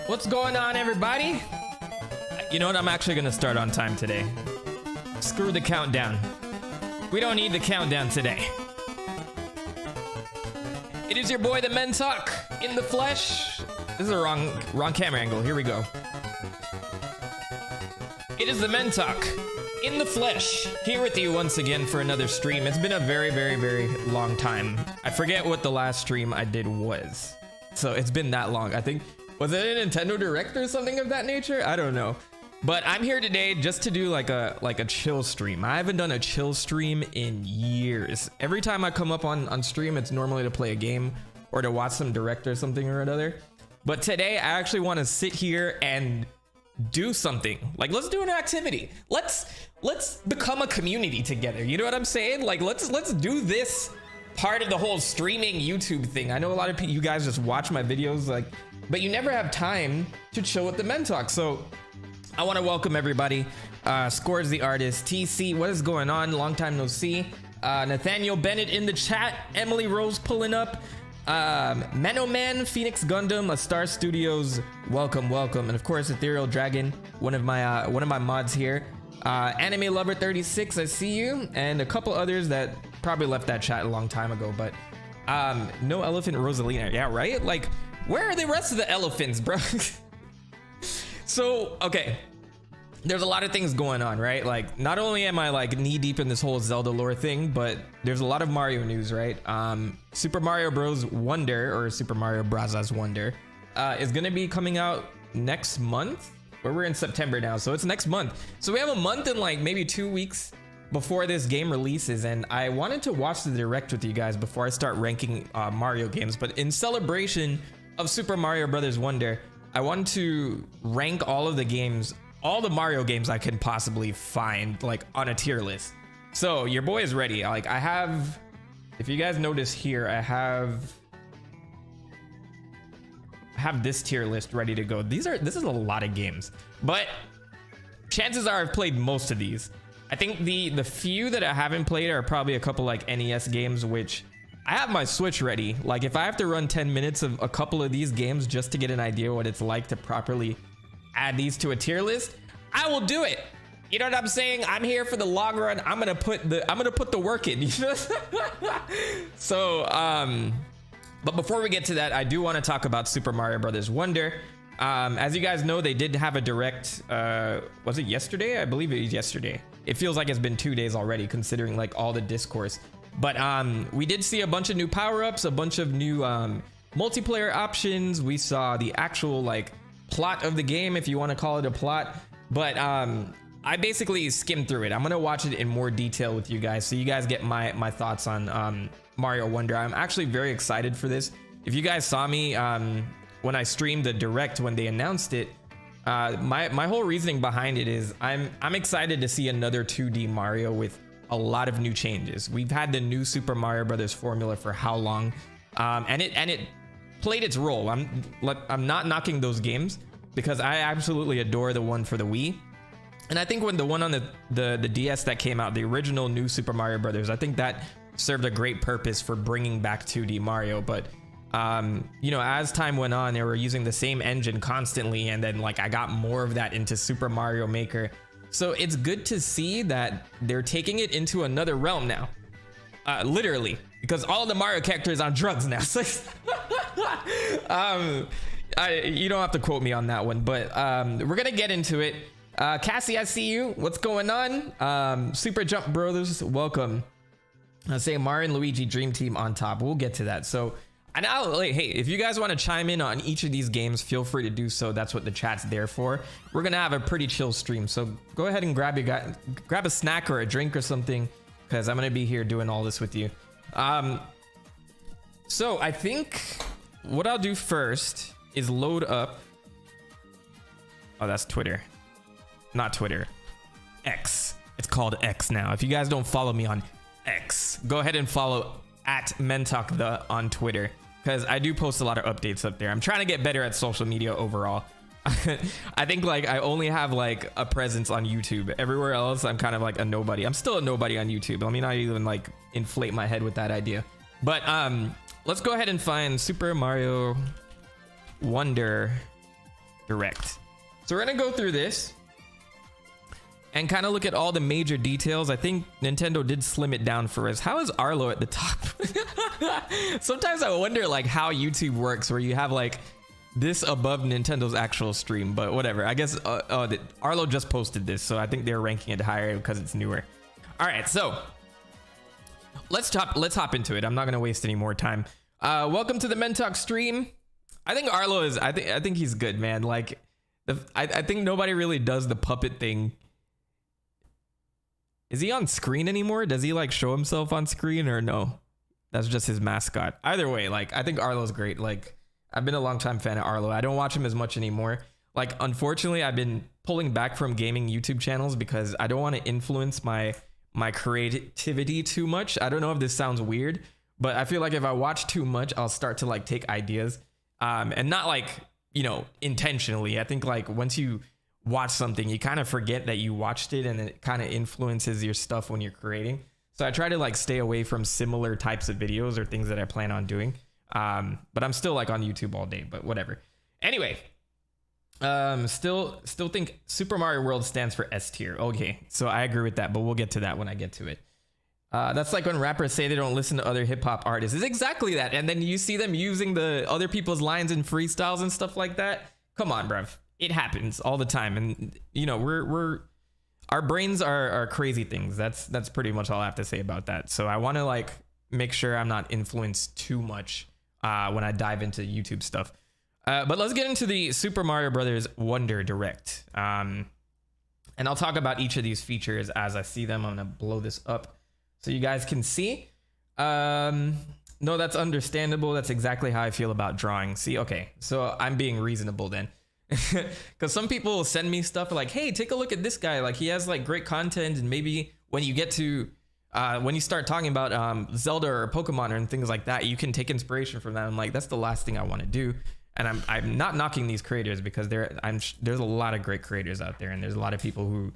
What's going on, everybody? You know what? I'm actually gonna start on time today. Screw the countdown. We don't need the countdown today. It is your boy, TheMentok, in the flesh. This is a wrong camera angle. Here we go. It is TheMentok, in the flesh, here with you once again for another stream. It's been a very, very, very long time. I forget what the last stream I did was. So it's been that long. I think, was it a Nintendo Direct or something of that nature? I don't know. But I'm here today just to do like a chill stream. I haven't done a chill stream in years. Every time I come up on stream, it's normally to play a game or to watch some Direct or something or another. But today I actually want to sit here and do something. Like, let's do an activity. Let's become a community together. You know what I'm saying? Like, let's do this part of the whole streaming YouTube thing. I know a lot of you guys just watch my videos, like, but you never have time to chill with TheMentok. So I want to welcome everybody. Scores the artist, TC, what is going on? Long time no see. Nathaniel Bennett in the chat. Emily Rose pulling up. Manoman, Phoenix Gundam, A Star Studios, welcome. And of course, Ethereal Dragon, one of my mods here. Anime Lover 36, I see you, and a couple others that probably left that chat a long time ago. But no Elephant Rosalina, yeah, right? Like, where are the rest of the elephants, bro? So, okay, there's a lot of things going on, right? Like, not only am I like knee deep in this whole Zelda lore thing, but there's a lot of Mario news, right? Super Mario Bros. Wonder, or Super Mario Bros. Wonder, is gonna be coming out next month. Or we're in September now, so it's next month. So we have a month and like maybe 2 weeks before this game releases, and I wanted to watch the Direct with you guys before I start ranking Mario games. But in celebration of Super Mario Bros. Wonder, I wanted to rank all of the games, all the Mario games I can possibly find, like on a tier list. So your boy is ready. Like, I have, if you guys notice here, I have this tier list ready to go. This is a lot of games, but chances are I've played most of these. I think the few that I haven't played are probably a couple like NES games, which I have my Switch ready. Like, if I have to run 10 minutes of a couple of these games just to get an idea what it's like to properly add these to a tier list, I will do it. You know what I'm saying? I'm here for the long run. I'm gonna put the work in. So but before we get to that, I do want to talk about Super Mario Bros. Wonder. As you guys know, they did have a Direct, was it yesterday? I believe it was yesterday. It feels like it's been 2 days already, considering like all the discourse. But we did see a bunch of new power-ups, a bunch of new multiplayer options. We saw the actual like plot of the game, if you want to call it a plot. But I basically skimmed through it. I'm gonna watch it in more detail with you guys, so you guys get my thoughts on Mario Wonder. I'm actually very excited for this. If you guys saw me when I streamed the Direct when they announced it, my whole reasoning behind it is I'm excited to see another 2D Mario with a lot of new changes. We've had the new Super Mario Brothers formula for how long, and it played its role. I'm not knocking those games, because I absolutely adore the one for the Wii. And I think when the one on the DS that came out, the original new Super Mario Brothers, I think that served a great purpose for bringing back 2D Mario. But you know, as time went on, they were using the same engine constantly, and then like I got more of that into Super Mario Maker. So it's good to see that they're taking it into another realm now, literally, because all of the Mario characters are on drugs now. So you don't have to quote me on that one, but we're gonna get into it. Cassie, I see you. What's going on? Super Jump Brothers, welcome. I say Mario and Luigi Dream Team on top. We'll get to that. So, and now, like, hey, if you guys want to chime in on each of these games, feel free to do so. That's what the chat's there for. We're gonna have a pretty chill stream, so go ahead and grab a snack or a drink or something, because I'm gonna be here doing all this with you. So I think what I'll do first is load up. Oh, that's Twitter, not Twitter. X. It's called X now. If you guys don't follow me on X, go ahead and follow @Mentok on Twitter, because I do post a lot of updates up there. I'm trying to get better at social media overall. I think like I only have like a presence on YouTube. Everywhere else, I'm kind of like a nobody. I'm still a nobody on YouTube. Let me not even like inflate my head with that idea. But let's go ahead and find Super Mario Wonder Direct. So we're gonna go through this and kind of look at all the major details. I think Nintendo did slim it down for us. How is Arlo at the top? Sometimes I wonder like how YouTube works, where you have like this above Nintendo's actual stream, but whatever. I guess Arlo just posted this, so I think they're ranking it higher because it's newer. All right, so let's hop into it. I'm not gonna waste any more time. Welcome to the TheMentok stream. I think Arlo is. I think he's good, man. Like, I think nobody really does the puppet thing. Is he on screen anymore? Does he like show himself on screen, or no? That's just his mascot. Either way, like, I think Arlo's great. Like, I've been a long time fan of Arlo. I don't watch him as much anymore. Like, unfortunately, I've been pulling back from gaming YouTube channels because I don't want to influence my creativity too much. I don't know if this sounds weird, but I feel like if I watch too much, I'll start to like take ideas, and not like, you know, intentionally. I think like once you watch something, you kind of forget that you watched it, and it kind of influences your stuff when you're creating. So I try to like stay away from similar types of videos or things that I plan on doing. But I'm still like on YouTube all day, but whatever. Anyway, still think Super Mario World stands for S tier. Okay, so I agree with that, but we'll get to that when I get to it. That's like when rappers say they don't listen to other hip hop artists. It's exactly that. And then you see them using the other people's lines in freestyles and stuff like that. Come on, bruv. It happens all the time. And you know, our brains are crazy things. That's pretty much all I have to say about that. So I want to like make sure I'm not influenced too much when I dive into YouTube stuff. But let's get into the Super Mario Brothers Wonder Direct. And I'll talk about each of these features as I see them. I'm gonna blow this up so you guys can see. No, that's understandable. That's exactly how I feel about drawing. See, okay, so I'm being reasonable then. Because some people will send me stuff like, hey, take a look at this guy, like he has like great content, and maybe when you get to when you start talking about Zelda or Pokemon and things like that, you can take inspiration from that. I'm like, that's the last thing I want to do. And I'm not knocking these creators, because there's a lot of great creators out there, and there's a lot of people who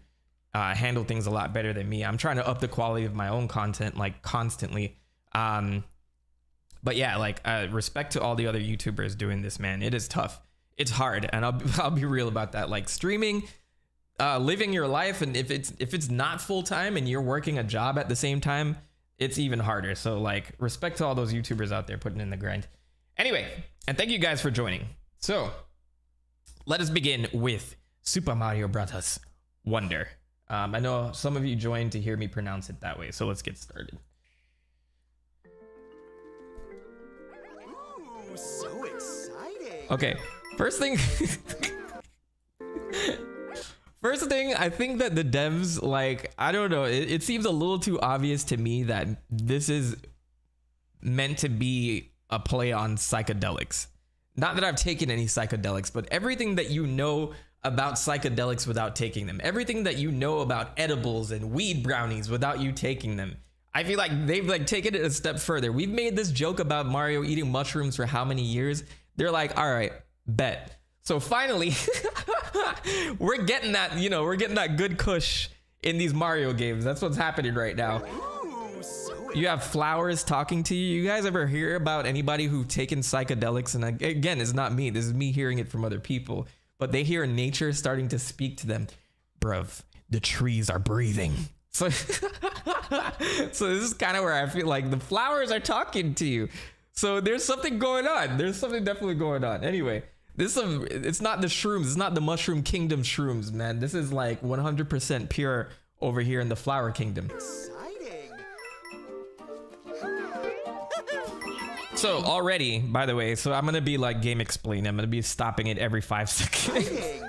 handle things a lot better than me. I'm trying to up the quality of my own content like constantly. But yeah, like respect to all the other YouTubers doing this, man. It is tough. It's hard, and I'll be real about that. Like streaming, living your life, and if it's not full time and you're working a job at the same time, it's even harder. So like respect to all those YouTubers out there putting in the grind. Anyway, and thank you guys for joining. So let us begin with Super Mario Bros. Wonder. I know some of you joined to hear me pronounce it that way, so let's get started. Ooh, so exciting. Okay, first thing I think that the devs, like, I don't know, it seems a little too obvious to me that this is meant to be a play on psychedelics. Not that I've taken any psychedelics, but everything that you know about psychedelics without taking them, everything that you know about edibles and weed brownies without you taking them, I feel like they've like taken it a step further. We've made this joke about Mario eating mushrooms for how many years? They're like, all right, bet. So finally, we're getting that, you know, we're getting that good kush in these Mario games. That's what's happening right now. You have flowers talking to you. You guys ever hear about anybody who've taken psychedelics? And again, it's not me. This is me hearing it from other people. But they hear nature starting to speak to them. Bruv, the trees are breathing. So, so this is kind of where I feel like the flowers are talking to you. So there's something going on. There's something definitely going on. Anyway, this it's not the shrooms. It's not the Mushroom Kingdom shrooms, man. This is like 100% pure over here in the Flower Kingdom. So already, by the way, so I'm gonna be like game explain. I'm gonna be stopping it every 5 seconds.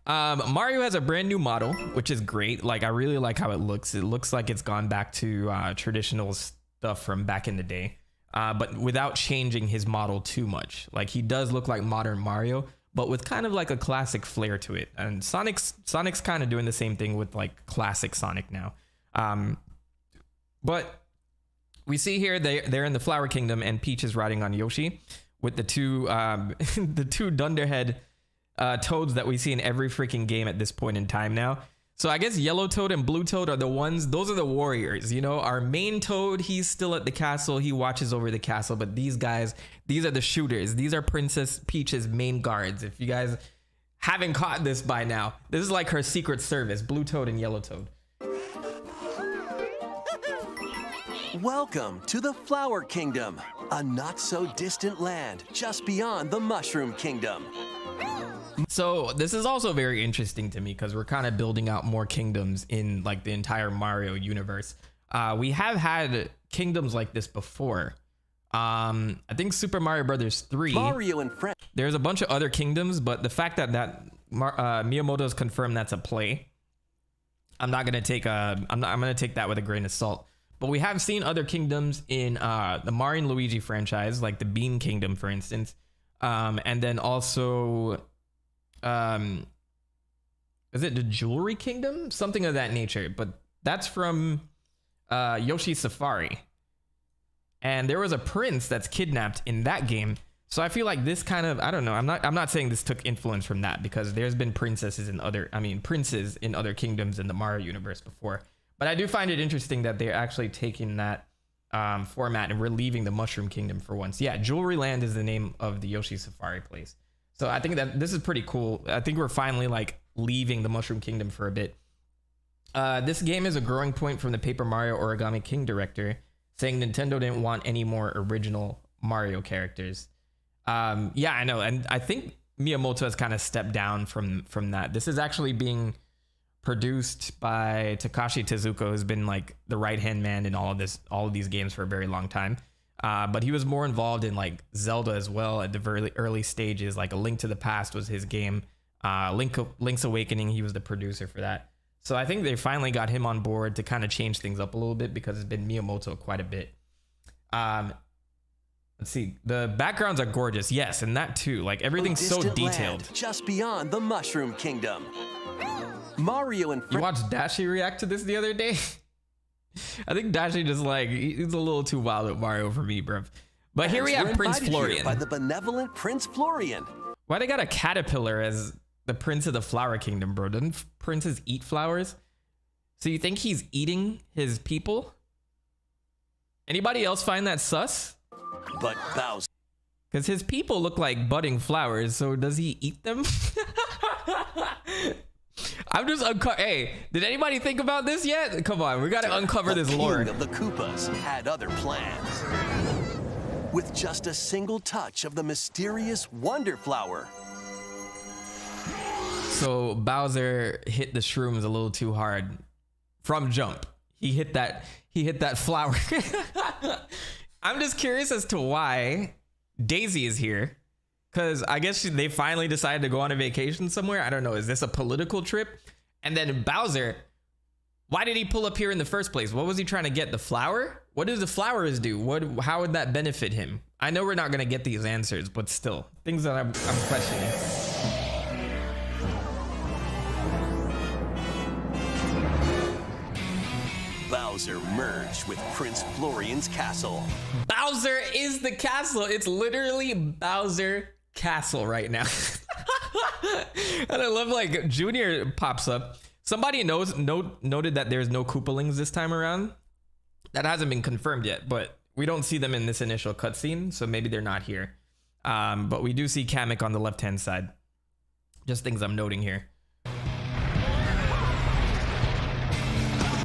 Mario has a brand new model, which is great. Like I really like how it looks. It looks like it's gone back to traditional stuff from back in the day, but without changing his model too much. Like he does look like modern Mario, but with kind of like a classic flair to it. And Sonic's kind of doing the same thing with like classic Sonic now. But we see here they're in the Flower Kingdom, and Peach is riding on Yoshi with the two the two Dunderhead toads that we see in every freaking game at this point in time now. So I guess Yellow Toad and Blue Toad are the ones, those are the warriors, you know. Our main Toad, he's still at the castle, he watches over the castle, but these guys, these are the shooters. These are Princess Peach's main guards. If you guys haven't caught this by now. This is like her secret service, Blue Toad and Yellow Toad. Welcome to the Flower Kingdom, a not-so-distant land just beyond the Mushroom Kingdom. So this is also very interesting to me because we're kind of building out more kingdoms in like the entire Mario universe. We have had kingdoms like this before. I think Super Mario Brothers 3. Mario and friends. There's a bunch of other kingdoms, but the fact that Miyamoto's confirmed that's a play, I'm gonna take that with a grain of salt. But we have seen other kingdoms in the Mario and Luigi franchise, like the Bean Kingdom, for instance, and then also, is it the Jewelry Kingdom? Something of that nature. But that's from Yoshi's Safari. And there was a prince that's kidnapped in that game. So I feel like this kind of, I don't know. I'm not saying this took influence from that because there's been princes in other kingdoms in the Mario universe before. But I do find it interesting that they're actually taking that format and relieving the Mushroom Kingdom for once. Yeah, Jewelry Land is the name of the Yoshi Safari place. So I think that this is pretty cool. I think we're finally like leaving the Mushroom Kingdom for a bit. This game is a growing point from the Paper Mario Origami King director, saying Nintendo didn't want any more original Mario characters. Yeah, I know. And I think Miyamoto has kind of stepped down from that. This is actually being produced by Takashi Tezuka, who's been like the right-hand man in all of these games for a very long time. But he was more involved in like Zelda as well at the very early stages. Like A Link to the Past was his game. Link's Awakening, he was the producer for that. So I think they finally got him on board to kind of change things up a little bit because it's been Miyamoto quite a bit. Let's see. The backgrounds are gorgeous. Yes, and that too. Like everything's so detailed. Just beyond the Mushroom Kingdom. Mario and you watched Dashi react to this the other day? I think Dashi just like, he's a little too wild with Mario for me, bro. But here we have Prince Florian. By the benevolent Prince Florian. Why they got a caterpillar as the Prince of the Flower Kingdom, bro? Doesn't princes eat flowers? So you think he's eating his people? Anybody else find that sus? But Bowser. Because his people look like budding flowers, so does he eat them? I'm just hey, did anybody think about this yet? Come on, we gotta uncover this lore. The King of the Koopas had other plans. With just a single touch of the mysterious Wonder Flower. So Bowser hit the shrooms a little too hard from jump. He hit that flower. I'm just curious as to why Daisy is here. Because I guess they finally decided to go on a vacation somewhere. I don't know. Is this a political trip? And then Bowser, why did he pull up here in the first place? What was he trying to get? The flower? What do the flowers do? How would that benefit him? I know we're not going to get these answers, but still. Things that I'm questioning. Bowser merged with Prince Florian's castle. Bowser is the castle. It's literally Bowser Castle right now. And I love like Junior pops up. Somebody noted that there's no Koopalings this time around. That hasn't been confirmed yet, but we don't see them in this initial cutscene, so maybe they're not here. But we do see Kamek on the left-hand side. Just things I'm noting here.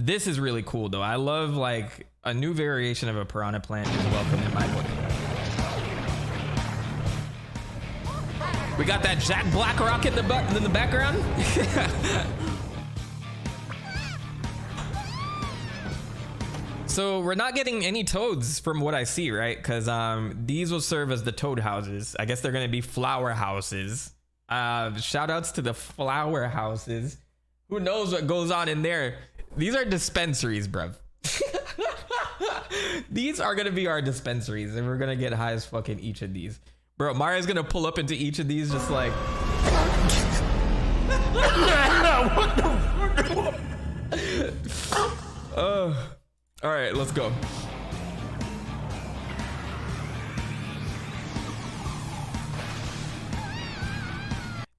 This is really cool though. I love like a new variation of a piranha plant is welcome in my book. We got that Jack Blackrock in the background. So we're not getting any toads from what I see, right? Because these will serve as the toad houses. I guess they're going to be flower houses. Shout outs to the flower houses. Who knows what goes on in there? These are dispensaries, bruv. These are gonna be our dispensaries, and we're gonna get high as fuck in each of these. Bro, Mario's gonna pull up into each of these just like... All right, let's go.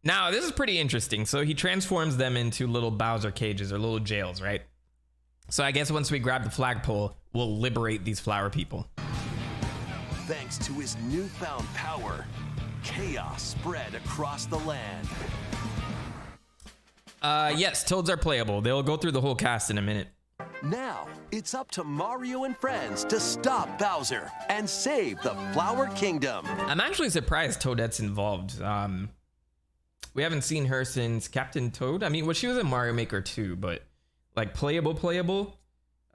Now, this is pretty interesting. So he transforms them into little Bowser cages or little jails, right? So I guess once we grab the flagpole, we'll liberate these flower people. Thanks to his newfound power, chaos spread across the land. Yes, Toads are playable. They'll go through the whole cast in a minute. Now, it's up to Mario and friends to stop Bowser and save the Flower Kingdom. I'm actually surprised Toadette's involved. We haven't seen her since Captain Toad. I mean, well, she was in Mario Maker 2, but like playable, it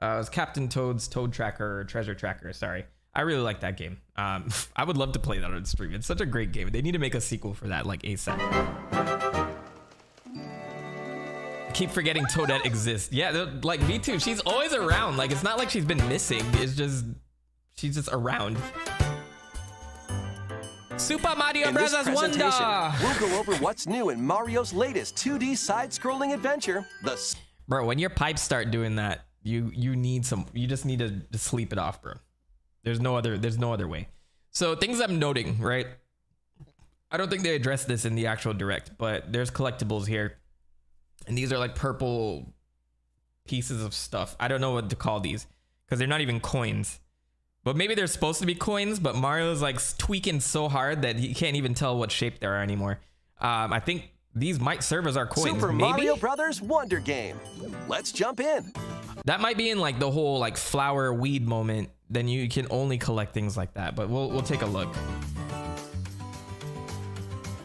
was Captain Toad's Toad Tracker or Treasure Tracker. Sorry. I really like that game. I would love to play that on stream. It's such a great game. They need to make a sequel for that, like ASAP. I keep forgetting Toadette exists. Yeah, like me too. She's always around. Like, it's not like she's been missing. It's just, she's just around. Super Mario Bros. Wonder! We'll go over what's new in Mario's latest 2D side-scrolling adventure, Bro, when your pipes start doing that, you just need to sleep it off, bro. There's no other way. So things I'm noting, right? I don't think they addressed this in the actual direct, but there's collectibles here. And these are like purple pieces of stuff. I don't know what to call these because they're not even coins. But maybe they're supposed to be coins, but Mario's like tweaking so hard that he can't even tell what shape they are anymore. I think these might serve as our coins. Super maybe? Mario Brothers Wonder Game. Let's jump in. That might be in like the whole like flower weed moment. Then you can only collect things like that. But we'll take a look.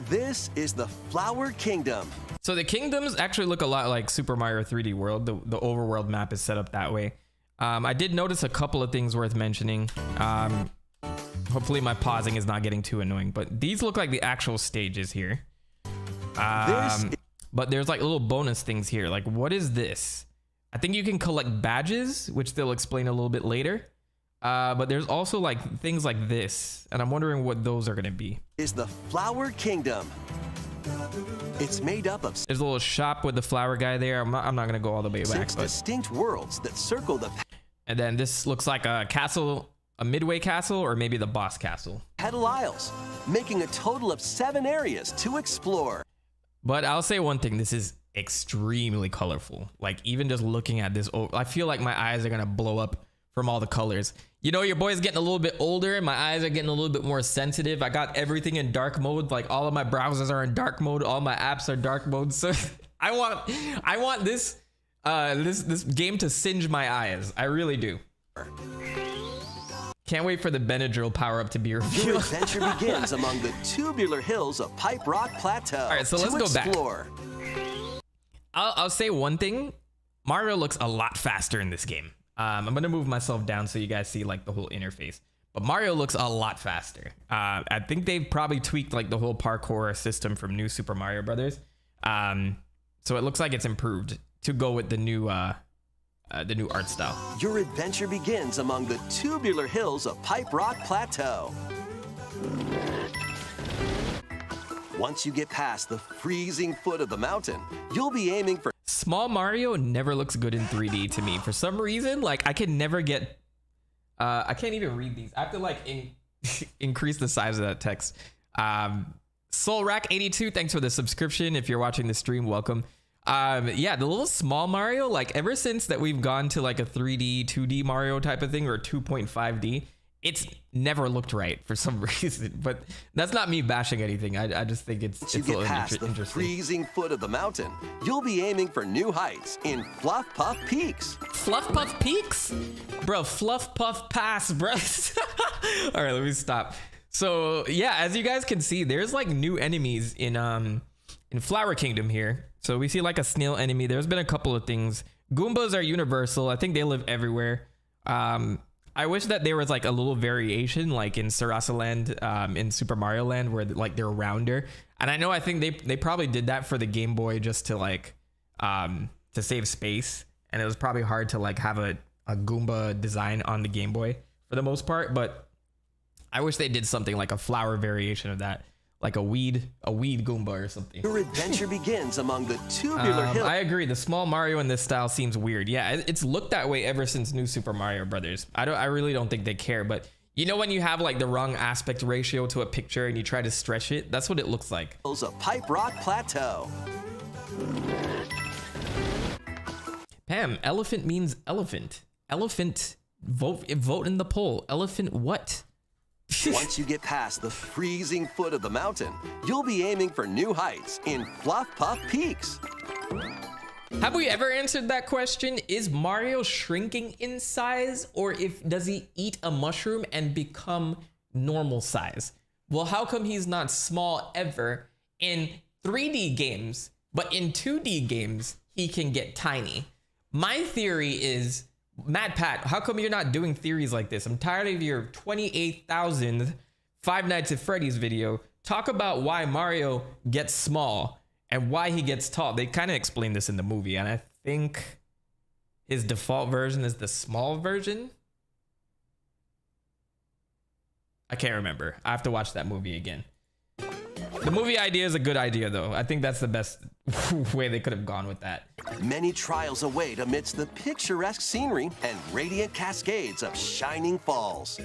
This is the Flower Kingdom. So the kingdoms actually look a lot like Super Mario 3D World. The overworld map is set up that way. I did notice a couple of things worth mentioning. Hopefully my pausing is not getting too annoying, but these look like the actual stages here. But there's like little bonus things here. Like, what is this? I think you can collect badges, which they'll explain a little bit later. But there's also like things like this, and I'm wondering what those are gonna be. Is the Flower Kingdom. It's made up of there's a little shop with the flower guy there. I'm not gonna go all the way back. Six distinct worlds that circle the. And then this looks like a castle, a midway castle, or maybe the boss castle. Petal Isles, making a total of 7 areas to explore. But I'll say one thing: this is extremely colorful. Like even just looking at this, I feel like my eyes are gonna blow up from all the colors. You know, your boy's getting a little bit older and my eyes are getting a little bit more sensitive. I got everything in dark mode. Like all of my browsers are in dark mode. All my apps are dark mode. So I want this this game to singe my eyes. I really do. Can't wait for the Benadryl power up to be revealed. Your adventure begins among the tubular hills of Pipe Rock Plateau. All right, so let's go explore. back. I'll say one thing. Mario looks a lot faster in this game. I'm gonna move myself down so you guys see like the whole interface. But Mario looks a lot faster. I think they've probably tweaked like the whole parkour system from New Super Mario Brothers. So it looks like it's improved to go with the new art style. Your adventure begins among the tubular hills of Pipe Rock Plateau. Once you get past the freezing foot of the mountain, you'll be aiming for. Small Mario never looks good in 3D to me. For some reason, like I can never get, I can't even read these. I have to like increase the size of that text. SoulRack82, thanks for the subscription. If you're watching the stream, welcome. Yeah, the little small Mario, like ever since that we've gone to like a 3D, 2D Mario type of thing or 2.5D, it's never looked right for some reason. But that's not me bashing anything. I just think it's a little interesting. The freezing foot of the mountain, you'll be aiming for new heights in Fluff Puff Peaks. Fluff Puff Peaks? Bro, Fluff Puff Pass, bro. All right, let me stop. So yeah, as you guys can see, there's like new enemies in Flower Kingdom here. So we see like a snail enemy. There's been a couple of things. Goombas are universal. I think they live everywhere. I wish that there was like a little variation like in Sarasa Land, in Super Mario Land, where like they're rounder. And I think they probably did that for the Game Boy just to like to save space. And it was probably hard to like have a Goomba design on the Game Boy for the most part. But I wish they did something like a flower variation of that, like a weed Goomba or something. Your adventure begins among the tubular hills. I agree. The small Mario in this style seems weird. Yeah, it's looked that way ever since New Super Mario Brothers. I really don't think they care. But you know when you have like the wrong aspect ratio to a picture and you try to stretch it, that's what it looks like. A Pipe Rock Plateau. Pam, elephant means elephant. Elephant, vote in the poll. Elephant what? Once you get past the freezing foot of the mountain, you'll be aiming for new heights in Fluff Puff Peaks. Have we ever answered that question? Is Mario shrinking in size, or does he eat a mushroom and become normal size? Well, how come he's not small ever in 3D games, but in 2D games, he can get tiny? My theory is, Mad Pat, how come you're not doing theories like this? I'm tired of your 28,000th Five Nights at Freddy's video. Talk about why Mario gets small and why he gets tall. They kind of explained this in the movie, and I think his default version is the small version. I can't remember. I have to watch that movie again. The movie idea is a good idea, though. I think that's the best way they could have gone with that. Many trials await amidst the picturesque scenery and radiant cascades of shining falls.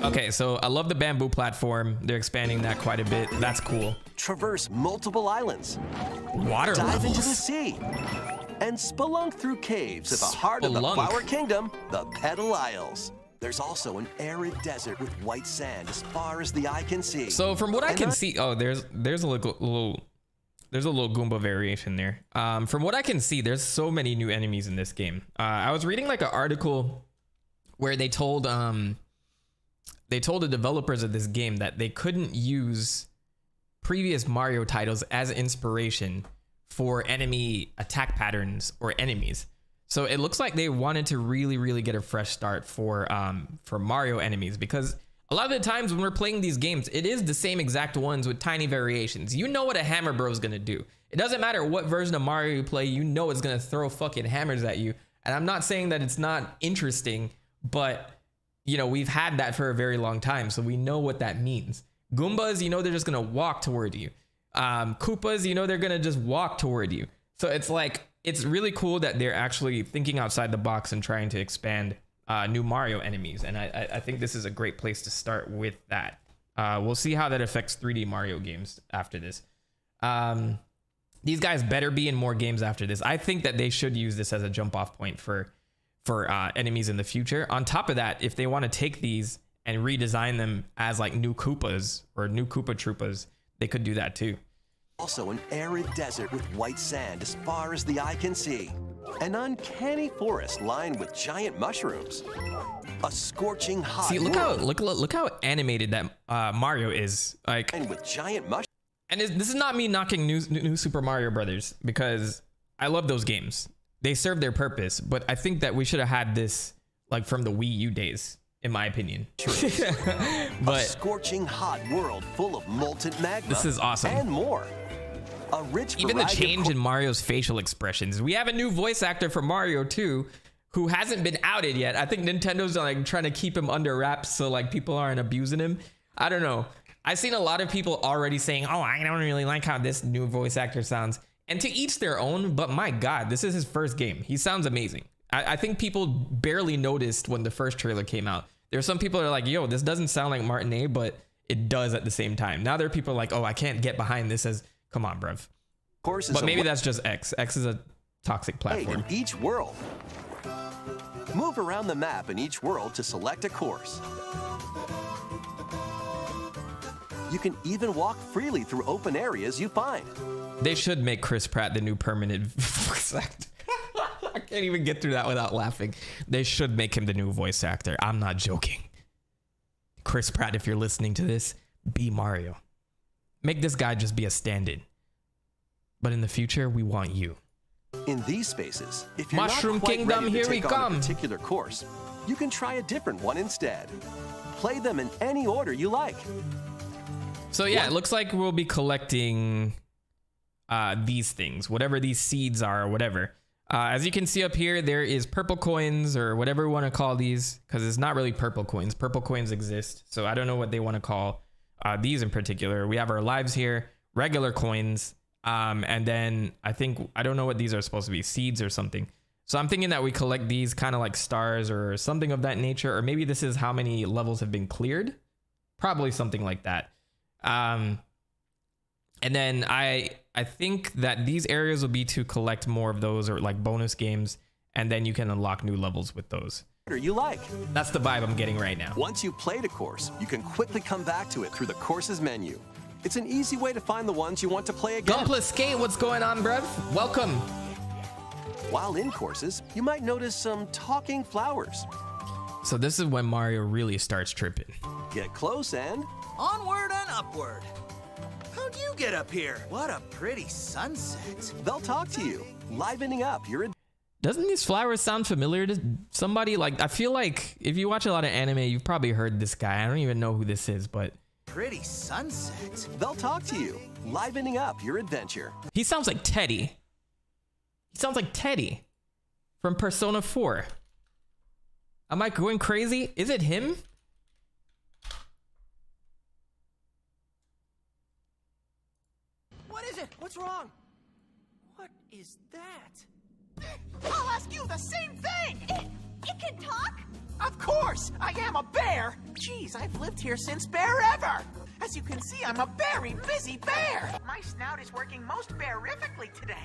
Okay, so I love the bamboo platform. They're expanding that quite a bit. That's cool. Traverse multiple islands. Water Dive into the levels. sea. And spelunk through caves at the heart of the Spelunk. Flower Kingdom, the Petal Isles. There's also an arid desert with white sand as far as the eye can see. So from what I can see, oh, there's a little Goomba variation there. From what I can see, there's so many new enemies in this game. I was reading like an article where they told the developers of this game that they couldn't use previous Mario titles as inspiration for enemy attack patterns or enemies. So it looks like they wanted to really get a fresh start for Mario enemies, because a lot of the times when we're playing these games, it is the same exact ones with tiny variations. You know what a hammer bro is gonna do. It doesn't matter what version of Mario you play, you know it's gonna throw fucking hammers at you. And I'm not saying that it's not interesting, but you know, we've had that for a very long time, so we know what that means. Goombas, you know, they're just gonna walk toward you. Koopas, you know, they're gonna just walk toward you. So it's like, it's really cool that they're actually thinking outside the box and trying to expand new Mario enemies. And I think this is a great place to start with that. We'll see how that affects 3D Mario games after this. These guys better be in more games after this. I think that they should use this as a jump off point for enemies in the future. On top of that, if they want to take these and redesign them as like new Koopas or new Koopa Troopas, they could do that too. Also an arid desert with white sand as far as the eye can see. An uncanny forest lined with giant mushrooms. A scorching hot See, look world how animated that Mario is. Like, and with giant mushrooms. and this is not me knocking new Super Mario Brothers, because I love those games. They serve their purpose, but I think that we should have had this like from the Wii U days, in my opinion. A But scorching hot world full of molten magma. this is awesome. And more. A rich Even the variety of change in Mario's facial expressions. We have a new voice actor for Mario too, who hasn't been outed yet. I think Nintendo's like trying to keep him under wraps so like people aren't abusing him. I don't know. I've seen a lot of people already saying, oh, I don't really like how this new voice actor sounds. And to each their own, but my God, this is his first game. He sounds amazing. I think people barely noticed when the first trailer came out. There's some people that are like, yo, this doesn't sound like Martinet, but it does at the same time. Now there are people like, oh, I can't get behind this as, come on, bruv. But maybe that's just X. X is a toxic platform. In each world. Move around the map in each world to select a course. You can even walk freely through open areas you find. They should make Chris Pratt the new permanent voice actor. I can't even get through that without laughing. They should make him the new voice actor. I'm not joking. Chris Pratt, if you're listening to this, be Mario. Make this guy just be a stand-in. But in the future, we want you. In these spaces, if you're Mushroom not quite Kingdom, ready to here we take on come. a particular course, you can try a different one instead. Play them in any order you like. So yeah, it looks like we'll be collecting these things, whatever these seeds are or whatever. As you can see up here, there is purple coins or whatever we want to call these, because it's not really purple coins. Purple coins exist, so I don't know what they want to call these in particular. We have our lives here, regular coins, and then I don't know what these are supposed to be, seeds or something. So I'm thinking that we collect these kind of like stars or something of that nature, or maybe this is how many levels have been cleared. Probably something like that. And then I think that these areas will be to collect more of those or like bonus games, and then you can unlock new levels with those. You like. That's the vibe I'm getting right now. Once you've played a course, you can quickly come back to it through the courses menu. It's an easy way to find the ones you want to play again. Gunpla Skate, what's going on, bruv? Welcome. While in courses, you might notice some talking flowers. So this is when Mario really starts tripping. Get close and Onward and upward. How'd you get up here? What a pretty sunset. they'll talk to you, livening up your Doesn't these flowers sound familiar to somebody? Like, I feel like if you watch a lot of anime, you've probably heard this guy. I don't even know who this is, but Pretty sunset. They'll talk to you, livening up your adventure. he sounds like Teddy. He sounds like Teddy from Persona 4. Am I going crazy? Is it him? What is it? What's wrong? What is that? I'll ask you the same thing! It can talk? Of course! I am a bear! Geez, I've lived here since bear ever! As you can see, I'm a very busy bear! My snout is working most bearifically today.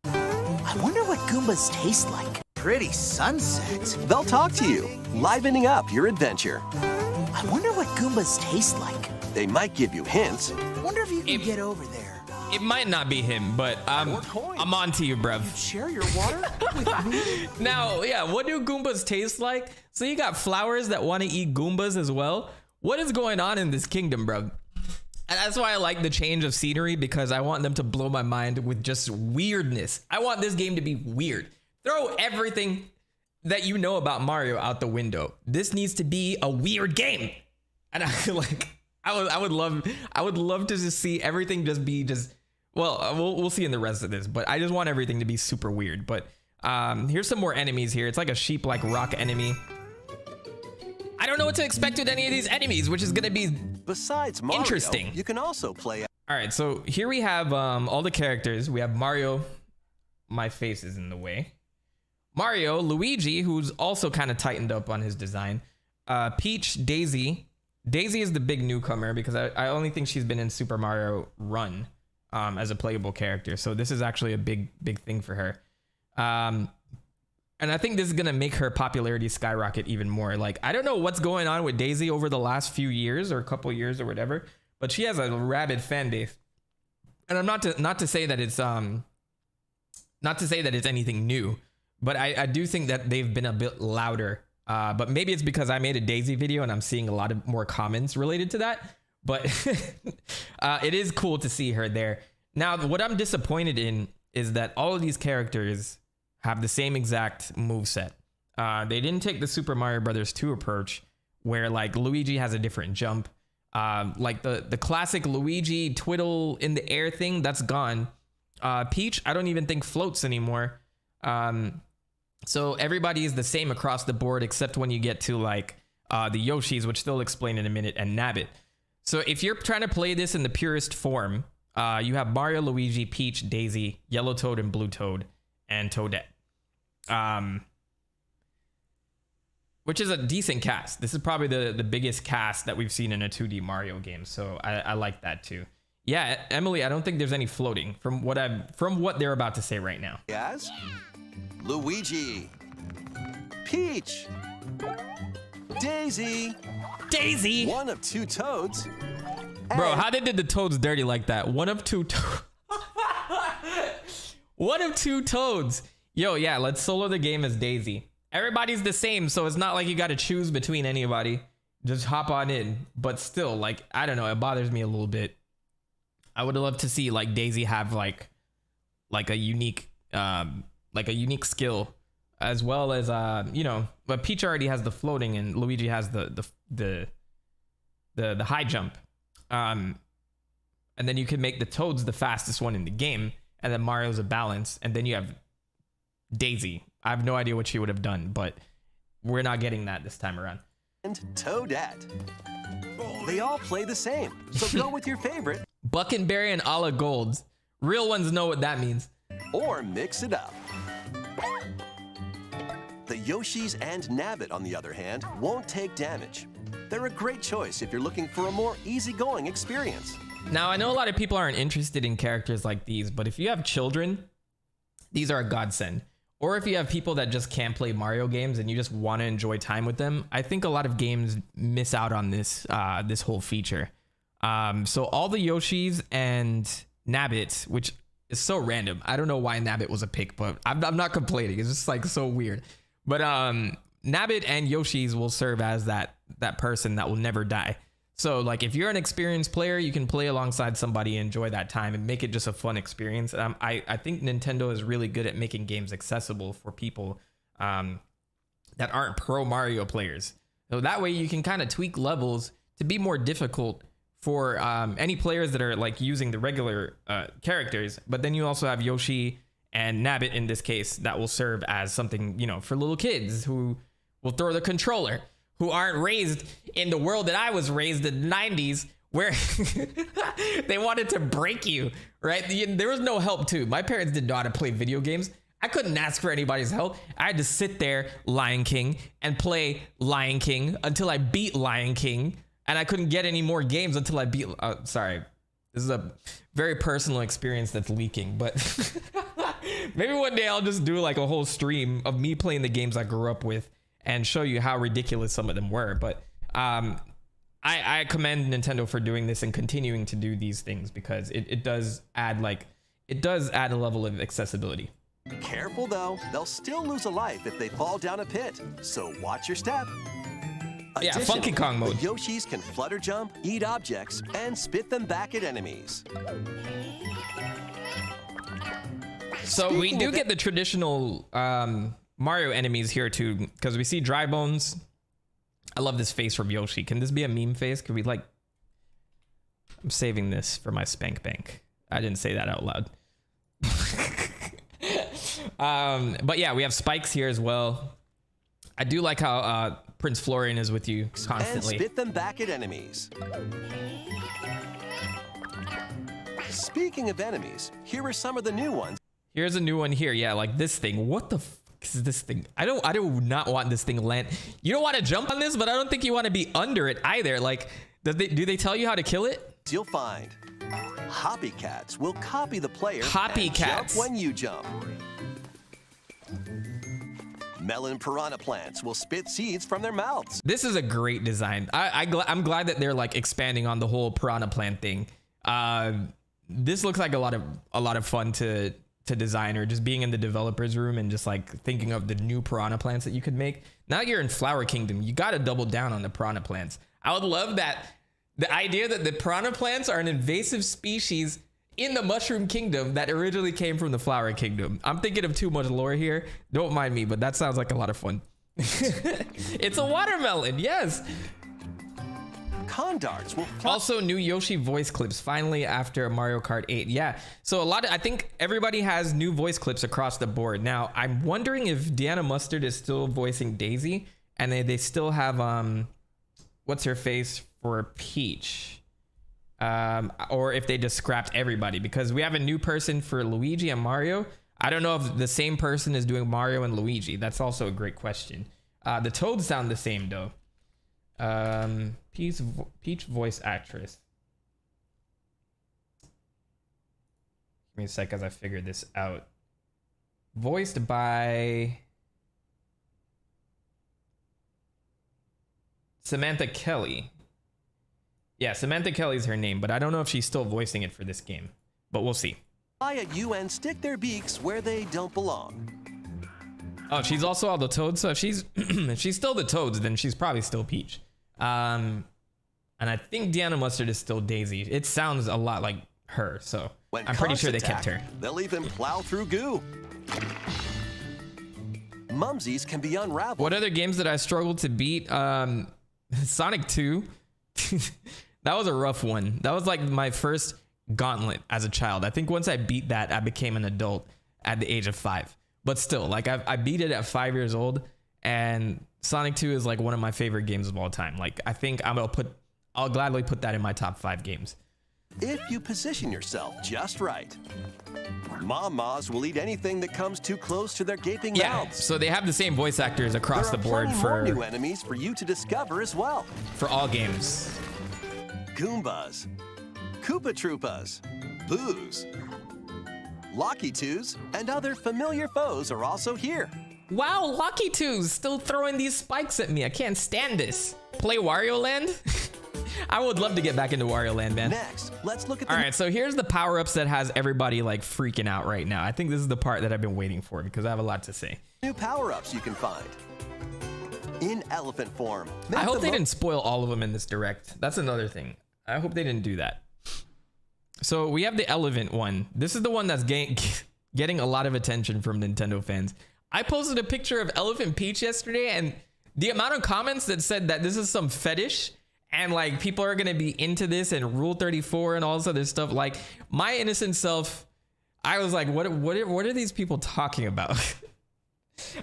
I wonder what Goombas taste like. Pretty sunset. They'll talk to you, livening up your adventure. I wonder what Goombas taste like. They might give you hints. Wonder if you can get over there. It might not be him, but More coins. I'm on to you, bruv. Share your water with me? Now, yeah, what do Goombas taste like? So you got flowers that want to eat Goombas as well. What is going on in this kingdom, bro? And that's why I like the change of scenery, because I want them to blow my mind with just weirdness. I want this game to be weird. Throw everything that you know about Mario out the window. This needs to be a weird game. And I would love to just see everything just be we'll see in the rest of this, but I just want everything to be super weird. But here's some more enemies here. It's like a sheep-like rock enemy. I don't know what to expect with any of these enemies, which is gonna be Besides Mario, interesting. you can also play. All right, so here we have all the characters. We have Mario. My face is in the way. Mario, Luigi, who's also kind of tightened up on his design. Peach, Daisy. Daisy is the big newcomer because I only think she's been in Super Mario Run as a playable character. So this is actually a big thing for her. And I think this is going to make her popularity skyrocket even more. Like, I don't know what's going on with Daisy over the last few years or a couple years or whatever, but she has a rabid fan base. And I'm not to say that it's anything new, but I do think that they've been a bit louder. But maybe it's because I made a Daisy video and I'm seeing a lot of more comments related to that. But it is cool to see her there. Now, what I'm disappointed in is that all of these characters have the same exact moveset. They didn't take the Super Mario Brothers 2 approach, where like Luigi has a different jump. Like the classic Luigi twiddle in the air thing, that's gone. Peach, I don't even think floats anymore. So everybody is the same across the board, except when you get to like the Yoshis, which they'll explain in a minute, and Nabbit. So if you're trying to play this in the purest form, you have Mario, Luigi, Peach, Daisy, Yellow Toad, and Blue Toad, and Toadette. Which is a decent cast. This is probably the biggest cast that we've seen in a 2D Mario game, so I like that too. Yeah, Emily, I don't think there's any floating from what they're about to say right now. Yes, Luigi, Peach, Daisy, one of two Toads. Bro, how they did the Toads dirty like that? One of two Toads. Yo, yeah, let's solo the game as Daisy. Everybody's the same, so it's not like you got to choose between anybody. Just hop on in. But still, like, I don't know, it bothers me a little bit. I would love to see like Daisy have like a unique skill, as well as but Peach already has the floating and Luigi has the high jump. And then you can make the Toads the fastest one in the game, and then Mario's a balance, and then you have Daisy. I have no idea what she would have done, but we're not getting that this time around. And Toadette. They all play the same, so go with your favorite. Buckenberry and a la Golds. Real ones know what that means. Or mix it up. The Yoshis and Nabbit, on the other hand, won't take damage. They're a great choice if you're looking for a more easygoing experience. Now, I know a lot of people aren't interested in characters like these, but if you have children, these are a godsend. Or if you have people that just can't play Mario games and you just want to enjoy time with them, I think a lot of games miss out on this whole feature. So all the Yoshis and Nabbit, which is so random. I don't know why Nabbit was a pick, but I'm not complaining. It's just like so weird. But Nabbit and Yoshis will serve as that person that will never die. So like if you're an experienced player, you can play alongside somebody and enjoy that time and make it just a fun experience. I think Nintendo is really good at making games accessible for people that aren't pro Mario players. So that way you can kind of tweak levels to be more difficult for any players that are like using the regular characters. But then you also have Yoshi and Nabbit in this case that will serve as something, you know, for little kids who will throw the controller, who aren't raised in the world that I was raised in the 90s where they wanted to break you, right? There was no help too. My parents didn't know how to play video games. I couldn't ask for anybody's help. I had to sit there, Lion King, and play Lion King until I beat Lion King. And I couldn't get any more games until I beat, sorry. This is a very personal experience that's leaking, but maybe one day I'll just do like a whole stream of me playing the games I grew up with and show you how ridiculous some of them were. But I commend Nintendo for doing this and continuing to do these things because it does add a level of accessibility. Careful though, they'll still lose a life if they fall down a pit, so watch your step. Yeah, Funky Kong mode. Yoshis can flutter jump, eat objects, and spit them back at enemies. So we do get the traditional Mario enemies here too, because we see Dry Bones. I love this face from Yoshi. Can this be a meme face? Could we like... I'm saving this for my spank bank. I didn't say that out loud. But yeah, we have spikes here as well. I do like how Prince Florian is with you constantly. And spit them back at enemies. Speaking of enemies, here are some of the new ones. Here's a new one here. Yeah, like this thing. What the fuck is this thing? I do not want this thing to land. You don't want to jump on this, but I don't think you want to be under it either. Like, do they tell you how to kill it? You'll find Hoppy Cats will copy the player Hoppy and Cats. jump when you jump. Melon piranha plants will spit seeds from their mouths. This is a great design. I'm glad that they're like expanding on the whole piranha plant thing. This looks like a lot of fun to design, or just being in the developers room and just like thinking of the new piranha plants that you could make. Now you're in Flower Kingdom, you got to double down on the piranha plants. I would love that. The idea that the piranha plants are an invasive species in the Mushroom Kingdom that originally came from the Flower Kingdom. I'm thinking of too much lore here. Don't mind me, but that sounds like a lot of fun. It's a watermelon, yes. Condarts will also new Yoshi voice clips finally after Mario Kart 8. Yeah, so I think everybody has new voice clips across the board. Now, I'm wondering if Deanna Mustard is still voicing Daisy, and they still have what's her face for Peach. Or if they just scrapped everybody, because we have a new person for Luigi and Mario. I don't know if the same person is doing Mario and Luigi. That's also a great question. The Toads sound the same though. Peach voice actress. Give me a sec as I figure this out. Voiced by Samantha Kelly. Yeah, Samantha Kelly's her name, but I don't know if she's still voicing it for this game, but we'll see. fly at you and stick their beaks where they don't belong. Oh, she's also all the Toads, so if she's if she's still the Toads, then she's probably still Peach. And I think Deanna Mustard is still Daisy. It sounds a lot like her, so When I'm pretty sure they attack, kept her. They'll even plow through goo. Mumsies can be unraveled. What other games did I struggle to beat? Sonic 2. That was a rough one. That was like my first gauntlet as a child. I think once I beat that, I became an adult at the age of 5. But still, like I beat it at 5 years old, and Sonic 2 is like one of my favorite games of all time. Like I think I'll gladly put that in my top 5 games. If you position yourself just right. Mom-Mas will eat anything that comes too close to their gaping mouths. So they have the same voice actors across the board there are plenty more new enemies for you to discover as well. For all games. Goombas, Koopa Troopas, Boos, Locky Twos, and other familiar foes are also here. Wow, Locky Twos still throwing these spikes at me. I can't stand this. Play Wario Land? I would love to get back into Wario Land, man. Next, let's look at the All right, so here's the power-ups that has everybody like freaking out right now. I think this is the part that I've been waiting for because I have a lot to say. new power-ups you can find. In elephant form. Make I hope the they mo- didn't spoil all of them in this direct. That's another thing. I hope they didn't do that. So we have the elephant one. This is the one that's getting a lot of attention from Nintendo fans. I posted a picture of Elephant Peach yesterday, and the amount of comments that said that this is some fetish and like people are gonna be into this and Rule 34 and all this other stuff. Like my innocent self, I was like, what are these people talking about?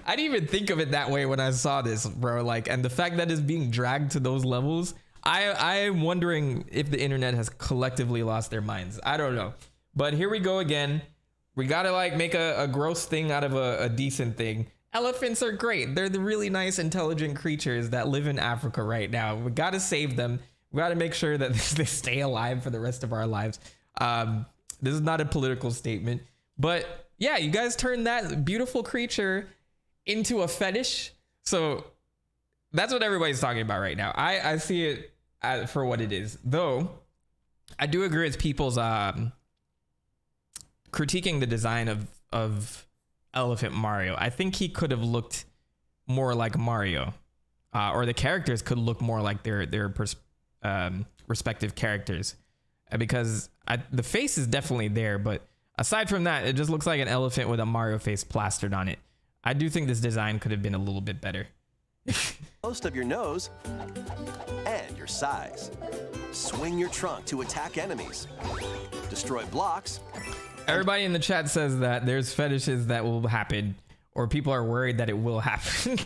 I didn't even think of it that way when I saw this, bro. Like, and the fact that it's being dragged to those levels, I'm wondering if the internet has collectively lost their minds. I don't know. But here we go again. We gotta like make a gross thing out of a decent thing. Elephants are great. They're the really nice, intelligent creatures that live in Africa right now. We gotta save them. We gotta make sure that they stay alive for the rest of our lives. This is not a political statement, but yeah, you guys turned that beautiful creature into a fetish. So that's what everybody's talking about right now. I see it for what it is, though. I do agree with people's critiquing the design of Elephant Mario. I think he could have looked more like Mario, or the characters could look more like their respective characters, because the face is definitely there, but aside from that, it just looks like an elephant with a Mario face plastered on it. I do think this design could have been a little bit better. most of your nose and your size. Swing your trunk to attack enemies. Destroy blocks. Everybody in the chat says that there's fetishes that will happen, or people are worried that it will happen.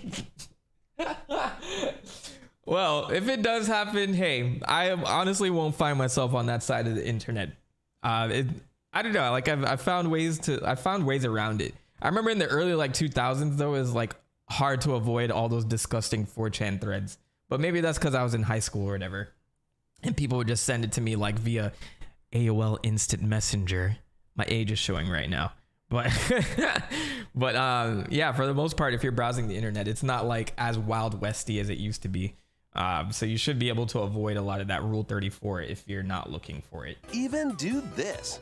Well, if it does happen, hey, I honestly won't find myself on that side of the internet. I don't know. Like I found ways around it. I remember in the early like 2000s though, it was like hard to avoid all those disgusting 4chan threads. But maybe that's because I was in high school or whatever, and people would just send it to me like via AOL Instant Messenger. My age is showing right now, but yeah, for the most part, if you're browsing the internet, it's not like as Wild Westy as it used to be. So you should be able to avoid a lot of that Rule 34 if you're not looking for it. Even do this.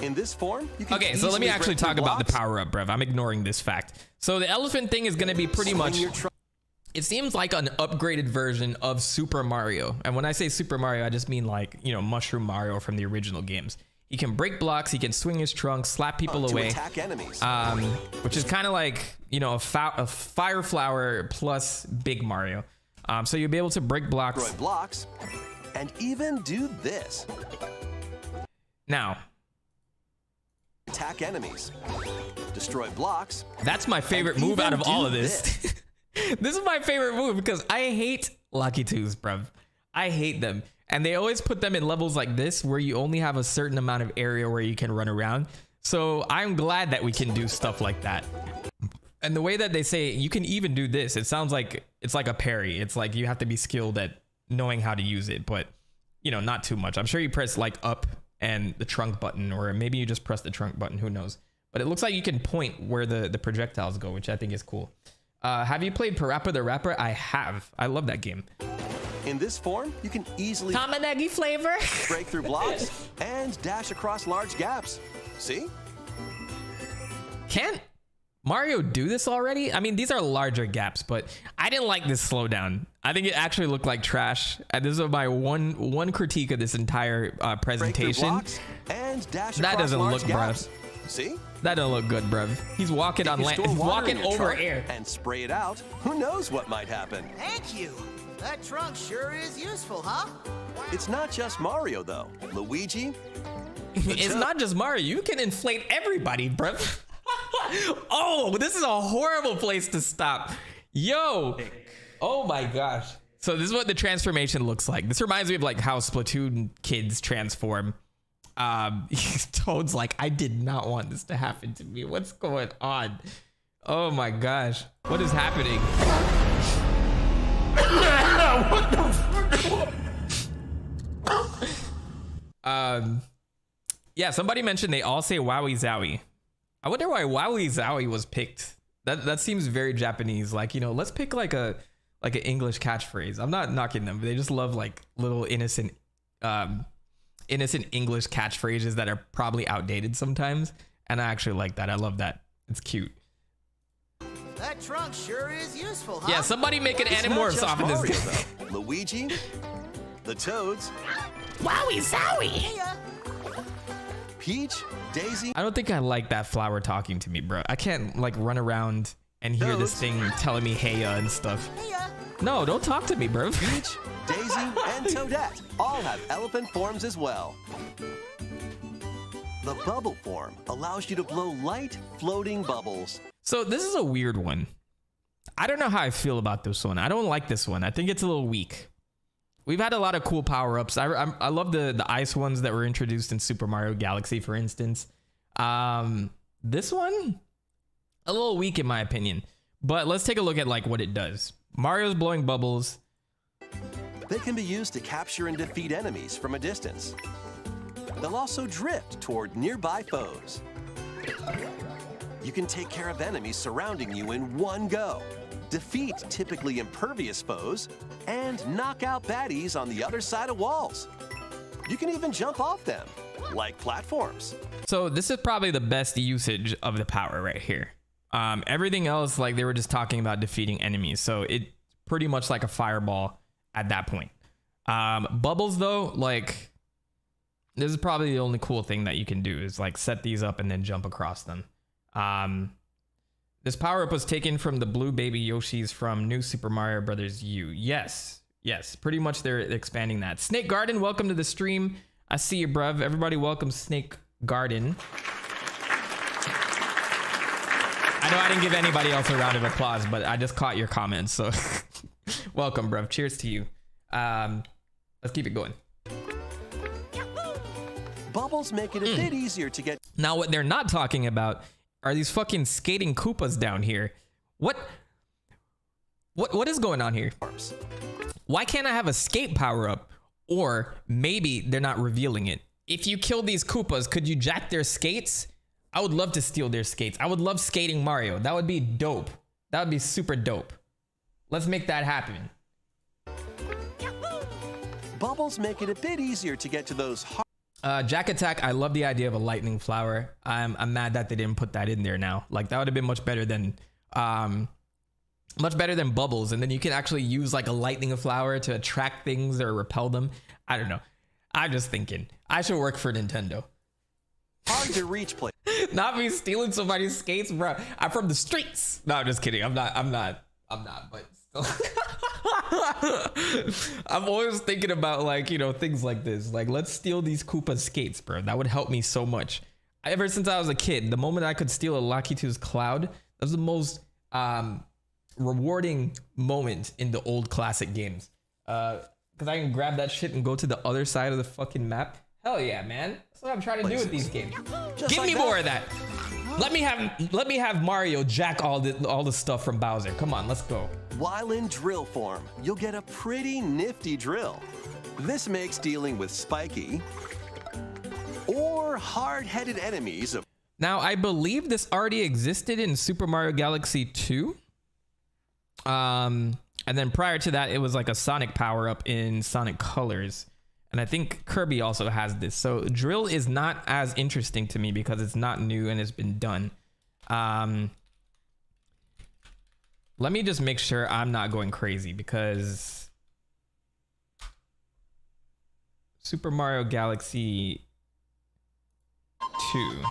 In this form, you can Okay, so let me easily actually break through talk about the blocks. power up, bruv. I'm ignoring this fact. So the elephant thing is going to be pretty Swing much, your trunk. it seems like an upgraded version of Super Mario. And when I say Super Mario, I just mean like, you know, Mushroom Mario from the original games. He can break blocks, he can swing his trunk, slap people To away, attack enemies. which is kind of like, you know, a fire flower plus Big Mario. So you'll be able to break blocks. Destroy blocks. And even do this. Now, Attack enemies. Destroy blocks. that's my favorite And move out even of all do of this. This is my favorite move because I hate Lucky Twos, bruv. I hate them. And they always put them in levels like this where you only have a certain amount of area where you can run around. So I'm glad that we can do stuff like that. And the way that they say you can even do this, it sounds like it's like a parry. It's like you have to be skilled at knowing how to use it, but you know, not too much. I'm sure you press like up and the trunk button, or maybe you just press the trunk button, who knows. But it looks like you can point where the projectiles go, which I think is cool. Have you played Parappa the Rapper? I have. I love that game. In this form, you can easily Tamanagi flavor. break through blocks and dash across large gaps. See? Can't Mario do this already? I mean, these are larger gaps, but I didn't like this slowdown. I think it actually looked like trash. And this is my one critique of this entire Break through presentation. blocks and dash That across doesn't large look, bruh. gaps. See? That don't look good, bruv. He's walking on You land. store He's water walking in your over trunk air. and spray it out. Who knows what might happen? Thank you. That trunk sure is useful, huh? It's not just Mario, though. Luigi, It's not just Mario. You can inflate everybody, bruv. Oh, this is a horrible place to stop. Yo. Oh my gosh. So this is what the transformation looks like. This reminds me of like how Splatoon kids transform. Toad's like, I did not want this to happen to me. What's going on? Oh my gosh. What is happening? What the fuck? Yeah, somebody mentioned they all say Wowie Zowie. I wonder why Wowie Zowie was picked. That seems very Japanese. Like, you know, let's pick a like an English catchphrase. I'm not knocking them, but they just love like little innocent English catchphrases that are probably outdated sometimes. And I actually like that. I love that. It's cute. That trunk sure is useful, huh? Yeah, somebody make an Animorphs off of this guy. Luigi, the Toads, Wowie zowie! Hey, Peach, Daisy, I don't think I like that flower talking to me, bro. I can't like run around and hear this thing telling me hey and stuff. No, don't talk to me, bro. Peach, Daisy, and Toadette all have elephant forms as well. The bubble form allows you to blow light, floating bubbles. So this is a weird one. I don't know how I feel about this one. I don't like this one. I think it's a little weak. We've had a lot of cool power-ups. I love the ice ones that were introduced in Super Mario Galaxy, for instance. This one, a little weak in my opinion. But let's take a look at like what it does. Mario's blowing bubbles. They can be used to capture and defeat enemies from a distance. They'll also drift toward nearby foes. You can take care of enemies surrounding you in one go, defeat typically impervious foes, and knock out baddies on the other side of walls. You can even jump off them, like platforms. So this is probably the best usage of the power right here. Everything else, like they were just talking about defeating enemies. So it pretty much like a fireball at that point. Bubbles though, like this is probably the only cool thing that you can do is like set these up and then jump across them. This power-up was taken from the blue baby Yoshis from New Super Mario Bros. U. Yes, pretty much they're expanding that. Snake Garden, welcome to the stream. I see you, bruv. Everybody welcome Snake Garden. I know I didn't give anybody else a round of applause, but I just caught your comments, so welcome, bruv. Cheers to you. Let's keep it going. Bubbles make it a bit easier to get. Now, what they're not talking about are these fucking skating Koopas down here. What is going on here? Why can't I have a skate power up? Or maybe they're not revealing it. If you kill these Koopas, could you jack their skates? I would love to steal their skates. I would love skating Mario. That would be dope. That would be super dope. Let's make that happen. Bubbles make it a bit easier to get to those Jack Attack, I love the idea of a lightning flower. I'm mad that they didn't put that in there now. Like that would have been much better than bubbles. And then you can actually use like a lightning flower to attract things or repel them. I don't know. I'm just thinking I should work for Nintendo. hard to reach place. Not me stealing somebody's skates, bro. I'm from the streets. No, I'm just kidding. I'm not, but still. I'm always thinking about like, you know, things like this. Like, let's steal these Koopa skates, bro. That would help me so much. Ever since I was a kid, the moment I could steal a Lakiitu's Cloud, that was the most rewarding moment in the old classic games. Because I can grab that shit and go to the other side of the fucking map. Hell yeah, man. That's what I'm trying to do with these games. Give me more of that. Let me have Mario jack all the stuff from Bowser. Come on, let's go. While in drill form, you'll get a pretty nifty drill. This makes dealing with spiky or hard-headed enemies. Now, I believe this already existed in Super Mario Galaxy 2. And then prior to that, it was like a Sonic power-up in Sonic Colors. And I think Kirby also has this. So drill is not as interesting to me because it's not new and it's been done. Let me just make sure I'm not going crazy because Super Mario Galaxy 2.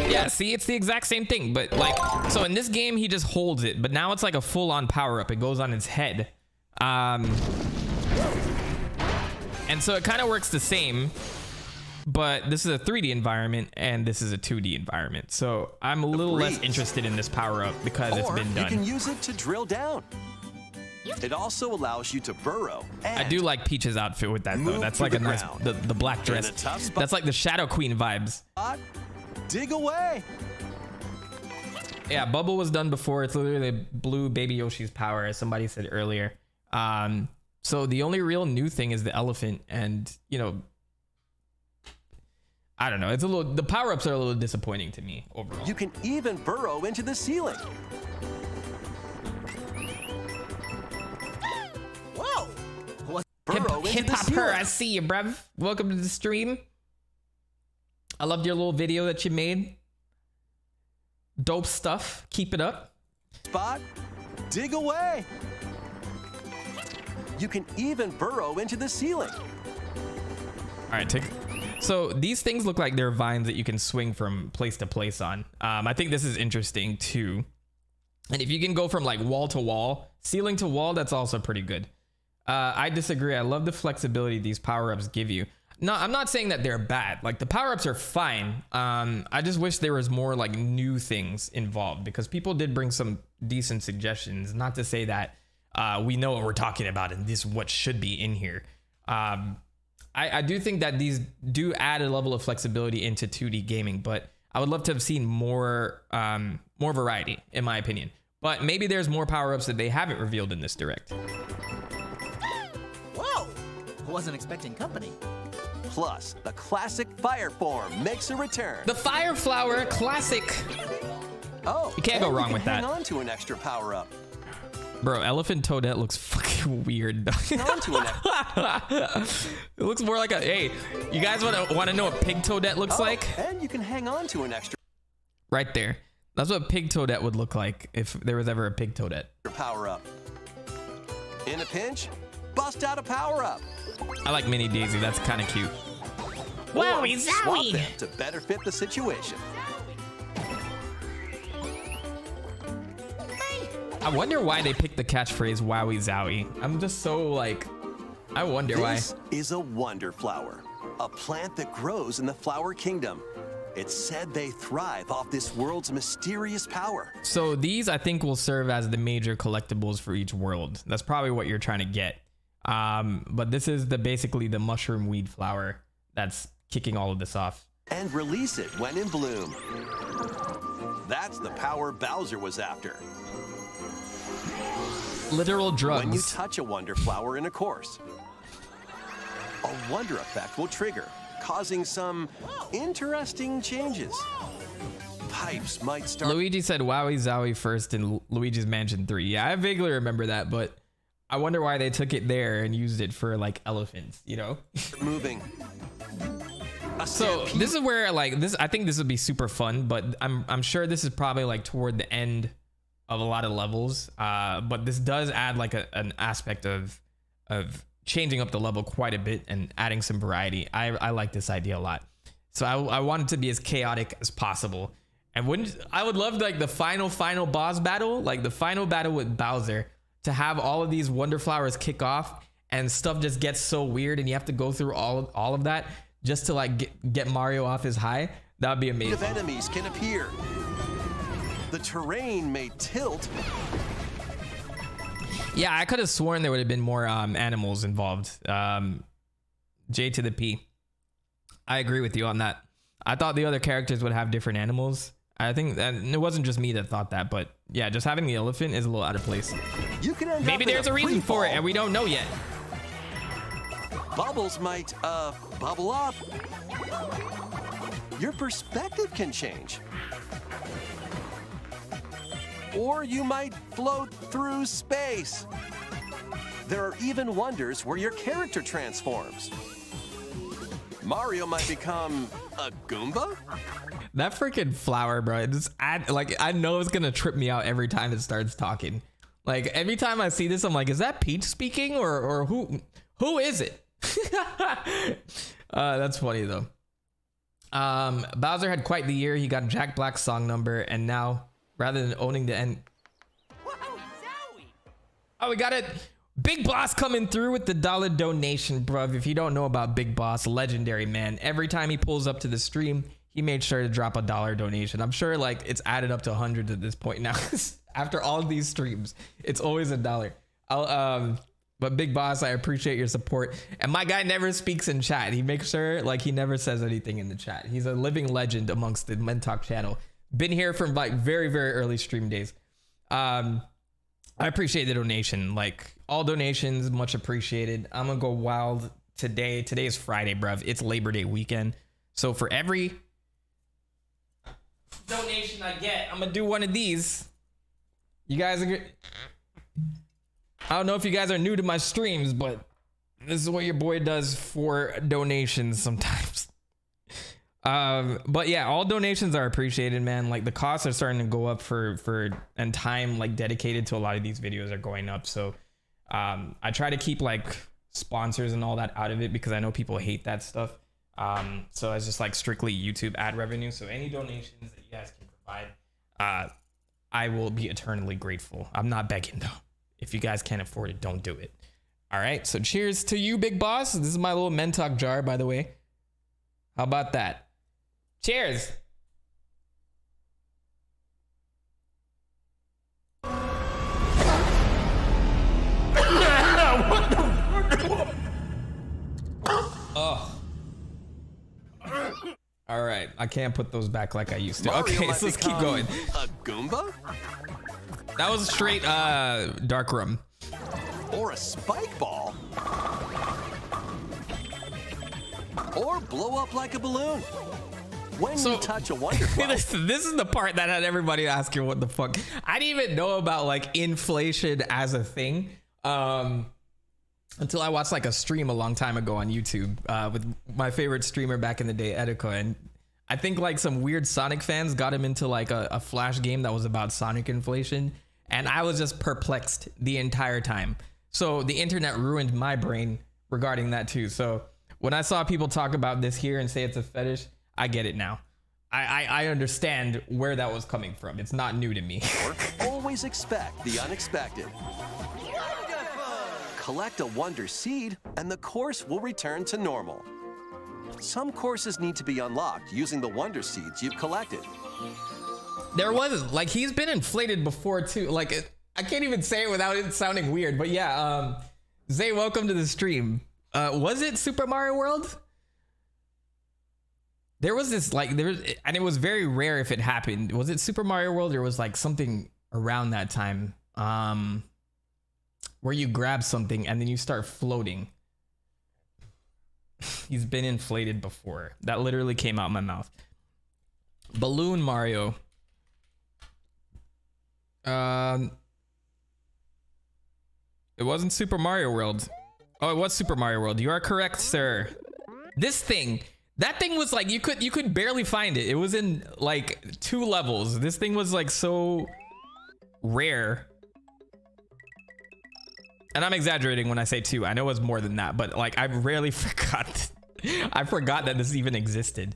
Yeah, see, it's the exact same thing, but like, so in this game, he just holds it, but now it's like a full-on power-up. It goes on his head. And so it kind of works the same, but this is a 3D environment and this is a 2D environment. So I'm a little less interested in this power-up because it's been done. You can use it to drill down. It also allows you to burrow. I do like Peach's outfit with that though. That's like a nice, the black dress. That's like the Shadow Queen vibes. Dig away. Yeah, Bubble was done before. It's literally blue Baby Yoshi's power, as somebody said earlier. So the only real new thing is the elephant, and you know, I don't know. It's a little, the power-ups are a little disappointing to me overall. You can even burrow into the ceiling. into Hip the hop her, ceiling. I see you, bruv. Welcome to the stream. I loved your little video that you made. Dope stuff. Keep it up. Spot, dig away. You can even burrow into the ceiling. All right, take. So these things look like they're vines that you can swing from place to place on. I think this is interesting too. And if you can go from like wall to wall, ceiling to wall, that's also pretty good. I disagree. I love the flexibility these power-ups give you. No, I'm not saying that they're bad. Like the power-ups are fine. I just wish there was more like new things involved because people did bring some decent suggestions. Not to say that we know what we're talking about and this is what should be in here. I do think that these do add a level of flexibility into 2D gaming, but I would love to have seen more variety, in my opinion. But maybe there's more power-ups that they haven't revealed in this direct. Whoa! I wasn't expecting company. Plus, the classic fire form makes a return. The Fire Flower Classic. Oh, you can't go and wrong can with that. Hang on to an extra power-up. Bro, Elephant Toadette looks fucking weird though. Hang on to an extra. It looks more like a, hey, you guys want to know what Pig Toadette looks like? And you can hang on to an extra Right there. That's what Pig Toadette would look like if there was ever a Pig Toadette. power-up. In a pinch, bust out a power-up. I like Mini Daisy. That's kind of cute. Or Wowie swap zowie. them to better fit the situation. I wonder why they picked the catchphrase Wowie Zowie. I'm just so like, I wonder why. This is a wonder flower, a plant that grows in the flower kingdom. It's said they thrive off this world's mysterious power. So these I think will serve as the major collectibles for each world. That's probably what you're trying to get. But this is basically the mushroom weed flower that's kicking all of this off. And release it when in bloom. That's the power Bowser was after. Literal drugs. When you touch a wonder flower in a course, a wonder effect will trigger, causing some interesting changes. Pipes might start. Luigi said Wowie Zowie first in Luigi's Mansion 3. Yeah, I vaguely remember that, but I wonder why they took it there and used it for like elephants, you know? Moving. So this is where like this, I think this would be super fun, but I'm sure this is probably like toward the end of a lot of levels. But this does add like an aspect of changing up the level quite a bit and adding some variety. I like this idea a lot. So I want it to be as chaotic as possible. And I would love like the final boss battle, like the final battle with Bowser, to have all of these wonder flowers kick off and stuff just gets so weird and you have to go through all of that just to like get Mario off his high. That would be amazing. Of enemies can appear. The terrain may tilt. Yeah, I could have sworn there would have been more animals involved. J to the P. I agree with you on that. I thought the other characters would have different animals. I think that it wasn't just me that thought that, but yeah, just having the elephant is a little out of place. You can end Maybe up in there's a reason for it free and we don't know yet. fall. Bubbles might bubble up. Your perspective can change. Or you might float through space. There are even wonders where your character transforms. Mario might become a Goomba? That freaking flower, bro. I know it's gonna trip me out every time it starts talking. Like every time I see this, I'm like, is that Peach speaking or who is it? That's funny though. Bowser had quite the year. He got Jack Black's song number, and now rather than owning the end, oh, we got it. Big Boss coming through with the $1 donation, bruv. If you don't know about Big Boss, legendary man. Every time he pulls up to the stream, he made sure to drop a $1 donation. I'm sure like it's added up to hundreds at this point now. After all these streams, it's always $1. But Big Boss, I appreciate your support. And my guy never speaks in chat. He makes sure like he never says anything in the chat. He's a living legend amongst the TheMentok channel. Been here from like very, very early stream days. I appreciate the donation. Like all donations, much appreciated. I'm gonna go wild today. Today is Friday, bruv. It's Labor Day weekend. So for every donation I get, I'm gonna do one of these. You guys are good. I don't know if you guys are new to my streams, but This is what your boy does for donations sometimes. But yeah, all donations are appreciated, man. Like the costs are starting to go up and time like dedicated to a lot of these videos are going up. So I try to keep like sponsors and all that out of it because I know people hate that stuff. So it's just like strictly YouTube ad revenue. So any donations that you guys can provide, I will be eternally grateful. I'm not begging though. If you guys can't afford it, don't do it. All right. So cheers to you, big boss. This is my little Mentok jar, by the way. How about that? Cheers. Oh. All right, I can't put those back like I used to. Mario Okay, so let's keep going. A Goomba? That was straight dark room. Or a spike ball? Or blow up like a balloon? When So- you touch a Wonder Flower, this is the part that had everybody asking what the fuck. I didn't even know about like inflation as a thing until I watched like a stream a long time ago on YouTube with my favorite streamer back in the day, Etika, and I think like some weird Sonic fans got him into like a Flash game that was about Sonic inflation, and I was just perplexed the entire time. So the internet ruined my brain regarding that too. So when I saw people talk about this here and say it's a fetish, I get it now. I understand where that was coming from. It's not new to me. always expect the unexpected. Collect a Wonder Seed, and the course will return to normal. Some courses need to be unlocked using the Wonder Seeds you've collected. There was, like, he's been inflated before too. Like, I can't even say it without it sounding weird. But yeah, Zay, welcome to the stream. Was it Super Mario World? There was this, like, and it was very rare if it happened. Was it Super Mario World, or was like something around that time? Where you grab something and then you start floating. He's been inflated before. That literally came out my mouth. Balloon Mario. It wasn't Super Mario World. Oh, it was Super Mario World. You are correct, sir. This thing, that thing was like, you could barely find it. It was in like 2 levels. This thing was like so rare. And I'm exaggerating when I say 2. I know it was more than that, but like I rarely forgot. I forgot that this even existed.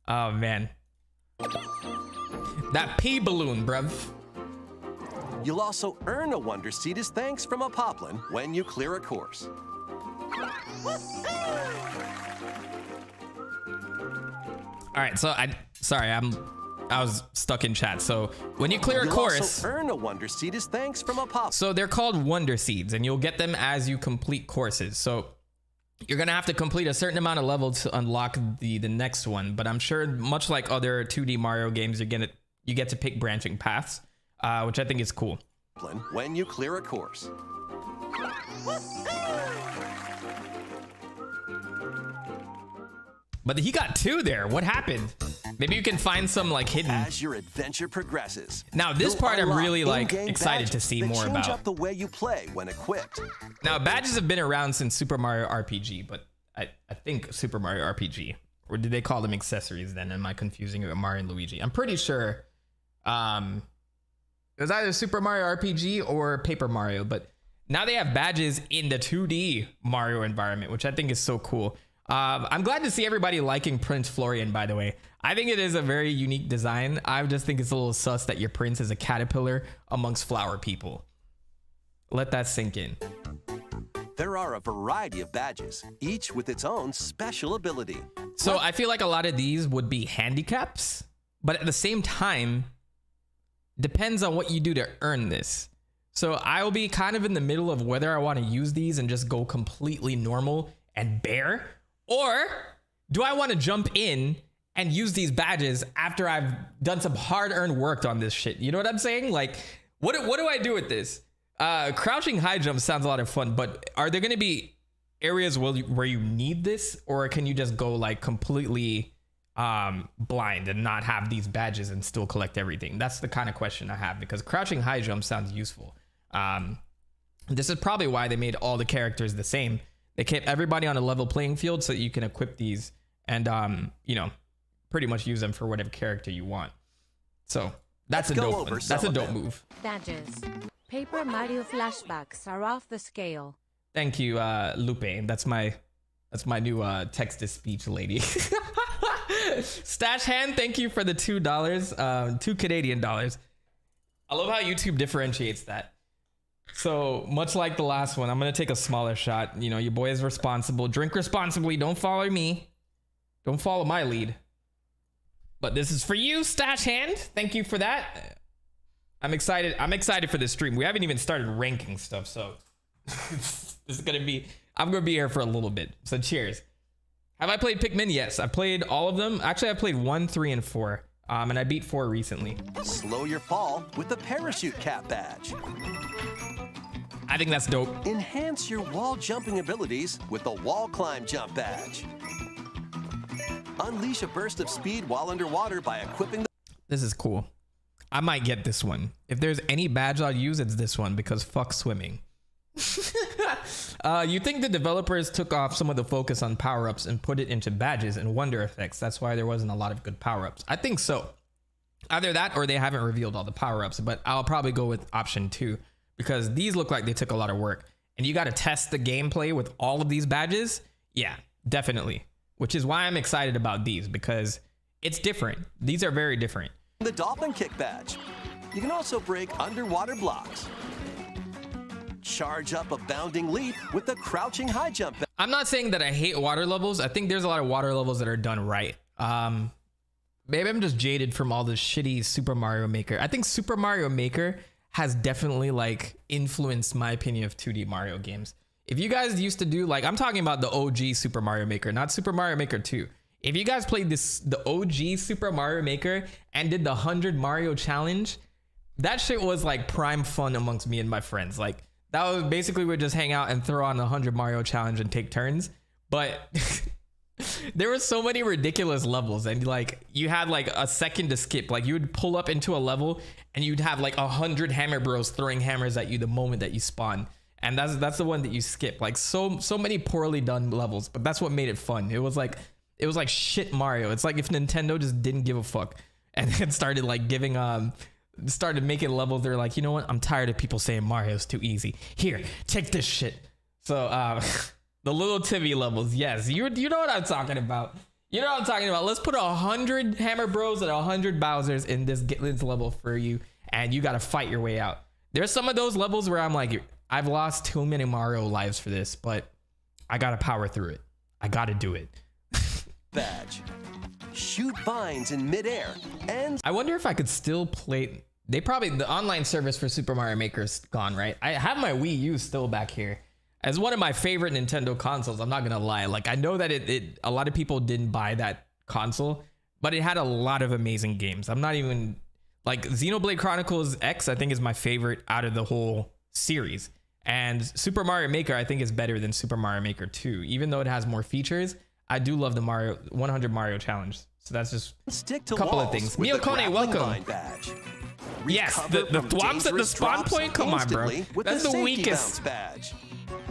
Oh man. That pea balloon, bruv. You'll also earn a Wonder Seed as thanks from a Poplin when you clear a course. All right, so I was stuck in chat. So when you clear a You'll course, also earn a Wonder Seed as thanks from a Poplin. so they're called Wonder Seeds, and you'll get them as you complete courses. So you're gonna have to complete a certain amount of levels to unlock the next one. But I'm sure, much like other 2D Mario games, you get to pick branching paths, which I think is cool. When you clear a course. But he got 2 there. What happened? Maybe you can find some like hidden. As your adventure progresses. Now this you'll part I'm unlock really like in-game excited to badges see that more change about. up the way you play when equipped. Now badges have been around since Super Mario RPG, but I think Super Mario RPG, or did they call them accessories then? Am I confusing it with Mario and Luigi? I'm pretty sure it was either Super Mario RPG or Paper Mario, but now they have badges in the 2D Mario environment, which I think is so cool. I'm glad to see everybody liking Prince Florian, by the way. I think it is a very unique design. I just think it's a little sus that your prince is a caterpillar amongst flower people. Let that sink in. There are a variety of badges, each with its own special ability. So I feel like a lot of these would be handicaps, but at the same time, depends on what you do to earn this. So I'll be kind of in the middle of whether I want to use these and just go completely normal and bare, or do I want to jump in and use these badges after I've done some hard-earned work on this shit? You know what I'm saying? Like, what do I do with this? Crouching high jump sounds a lot of fun, but are there going to be areas where you need this, or can you just go like completely blind and not have these badges and still collect everything? That's the kind of question I have, because crouching high jump sounds useful. This is probably why they made all the characters the same. They kept everybody on a level playing field so that you can equip these and you know, pretty much use them for whatever character you want. So that's a dope one. That's a dope move. Badges. Paper Mario flashbacks are off the scale. Thank you, Lupe. That's my new text to speech lady. Stash Hand, thank you for the $2, 2 Canadian dollars. I love how YouTube differentiates that. So much like the last one, I'm gonna take a smaller shot. You know, your boy is responsible. Drink responsibly. Don't follow me. Don't follow my lead. But this is for you, Stash Hand. Thank you for that. I'm excited. I'm excited for this stream. We haven't even started ranking stuff, so this is gonna be. I'm gonna be here for a little bit. So cheers. Have I played Pikmin? Yes, I played all of them. Actually, I played 1, 3, and 4. And I beat 4 recently. Slow your fall with the parachute cap badge. I think that's dope. Enhance your wall jumping abilities with the wall climb jump badge. Unleash a burst of speed while underwater by equipping the... This is cool. I might get this one. If there's any badge I'll use, it's this one because fuck swimming. You think the developers took off some of the focus on power-ups and put it into badges and wonder effects. That's why there wasn't a lot of good power-ups. I think so. Either that or they haven't revealed all the power-ups, but I'll probably go with option 2 because these look like they took a lot of work and you got to test the gameplay with all of these badges. Yeah, definitely. Which is why I'm excited about these because it's different. These are very different. The dolphin kick badge. You can also break underwater blocks. Charge up a bounding leap with the crouching high jump. I'm not saying that I hate water levels. I think there's a lot of water levels that are done right. Maybe I'm just jaded from all this shitty Super Mario Maker. I think Super Mario Maker has definitely like influenced my opinion of 2D Mario games. If you guys used to do like, I'm talking about the OG Super Mario Maker, not Super Mario Maker 2. If you guys played the OG Super Mario Maker and did the 100 Mario challenge, that shit was like prime fun amongst me and my friends. Like, that was basically we'd just hang out and throw on the 100 Mario challenge and take turns. But there were so many ridiculous levels and like you had like a second to skip. Like you would pull up into a level and you'd have like 100 hammer bros throwing hammers at you the moment that you spawn. And that's the one that you skip. Like so many poorly done levels, but that's what made it fun. It was like shit Mario. It's like if Nintendo just didn't give a fuck and then started like started making levels. They're like, you know what? I'm tired of people saying Mario's too easy. Here, take this shit. So the little Timmy levels, yes, you know what I'm talking about. You know what I'm talking about. Let's put 100 Hammer Bros and 100 Bowsers in this level for you, and you got to fight your way out. There's some of those levels where I'm like, I've lost too many Mario lives for this, but I got to power through it. I got to do it. Badge. Shoot vines in midair and I wonder if I could still play. The online service for Super Mario Maker is gone, right? I have my Wii U still back here as one of my favorite Nintendo consoles. I'm not gonna lie. Like I know that a lot of people didn't buy that console, but it had a lot of amazing games. I'm not even like Xenoblade Chronicles X, I think is my favorite out of the whole series. And Super Mario Maker, I think is better than Super Mario Maker 2. Even though it has more features, I do love the 100 Mario challenge. So that's just a couple of things. Miyokone, welcome. Badge. Yes, the thwomps at the spawn point? Come on, bro. That's the weakest. Badge.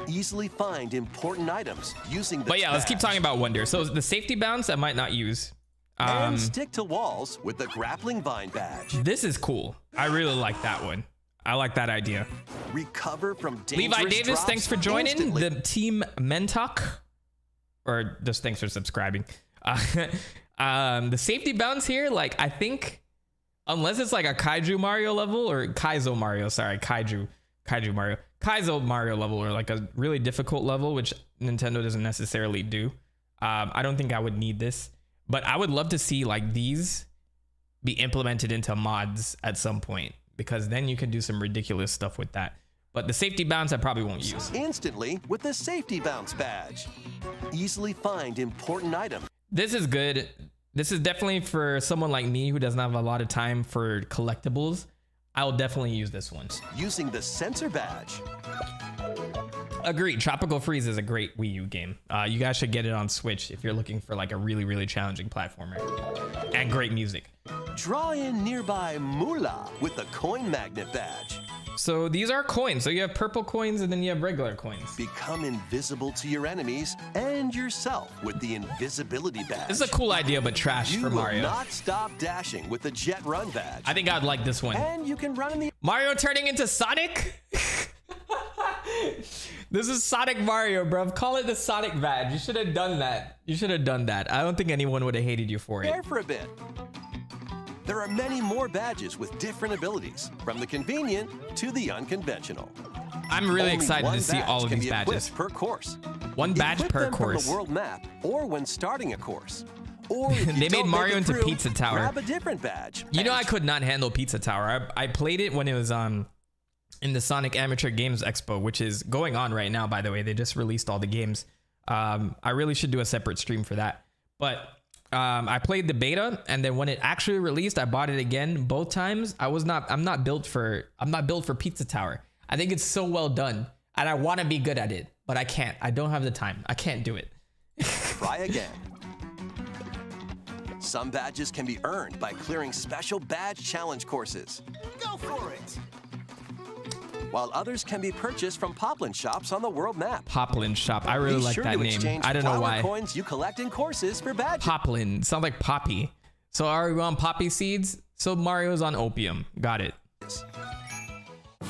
Easily find important items using the But yeah, let's keep talking about Wonder. So the safety bounce I might not use. And stick to walls with the grappling vine badge. This is cool. I really like that one. I like that idea. Recover from dangerous Levi Davis, thanks for joining instantly. the TheMentok. Or just thanks for subscribing. The safety bounce here, like I think unless it's like a Kaiju Mario level or Kaizo Mario, sorry, Kaiju Mario, Kaizo Mario level or like a really difficult level, which Nintendo doesn't necessarily do. I don't think I would need this, but I would love to see like these be implemented into mods at some point because then you can do some ridiculous stuff with that. But the safety bounce I probably won't use. Instantly with the safety bounce badge. Easily find important items. This is good. This is definitely for someone like me who doesn't have a lot of time for collectibles. I'll definitely use this one. Using the sensor badge. Agreed. Tropical Freeze is a great Wii U game. You guys should get it on Switch if you're looking for like a really, really challenging platformer and great music. Draw in nearby moolah with the coin magnet badge. So these are coins. So you have purple coins and then you have regular coins. Become invisible to your enemies and yourself with the invisibility badge. This is a cool idea, but trash for Mario. You will not stop dashing with the Jet Run badge. I think I'd like this one. And you can run in the... Mario turning into Sonic? This is Sonic Mario, bruv. Call it the Sonic badge. You should have done that. You should have done that. I don't think anyone would have hated you for it. There for a bit. There are many more badges with different abilities, from the convenient to the unconventional. I'm really Only excited one to see badge all of can these be badges. equipped per course. One badge Equip per them course. From the world map, or when starting a course. Or if you They made don't Mario make it into through, Pizza Tower. Grab a different badge. You know, I could not handle Pizza Tower. I played it when it was in the Sonic Amateur Games Expo, which is going on right now, by the way. They just released all the games. I really should do a separate stream for that. But I played the beta, and then when it actually released, I bought it again. Both times, I'm not built for Pizza Tower. I think it's so well done, and I want to be good at it, but I can't. I don't have the time. I can't do it. Try again. Some badges can be earned by clearing special badge challenge courses. Go for it. While others can be purchased from Poplin shops on the world map. Poplin shop. I really Be like sure that to name. exchange I don't know flower why. coins you collect in courses for badges. Poplin. Sounds like poppy. So are we on poppy seeds? So Mario's on opium. Got it.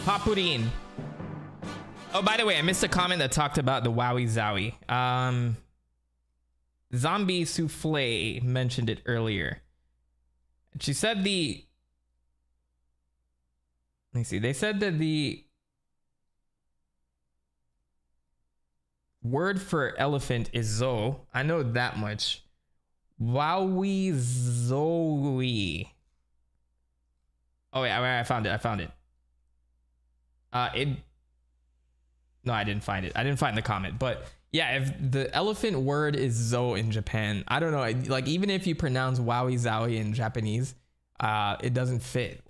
Papurin. Oh, by the way, I missed a comment that talked about the Wowie Zowie. Zombie Souffle mentioned it earlier. She said let me see. They said that the word for elephant is zo. I know that much. Wowie Zoe. Oh wait, I found it. No, I didn't find it. I didn't find the comment. But yeah, if the elephant word is zo in Japan, I don't know. Like even if you pronounce wowie zowie in Japanese, it doesn't fit.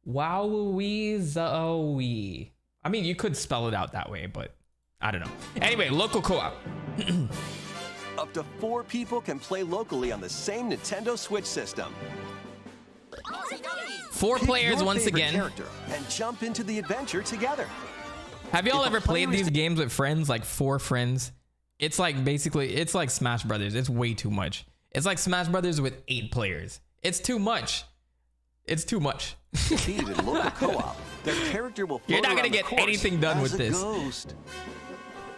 Wowie zowie. I mean, you could spell it out that way, but I don't know. Anyway, local co-op. Up to 4 people can play locally on the same Nintendo Switch system. 4 Pick players your once favorite again. character and jump into the adventure together. Have y'all If a ever played player is- these games with friends, like 4 friends? It's like basically, it's like Smash Brothers. It's way too much. It's like Smash Brothers with 8 players. It's too much. It's too much. Defeated in local co-op, their character will float You're not gonna around the get course anything done as with a this. Ghost.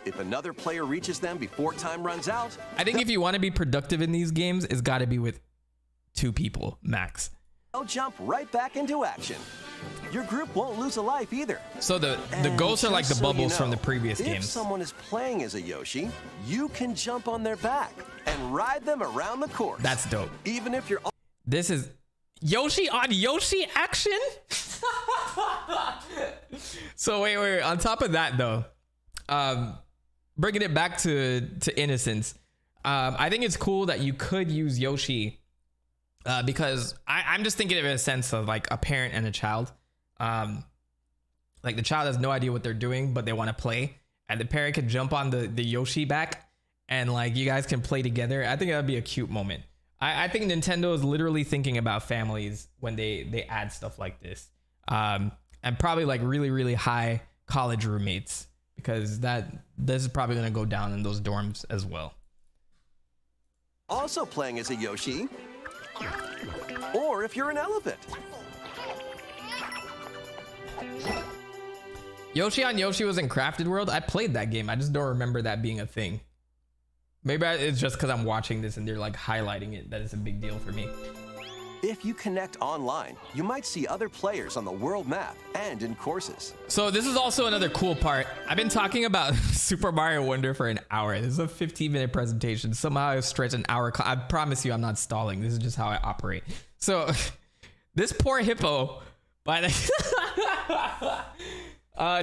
If another player reaches them before time runs out, I think if you want to be productive in these games, it's got to be with 2 people max. they'll jump right back into action. Your group won't lose a life either. So the And ghosts are like the just so you bubbles from know, the previous if games. someone is playing as a Yoshi, you can jump on their back and ride them around the course. That's dope. Even if you're This is Yoshi on Yoshi action. So wait. On top of that though, bringing it back to innocence, I think it's cool that you could use Yoshi because I'm just thinking of it in a sense of like a parent and a child. Like the child has no idea what they're doing, but they want to play, and the parent can jump on the Yoshi back, and like you guys can play together. I think that'd be a cute moment. I think Nintendo is literally thinking about families when they add stuff like this, and probably like really high college roommates, because this is probably gonna go down in those dorms as well. also playing as a Yoshi, or if you're an elephant. Yoshi on Yoshi was in Crafted World. I played that game. I just don't remember that being a thing. Maybe it's just because I'm watching this and they're like highlighting it that it's a big deal for me. If you connect online, you might see other players on the world map and in courses. So this is also another cool part. I've been talking about Super Mario Wonder for an hour. This is a 15-minute presentation. Somehow I stretched an hour. I promise you I'm not stalling. This is just how I operate. So this poor hippo, by the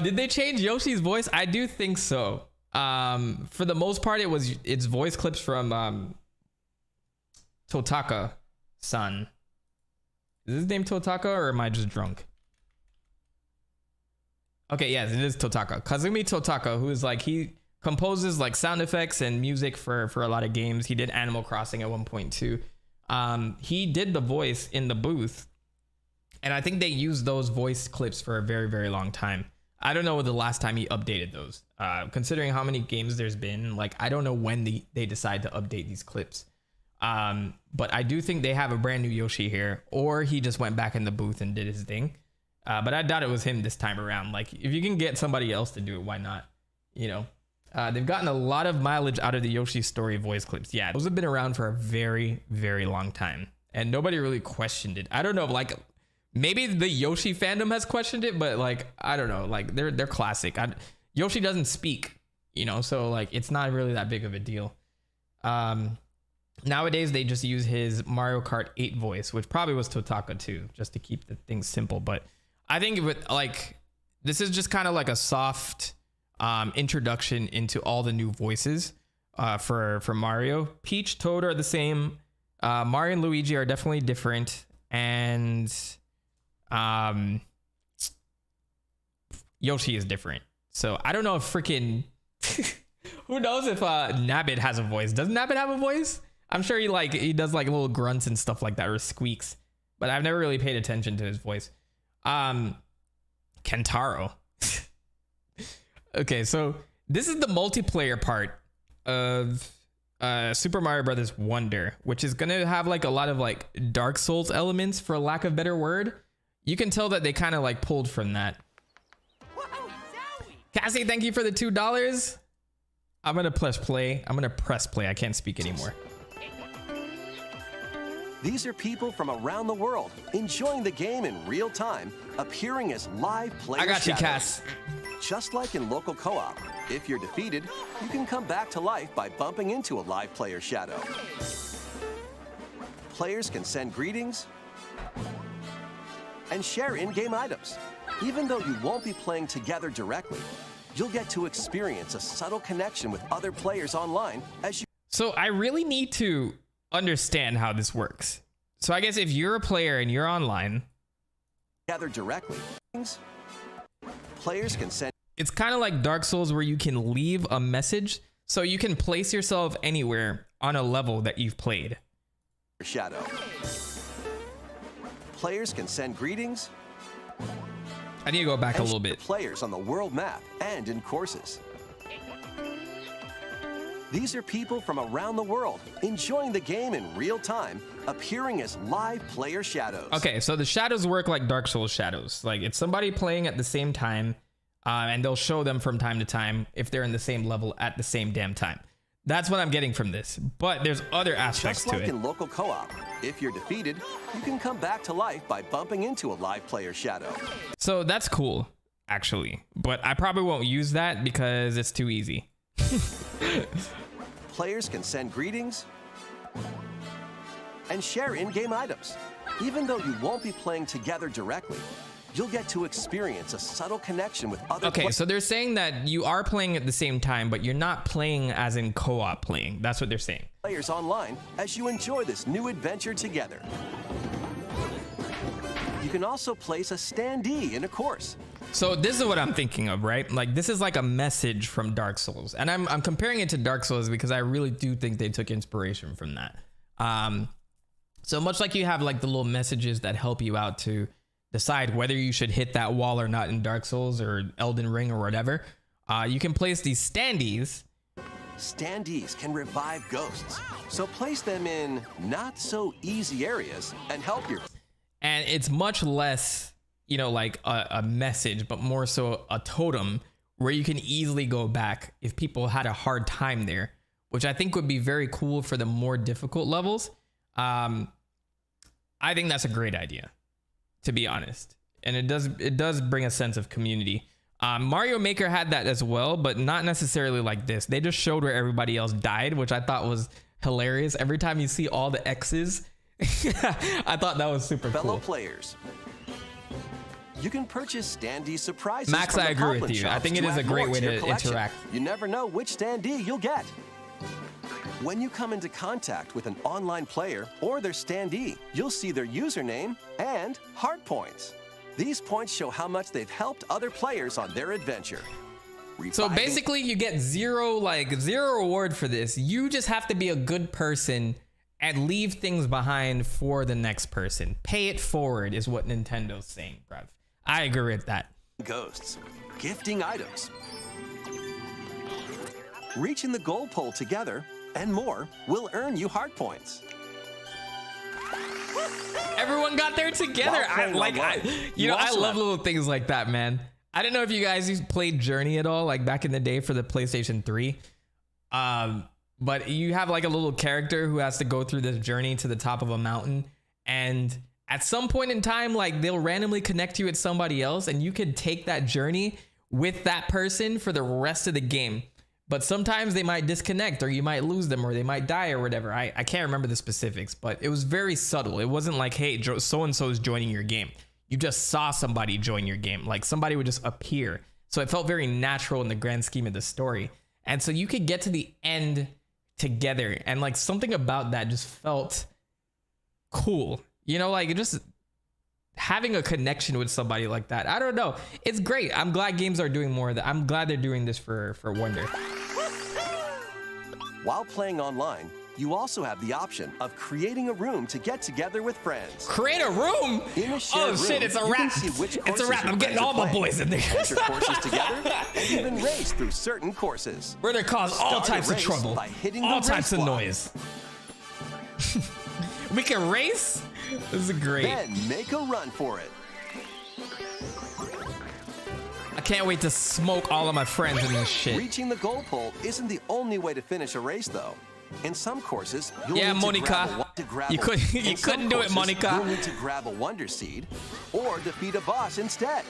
did they change Yoshi's voice? I do think so. For the most part, it's voice clips from Totaka-san. Is his name Totaka, or am I just drunk? Okay, yes, it is Totaka. Kazumi Totaka, who is like, he composes like sound effects and music for a lot of games. He did Animal Crossing at one point too. He did the voice in the booth And I think they used those voice clips for a very, very long time. I don't know the last time he updated those. Considering how many games there's been, like, I don't know when they decide to update these clips. But I do think they have a brand new Yoshi here, or he just went back in the booth and did his thing. But I doubt it was him this time around. Like, if you can get somebody else to do it, why not? You know, they've gotten a lot of mileage out of the Yoshi story voice clips. Yeah, those have been around for a very, very long time, and nobody really questioned it. I don't know, like, maybe the Yoshi fandom has questioned it, but like, I don't know, like they're classic. Yoshi doesn't speak, you know, so like it's not really that big of a deal. Nowadays they just use his Mario Kart 8 voice, which probably was Totaka too, just to keep the things simple. But I think with like, this is just kind of like a soft introduction into all the new voices for Mario. Peach, Toad are the same. Mario and Luigi are definitely different, and Yoshi is different. So I don't know if freaking who knows if Nabbit has a voice. Does Nabbit have a voice? I'm sure he does like little grunts and stuff like that, or squeaks, but I've never really paid attention to his voice. Kentaro. Okay, so this is the multiplayer part of Super Mario Brothers Wonder, which is gonna have like a lot of like Dark Souls elements, for lack of a better word. You can tell that they kind of like pulled from that. Cassie, thank you for the $2. I'm gonna press play. I can't speak anymore. These are people from around the world enjoying the game in real time, appearing as live player I got you, shadows. Cass. Just like in local co-op, if you're defeated, you can come back to life by bumping into a live player shadow. Players can send greetings and share in-game items. Even though you won't be playing together directly, you'll get to experience a subtle connection with other players online as you... So I really need to understand how this works. So I guess if you're a player and you're online, Together directly. Players can send... It's kind of like Dark Souls, where you can leave a message, so you can place yourself anywhere on a level that you've played. Shadow. Players can send greetings. I need to go back a little bit. Players on the world map and in courses. These are people from around the world enjoying the game in real time, appearing as live player shadows. Okay, so the shadows work like Dark Souls shadows. Like, it's somebody playing at the same time, and they'll show them from time to time if they're in the same level at the same damn time. That's what I'm getting from this. But there's other aspects Just like to it. in local co-op, if you're defeated, you can come back to life by bumping into a live player shadow. So that's cool, actually. But I probably won't use that because it's too easy. Players can send greetings and share in-game items. Even though you won't be playing together directly, you'll get to experience a subtle connection with other Okay, so they're saying that you are playing at the same time, but you're not playing as in co-op playing. That's what they're saying. Players online as you enjoy this new adventure together. You can also place a standee in a course. So this is what I'm thinking of, right? Like, this is like a message from Dark Souls, and I'm comparing it to Dark Souls because I really do think they took inspiration from that. So much like you have like the little messages that help you out to decide whether you should hit that wall or not in Dark Souls or Elden Ring or whatever, you can place these standees. Standees can revive ghosts, so place them in not so easy areas and help your... And it's much less, you know, like a message, but more so a totem where you can easily go back if people had a hard time there, which I think would be very cool for the more difficult levels. I think that's a great idea, to be honest. And it does bring a sense of community. Mario Maker had that as well, but not necessarily like this. They just showed where everybody else died, which I thought was hilarious. Every time you see all the X's, I thought that was super cool. Fellow players, you can purchase standee surprises. Max, from I the agree with Compliment you. I shops think it to is a add great more way to your to collection. interact. You never know which standee you'll get. When you come into contact with an online player or their standee, you'll see their username and heart points. These points show how much they've helped other players on their adventure. So basically you get zero reward for this. You just have to be a good person and leave things behind for the next person. Pay it forward is what Nintendo's saying, bruv. I agree with that. Ghosts, gifting items, reaching the goal pole together, and more will earn you heart points. Everyone got there together. I love little things like that, man. I don't know if you guys played Journey at all, like back in the day for the PlayStation 3. But you have like a little character who has to go through this journey to the top of a mountain, and at some point in time, like they'll randomly connect you with somebody else, and you could take that journey with that person for the rest of the game. But sometimes they might disconnect, or you might lose them, or they might die or whatever. I can't remember the specifics, but it was very subtle. It wasn't like, hey, so-and-so is joining your game. You just saw somebody join your game. Like somebody would just appear. So it felt very natural in the grand scheme of the story. And so you could get to the end together, and like something about that just felt cool, you know, like just having a connection with somebody like that. I don't know, it's great. I'm glad games are doing more of that. I'm glad they're doing this for Wonder. While playing online, you also have the option of creating a room to get together with friends. Create a room? In a shared room, shit, it's a wrap. It's a wrap. I'm getting all my boys in there. Enter courses together and even race through certain courses. We're gonna cause all types of trouble, all types of noise. We can race? This is great. Then make a run for it. I can't wait to smoke all of my friends in this shit. Reaching the goal pole isn't the only way to finish a race, though. In some courses, you'll need Monica, you couldn't do it, Monica. You'll need to grab a Wonder Seed or defeat a boss instead.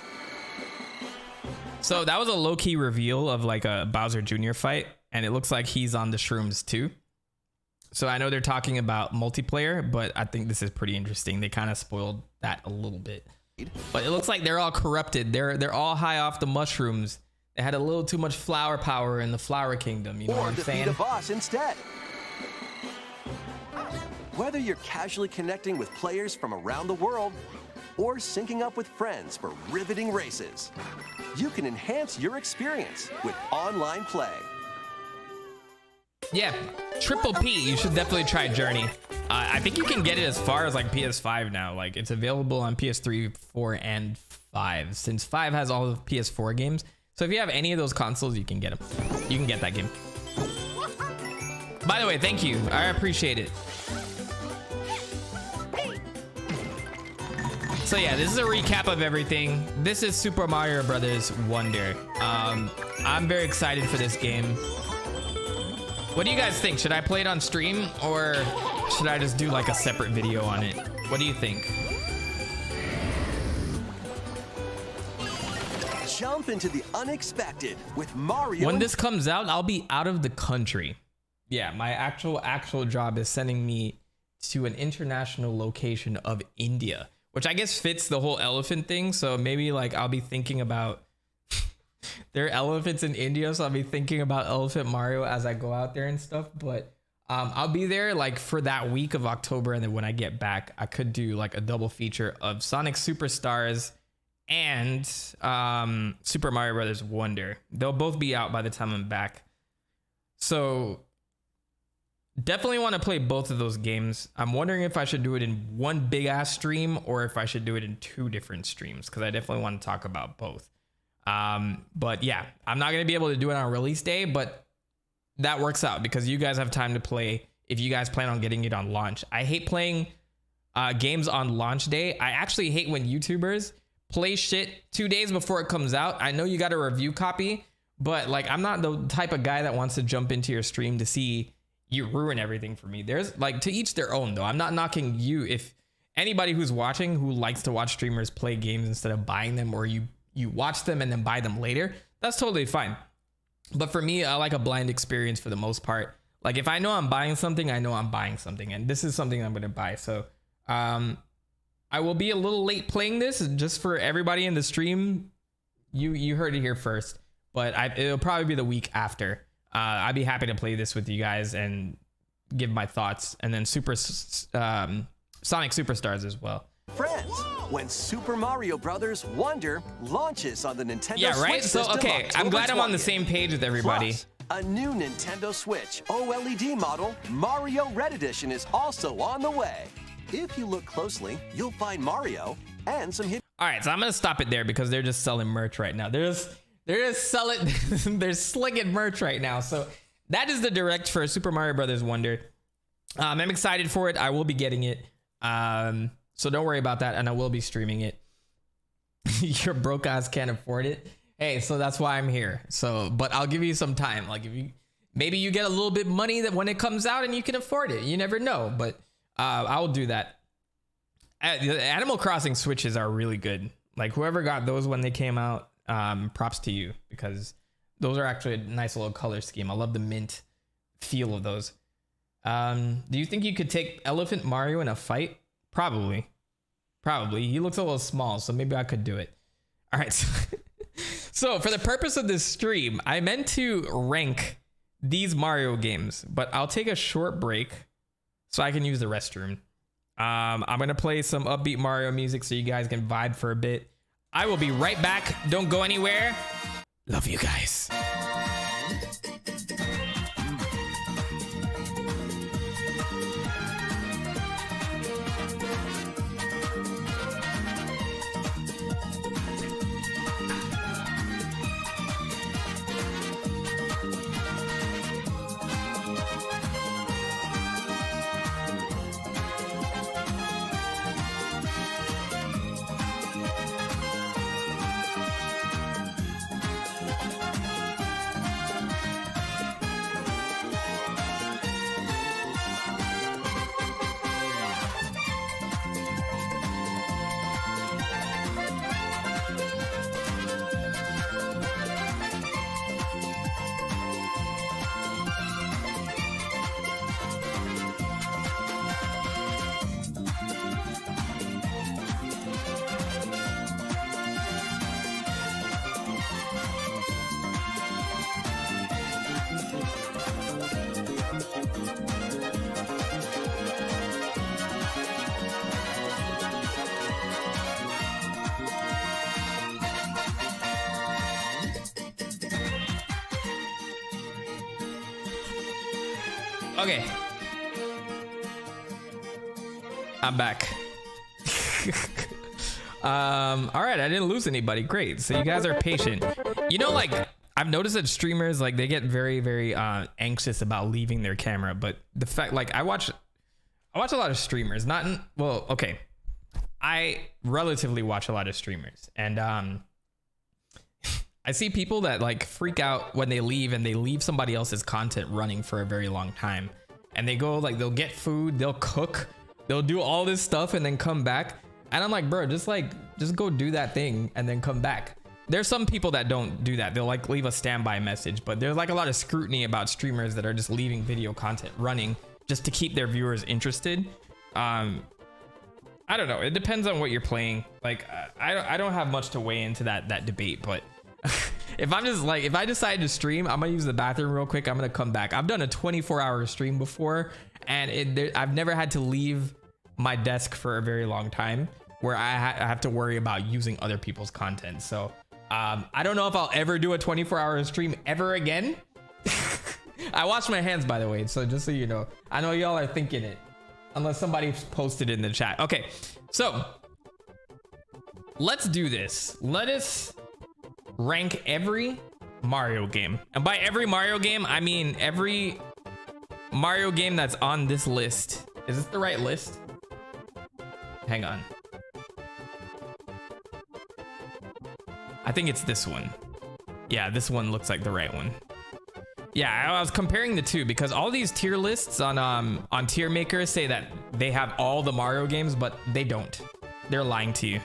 So that was a low-key reveal of like a Bowser Jr. fight, and it looks like he's on the shrooms too. So I know they're talking about multiplayer, but I think this is pretty interesting. They kind of spoiled that a little bit. But it looks like they're all corrupted. They're all high off the mushrooms. They had a little too much flower power in the Flower Kingdom. You know what I'm saying? Or defeat a boss instead. Whether you're casually connecting with players from around the world or syncing up with friends for riveting races, you can enhance your experience with online play. Yeah, Triple P, you should definitely try Journey. I think you can get it as far as like PS5 now. Like it's available on PS3, 4, and 5, since 5 has all of PS4 games. So if you have any of those consoles, you can get them. You can get that game. By the way, thank you. I appreciate it. So yeah, this is a recap of everything. This is Super Mario Brothers Wonder. I'm very excited for this game. What do you guys think? Should I play it on stream, or should I just do like a separate video on it? What do you think? Jump into the unexpected with Mario. When this comes out, I'll be out of the country. Yeah, my actual job is sending me to an international location of India, which I guess fits the whole elephant thing. So maybe like I'll be thinking about there are elephants in India, so I'll be thinking about Elephant Mario as I go out there and stuff. But I'll be there like for that week of October, and then when I get back, I could do like a double feature of Sonic Superstars and Super Mario Brothers Wonder. They'll both be out by the time I'm back. So definitely want to play both of those games. I'm wondering if I should do it in one big ass stream or if I should do it in 2 different streams, because I definitely want to talk about both. But yeah, I'm not going to be able to do it on release day, but that works out because you guys have time to play if you guys plan on getting it on launch. I hate playing games on launch day. I actually hate when YouTubers play shit 2 days before it comes out. I know you got a review copy, but like I'm not the type of guy that wants to jump into your stream to see you ruin everything for me. There's like, to each their own though. I'm not knocking you. If anybody who's watching who likes to watch streamers play games instead of buying them, or you watch them and then buy them later, that's totally fine. But for me, I like a blind experience for the most part. Like if I know I'm buying something, I know I'm buying something, and this is something I'm going to buy. So I will be a little late playing this just for everybody in the stream. You heard it here first, but it'll probably be the week after. I'd be happy to play this with you guys and give my thoughts, and then Sonic Superstars as well. Friends, when Super Mario Brothers Wonder launches on the Nintendo yeah, right? Switch So, system okay, I'm glad I'm on the same page with everybody. Plus, A new Nintendo Switch OLED model, Mario Red Edition, is also on the way. If you look closely, you'll find Mario and some hidden. All right, so I'm gonna stop it there because they're just selling merch right now. They're just selling, they're slinging merch right now. So that is the direct for Super Mario Brothers Wonder. I'm excited for it. I will be getting it. So don't worry about that, and I will be streaming it. Your broke ass can't afford it. Hey, so that's why I'm here. So, but I'll give you some time. Like if you, maybe you get a little bit money that when it comes out and you can afford it. You never know, but I'll do that. The Animal Crossing Switches are really good. Like whoever got those when they came out, props to you, because those are actually a nice little color scheme. I love the mint feel of those. Do you think you could take Elephant Mario in a fight? Probably. He looks a little small, so maybe I could do it. All right. So for the purpose of this stream, I meant to rank these Mario games, but I'll take a short break so I can use the restroom. I'm going to play some upbeat Mario music so you guys can vibe for a bit. I will be right back. Don't go anywhere. Love you guys. Okay. I'm back. All right, I didn't lose anybody. Great. So you guys are patient. You know, like I've noticed that streamers, like they get very, very anxious about leaving their camera. But the fact, like I watch a lot of streamers, well, okay. I relatively watch a lot of streamers, and I see people that like freak out when they leave, and they leave somebody else's content running for a very long time, and they go like they'll get food, they'll cook, they'll do all this stuff, and then come back. And I'm like, bro, just go do that thing and then come back. There's some people that don't do that. They'll like leave a standby message, but there's like a lot of scrutiny about streamers that are just leaving video content running just to keep their viewers interested. I don't know. It depends on what you're playing. Like, I don't have much to weigh into that debate, but if I decide to stream, I'm gonna use the bathroom real quick. I'm gonna come back. I've done a 24-hour stream before, and I've never had to leave my desk for a very long time where I have to worry about using other people's content. So I don't know if I'll ever do a 24-hour stream ever again. I wash my hands, by the way, so just so you know. I know y'all are thinking it, unless somebody posted in the chat. Okay, so let's do this. Let us rank every Mario game. And by every Mario game, I mean every Mario game that's on this list. Is this the right list? Hang on. I think it's this one. Yeah, this one looks like the right one. Yeah, I was comparing the two because all these tier lists on Tier Maker say that they have all the Mario games, but they don't. They're lying to you.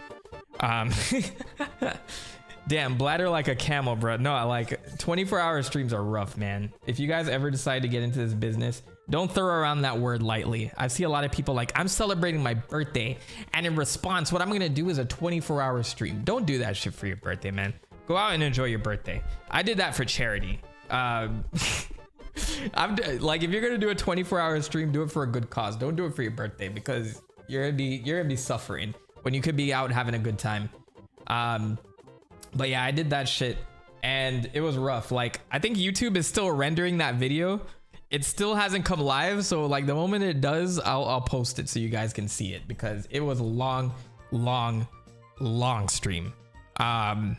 Damn, bladder like a camel, bro. No, like 24-hour streams are rough, man. If you guys ever decide to get into this business, don't throw around that word lightly. I see a lot of people like, I'm celebrating my birthday, and in response, what I'm gonna do is a 24-hour stream. Don't do that shit for your birthday, man. Go out and enjoy your birthday. I did that for charity. I'm like, if you're gonna do a 24-hour stream, do it for a good cause. Don't do it for your birthday, because you're gonna be suffering when you could be out having a good time. But yeah, I did that shit, and it was rough. Like, I think YouTube is still rendering that video. It still hasn't come live, so like the moment it does, I'll post it so you guys can see it, because it was a long stream. I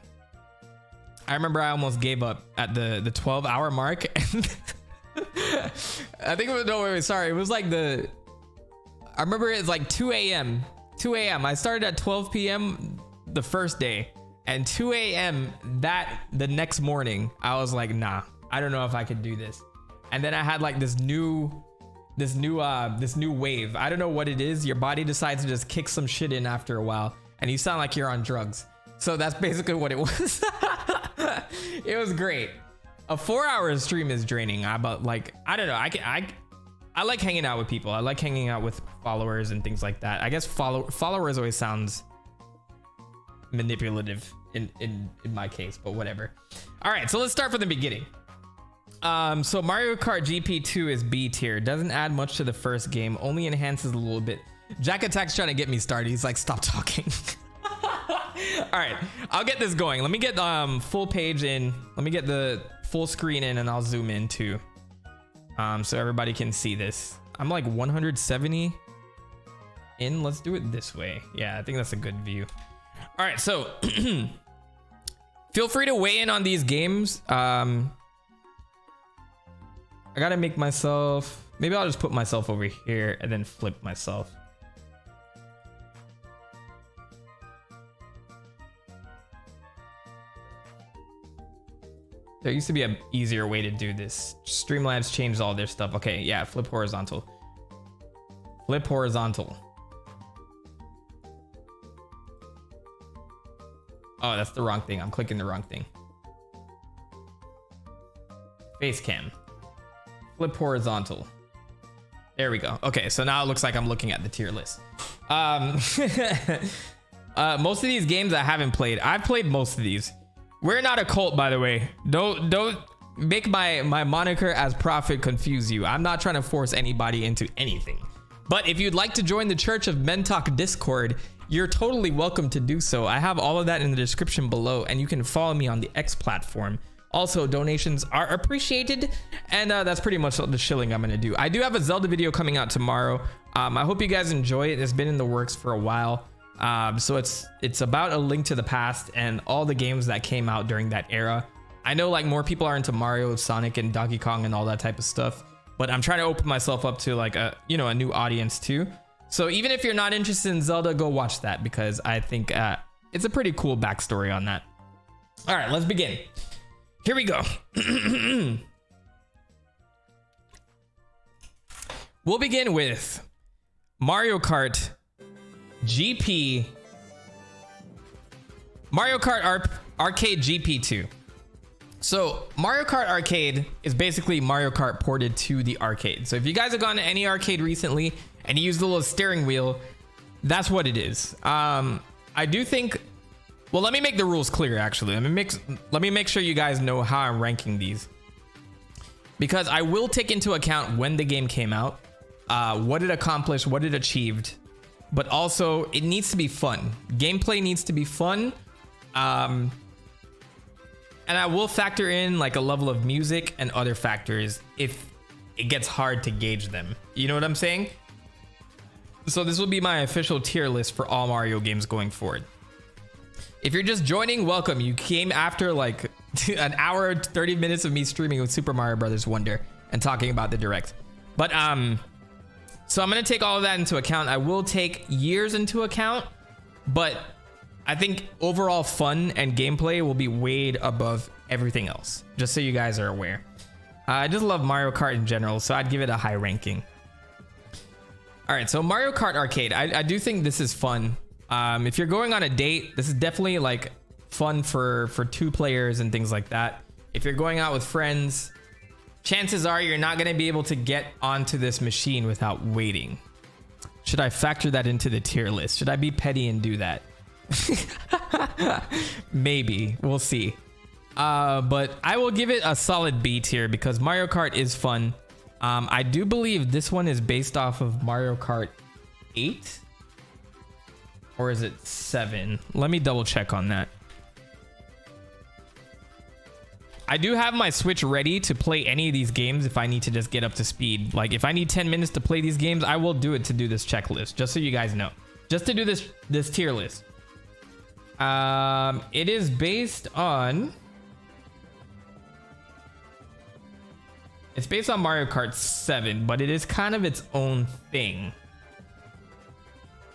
remember I almost gave up at the 12-hour mark. I think it was, no, wait, sorry, it was like I remember it's like 2 a.m. I started at 12 p.m. the first day, and 2 a.m. the next morning I was like, nah, I don't know if I could do this. And then I had like this new wave. I don't know what it is. Your body decides to just kick some shit in after a while, and you sound like you're on drugs. So that's basically what it was. It was great. A 4-hour stream is draining. But like, I don't know. I like hanging out with people. I like hanging out with followers and things like that. I guess followers always sounds manipulative in my case, but whatever. All right, so let's start from the beginning. So Mario Kart GP2 is B tier. Doesn't add much to the first game, only enhances a little bit. Jack Attack's trying to get me started. He's like, stop talking. All right, I'll get this going. Let me get full page in. Let me get the full screen in, and I'll zoom in too, so everybody can see this. I'm like 170 in. Let's do it this way. Yeah, I think that's a good view. All right, so feel free to weigh in on these games. I gotta make myself, maybe I'll just put myself over here and then flip myself. There used to be an easier way to do this. Streamlabs changed all their stuff. Okay, yeah, flip horizontal. Flip horizontal. Oh, that's the wrong thing. I'm clicking the wrong thing. Face cam. Flip horizontal. There we go. Okay, so now it looks like I'm looking at the tier list. Most of these games I haven't played. I've played most of these. We're not a cult, by the way. Don't make my moniker as Prophet confuse you. I'm not trying to force anybody into anything. But if you'd like to join the Church of Mentok Discord, you're totally welcome to do so. I have all of that in the description below, and you can follow me on the X platform. Also, donations are appreciated, and that's pretty much the shilling I'm gonna do. I do have a Zelda video coming out tomorrow. I hope you guys enjoy it. It's been in the works for a while. So it's about A Link to the Past and all the games that came out during that era. I know like more people are into Mario, Sonic, and Donkey Kong and all that type of stuff, but I'm trying to open myself up to like a new audience too. So even if you're not interested in Zelda, go watch that, because I think it's a pretty cool backstory on that. All right, let's begin. Here we go. We'll begin with Mario Kart GP. Mario Kart Arcade GP2. So Mario Kart Arcade is basically Mario Kart ported to the arcade. So if you guys have gone to any arcade recently and you use the little steering wheel, that's what it is. I do think, well, let me make the rules clear actually. Let me make sure you guys know how I'm ranking these, because I will take into account when the game came out, what it accomplished, what it achieved, but also it needs to be fun. Gameplay needs to be fun. And I will factor in like a level of music and other factors if it gets hard to gauge them. You know what I'm saying? So this will be my official tier list for all Mario games going forward. If you're just joining, welcome. You came after like an hour, 30 minutes of me streaming with Super Mario Brothers Wonder and talking about the Direct. But so I'm gonna take all of that into account. I will take years into account, but I think overall fun and gameplay will be weighed above everything else, just so you guys are aware. I just love Mario Kart in general, so I'd give it a high ranking. All right, so Mario Kart Arcade. I do think this is fun. If you're going on a date, this is definitely like fun for 2 players and things like that. If you're going out with friends, chances are you're not gonna be able to get onto this machine without waiting. Should I factor that into the tier list? Should I be petty and do that? Maybe, we'll see. But I will give it a solid B tier because Mario Kart is fun. I do believe this one is based off of Mario Kart 8, or is it 7? Let me double check on that. I do have my Switch ready to play any of these games if I need to just get up to speed. Like if I need 10 minutes to play these games, I will do it to do this checklist, just so you guys know. Just to do this tier list. It is based on... It's based on Mario Kart 7, but it is kind of its own thing.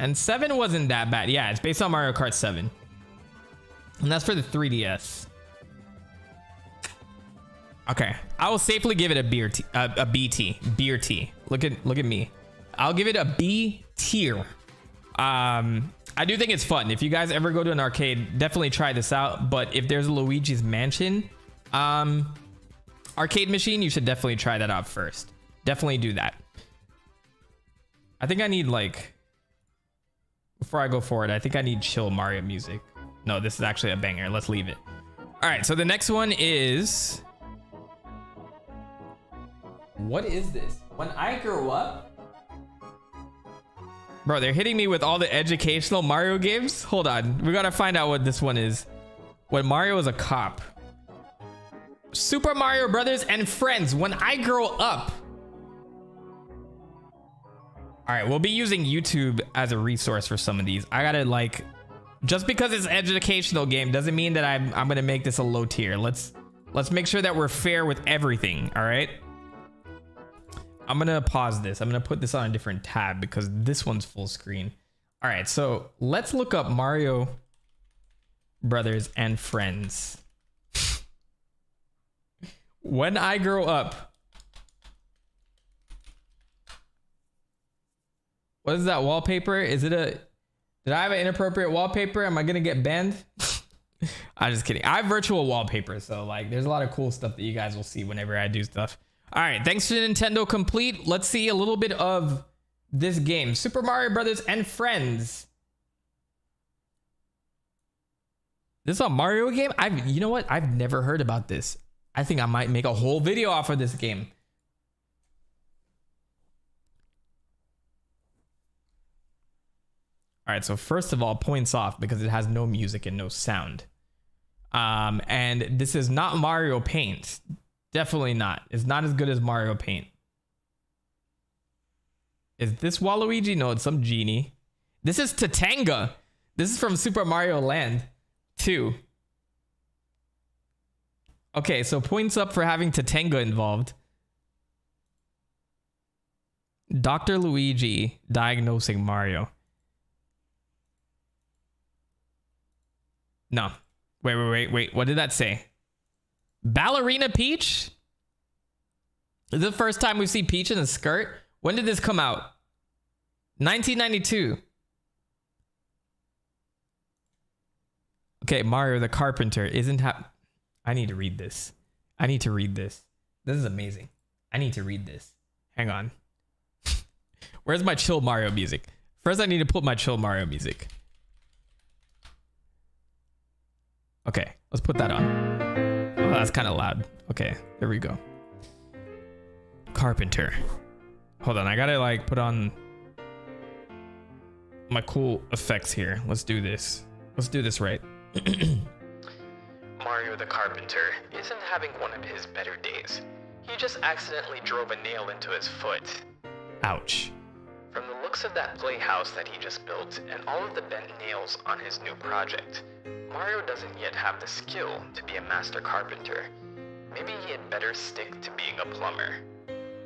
And 7 wasn't that bad. Yeah, it's based on Mario Kart 7. And that's for the 3DS. Okay, I will safely give it a B T. Look at me. I'll give it a B tier. I do think it's fun. If you guys ever go to an arcade, definitely try this out. But if there's a Luigi's Mansion arcade machine, you should definitely try that out first. Definitely do that. I think I need like, before I go forward, I think I need chill Mario music. No, this is actually a banger. Let's leave it. All right, so the next one is... What is this? When I grow up? Bro, they're hitting me with all the educational Mario games. Hold on, we gotta find out what this one is. When Mario is a cop. Super Mario Brothers and Friends, When I Grow Up. All right, we'll be using YouTube as a resource for some of these. I gotta like, just because it's an educational game doesn't mean that I'm gonna make this a low tier. Let's make sure that we're fair with everything, all right? I'm gonna pause this. I'm gonna put this on a different tab because this one's full screen. All right, so let's look up Mario Brothers and Friends. When I Grow Up. What is that wallpaper? Is it a... Did I have an inappropriate wallpaper? Am I gonna get banned? I'm just kidding. I have virtual wallpaper, so like there's a lot of cool stuff that you guys will see whenever I do stuff. All right, thanks to Nintendo Complete. Let's see a little bit of this game. Super Mario Brothers and Friends. This is a Mario game? You know what? I've never heard about this. I think I might make a whole video off of this game. All right, so first of all, points off because it has no music and no sound. And this is not Mario Paint. Definitely not. It's not as good as Mario Paint. Is this Waluigi? No, it's some genie. This is Tatanga. This is from Super Mario Land 2. Okay, so points up for having Tatanga involved. Dr. Luigi diagnosing Mario. No. Wait. What did that say? Ballerina Peach? Is it the first time we see Peach in a skirt? When did this come out? 1992. Okay, Mario the Carpenter isn't I need to read this. I need to read this. This is amazing. I need to read this. Hang on. Where's my chill Mario music? First, I need to put my chill Mario music. Okay, let's put that on. Oh, that's kind of loud. Okay, there we go. Carpenter. Hold on, I gotta like put on my cool effects here. Let's do this. Let's do this right. Mario the Carpenter isn't having one of his better days. He just accidentally drove a nail into his foot. Ouch. From the looks of that playhouse that he just built and all of the bent nails on his new project, Mario doesn't yet have the skill to be a master carpenter. Maybe he had better stick to being a plumber.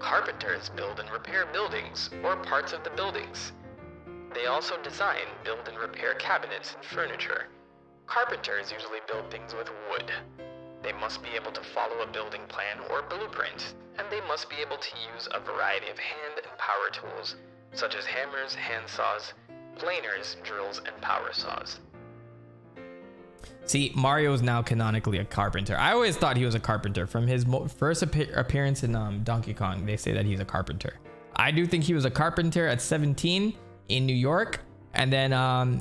Carpenters build and repair buildings or parts of the buildings. They also design, build, and repair cabinets and furniture. Carpenters usually build things with wood. They must be able to follow a building plan or blueprint, and they must be able to use a variety of hand and power tools, such as hammers, handsaws, planers, drills, and power saws. See, Mario is now canonically a carpenter. I always thought he was a carpenter. From his first appearance in Donkey Kong, they say that he's a carpenter. I do think he was a carpenter at 17 in New York, and then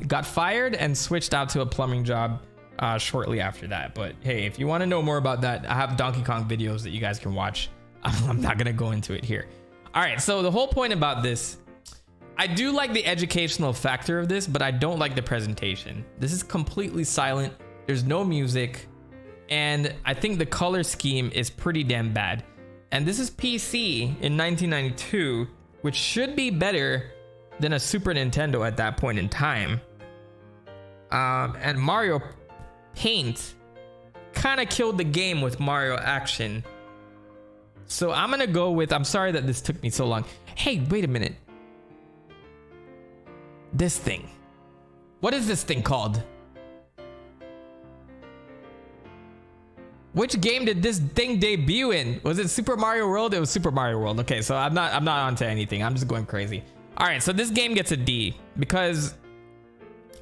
got fired and switched out to a plumbing job shortly after that. But hey, if you want to know more about that, I have Donkey Kong videos that you guys can watch. I'm not gonna go into it here. All right, so the whole point about this, I do like the educational factor of this, but I don't like the presentation. This is completely silent. There's no music. and I think the color scheme is pretty damn bad. And this is PC in 1992, which should be better than a Super Nintendo at that point in time. And Mario Paint kind of killed the game with Mario Action. So I'm gonna go with, I'm sorry that this took me so long. Hey, wait a minute. This thing. What is this thing called? Which game did this thing debut in? Was it Super Mario World? It was Super Mario World. Okay, so I'm not onto anything. I'm just going crazy. All right, so this game gets a D because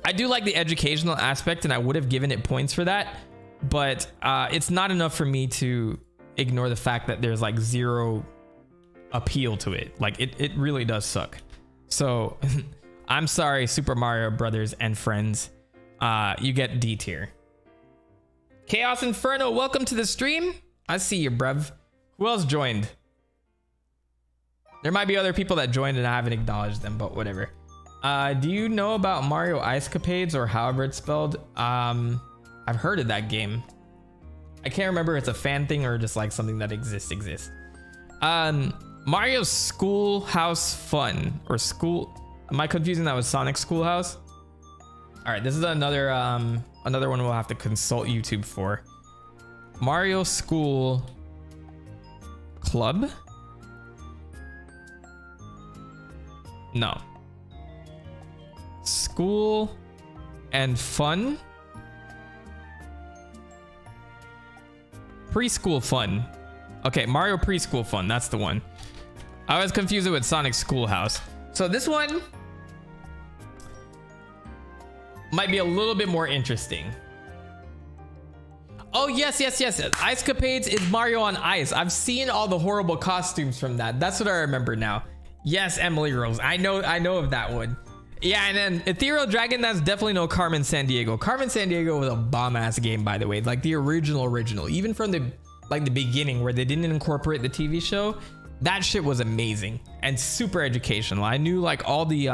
I do like the educational aspect and I would have given it points for that, but it's not enough for me to ignore the fact that there's like zero appeal to it. Like it really does suck. So I'm sorry, Super Mario Brothers and friends. You get D tier. Chaos Inferno, welcome to the stream. I see you, bruv. Who else joined? There might be other people that joined and I haven't acknowledged them, but whatever. Do you know about Mario Ice Capades, or however it's spelled? I've heard of that game. I can't remember if it's a fan thing or just like something that exists. Mario Schoolhouse Fun, or School. Am I confusing that with Sonic Schoolhouse? All right, this is another one we'll have to consult YouTube for. Mario School Club? No. School and Fun? Preschool Fun. Okay, Mario Preschool Fun, that's the one. I was confused with Sonic Schoolhouse. So this one might be a little bit more interesting. Oh, yes. Ice Capades is Mario on Ice. I've seen all the horrible costumes from that. That's what I remember now. Yes, Emily Rose. I know of that one. Yeah, and then Ethereal Dragon, that's definitely no Carmen Sandiego. Carmen Sandiego was a bomb-ass game, by the way. Like the original. Even from the beginning where they didn't incorporate the TV show, that shit was amazing and super educational. I knew like all the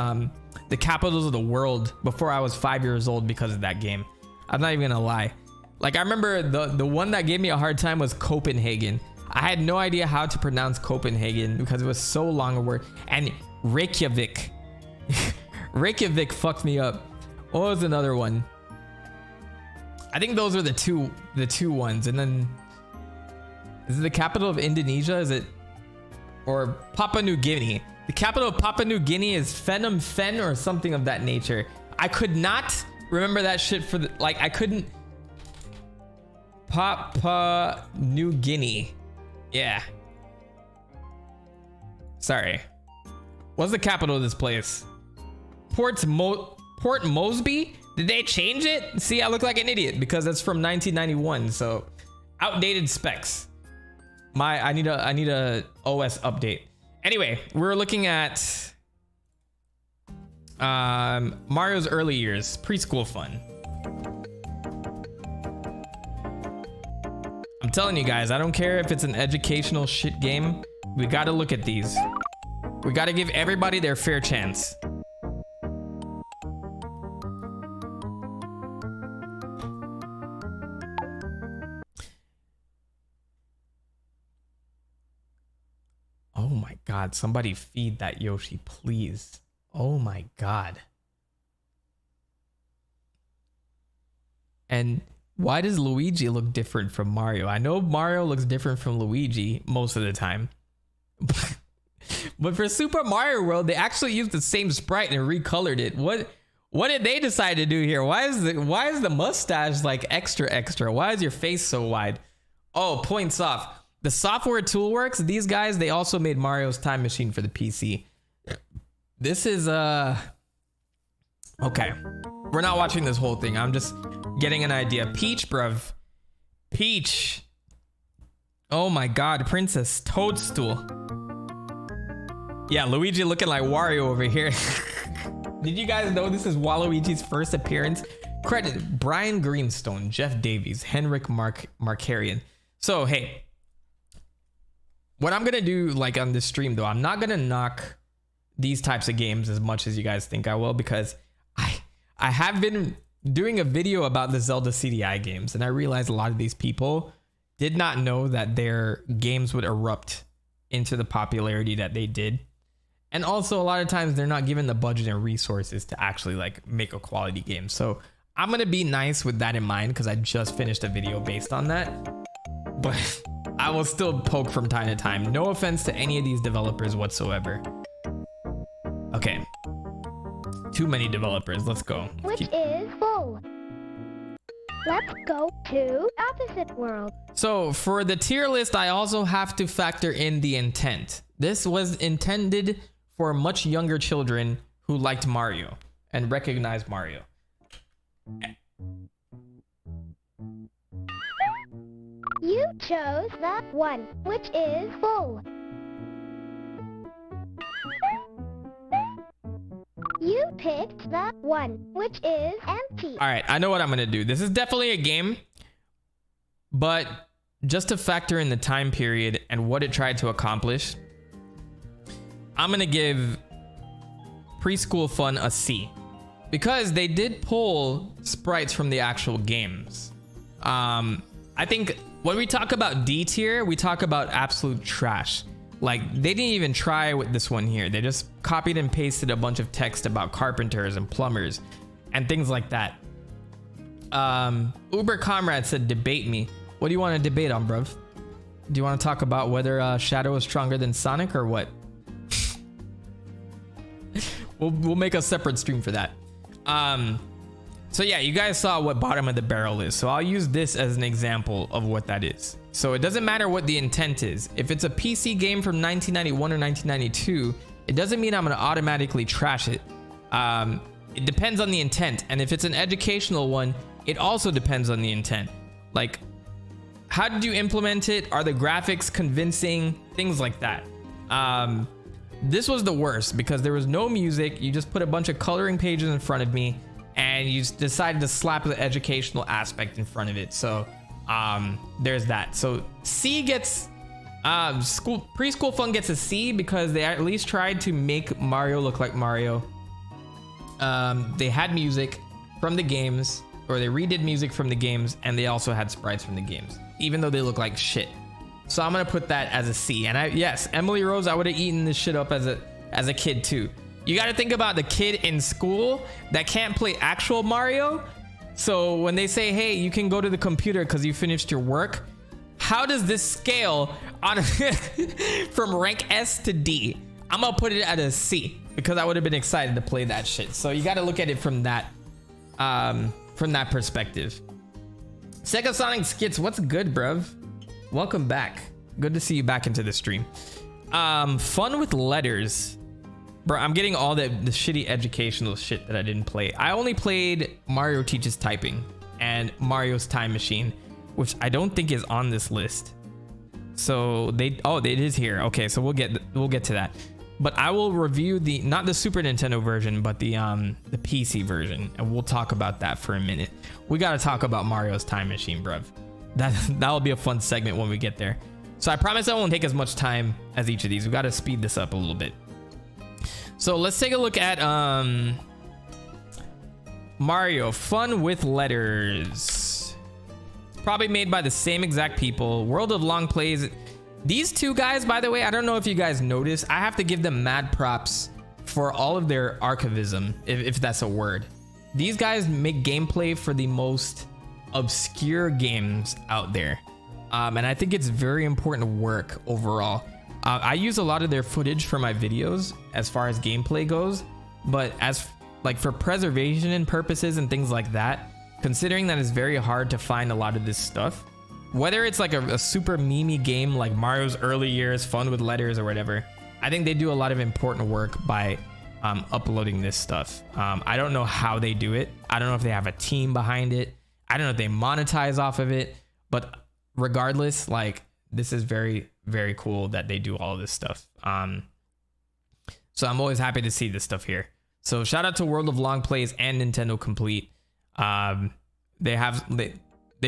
capitals of the world before I was 5 years old because of that game. I'm not even gonna lie. Like I remember the one that gave me a hard time was Copenhagen. I had no idea how to pronounce Copenhagen because it was so long a word. And Reykjavik. Reykjavik fucked me up. What was another one? I think those are the two ones. And then is it the capital of Indonesia? Is it, or Papua New Guinea? The capital of Papua New Guinea is Phnom Penh or something of that nature. I could not remember that shit for the, like I couldn't. Papua New Guinea. Yeah. Sorry. What's the capital of this place? Port Mosby? Did they change it? See, I look like an idiot because that's from 1991. So outdated specs. I need a OS update. Anyway, we're looking at Mario's early years, preschool fun. I'm telling you guys, I don't care if it's an educational shit game. We got to look at these. We got to give everybody their fair chance. Oh my God, somebody feed that Yoshi, please. Oh my God. And why does Luigi look different from Mario? I know Mario looks different from Luigi most of the time. But for Super Mario World, they actually used the same sprite and recolored it. What did they decide to do here? Why is the mustache like extra? Why is your face so wide? Oh, points off. The software Toolworks, these guys, they also made Mario's Time Machine for the PC. This is okay. We're not watching this whole thing. I'm just getting an idea. Peach, bruv. Peach. Oh my God, Princess Toadstool. Yeah, Luigi looking like Wario over here. Did you guys know this is Waluigi's first appearance? Credit Brian Greenstone, Jeff Davies, Henrik Markarian. So, hey, what I'm gonna do like on this stream though, I'm not gonna knock these types of games as much as you guys think I will, because I have been doing a video about the Zelda CDI games, and I realized a lot of these people did not know that their games would erupt into the popularity that they did. And also a lot of times they're not given the budget and resources to actually like make a quality game. So I'm gonna be nice with that in mind because I just finished a video based on that. But I will still poke from time to time. No offense to any of these developers whatsoever. Okay. Too many developers. Let's go. Which is full. Let's go to opposite world. So for the tier list, I also have to factor in the intent. This was intended for much younger children who liked Mario and recognized Mario. You chose that one, which is full. You picked that one, which is empty. All right, I know what I'm gonna do. This is definitely a game, but just to factor in the time period and what it tried to accomplish, I'm gonna give Preschool Fun a C because they did pull sprites from the actual games. I think when we talk about D tier, we talk about absolute trash. Like they didn't even try with this one here. They just copied and pasted a bunch of text about carpenters and plumbers and things like that. Uber Comrade said, debate me. What do you want to debate on, bruv? Do you want to talk about whether Shadow is stronger than Sonic or what? We'll make a separate stream for that. So yeah, you guys saw what bottom of the barrel is. So I'll use this as an example of what that is. So it doesn't matter what the intent is. If it's a PC game from 1991 or 1992, it doesn't mean I'm gonna automatically trash it. It depends on the intent. And if it's an educational one, it also depends on the intent. Like, how did you implement it? Are the graphics convincing? Things like that. This was the worst because there was no music. You just put a bunch of coloring pages in front of me and you decided to slap the educational aspect in front of it. So there's that. So C gets Preschool Fun gets a C because they at least tried to make Mario look like Mario. They had music from the games, or they redid music from the games, and they also had sprites from the games, even though they look like shit. So I'm gonna put that as a C. And yes, Emily Rose, I would have eaten this shit up as a kid too. You got to think about the kid in school that can't play actual Mario. So when they say, hey, you can go to the computer because you finished your work, how does this scale on from rank S to D? I'm gonna put it at a C because I would have been excited to play that shit. So you got to look at it from that perspective. Sega Sonic Skits, what's good, bruv? Welcome back. Good to see you back into the stream. Fun with letters. Bro, I'm getting all the shitty educational shit that I didn't play. I only played Mario Teaches Typing and Mario's Time Machine, which I don't think is on this list. So it is here. Okay, so we'll get to that. But I will review not the Super Nintendo version, but the PC version, and we'll talk about that for a minute. We got to talk about Mario's Time Machine, bruv. That'll be a fun segment when we get there. So I promise I won't take as much time as each of these. We got to speed this up a little bit. So let's take a look at Mario Fun with Letters. Probably made by the same exact people. World of Long Plays. These two guys, by the way, I don't know if you guys noticed, I have to give them mad props for all of their archivism, if that's a word. These guys make gameplay for the most obscure games out there. And I think it's very important work overall. I use a lot of their footage for my videos as far as gameplay goes, but as like for preservation and purposes and things like that, considering that it's very hard to find a lot of this stuff, whether it's like a super memey game like Mario's early years, Fun with Letters or whatever, I think they do a lot of important work by uploading this stuff. I don't know how they do it. I don't know if they have a team behind it. I don't know if they monetize off of it, but regardless, like, this is very, very cool that they do all of this stuff. So I'm always happy to see this stuff here. So shout out to World of Long Plays and Nintendo Complete. They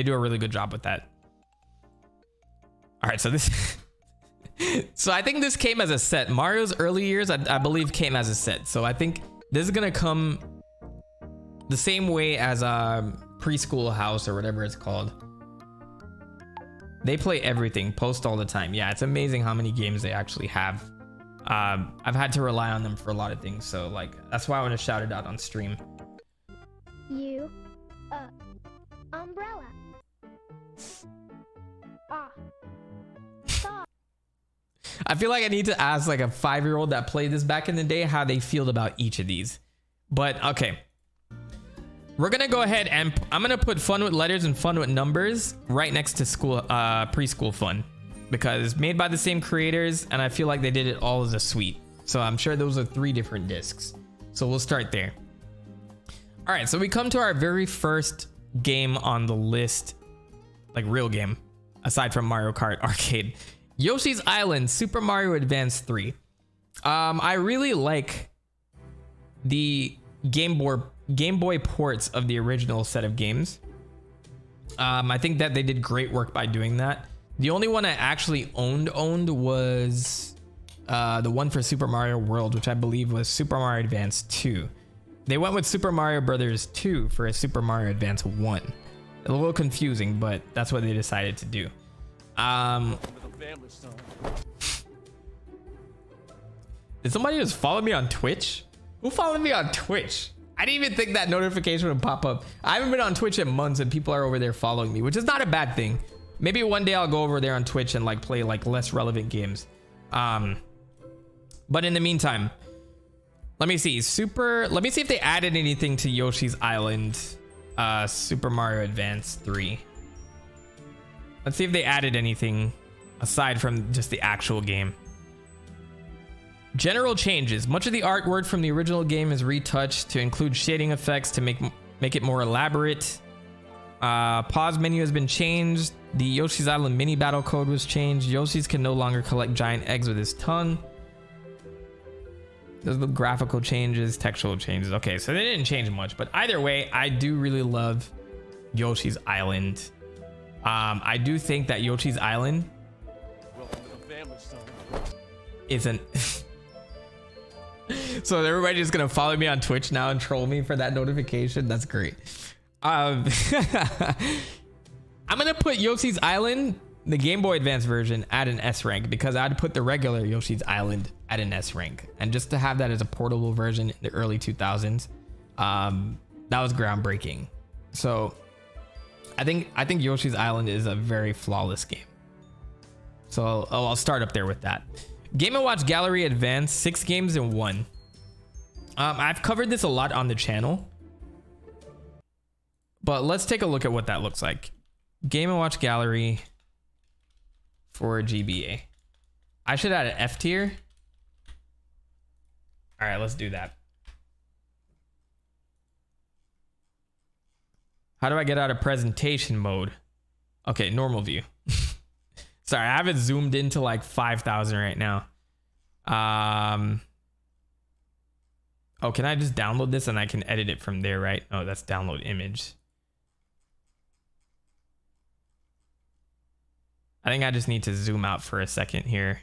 do a really good job with that. All right, so this so I think this came as a set. Mario's early years, I believe, came as a set. So I think this is gonna come the same way as Preschool House or whatever it's called. They play everything, post all the time. Yeah, it's amazing how many games they actually have. I've had to rely on them for a lot of things, so like that's why I want to shout it out on stream. You, umbrella. Ah. Stop. I feel like I need to ask like a 5-year-old that played this back in the day how they feel about each of these. But okay. We're gonna go ahead and I'm gonna put fun with letters and fun with numbers right next to school preschool fun, because made by the same creators and I feel like they did it all as a suite. So I'm sure those are 3 different discs. So we'll start there. All right, so we come to our very first game on the list, like real game, aside from Mario Kart Arcade. Yoshi's Island Super Mario Advance 3. I really like the Game Boy ports of the original set of games. I think that they did great work by doing that. The only one I actually owned was the one for Super Mario World, which I believe was Super Mario Advance 2. They went with Super Mario Brothers 2 for a Super Mario Advance 1. A little confusing, but that's what they decided to do. Did somebody just follow me on Twitch? Who followed me on Twitch? I didn't even think that notification would pop up. I haven't been on Twitch in months and people are over there following me, which is not a bad thing. Maybe one day I'll go over there on Twitch and like play like less relevant games. But in the meantime, let me see if they added anything to Yoshi's Island, Super Mario Advance 3. Let's see if they added anything aside from just the actual game. General changes. Much of the artwork from the original game is retouched to include shading effects to make it more elaborate. Pause menu has been changed. The Yoshi's Island mini battle code was changed. Yoshi's can no longer collect giant eggs with his tongue. Those are the graphical changes, textual changes. Okay, so they didn't change much, but either way, I do really love Yoshi's Island. I do think that Yoshi's Island is an so everybody just gonna follow me on Twitch now and troll me for that notification. That's great. I'm gonna put Yoshi's Island, the Game Boy Advance version, at an S rank, because I'd put the regular Yoshi's Island at an S rank, and just to have that as a portable version in the early 2000s, that was groundbreaking. So I think Yoshi's Island is a very flawless game. So I'll start up there with that. Game & Watch Gallery Advance, 6 games in 1. I've covered this a lot on the channel, but let's take a look at what that looks like. Game & Watch Gallery for GBA. I should add an F tier. All right, let's do that. How do I get out of presentation mode? Okay, normal view. Sorry, I have it zoomed into like 5,000 right now. Oh, can I just download this and I can edit it from there, right? Oh, that's download image. I think I just need to zoom out for a second here.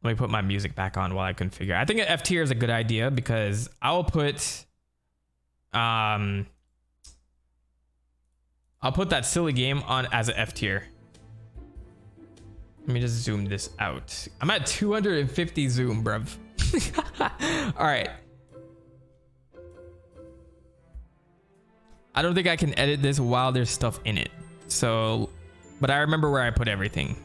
Let me put my music back on while I configure. I think an F tier is a good idea because I'll put that silly game on as an F tier. Let me just zoom this out. I'm at 250 zoom, bruv. All right. I don't think I can edit this while there's stuff in it. So, but I remember where I put everything.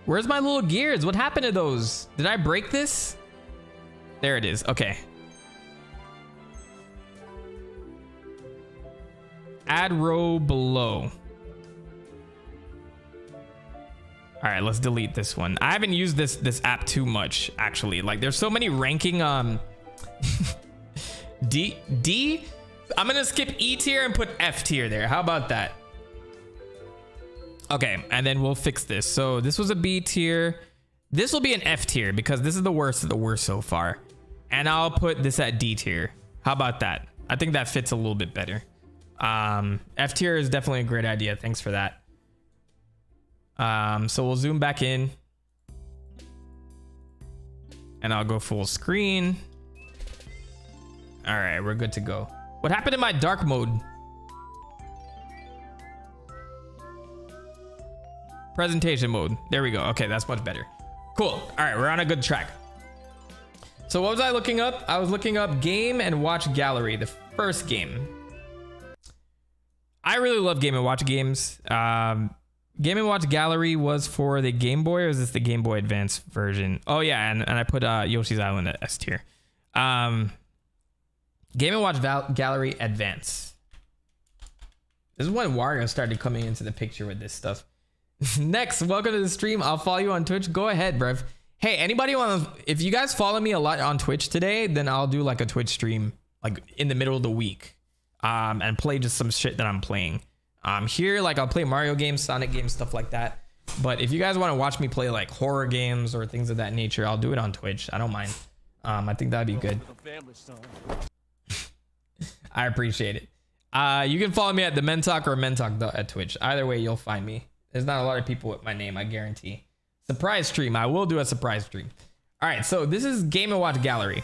Where's my little gears? What happened to those? Did I break this? There it is. Okay. Add row below. All right, let's delete this one. I haven't used this app too much, actually. Like, there's so many ranking D. I'm gonna skip E tier and put F tier there. How about that? Okay, and then we'll fix this. So this was a B tier. This will be an F tier because this is the worst of the worst so far. And I'll put this at D tier. How about that? I think that fits a little bit better. F tier is definitely a great idea. Thanks for that. So we'll zoom back in and I'll go full screen. All right, we're good to go. What happened in my dark mode? Presentation mode. There we go. Okay, that's much better. Cool. All right, we're on a good track. So what was I looking up? I was looking up Game and Watch Gallery, the first game. I really love Game and Watch games. Game and Watch Gallery was for the Game Boy, or is this the Game Boy Advance version? Oh yeah, and I put Yoshi's Island at S tier. Game and Watch Gallery Advance. This is when Wario started coming into the picture with this stuff. Next, welcome to the stream. I'll follow you on Twitch. Go ahead, bruv. Hey, anybody want to, if you guys follow me a lot on Twitch today, then I'll do like a Twitch stream like in the middle of the week, and play just some shit that I'm playing. Here, like I'll play Mario games, Sonic games, stuff like that. But if you guys want to watch me play like horror games or things of that nature, I'll do it on Twitch. I don't mind. I think that'd be good. I appreciate it. You can follow me at TheMentok or Mentok at Twitch. Either way, you'll find me. There's not a lot of people with my name, I guarantee. Surprise stream. I will do a surprise stream. All right, so this is Game & Watch Gallery.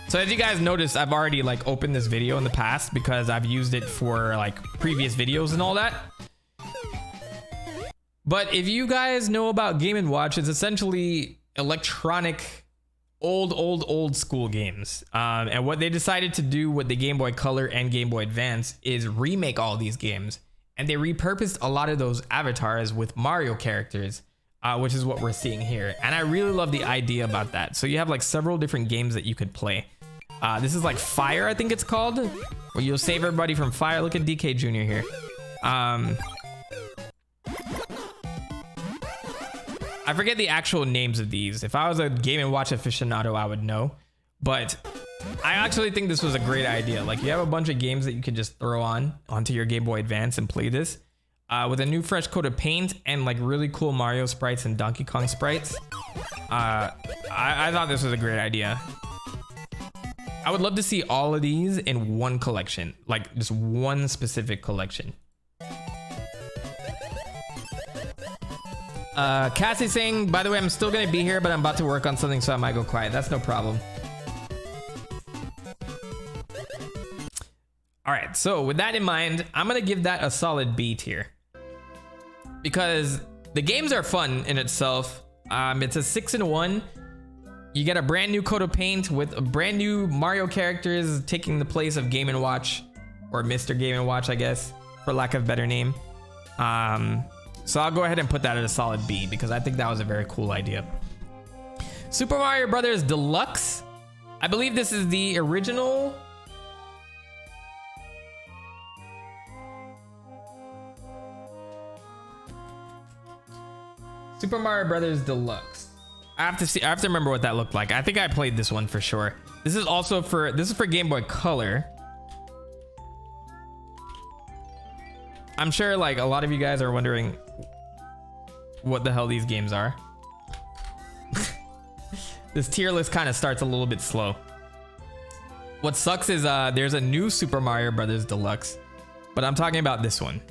So as you guys noticed, I've already like opened this video in the past because I've used it for like previous videos and all that. But if you guys know about Game & Watch, it's essentially electronic, old school games. And what they decided to do with the Game Boy Color and Game Boy Advance is remake all these games. And they repurposed a lot of those avatars with Mario characters, which is what we're seeing here. And I really love the idea about that. So you have like several different games that you could play. This is like Fire, I think it's called, where you'll save everybody from fire. Look at DK Jr. here. I forget the actual names of these. If I was a Game & Watch aficionado, I would know. But I actually think this was a great idea. Like you have a bunch of games that you can just throw onto your Game Boy Advance and play this with a new fresh coat of paint and like really cool Mario sprites and Donkey Kong sprites. I thought this was a great idea. I would love to see all of these in one collection, like just one specific collection. Cassie saying, by the way, I'm still gonna be here, but I'm about to work on something, so I might go quiet. That's no problem. All right, so with that in mind, I'm gonna give that a solid B tier because the games are fun in itself. It's a 6-in-1. You get a brand new coat of paint with a brand new Mario characters taking the place of Game & Watch, or Mr. Game & Watch, I guess, for lack of a better name. So I'll go ahead and put that at a solid B because I think that was a very cool idea. Super Mario Brothers Deluxe. I believe this is the original. Super Mario Brothers Deluxe. I have to remember what that looked like. I think I played this one for sure. This is for Game Boy Color. I'm sure like a lot of you guys are wondering what the hell these games are. This tier list kind of starts a little bit slow. What sucks is there's a new Super Mario Brothers Deluxe, but I'm talking about this one.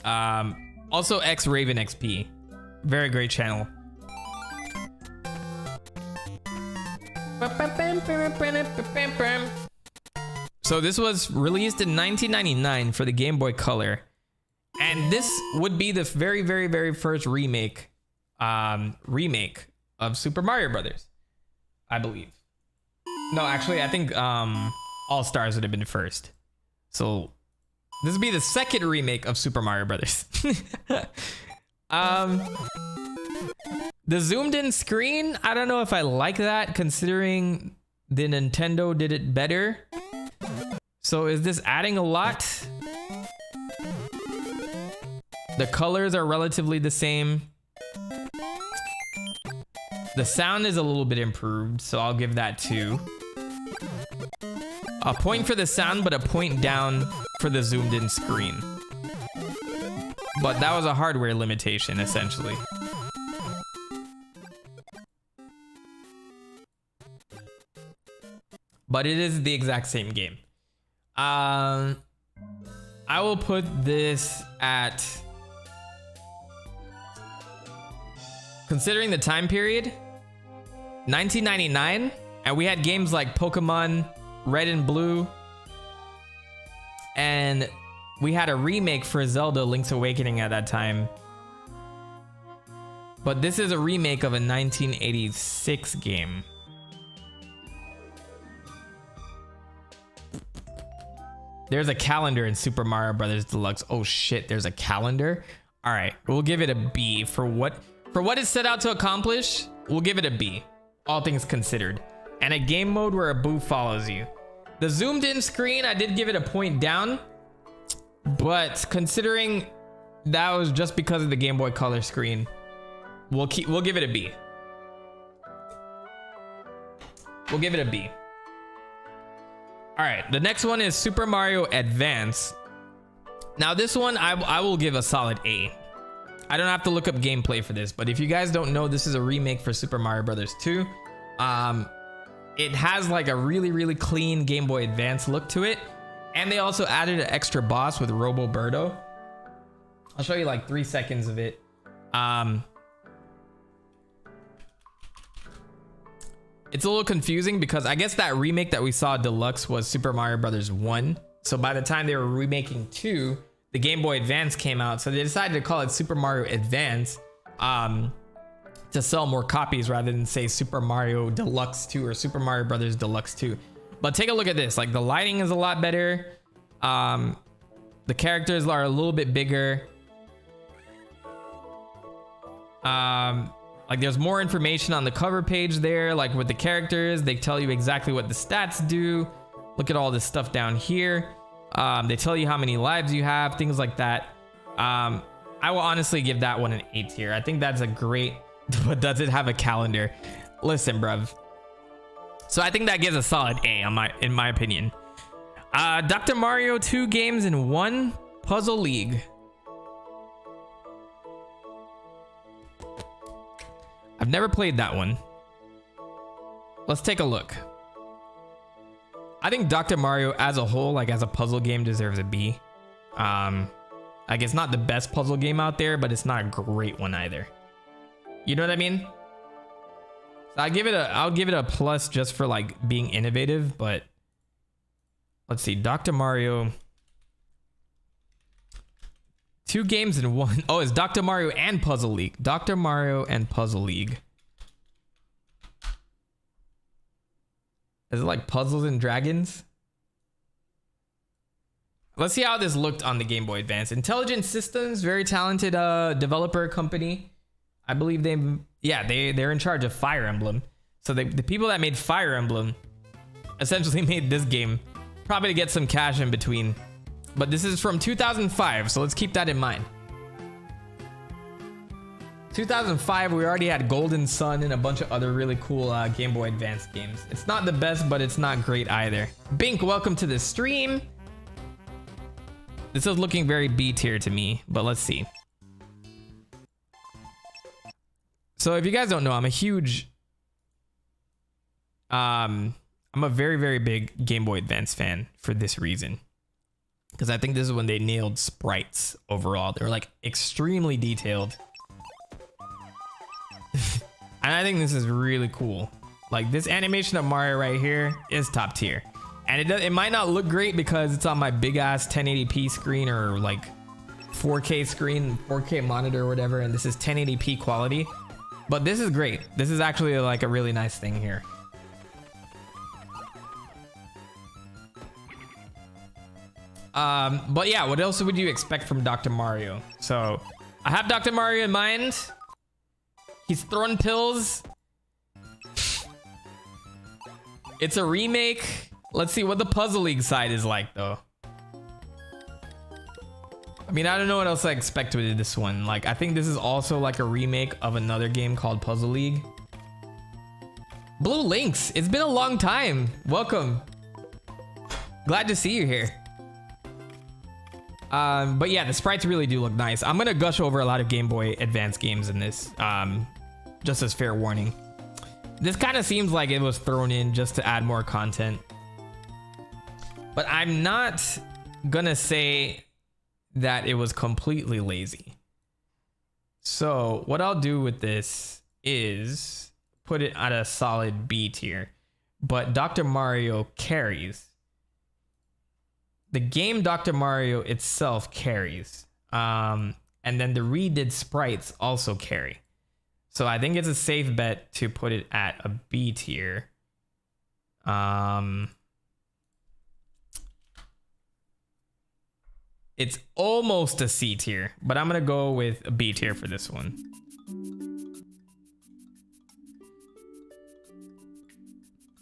Also X Raven XP, very great channel. So this was released in 1999 for the Game Boy Color, and this would be the very first remake of Super Mario Brothers, I believe. No, actually, I think All Stars would have been first. So this would be the second remake of Super Mario Brothers. The zoomed in screen, I don't know if I like that considering the Nintendo did it better. So is this adding a lot? The colors are relatively the same. The sound is a little bit improved, so I'll give that 2. A point for the sound, but a point down for the zoomed in screen. But that was a hardware limitation, essentially. but it is the exact same game. I will put this at, considering the time period, 1999, and we had games like Pokemon Red and Blue, and we had a remake for Zelda Link's Awakening at that time. But this is a remake of a 1986 game. There's a calendar in Super Mario Brothers Deluxe. Oh shit, there's a calendar. All right, we'll give it a B for what it set out to accomplish. We'll give it a B, all things considered. And a game mode where a boo follows you. The zoomed in screen, I did give it a point down, but considering that was just because of the Game Boy Color screen, we'll give it a B. We'll give it a B. All right, the next one is Super Mario Advance. Now this one I will give a solid A. I don't have to look up gameplay for this, but if you guys don't know, this is a remake for Super Mario Brothers 2. It has like a really clean Game Boy Advance look to it, and they also added an extra boss with Robo Birdo. I'll show you like 3 seconds of it. It's a little confusing because I guess that remake that we saw Deluxe was Super Mario Brothers 1. So by the time they were remaking 2, the Game Boy Advance came out. So they decided to call it Super Mario Advance to sell more copies rather than say Super Mario Deluxe 2 or Super Mario Brothers Deluxe 2. But take a look at this. Like the lighting is a lot better. The characters are a little bit bigger. Like there's more information on the cover page there, like with the characters, they tell you exactly what the stats do. Look at all this stuff down here. They tell you how many lives you have, things like that. I will honestly give that one an A tier. I think that's a great, but does it have a calendar? Listen, bruv. So I think that gives a solid A in my opinion. Dr. Mario 2 games in 1 Puzzle League. I've never played that one. Let's take a look. I think Dr. Mario as a whole, like as a puzzle game, deserves a B. Like it's not the best puzzle game out there, but it's not a great one either. You know what I mean? So I'll give it a plus just for like being innovative, but let's see, Dr. Mario 2 games in 1. Oh, it's Dr. Mario and Puzzle League. Dr. Mario and Puzzle League. Is it like Puzzles and Dragons? Let's see how this looked on the Game Boy Advance. Intelligent Systems, very talented developer company. I believe they're in charge of Fire Emblem. So the people that made Fire Emblem essentially made this game, probably to get some cash in between. But this is from 2005, so let's keep that in mind. 2005, we already had Golden Sun and a bunch of other really cool Game Boy Advance games. It's not the best, but it's not great either. Bink, welcome to the stream. This is looking very B tier to me, but let's see. So if you guys don't know, I'm a huge... I'm a very big Game Boy Advance fan for this reason. Because I think this is when they nailed sprites overall. They were like extremely detailed. And I think this is really cool. Like this animation of Mario right here is top tier. And it might not look great because it's on my big ass 1080p screen or like 4K screen, 4K monitor or whatever. And this is 1080p quality. But this is great. This is actually like a really nice thing here. But yeah, what else would you expect from Dr. Mario? So I have Dr. Mario in mind. He's throwing pills. It's a remake. Let's see what the Puzzle League side is like though. I mean, I don't know what else I expect with this one. Like, I think this is also like a remake of another game called Puzzle League. Blue Lynx, it's been a long time. Welcome. Glad to see you here. But yeah, the sprites really do look nice. I'm gonna gush over a lot of Game Boy Advance games in this, just as fair warning. This kind of seems like it was thrown in just to add more content. but I'm not gonna say that it was completely lazy. So what I'll do with this is put it at a solid B tier, but Dr. Mario carries. The game Dr. Mario itself carries. And then the redid sprites also carry. So I think it's a safe bet to put it at a B tier. It's almost a C tier, but I'm gonna go with a B tier for this one.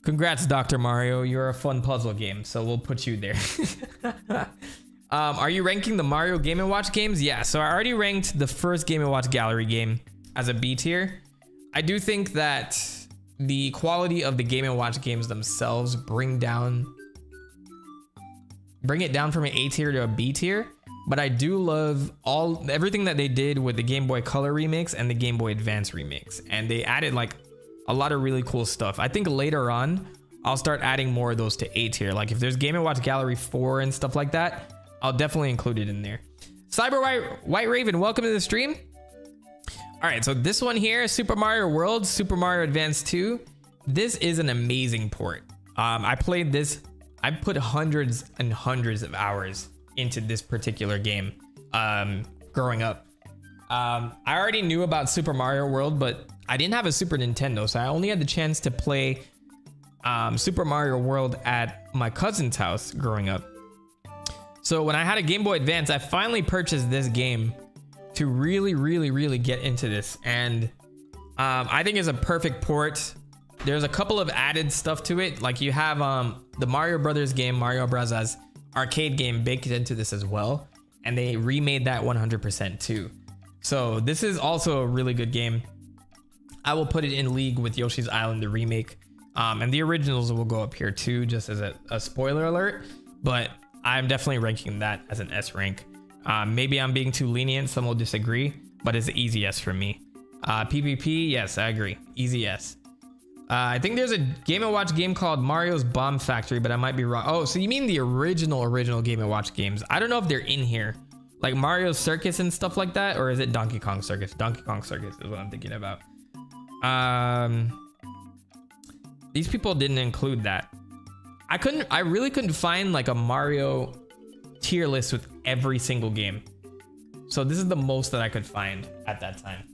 Congrats, Dr. Mario. You're a fun puzzle game, so we'll put you there. Are you ranking the Mario Game & Watch games? Yeah, so I already ranked the first Game & Watch Gallery game as a B tier. I do think that the quality of the Game & Watch games themselves bring it down from an A tier to a B tier, but I do love everything that they did with the Game Boy Color remakes and the Game Boy Advance remakes, and they added like a lot of really cool stuff. I think later on I'll start adding more of those to A tier. Like if there's Game & Watch Gallery 4 and stuff like that, I'll definitely include it in there. Cyber White Raven, welcome to the stream. All right, so this one here, Super Mario World, Super Mario Advance 2. This is an amazing port. I played this. I put hundreds and hundreds of hours into this particular game growing up. I already knew about Super Mario World, but I didn't have a Super Nintendo, so I only had the chance to play Super Mario World at my cousin's house growing up. So when I had a Game Boy Advance, I finally purchased this game to really get into this, and I think it's a perfect port. There's a couple of added stuff to it, like you have the Mario Brothers game, Mario Bros. Arcade game baked into this as well, and they remade that 100% too. So this is also a really good game. I will put it in league with Yoshi's Island, the remake, and the originals will go up here too, just as a spoiler alert, but I'm definitely ranking that as an S rank. Maybe I'm being too lenient, some will disagree, but it's an easy S for me. PvP, yes, I agree, easy S. I think there's a Game & Watch game called Mario's Bomb Factory, but I might be wrong. Oh, so you mean the original Game & Watch games? I don't know if they're in here, like Mario's Circus and stuff like that, or is it Donkey Kong Circus? Donkey Kong Circus is what I'm thinking about. These people didn't include that. I really couldn't find like a Mario tier list with every single game. So this is the most that I could find at that time.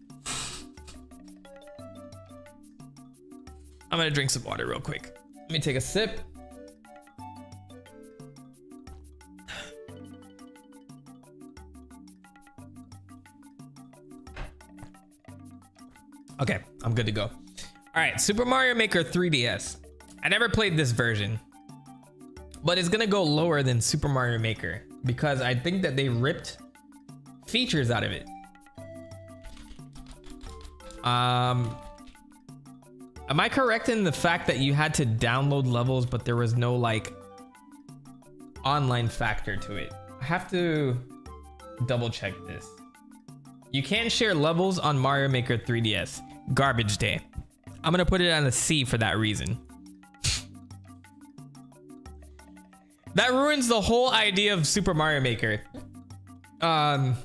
I'm gonna drink some water real quick. Let me take a sip. Okay, I'm good to go. All right, Super Mario Maker 3DS. I never played this version, but it's gonna go lower than Super Mario Maker because I think that they ripped features out of it. Am I correct in the fact that you had to download levels, but there was no like online factor to it? I have to double check this. You can share levels on Mario Maker 3DS. Garbage day. I'm gonna put it on a C for that reason. That ruins the whole idea of Super Mario Maker. And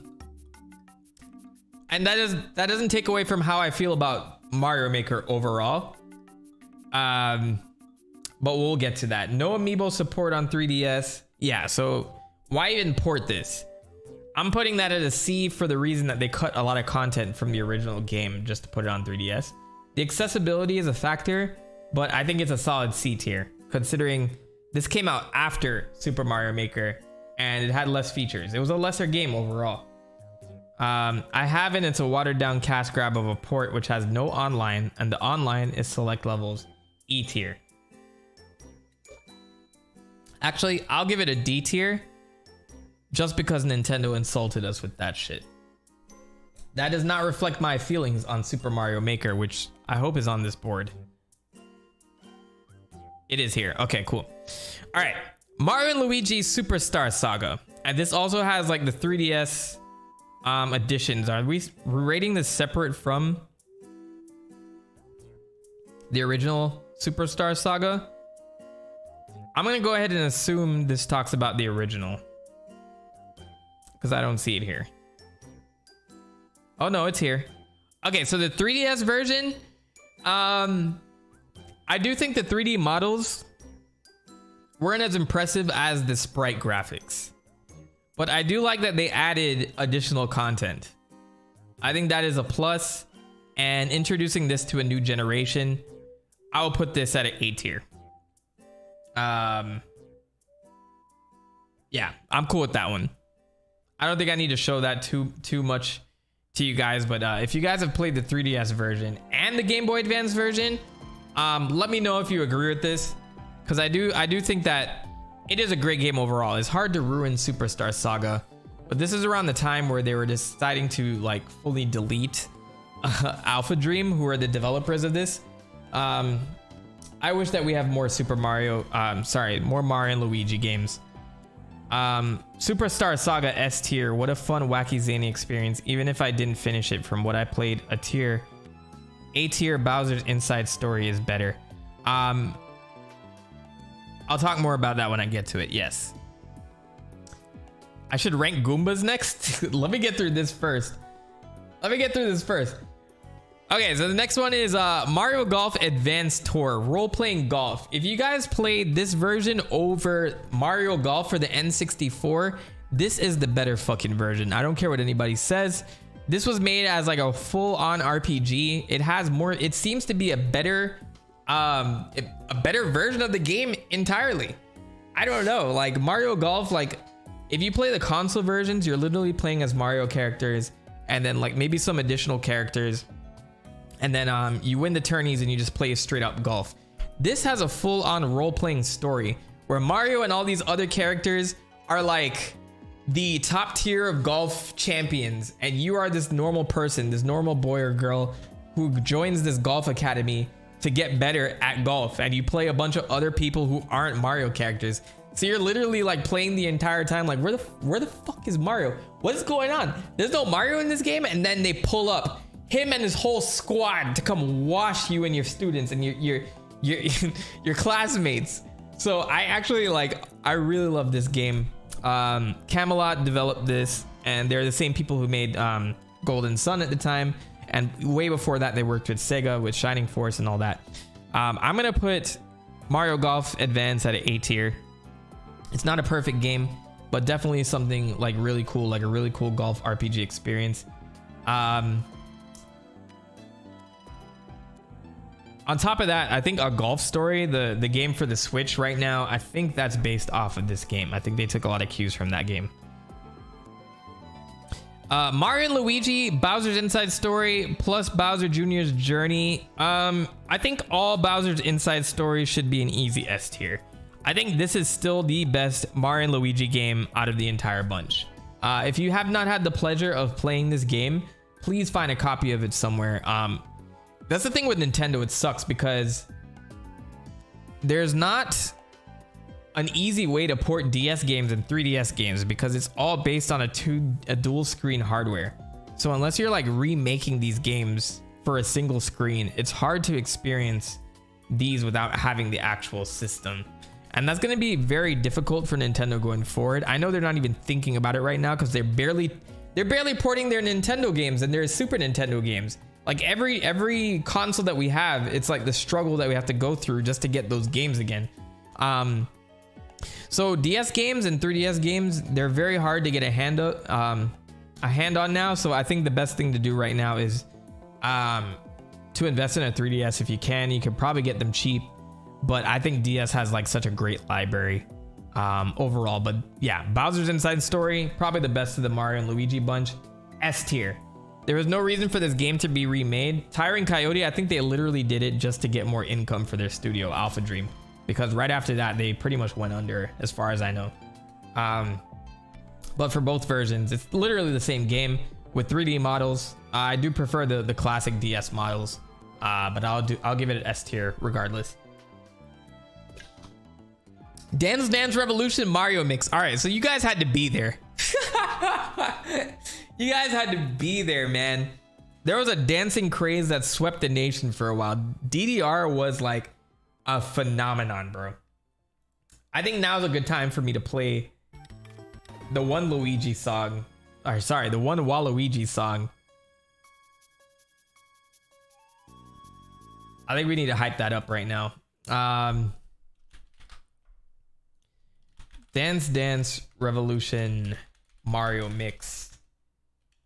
that doesn't take away from how I feel about Mario Maker overall. But we'll get to that. No amiibo support on 3DS. Yeah, so why even port this? I'm putting that at a C for the reason that they cut a lot of content from the original game just to put it on 3DS. The accessibility is a factor, but I think it's a solid C tier, considering this came out after Super Mario Maker and it had less features. It was a lesser game overall. I haven't. It's a watered down cash grab of a port which has no online, and the online is select levels. E tier. Actually, I'll give it a D tier just because Nintendo insulted us with that shit. That does not reflect my feelings on Super Mario Maker, which I hope is on this board. It is here. Okay, cool. All right, Mario and Luigi Superstar Saga, and this also has like the 3DS additions. Are we rating this separate from the original Superstar Saga? I'm gonna go ahead and assume this talks about the original, because I don't see it here. Oh no, it's here. Okay, so the 3DS version, I do think the 3D models weren't as impressive as the sprite graphics, but I do like that they added additional content. I think that is a plus, and introducing this to a new generation, I'll put this at an A tier. Yeah, I'm cool with that one. I don't think I need to show that too much to you guys, but if you guys have played the 3DS version and the Game Boy Advance version, let me know if you agree with this, because I do think that it is a great game overall. It's hard to ruin Superstar Saga, but this is around the time where they were deciding to like fully delete Alpha Dream, who are the developers of this. I wish that we have more more Mario and Luigi games. Superstar Saga S tier. What a fun, wacky, zany experience. Even if I didn't finish it, from what I played, A tier Bowser's Inside Story is better. I'll talk more about that when I get to it. Yes. I should rank Goombas next. Let me get through this first. Okay, so the next one is Mario Golf Advanced Tour, role-playing golf. If you guys played this version over Mario Golf for the N64, this is the better fucking version. I don't care what anybody says. This was made as like a full-on RPG. It has more, it seems to be a better version of the game entirely. I don't know, like Mario Golf, like if you play the console versions, you're literally playing as Mario characters and then like maybe some additional characters. And then you win the tourneys and you just play straight up golf. This has a full-on role-playing story where Mario and all these other characters are like the top tier of golf champions, and you are this normal person, this normal boy or girl who joins this golf academy to get better at golf, and you play a bunch of other people who aren't Mario characters. So you're literally like playing the entire time like, where the fuck is Mario? What is going on? There's no Mario in this game. And then they pull up him and his whole squad to come wash you and your students and your classmates. So I actually I really love this game. Camelot developed this, and they're the same people who made Golden Sun at the time, and way before that they worked with Sega with Shining Force and all that. I'm gonna put Mario Golf Advance at an A tier. It's not a perfect game, but definitely something like really cool, like a really cool golf RPG experience. On top of that, I think A Golf Story, the game for the Switch right now, I think that's based off of this game. I think they took a lot of cues from that game. Mario and Luigi, Bowser's Inside Story, plus Bowser Jr.'s Journey. I think all Bowser's Inside Story should be an easy S tier. I think this is still the best Mario and Luigi game out of the entire bunch. If you have not had the pleasure of playing this game, please find a copy of it somewhere. That's the thing with Nintendo, it sucks because there's not an easy way to port DS games and 3DS games because it's all based on a dual screen hardware. So unless you're like remaking these games for a single screen, it's hard to experience these without having the actual system. And that's going to be very difficult for Nintendo going forward. I know they're not even thinking about it right now because they're barely porting their Nintendo games and their Super Nintendo games. Like every console that we have, it's like the struggle that we have to go through just to get those games again. So DS games and 3DS games, they're very hard to get a hand on now. So I think the best thing to do right now is to invest in a 3DS if you can. You can probably get them cheap, but I think DS has like such a great library overall. But yeah, Bowser's Inside Story, probably the best of the Mario and Luigi bunch. S tier. There was no reason for this game to be remade. Tiring Coyote, I think they literally did it just to get more income for their studio, Alpha Dream, because right after that, they pretty much went under, as far as I know. But for both versions, it's literally the same game with 3D models. I do prefer the classic DS models, but I'll give it an S tier regardless. Dance Dance Revolution Mario Mix. All right, so you guys had to be there. You guys had to be there, man. There was a dancing craze that swept the nation for a while. DDR was like a phenomenon, bro. I think now's a good time for me to play the one Luigi song. Or sorry, the one Waluigi song. I think we need to hype that up right now. Dance Dance Revolution Mario Mix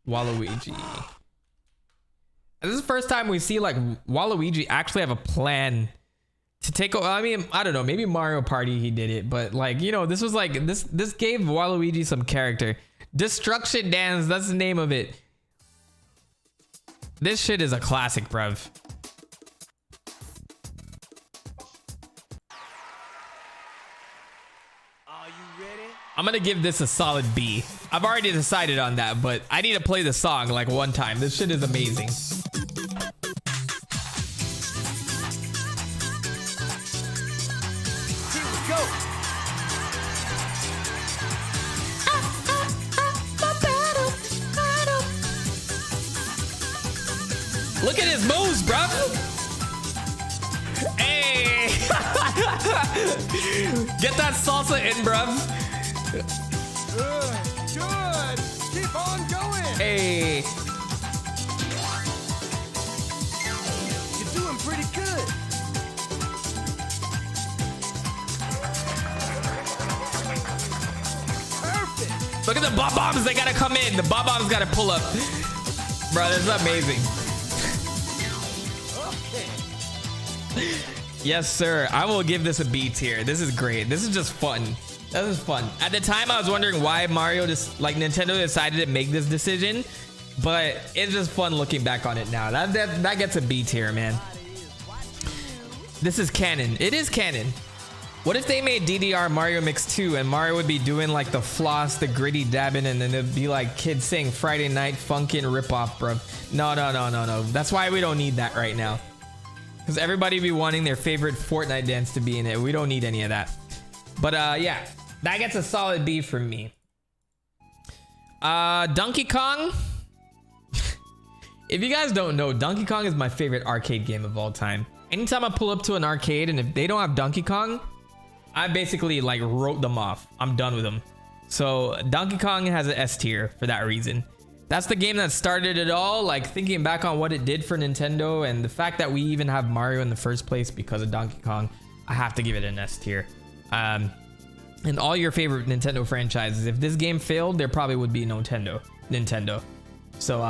Waluigi. And this is the first time we see like Waluigi actually have a plan to take over. I mean, I don't know, maybe Mario Party he did it, but like, you know, this was like this gave Waluigi some character. Destruction Dance, that's the name of it. This shit is a classic, bruv. I'm gonna give this a solid B. I've already decided on that, but I need to play the song like one time. This shit is amazing. Here we go. Look at his moves, bro. Hey. Get that salsa in, bruv. Good. Keep on going. Hey. You're doing pretty good. Perfect. Look at the bob-bombs. They gotta come in. The bob-bombs gotta pull up. Bro, this is amazing. Okay. Yes, sir. I will give this a B tier. This is great. This is just fun. This is fun. At the time, I was wondering why Nintendo decided to make this decision, but it's just fun looking back on it now. That gets a B tier, man. This is canon. It is canon. What if they made DDR Mario Mix 2 and Mario would be doing like the floss, the gritty dabbing, and then it'd be like kids saying Friday Night Funkin' ripoff, bro. No. That's why we don't need that right now. Because everybody be wanting their favorite Fortnite dance to be in it. We don't need any of that. But yeah, that gets a solid B from me. Donkey Kong. If you guys don't know, Donkey Kong is my favorite arcade game of all time. Anytime I pull up to an arcade and if they don't have Donkey Kong, I basically like wrote them off. I'm done with them. So Donkey Kong has an S tier for that reason. That's the game that started it all. Like thinking back on what it did for Nintendo and the fact that we even have Mario in the first place because of Donkey Kong, I have to give it an S tier. And all your favorite Nintendo franchises, if this game failed, there probably would be Nintendo. So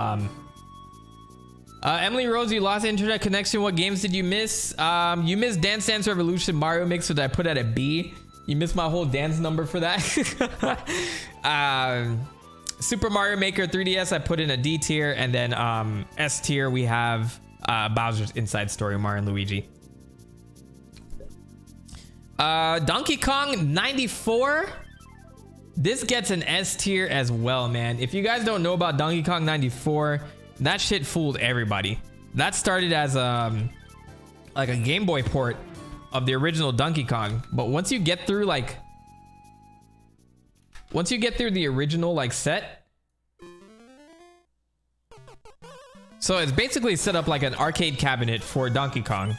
Emily Rose, you lost internet connection. What games did you miss? You missed Dance Dance Revolution Mario Mix, which I put at a B. You missed my whole dance number for that. Super Mario Maker 3DS, I put in a D tier, and then S tier we have Bowser's Inside Story, Mario and Luigi. Donkey Kong 94. This gets an S tier as well, man. If you guys don't know about Donkey Kong 94, that shit fooled everybody. That started as like a Game Boy port of the original Donkey Kong, but once you get through the original like set, so it's basically set up like an arcade cabinet for Donkey Kong.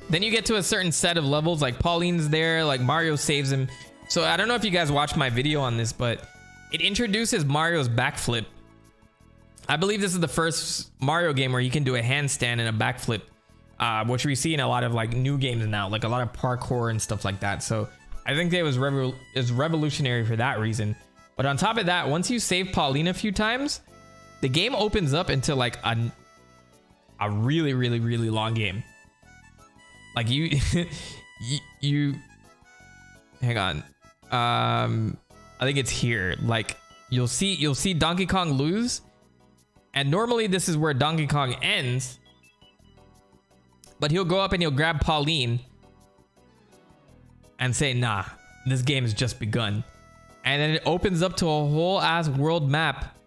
Then you get to a certain set of levels, like Pauline's there, like Mario saves him. So I don't know if you guys watched my video on this, but it introduces Mario's backflip. I believe this is the first Mario game where you can do a handstand and a backflip, which we see in a lot of like new games now, like a lot of parkour and stuff like that. So I think it was revolutionary for that reason. But on top of that, once you save Pauline a few times, the game opens up into like a really, really, really long game. Like you hang on. I think it's here. Like you'll see Donkey Kong lose. And normally this is where Donkey Kong ends. But he'll go up and he'll grab Pauline and say, nah, this game has just begun. And then it opens up to a whole ass world map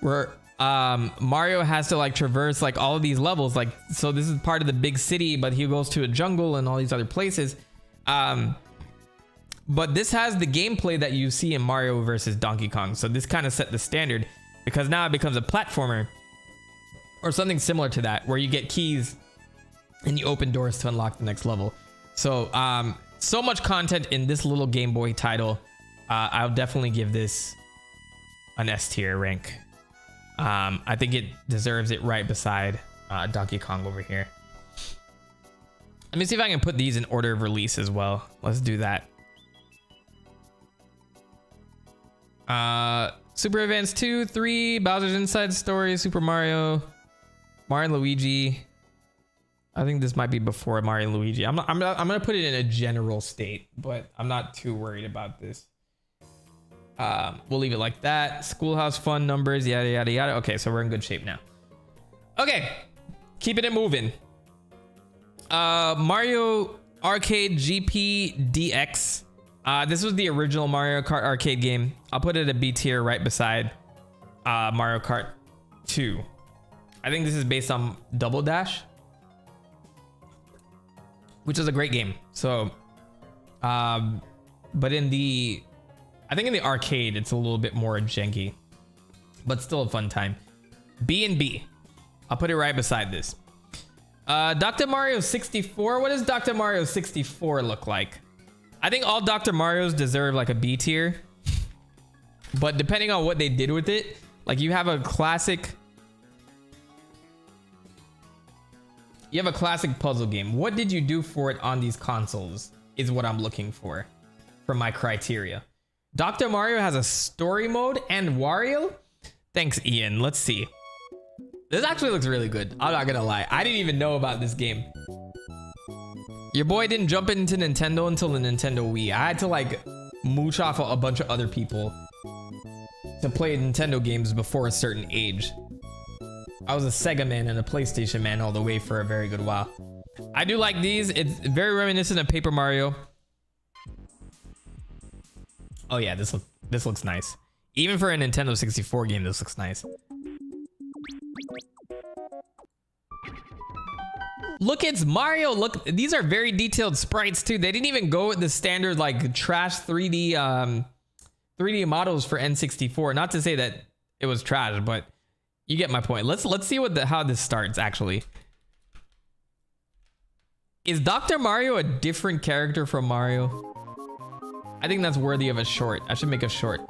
where Mario has to like traverse like all of these levels. Like, so this is part of the big city, but he goes to a jungle and all these other places. But this has the gameplay that you see in Mario versus Donkey Kong. So this kind of set the standard, because now it becomes a platformer or something similar to that, where you get keys and you open doors to unlock the next level. So so much content in this little Game Boy title. I'll definitely give this an S tier rank. I think it deserves it right beside Donkey Kong over here. Let me see if I can put these in order of release as well. Let's do that. Super Advance 2, 3, Bowser's Inside Story, Super Mario, Mario and Luigi. I think this might be before Mario and Luigi. I'm gonna put it in a general state, but I'm not too worried about this. We'll leave it like that. Schoolhouse Fun numbers, yada yada yada. Okay, so we're in good shape now. Okay, keeping it moving. Mario Arcade GP DX. This was the original Mario Kart arcade game. I'll put it at B tier right beside Mario Kart 2. I think this is based on Double Dash, which is a great game. So, but I think in the arcade, it's a little bit more janky, but still a fun time. B and B. I'll put it right beside this. Dr. Mario 64. What does Dr. Mario 64 look like? I think all Dr. Marios deserve like a B tier, but depending on what they did with it, like you have a classic puzzle game. What did you do for it on these consoles is what I'm looking for my criteria. Dr. Mario has a story mode and Wario. Thanks, Ian. Let's see. This actually looks really good. I'm not gonna lie. I didn't even know about this game. Your boy didn't jump into Nintendo until the Nintendo Wii. I had to like mooch off a bunch of other people to play Nintendo games before a certain age. I was a Sega man and a PlayStation man all the way for a very good while. I do like these. It's very reminiscent of Paper Mario. Oh yeah, this looks nice. Even for a Nintendo 64 game, this looks nice. Look, it's Mario. Look, these are very detailed sprites too. They didn't even go with the standard like trash 3D models for N64. Not to say that it was trash, but you get my point. Let's see how this starts actually. Is Dr. Mario a different character from Mario? I think that's worthy of a short. I should make a short.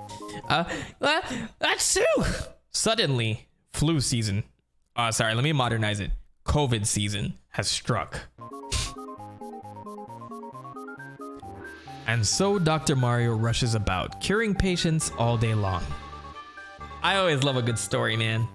That's true. Suddenly, flu season. Sorry, let me modernize it. COVID season has struck. And so Dr. Mario rushes about, curing patients all day long. I always love a good story, man.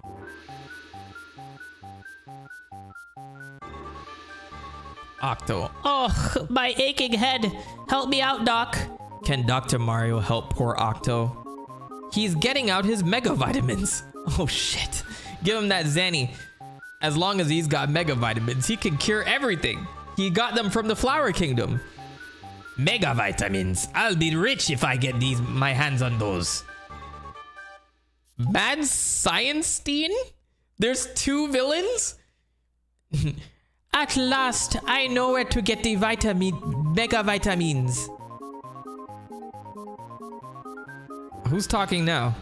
Octo. Oh, my aching head. Help me out, Doc. Can Dr. Mario help poor Octo? He's getting out his mega vitamins. Oh shit. Give him that Zanny. As long as he's got mega vitamins, he can cure everything. He got them from the Flower Kingdom. Mega vitamins. I'll be rich if I get my hands on those. Mad Science Teen? There's 2 villains? At last, I know where to get the mega vitamins. Who's talking now?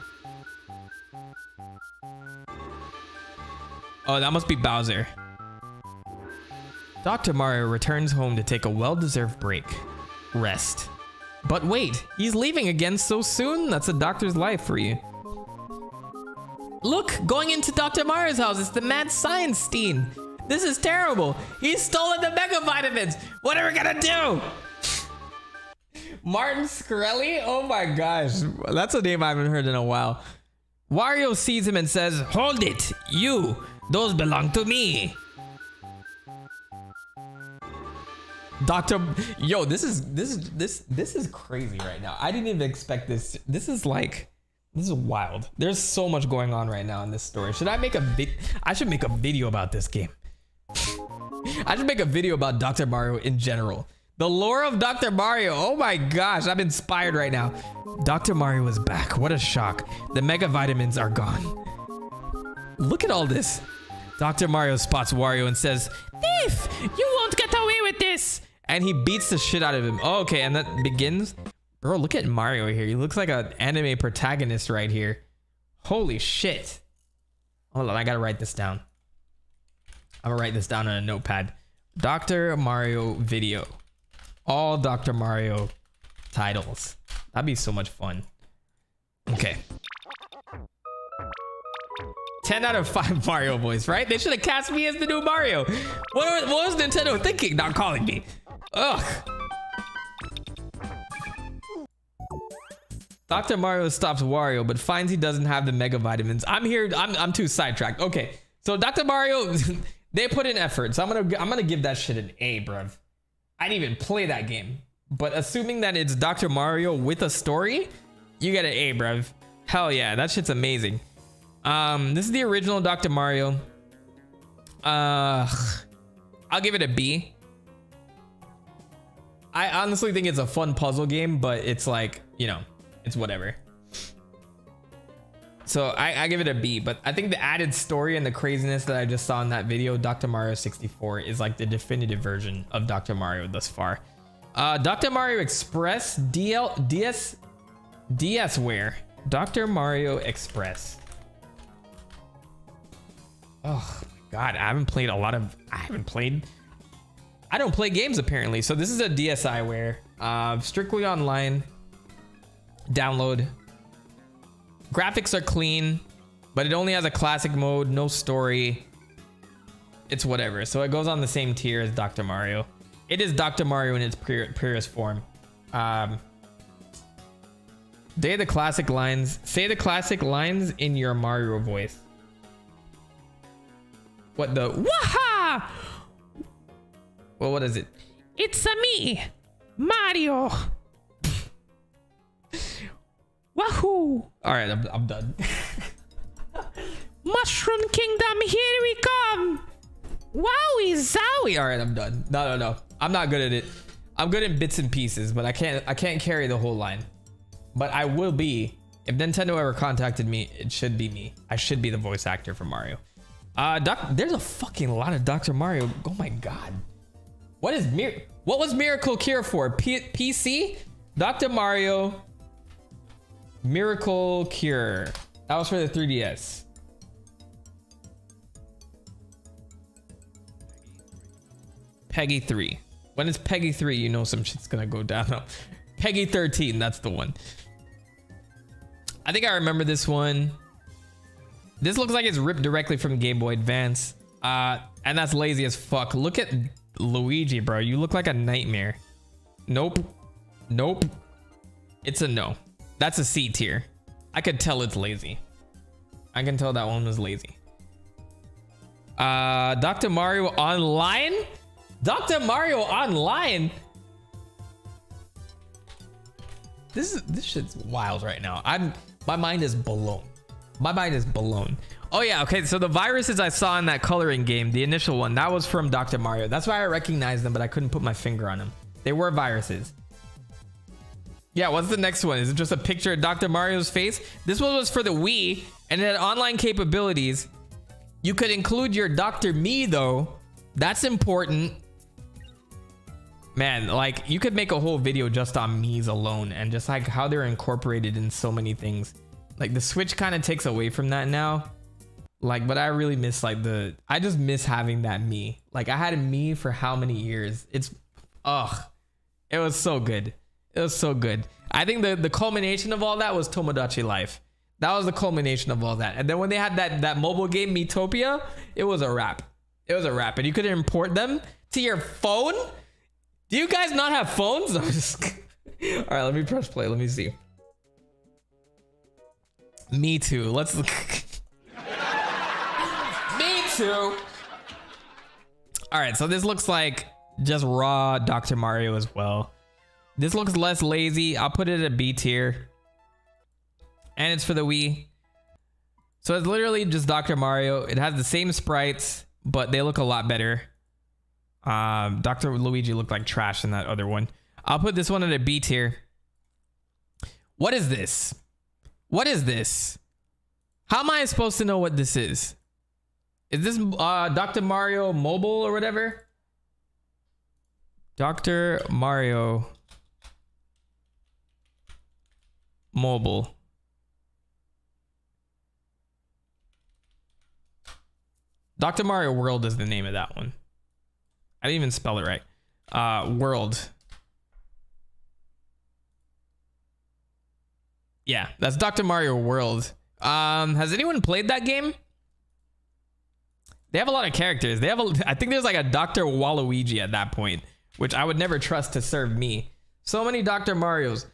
Oh, that must be Bowser. Dr. Mario returns home to take a well-deserved break. Rest. But wait, he's leaving again so soon? That's a doctor's life for you. Look, going into Dr. Mario's house, it's the Mad Science Teen. This is terrible. He's stolen the mega vitamins. What are we gonna do? Martin Shkreli? Oh my gosh. That's a name I haven't heard in a while. Wario sees him and says, "Hold it, you. Those belong to me." Yo, this is crazy right now. I didn't even expect this. This is wild. There's so much going on right now in this story. Should I make I should make a video about this game. I should make a video about Dr. Mario in general. The lore of Dr. Mario. Oh my gosh, I'm inspired right now. Dr. Mario is back. What a shock. The mega vitamins are gone. Look at all this. Dr. Mario spots Wario and says, "Thief, you won't get away with this." And he beats the shit out of him. Oh, okay, and that begins. Bro, look at Mario here. He looks like an anime protagonist right here. Holy shit. Hold on, I gotta write this down. I'm gonna write this down on a notepad. Dr. Mario video. All Dr. Mario titles. That'd be so much fun. Okay. 10 out of 5 Mario voice, right? They should have cast me as the new Mario. What was Nintendo thinking? Not calling me. Ugh. Dr. Mario stops Wario, but finds he doesn't have the mega vitamins. I'm too sidetracked. Okay, so Dr. Mario, they put in effort. So I'm gonna give that shit an A, bruv. I didn't even play that game, but assuming that it's Dr. Mario with a story, you get an A, bruv. Hell yeah, that shit's amazing. This is the original Dr. Mario. I'll give it a B. I honestly think it's a fun puzzle game, but it's like, you know, it's whatever. So I give it a B, but I think the added story and the craziness that I just saw in that video, Dr. Mario 64, is like the definitive version of Dr. Mario thus far. Dr. Mario Express DSware. Dr. Mario Express. Oh my god, I don't play games apparently. So this is a DSiWare, strictly online. Download. Graphics are clean, but it only has a classic mode, no story. It's whatever. So it goes on the same tier as Dr. Mario. It is Dr. Mario in its purest form. Say the classic lines in your Mario voice. What the waha? Well, what is it? It's a me, Mario. Wahoo! All right, I'm done. Mushroom Kingdom, here we come. Wowie zowie. All right, I'm done. No. I'm not good at it. I'm good in bits and pieces, but I can't carry the whole line. But I will be. If Nintendo ever contacted me, it should be me. I should be the voice actor for Mario. There's a fucking lot of Dr. Mario. Oh my god. What was Miracle Cure for? PC? Dr. Mario Miracle Cure. That was for the 3DS. Peggy 3. When it's Peggy 3, you know some shit's gonna go down. Peggy 13, that's the one. I think I remember this one. This looks like it's ripped directly from Game Boy Advance. And that's lazy as fuck. Look at Luigi, bro. You look like a nightmare. Nope. It's a no. That's a C tier. I could tell it's lazy. I can tell that one was lazy. Dr. Mario Online? Dr. Mario Online? This shit's wild right now. My mind is blown. Oh yeah, okay, so the viruses I saw in that coloring game, the initial one, that was from Dr. Mario. That's why I recognized them, but I couldn't put my finger on them. They were viruses. Yeah, what's the next one? Is it just a picture of Dr. Mario's face? This one was for the Wii, and it had online capabilities. You could include your Dr. Me, though. That's important. Man, like, you could make a whole video just on Mii's alone, and just like how they're incorporated in so many things. Like, the Switch kind of takes away from that now. Like, but I really miss, like, I just miss having that Mii. Like, I had a Mii for how many years? It was so good. It was so good. I think the culmination of all that was Tomodachi Life. That was the culmination of all that. And then when they had that mobile game Miitopia, it was a wrap. It was a wrap. And you could import them to your phone? Do you guys not have phones? All right, let me press play. Let me see. Me too. Let's look. Me too. All right, so this looks like just raw Dr. Mario as well. This looks less lazy. I'll put it at a B tier. And it's for the Wii. So it's literally just Dr. Mario. It has the same sprites, but they look a lot better. Dr. Luigi looked like trash in that other one. I'll put this one at a B tier. What is this? What is this? How am I supposed to know what this is? Is this Dr. Mario Mobile or whatever? Dr. Mario Mobile. Dr. Mario World is the name of that one. I didn't even spell it right. World. Yeah, that's Dr. Mario World. Has anyone played that game? They have a lot of characters. I think there's like a Dr. Waluigi at that point, which I would never trust to serve me. So many Dr. Marios.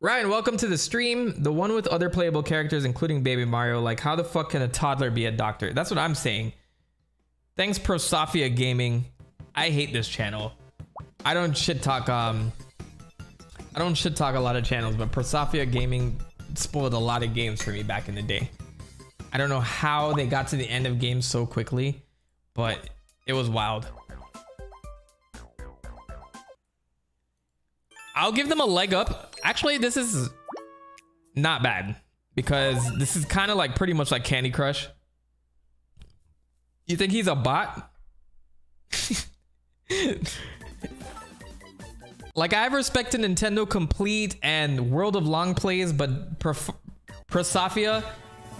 Ryan, welcome to the stream. The one with other playable characters, including Baby Mario. Like, how the fuck can a toddler be a doctor? That's what I'm saying. Thanks, Prosofia Gaming. I hate this channel. I don't shit talk a lot of channels, but Prosofia Gaming spoiled a lot of games for me back in the day. I don't know how they got to the end of games so quickly, but it was wild. I'll give them a leg up. Actually, this is not bad because this is kind of like pretty much like Candy Crush. You think he's a bot? Like, I have respect to Nintendo Complete and World of Long Plays, but Prosofia,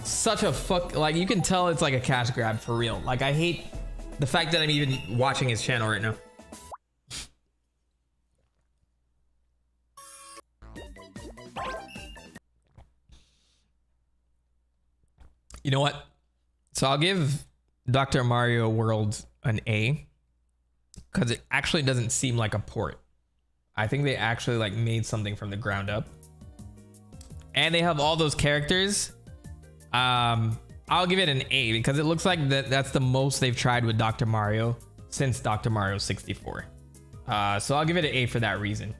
such a fuck. Like, you can tell it's like a cash grab for real. Like, I hate the fact that I'm even watching his channel right now. You know what? So I'll give Dr. Mario World an A because it actually doesn't seem like a port. I think they actually like made something from the ground up, and they have all those characters. I'll give it an A because it looks like that's the most they've tried with Dr. Mario since Dr. Mario 64. So I'll give it an A for that reason.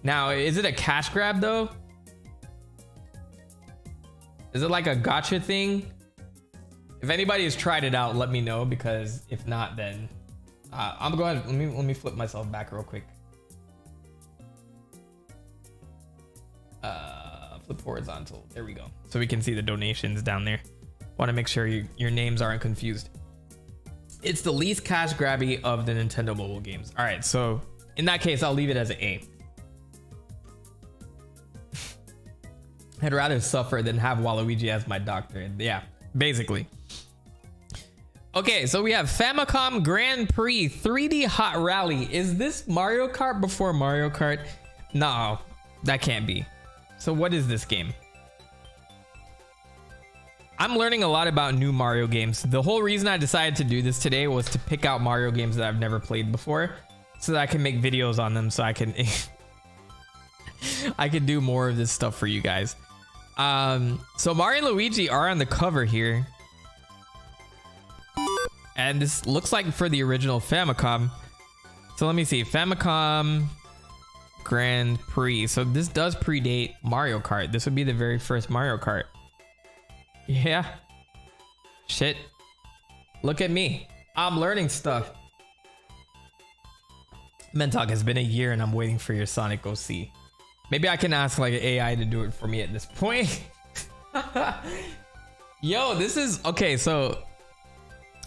Now, is it a cash grab though? Is it like a gotcha thing? If anybody has tried it out, let me know, because if not, then I'm going. Let me flip myself back real quick. Flip horizontal. There we go. So we can see the donations down there. Want to make sure your names aren't confused. It's the least cash grabby of the Nintendo mobile games. All right, so in that case, I'll leave it as an A. I'd rather suffer than have Waluigi as my doctor. Yeah, basically. Okay, so we have Famicom Grand Prix 3D Hot Rally. Is this Mario Kart before Mario Kart? No, that can't be. So what is this game? I'm learning a lot about new Mario games. The whole reason I decided to do this today was to pick out Mario games that I've never played before so that I can make videos on them, so I can I can do more of this stuff for you guys. So Mario and Luigi are on the cover here. And this looks like for the original Famicom. So let me see. Famicom Grand Prix. So this does predate Mario Kart. This would be the very first Mario Kart. Yeah. Shit. Look at me. I'm learning stuff. Mentok, has been a year and I'm waiting for your Sonic OC. Maybe I can ask like an AI to do it for me at this point. Yo, this is okay. So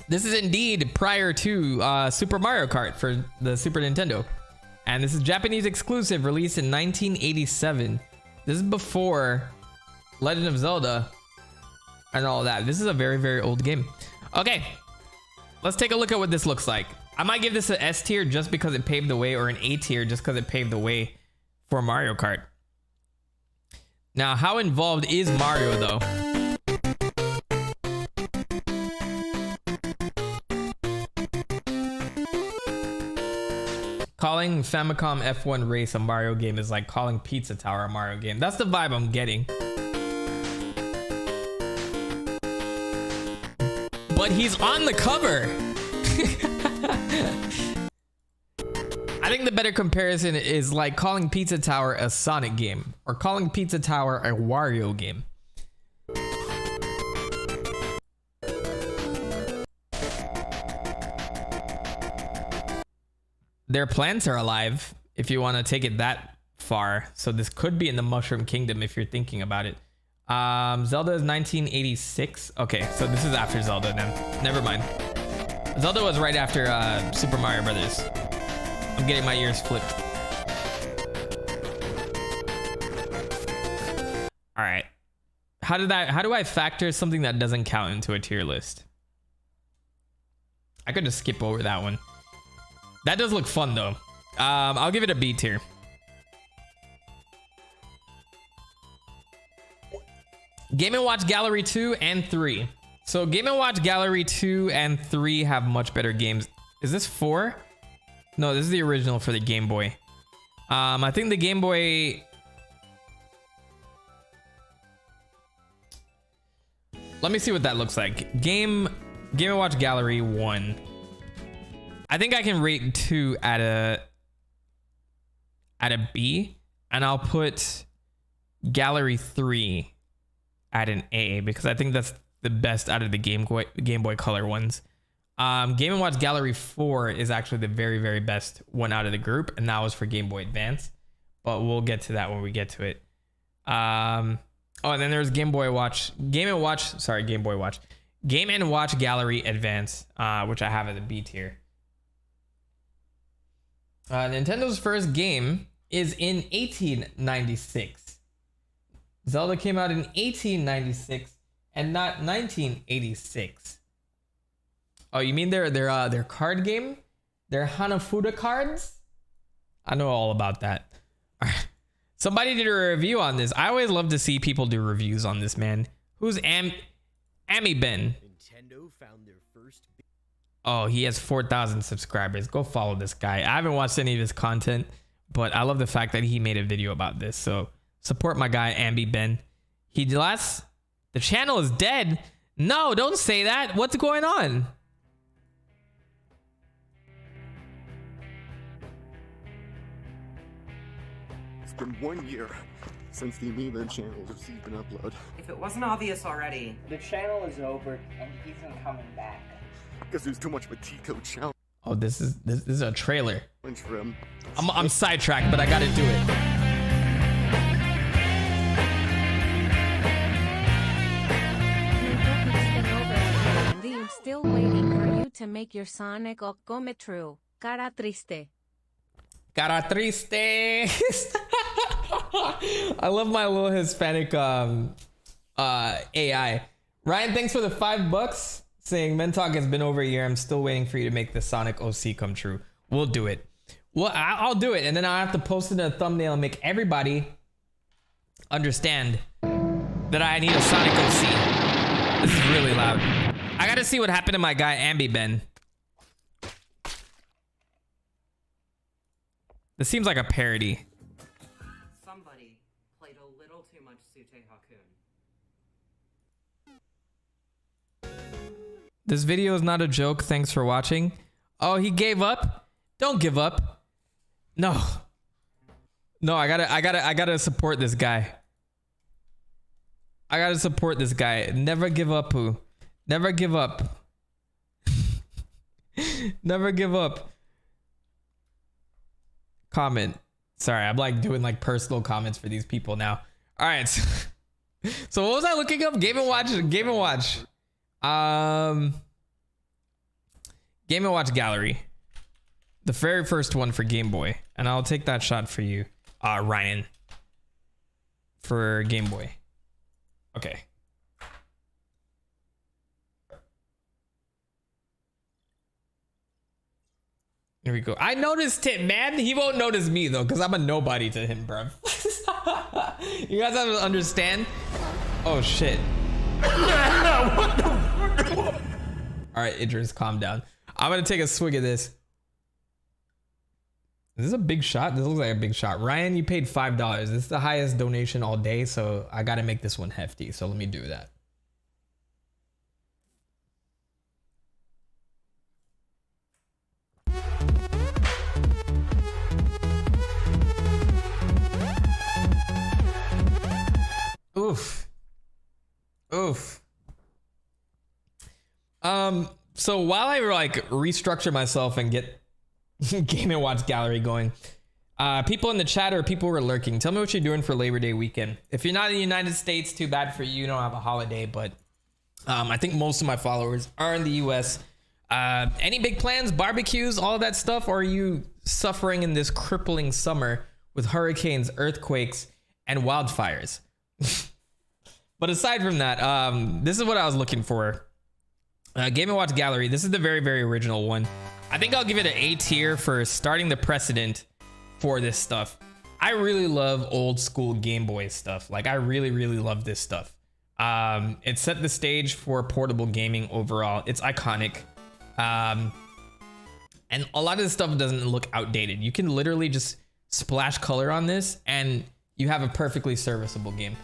this is indeed prior to Super Mario Kart for the Super Nintendo. And this is Japanese exclusive, released in 1987. This is before Legend of Zelda and all that. This is a very, very old game. Okay, let's take a look at what this looks like. I might give this an S tier just because it paved the way, or an A tier just because it paved the way for Mario Kart. Now, how involved is Mario though? Calling Famicom F1 Race a Mario game is like calling Pizza Tower a Mario game. That's the vibe I'm getting. But he's on the cover. I think the better comparison is like calling Pizza Tower a Sonic game, or calling Pizza Tower a Wario game. Their plants are alive, if you want to take it that far. So this could be in the Mushroom Kingdom if you're thinking about it. Zelda is 1986. Okay, so this is after Zelda now. Never mind. Zelda was right after Super Mario Brothers. I'm getting my ears flipped. All right. How do I factor something that doesn't count into a tier list? I could just skip over that one. That does look fun though. I'll give it a B tier. Game and Watch Gallery 2 and 3. So Game and Watch Gallery 2 and 3 have much better games. Is this 4? No, this is the original for the Game Boy. I think the Game Boy... Let me see what that looks like. Game and Watch Gallery 1. I think I can rate 2 at a B, and I'll put Gallery 3 at an A because I think that's the best out of the Game Boy Color ones. Game & Watch Gallery 4 is actually the very, very best one out of the group, and that was for Game Boy Advance, but we'll get to that when we get to it. Oh, and then there's Game & Watch Gallery Advance, which I have at the B tier. Nintendo's first game is in 1896. Zelda came out in 1896 and not 1986. Oh, you mean their card game? Their Hanafuda cards? I know all about that. Somebody did a review on this. I always love to see people do reviews on this, man. Who's Amy Ben? Nintendo found their first. Oh, he has 4,000 subscribers. Go follow this guy. I haven't watched any of his content, but I love the fact that he made a video about this. So support my guy, Ambi Ben. The channel is dead. No, don't say that. What's going on? It's been 1 year since the Amoeba channel received an upload. If it wasn't obvious already. The channel is over and he isn't coming back. Because there's too much of a T-code challenge. Oh, this is a trailer. For him. I'm sidetracked, but I gotta do it. I'm still waiting for you to make your Sonic o come true. Cara triste. Cara triste. I love my little Hispanic AI. Ryan, thanks for the $5. Saying Mentok has been over a year. I'm still waiting for you to make the Sonic OC come true. We'll do it. Well, I'll do it, and then I'll have to post it in a thumbnail and make everybody understand that I need a Sonic OC. This is really loud. I gotta see what happened to my guy Ambi Ben. This seems like a parody. Somebody played a little too much Sute Hakun. This video is not a joke. Thanks for watching. Oh, he gave up? Don't give up. No. No, I gotta support this guy. I gotta support this guy. Never give up, Pooh. Never give up. Never give up. Comment. Sorry, I'm like doing like personal comments for these people now. All right. So what was I looking up? Game and Watch. Game and Watch. Game and Watch Gallery. The very first one for Game Boy. And I'll take that shot for you, Ryan. For Game Boy. Okay. Here we go. I noticed him, man. He won't notice me though, because I'm a nobody to him, bro. You guys have to understand. Oh shit. All right, Idris, calm down. I'm gonna take a swig of this. Is this a big shot? This looks like a big shot. Ryan, you paid $5. This is the highest donation all day, so I gotta make this one hefty. So let me do that. Oof. Oof. So while I like restructure myself and get Game and Watch Gallery going, people in the chat or people who are lurking, tell me what you're doing for Labor Day weekend. If you're not in the United States, too bad for you. You don't have a holiday, but I think most of my followers are in the US. Any big plans, barbecues, all that stuff? Or are you suffering in this crippling summer with hurricanes, earthquakes, and wildfires? But aside from that, this is what I was looking for. Game & Watch Gallery. This is the very, very original one. I think I'll give it an A tier for starting the precedent for this stuff. I really love old school Game Boy stuff. Like, I really, really love this stuff. It set the stage for portable gaming overall. It's iconic. And a lot of this stuff doesn't look outdated. You can literally just splash color on this and you have a perfectly serviceable game.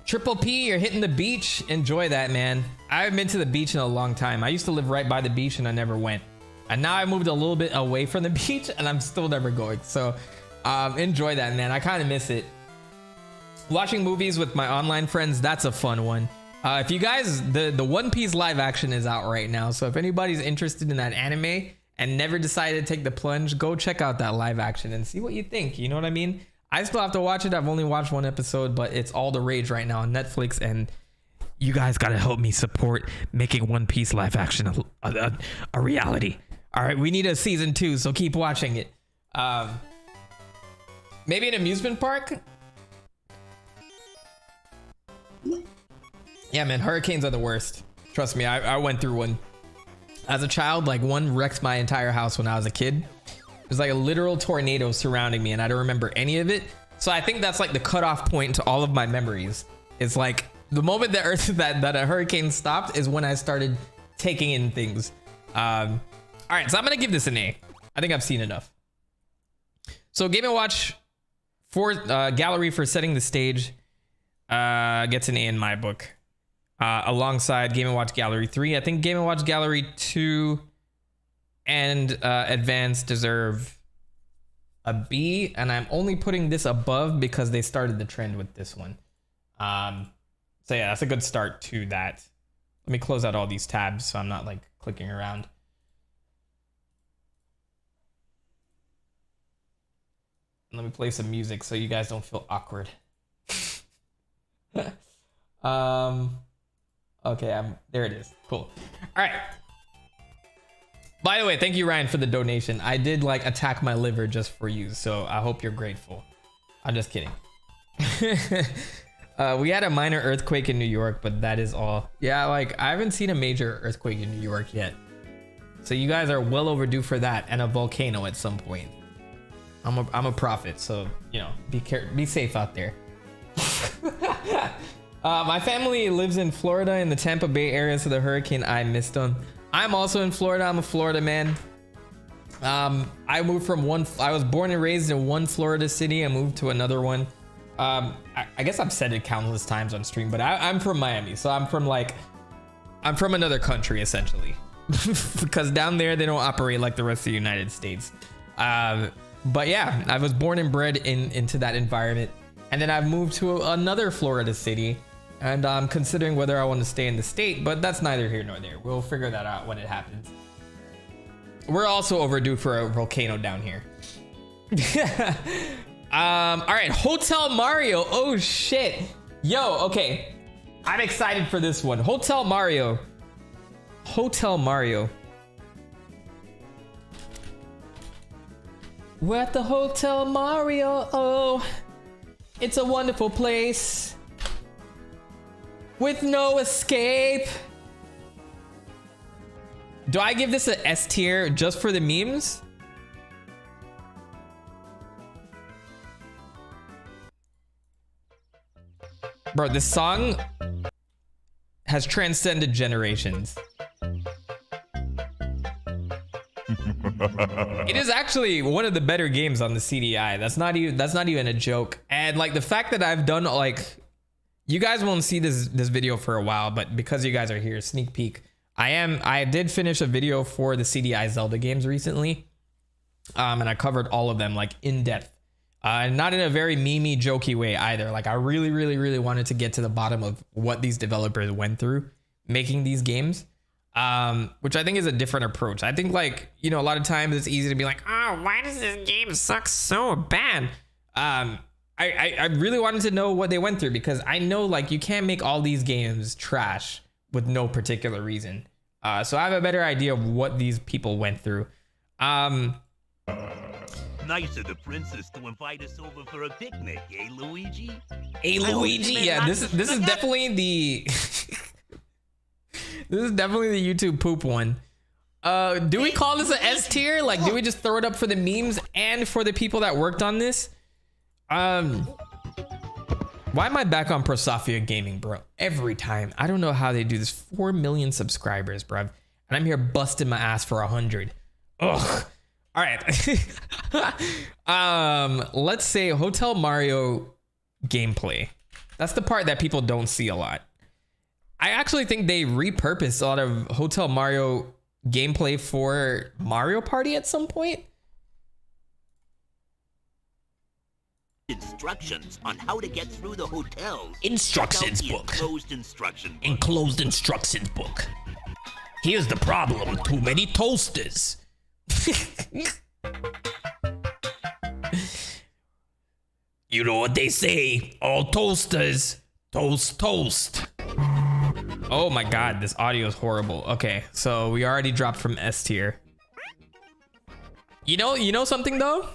Triple P, you're hitting the beach. Enjoy that, man. I haven't been to the beach in a long time. I used to live right by the beach and I never went. And now I moved a little bit away from the beach and I'm still never going. So enjoy that, man. I kind of miss it. Watching movies with my online friends, that's a fun one. If you guys, the One Piece live action is out right now. So if anybody's interested in that anime and never decided to take the plunge, go check out that live action and see what you think. You know what I mean? I still have to watch it. I've only watched one episode, but it's all the rage right now on Netflix. And you guys got to help me support making One Piece live action a reality. All right, we need a season 2, so keep watching it. Maybe an amusement park? Yeah, man, hurricanes are the worst. Trust me, I went through one. As a child, like one wrecked my entire house when I was a kid. It was like a literal tornado surrounding me and I don't remember any of it. So I think that's like the cutoff point to all of my memories. It's like the moment that a hurricane stopped is when I started taking in things. All right, so I'm gonna give this an A. I think I've seen enough. So Game & Watch for Gallery for setting the stage gets an A in my book. Alongside Game & Watch Gallery 3. I think Game & Watch Gallery 2 and Advanced deserve a B, and I'm only putting this above because they started the trend with this one. So yeah, that's a good start to that. Let me close out all these tabs so I'm not like clicking around. Let me play some music so you guys don't feel awkward. Okay, there it is. Cool. All right. By the way, thank you, Ryan, for the donation. I did like attack my liver just for you, so I hope you're grateful. I'm just kidding. We had a minor earthquake in New York, but that is all. Yeah, like I haven't seen a major earthquake in New York yet. So you guys are well overdue for that and a volcano at some point. I'm a prophet, so you know, be safe out there. My family lives in Florida in the Tampa Bay area, so the hurricane, I missed them. I'm also in Florida. I'm a Florida man. I moved from I was born and raised in one Florida city. I moved to another one. I guess I've said it countless times on stream, but I'm from Miami, so I'm from another country essentially, because down there they don't operate like the rest of the United States. But yeah, I was born and bred into that environment, and then I've moved to another Florida city. And I'm considering whether I want to stay in the state, but that's neither here nor there. We'll figure that out when it happens. We're also overdue for a volcano down here. All right, Hotel Mario. Oh shit. Yo, okay. I'm excited for this one. Hotel Mario. Hotel Mario. We're at the Hotel Mario. Oh, it's a wonderful place with no escape. Do I give this an S tier just for the memes? Bro, this song has transcended generations. It is actually one of the better games on the CDI. That's not even a joke. And like the fact that I've done, like, you guys won't see this video for a while, but because you guys are here, sneak peek. I did finish a video for the CDI Zelda games recently. And I covered all of them like in depth. Not in a very memey, jokey way either. Like I really wanted to get to the bottom of what these developers went through making these games. Which I think is a different approach. I think, like, you know, a lot of times it's easy to be like, oh, why does this game suck so bad? I really wanted to know what they went through, because I know, like, you can't make all these games trash with no particular reason. So I have a better idea of what these people went through. Nice of the princess to invite us over for a picnic, eh, Luigi? Hey, Luigi, yeah, this is definitely the this is definitely the YouTube poop one. Do we call this an S tier? Like, do we just throw it up for the memes and for the people that worked on this? Why am I back on Prosafia Gaming, bro? Every time. I don't know how they do this. 4 million subscribers, bro. And I'm here busting my ass for 100. Ugh. All right. Let's say Hotel Mario gameplay. That's the part that people don't see a lot. I actually think they repurposed a lot of Hotel Mario gameplay for Mario Party at some point. Instructions on how to get through the hotels. Instructions book. Enclosed instruction book. Enclosed instructions book. Here's the problem. Too many toasters. You know what they say. All toasters toast toast. Oh my god, this audio is horrible. Okay, so we already dropped from S tier. You know something though?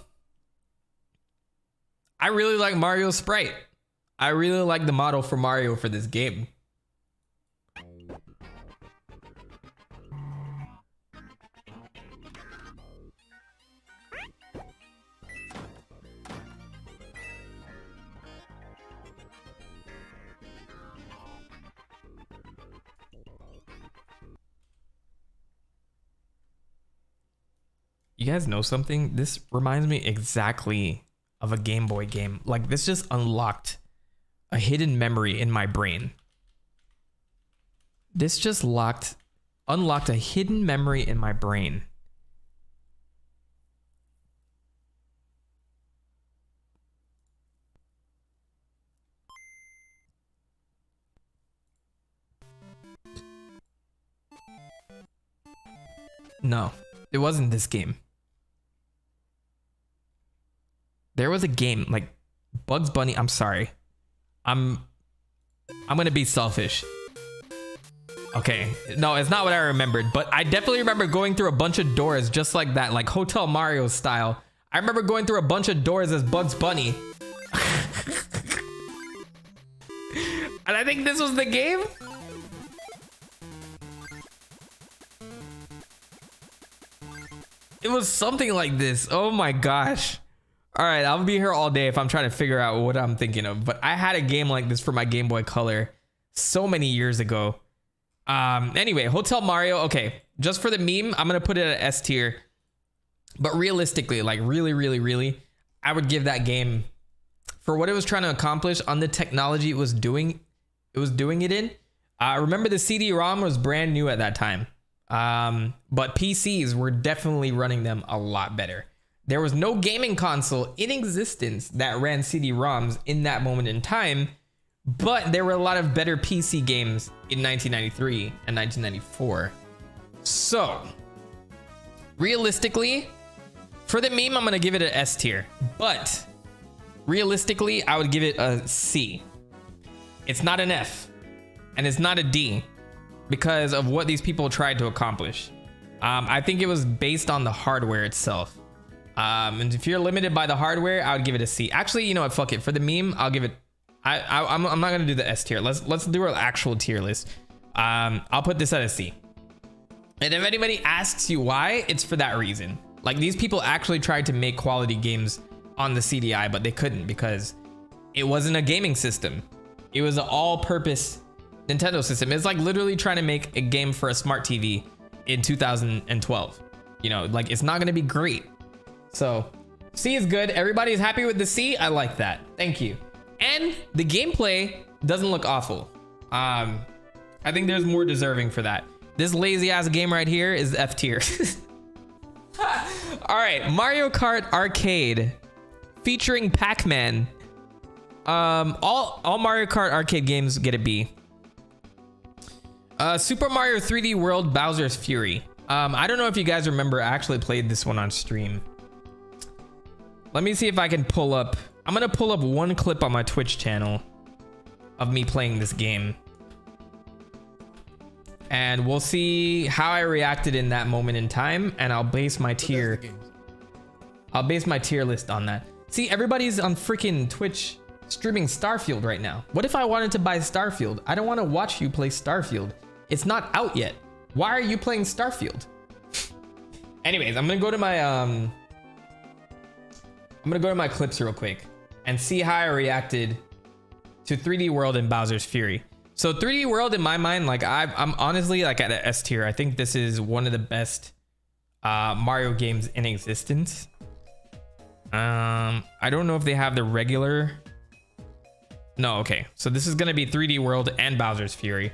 I really like Mario's sprite. I really like the model for Mario for this game. You guys know something? This reminds me exactly of a Game Boy game. Like, this just unlocked a hidden memory in my brain. This just unlocked a hidden memory in my brain. No, it wasn't this game. There was a game like Bugs Bunny. I'm sorry. I'm gonna be selfish. Okay, no, it's not what I remembered, but I definitely remember going through a bunch of doors just like that, like Hotel Mario style. I remember going through a bunch of doors as Bugs Bunny. And I think this was the game. It was something like this. Oh my gosh. All right, I'll be here all day if I'm trying to figure out what I'm thinking of. But I had a game like this for my Game Boy Color so many years ago. Anyway, Hotel Mario. Okay, just for the meme, I'm going to put it at S tier. But realistically, like really, I would give that game for what it was trying to accomplish on the technology it was doing it in. Remember the CD-ROM was brand new at that time. But PCs were definitely running them a lot better. There was no gaming console in existence that ran CD-ROMs in that moment in time, but there were a lot of better PC games in 1993 and 1994. So, realistically, for the meme, I'm gonna give it an S tier, but realistically, I would give it a C. It's not an F, and it's not a D, because of what these people tried to accomplish. I think it was based on the hardware itself. And if you're limited by the hardware, I would give it a C. Actually, you know what? Fuck it. For the meme, I'll give it. I'm not gonna do the S tier. Let's do an actual tier list. I'll put this at a C. And if anybody asks you why, it's for that reason. Like, these people actually tried to make quality games on the CDI, but they couldn't because it wasn't a gaming system. It was an all-purpose Nintendo system. It's like literally trying to make a game for a smart TV in 2012. You know, like, it's not gonna be great. So C is good. Everybody's happy with the C. I like that. Thank you. And the gameplay doesn't look awful. I think there's more deserving for that. This lazy ass game right here is F tier. All right, Mario Kart Arcade featuring Pac-Man. All Mario Kart arcade games get a B. Super Mario 3D World Bowser's Fury. I don't know if you guys remember, I actually played this one on stream. Let me see if I can pull up. I'm gonna pull up one clip on my Twitch channel of me playing this game. And we'll see how I reacted in that moment in time, and I'll base my tier. I'll base my tier list on that. See, everybody's on freaking Twitch streaming Starfield right now. What if I wanted to buy Starfield? I don't want to watch you play Starfield. It's not out yet. Why are you playing Starfield? Anyways, I'm gonna go to my clips real quick, and see how I reacted to 3D World and Bowser's Fury. So 3D World, in my mind, like I'm honestly like at an S tier. I think this is one of the best Mario games in existence. I don't know if they have the regular. No, okay. So this is gonna be 3D World and Bowser's Fury.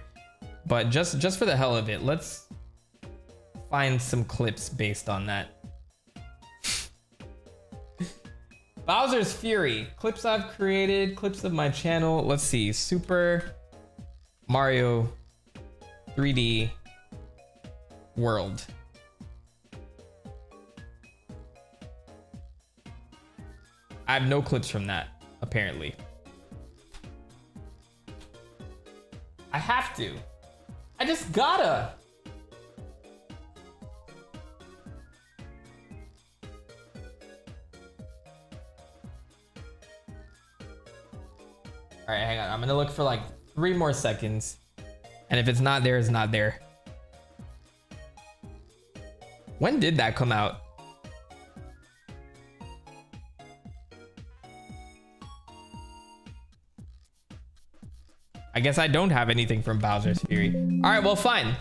But just for the hell of it, let's find some clips based on that. Bowser's Fury, clips I've created, clips of my channel. Let's see, Super Mario 3D World. I have no clips from that, apparently. I have to. I just gotta. All right, hang on. I'm gonna look for like 3 more seconds. And if it's not there, it's not there. When did that come out? I guess I don't have anything from Bowser's Fury. All right, well, fine.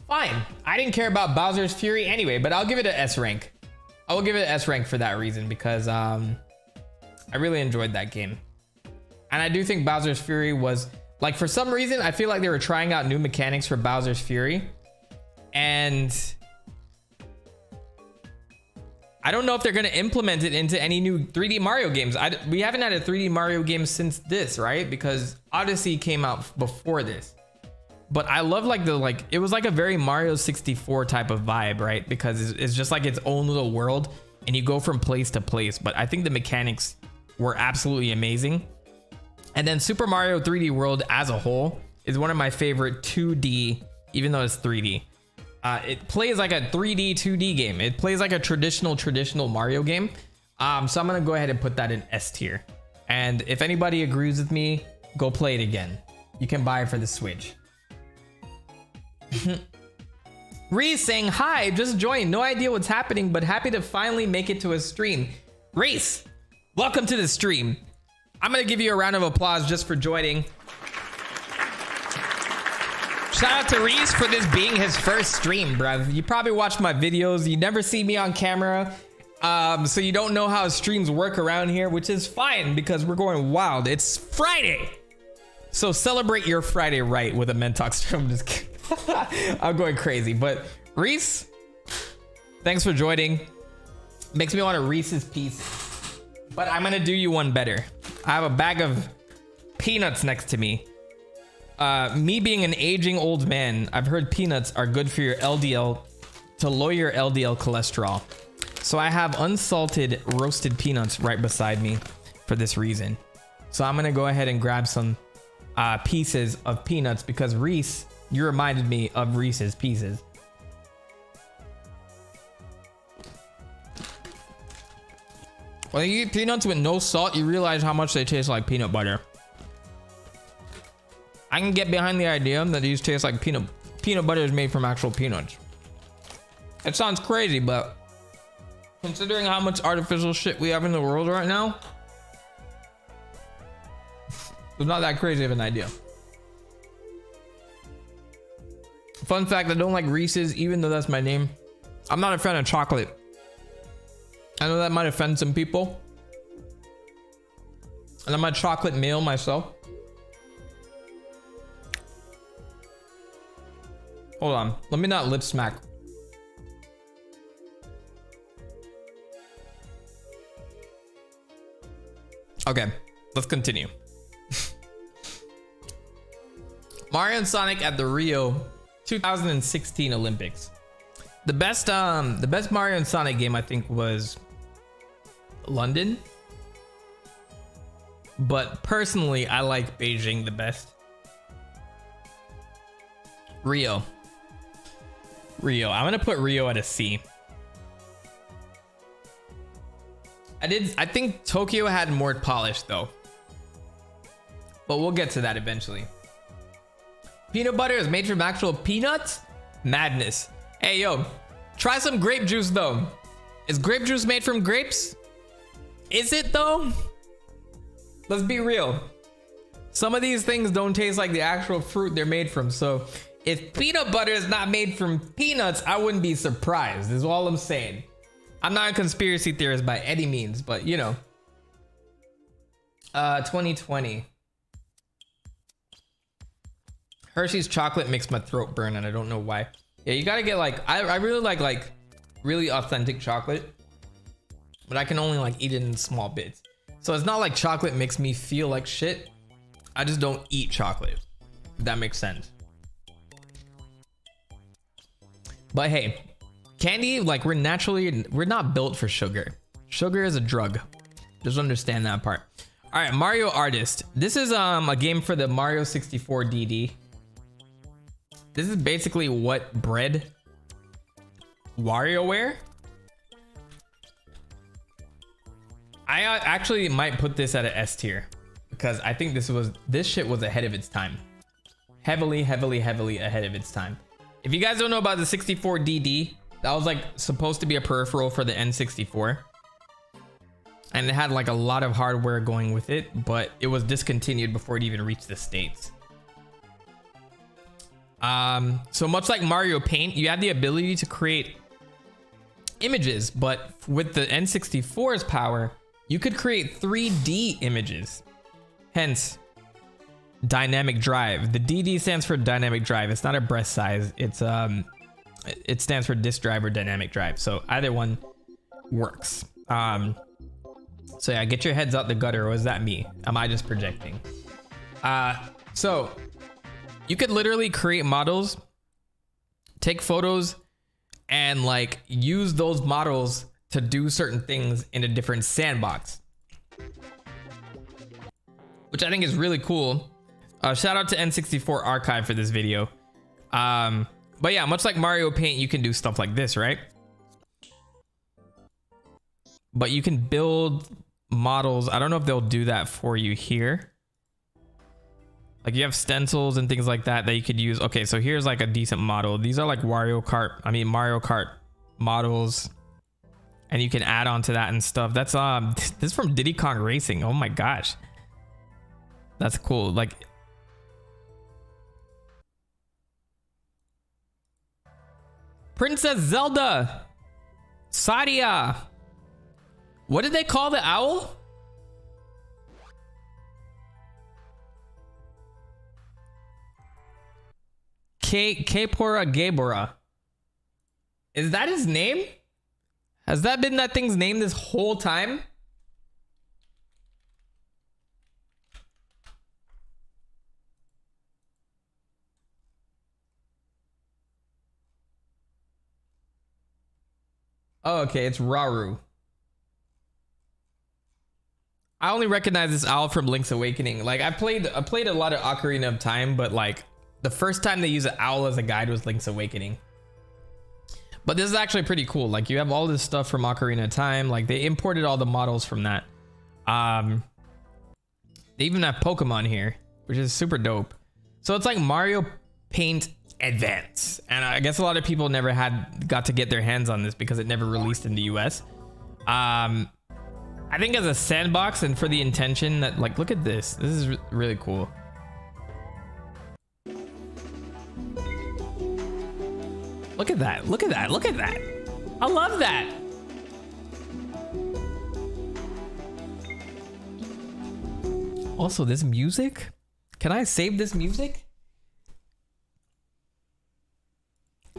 Fine. I didn't care about Bowser's Fury anyway, but I'll give it an S rank. I will give it an S rank for that reason because I really enjoyed that game. And I do think Bowser's Fury was, like, for some reason, I feel like they were trying out new mechanics for Bowser's Fury. And I don't know if they're going to implement it into any new 3D Mario games. We haven't had a 3D Mario game since this, right? Because Odyssey came out before this. But I love it was like a very Mario 64 type of vibe, right? Because it's just like its own little world and you go from place to place. But I think the mechanics were absolutely amazing. And then Super Mario 3D World as a whole is one of my favorite 2D, even though it's 3D. It plays like a 3D 2D game. It plays like a traditional Mario game. So I'm gonna go ahead and put that in S tier. And if anybody agrees with me, go play it again. You can buy it for the Switch. Reese saying, hi, just joined. No idea what's happening, but happy to finally make it to a stream. Reese, welcome to the stream. I'm gonna give you a round of applause just for joining. Shout out to Reese for this being his first stream, bruv. You probably watched my videos. You never see me on camera. So you don't know how streams work around here, which is fine because we're going wild. It's Friday. So celebrate your Friday right with a Mentok stream. I'm just kidding. I'm going crazy. But Reese, thanks for joining. Makes me want a Reese's piece. But I'm gonna do you one better. I have a bag of peanuts next to me. Me being an aging old man, I've heard peanuts are good for your LDL, to lower your LDL cholesterol. So I have unsalted roasted peanuts right beside me for this reason. So I'm gonna go ahead and grab some pieces of peanuts because Reese, you reminded me of Reese's Pieces. When you eat peanuts with no salt, you realize how much they taste like peanut butter. I can get behind the idea that these taste like peanut butter is made from actual peanuts. It sounds crazy, but considering how much artificial shit we have in the world right now, it's not that crazy of an idea. Fun fact, I don't like Reese's, even though that's my name. I'm not a fan of chocolate. I know that might offend some people. And I'm a chocolate male myself. Hold on, let me not lip smack. Okay, let's continue. Mario and Sonic at the Rio 2016 Olympics. The best Mario and Sonic game I think was London. But personally, I like Beijing the best. Rio. I'm gonna put Rio at a C. I think Tokyo had more polish though. But we'll get to that eventually. Peanut butter is made from actual peanuts? Madness. Hey yo, try some grape juice though. Is grape juice made from grapes? Is it though? Let's be real. Some of these things don't taste like the actual fruit they're made from. So if peanut butter is not made from peanuts, I wouldn't be surprised, is all I'm saying. I'm not a conspiracy theorist by any means, but you know. 2020. Hershey's chocolate makes my throat burn and I don't know why. Yeah, you gotta get like, I really like really authentic chocolate, but I can only like eat it in small bits. So it's not like chocolate makes me feel like shit. I just don't eat chocolate, if that makes sense. But hey, candy, like we're not built for sugar. Sugar is a drug. Just understand that part. All right, Mario Artist. This is a game for the Mario 64 DD. This is basically what bred WarioWare. I actually might put this at an S tier because I think this shit was ahead of its time. Heavily ahead of its time. If you guys don't know about the 64 DD, that was like supposed to be a peripheral for the N64. And it had like a lot of hardware going with it, but it was discontinued before it even reached the States. So much like Mario Paint, you have the ability to create images, but with the N64's power, you could create 3D images. Hence, dynamic drive. The DD stands for dynamic drive. It's not a breast size. It's it stands for disk drive or dynamic drive. So either one works. So yeah, get your heads out the gutter. Or is that me? Am I just projecting? So you could literally create models, take photos, and like use those models to do certain things in a different sandbox, which I think is really cool. Shout out to N64 Archive for this video. But yeah, much like Mario Paint, you can do stuff like this, right? But you can build models. I don't know if they'll do that for you here. Like you have stencils and things like that you could use. Okay, so here's like a decent model. These are like Mario Kart models. And you can add on to that and stuff. That's this is from Diddy Kong Racing. Oh my gosh. That's cool. Like Princess Zelda. Sadia. What did they call the owl? Kapora Gabora. Is that his name? Has that been that thing's name this whole time? Oh, okay, it's Raru. I only recognize this owl from Link's Awakening. Like I played a lot of Ocarina of Time, but like the first time they use an owl as a guide was Link's Awakening. But this is actually pretty cool. Like you have all this stuff from Ocarina of Time. Like they imported all the models from that. They even have Pokemon here, which is super dope. So it's like Mario Paint Advance. And I guess a lot of people never got to get their hands on this because it never released in the US. I think as a sandbox and for the intention that like, look at this. This is really cool. Look at that. Look at that. Look at that. I love that. Also, this music. Can I save this music?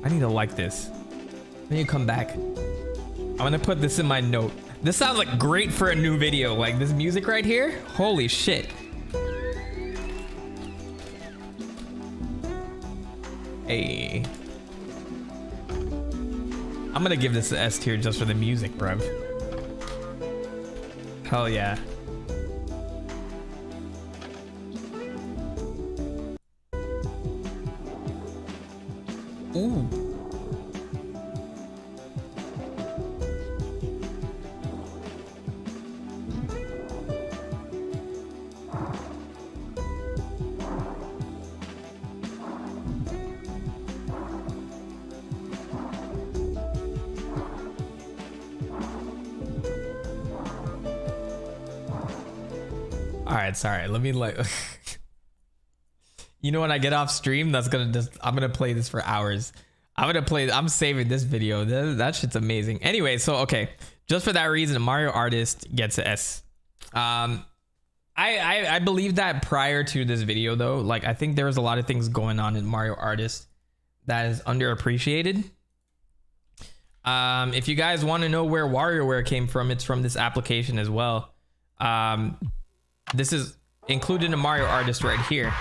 I need to like this. I need to come back. I'm gonna put this in my note. This sounds like great for a new video. Like this music right here. Holy shit. Hey. I'm gonna give this an S tier just for the music, bruv. Hell yeah. Ooh. All right, sorry. Let me like. You know, when I get off stream, I'm gonna play this for hours. I'm saving this video. That shit's amazing. Anyway, so okay, just for that reason, Mario Artist gets an S. I believe that prior to this video though. Like, I think there was a lot of things going on in Mario Artist that is underappreciated. If you guys want to know where WarioWare came from, it's from this application as well. This is included in Mario Artist right here.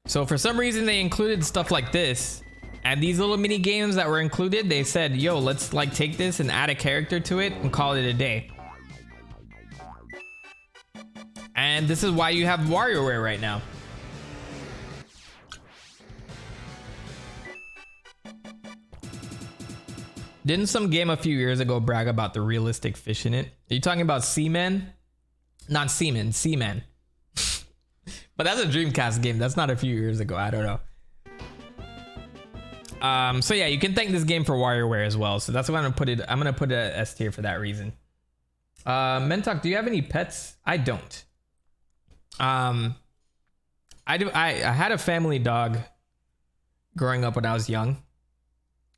So for some reason they included stuff like this, and these little mini games that were included, they said, yo, let's like take this and add a character to it and call it a day. And this is why you have WarioWare right now. Didn't some game a few years ago brag about the realistic fish in it? Are you talking about Seaman? Not Seaman, Seaman. But that's a Dreamcast game. That's not a few years ago. I don't know. So yeah, you can thank this game for WarioWare as well. So that's why I'm gonna put it. I'm gonna put it at S tier for that reason. Mentok, do you have any pets? I don't. I do. I had a family dog growing up when I was young,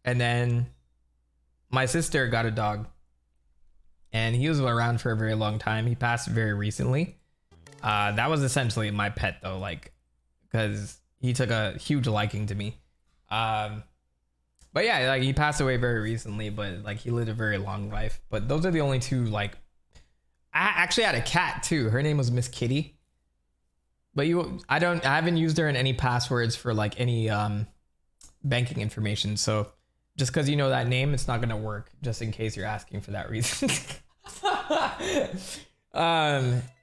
and then my sister got a dog, and he was around for a very long time. He passed very recently. That was essentially my pet though, like, because he took a huge liking to me. But yeah, like, he passed away very recently, but like, he lived a very long life. But those are the only two. Like, I actually had a cat too. Her name was Miss Kitty. But I haven't used her in any passwords for like any banking information. So just because you know that name, it's not gonna work. Just in case you're asking for that reason.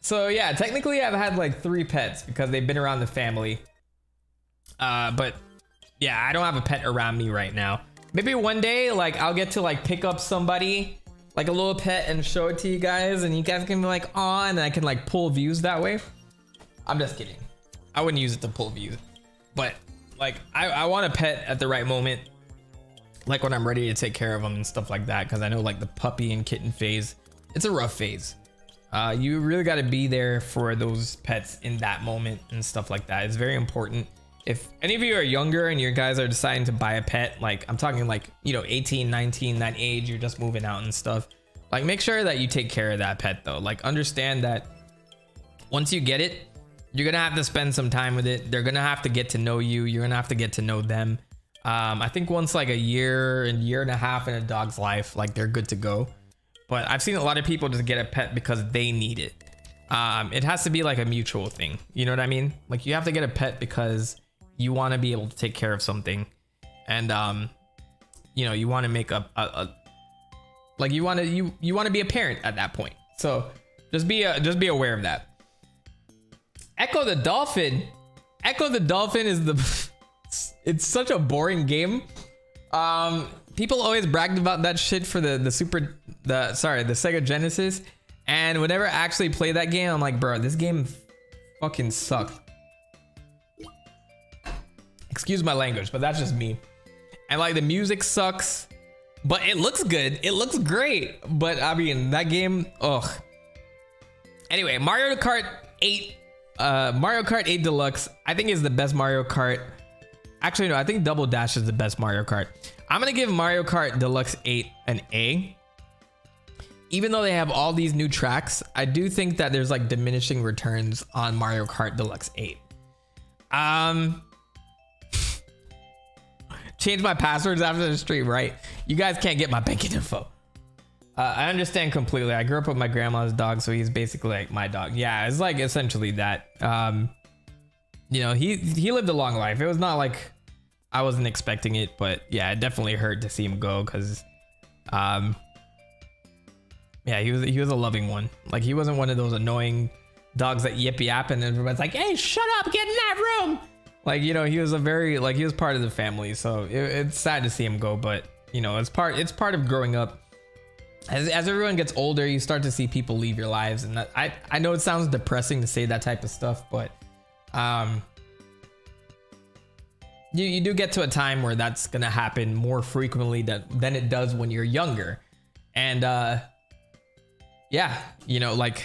So yeah, technically I've had like 3 pets because they've been around the family. But yeah, I don't have a pet around me right now. Maybe one day, like, I'll get to like pick up somebody, like a little pet, and show it to you guys, and you guys can be like, "Aw," and I can like pull views that way. I'm just kidding. I wouldn't use it to pull views, but like, I want a pet at the right moment, like when I'm ready to take care of them and stuff like that, because I know like the puppy and kitten phase, it's a rough phase. You really got to be there for those pets in that moment and stuff like that. It's very important. If any of you are younger and you guys are deciding to buy a pet, like I'm talking like, you know, 18, 19, that age, you're just moving out and stuff, like make sure that you take care of that pet though. Like, understand that once you get it, you're gonna have to spend some time with it. They're gonna have to get to know you. You're gonna have to get to know them. I think once like a year and a half in a dog's life, like, they're good to go. But I've seen a lot of people just get a pet because they need it. It has to be like a mutual thing. You know what I mean? Like, you have to get a pet because you want to be able to take care of something, and you know, you want to make like, you want to be a parent at that point. So just be aware of that. Echo the Dolphin. Echo the Dolphin is it's such a boring game. People always bragged about that shit for the Sega Genesis, and whenever I actually play that game, I'm like, bro, this game fucking sucked. Excuse my language, but that's just me. And like, the music sucks, but it looks good. It looks great, but I mean, that game, ugh. Anyway, Mario Kart 8 Deluxe, I think, is the best Mario Kart. Actually, no, I think Double Dash is the best Mario Kart. I'm gonna give Mario Kart Deluxe 8 an A. Even though they have all these new tracks, I do think that there's like diminishing returns on Mario Kart Deluxe 8. Change my passwords after the stream, right? You guys can't get my banking info. I understand completely. I grew up with my grandma's dog, so he's basically like my dog. Yeah, it's like essentially that. You know, he lived a long life. It was not like I wasn't expecting it, but yeah, it definitely hurt to see him go, because yeah, he was a loving one. Like, he wasn't one of those annoying dogs that yip yap and everybody's like, "Hey, shut up, get in that room." Like, you know, he was he was part of the family, so it's sad to see him go, but you know, it's part of growing up. As everyone gets older, you start to see people leave your lives, and that, I know it sounds depressing to say that type of stuff, but you do get to a time where that's gonna happen more frequently than it does when you're younger. And yeah, you know, like,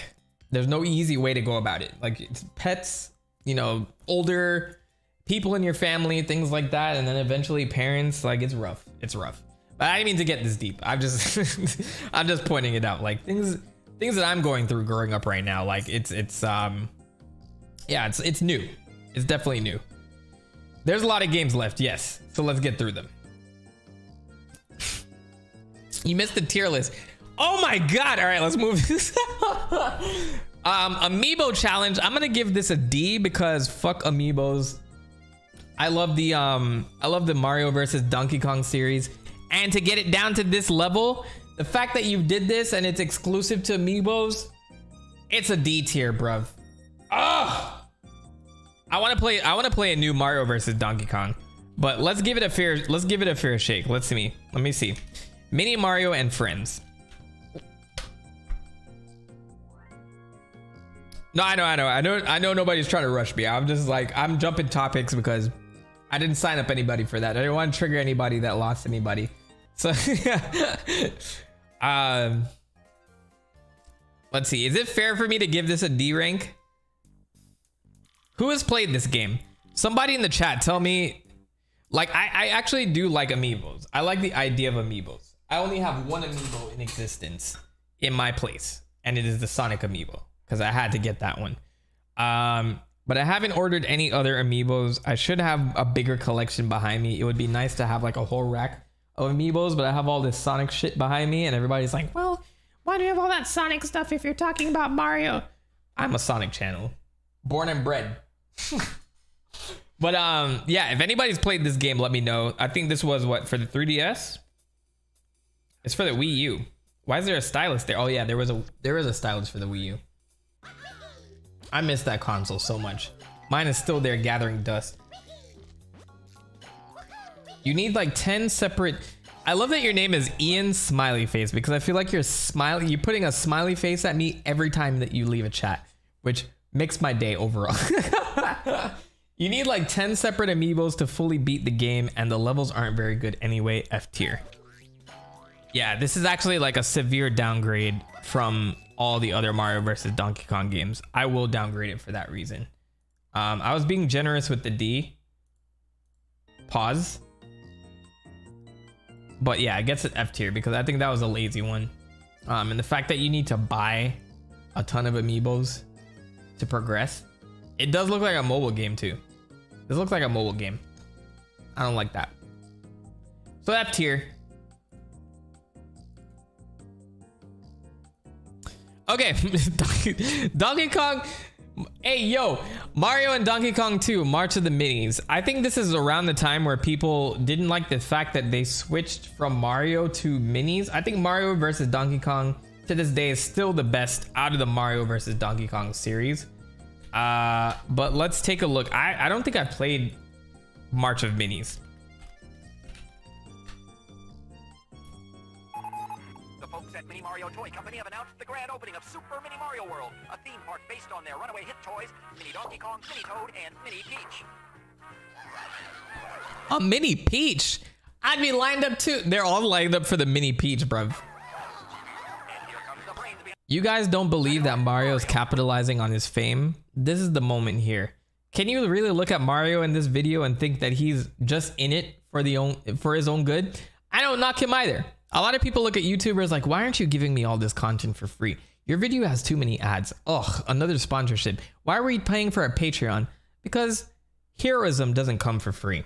There's no easy way to go about it. Like it's pets, you know, older people in your family, things like that, and then eventually parents. Like it's rough. It's rough. But I didn't mean to get this deep. I'm just I'm just pointing it out. Like things that I'm going through growing up right now. Like it's new. It's definitely new. There's a lot of games left, yes. So let's get through them. You missed the tier list. Oh my god. All right, let's move this. Amiibo challenge. I'm gonna give this a D because fuck amiibos. I love the Mario versus Donkey Kong series. And to get it down to this level, the fact that you did this and it's exclusive to amiibos, it's a D tier, bruv. Ugh. I want to play a new Mario versus Donkey Kong, but let's give it a fair shake. Let me see. Mini Mario and Friends. No, I know nobody's trying to rush me. I'm just like, I'm jumping topics because I didn't sign up anybody for that. I didn't want to trigger anybody that lost anybody. So let's see. Is it fair for me to give this a D rank? Who has played this game? Somebody in the chat tell me. Like, I actually do like amiibos. I like the idea of amiibos. I only have one amiibo in existence in my place, and it is the Sonic amiibo because I had to get that one. But I haven't ordered any other amiibos. I should have a bigger collection behind me. It would be nice to have like a whole rack of amiibos, but I have all this Sonic shit behind me, and everybody's like, well, why do you have all that Sonic stuff if you're talking about Mario? I'm a Sonic channel. Born and bred. But yeah, if anybody's played this game, let me know. I think this was what, for the 3DS? It's for the Wii U. Why is there a stylus there? Oh yeah, there is a stylus for the Wii U. I miss that console so much. Mine is still there gathering dust. You need like 10 separate. I love that your name is Ian Smiley Face because I feel like you're putting a smiley face at me every time that you leave a chat, which makes my day overall. You need like 10 separate amiibos to fully beat the game, and the levels aren't very good anyway. F tier. Yeah, this is actually like a severe downgrade from all the other Mario versus Donkey Kong games. I will downgrade it for that reason. I was being generous with the D. Pause. But yeah, it gets an F tier because I think that was a lazy one. And the fact that you need to buy a ton of amiibos to progress. It does look like a mobile game too. This looks like a mobile game. I don't like that. So F tier. Okay, Donkey Kong. Hey, yo, Mario and Donkey Kong 2, March of the Minis. I think this is around the time where people didn't like the fact that they switched from Mario to Minis. I think Mario versus Donkey Kong to this day is still the best out of the Mario versus Donkey Kong series. But let's take a look. I don't think I've played March of Minis. The folks at Mini Mario Toy Company have announced the grand opening of Super Mini Mario World, a theme park based on their runaway hit toys, Mini Donkey Kong, Mini Toad, and Mini Peach. A Mini Peach? I'd be lined up too. They're all lined up for the Mini Peach, bruv. You guys don't believe that Mario is capitalizing on his fame? This is the moment here. Can you really look at Mario in this video and think that he's just in it for his own good? I don't knock him either. A lot of people look at YouTubers like, why aren't you giving me all this content for free? Your video has too many ads. Ugh, another sponsorship. Why are we paying for a Patreon? Because heroism doesn't come for free.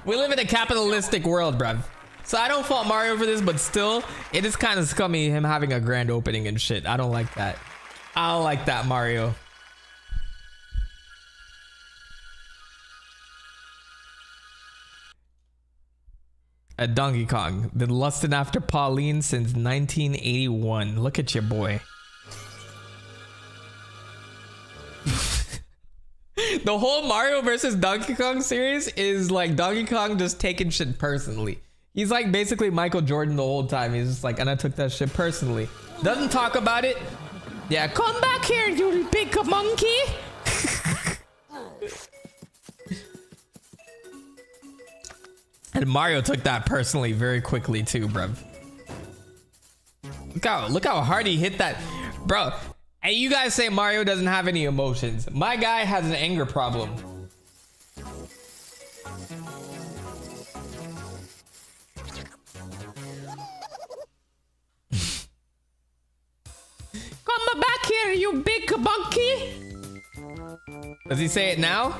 We live in a capitalistic world, bruv. So I don't fault Mario for this, but still, it is kind of scummy him having a grand opening and shit. I don't like that. I don't like that, Mario. At Donkey Kong, been lusting after Pauline since 1981. Look at your boy. The whole Mario versus Donkey Kong series is like Donkey Kong just taking shit personally. He's like basically Michael Jordan the whole time. He's just like, and I took that shit personally. Doesn't talk about it. Yeah, come back here, you big monkey. And Mario took that personally very quickly too, bruv. Look how hard he hit that. Bro, and you guys say Mario doesn't have any emotions. My guy has an anger problem. Come back here, you big monkey. Does he say it now?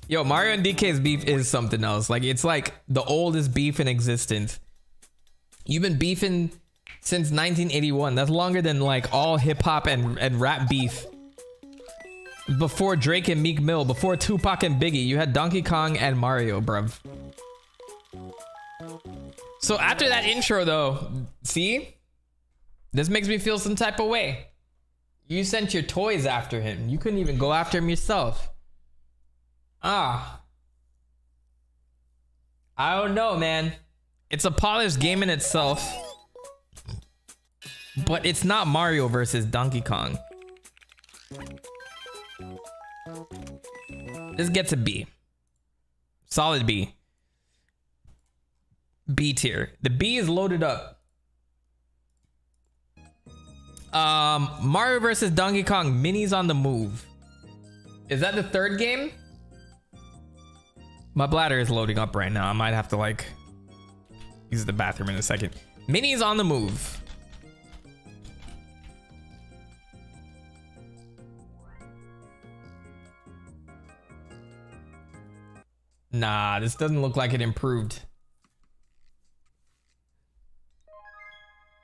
Yo, Mario and DK's beef is something else. Like, it's like the oldest beef in existence. You've been beefing since 1981. That's longer than like all hip hop and rap beef. Before Drake and Meek Mill, before Tupac and Biggie, you had Donkey Kong and Mario, bruv. So after that intro though, see? This makes me feel some type of way. You sent your toys after him. You couldn't even go after him yourself. Ah. I don't know, man. It's a polished game in itself. But it's not Mario versus Donkey Kong. This gets a B. Solid B. B tier. The B is loaded up. Mario versus Donkey Kong Minis on the Move. Is that the third game? My bladder is loading up right now. I might have to like use the bathroom in a second. Minis on the Move. Nah, this doesn't look like it improved.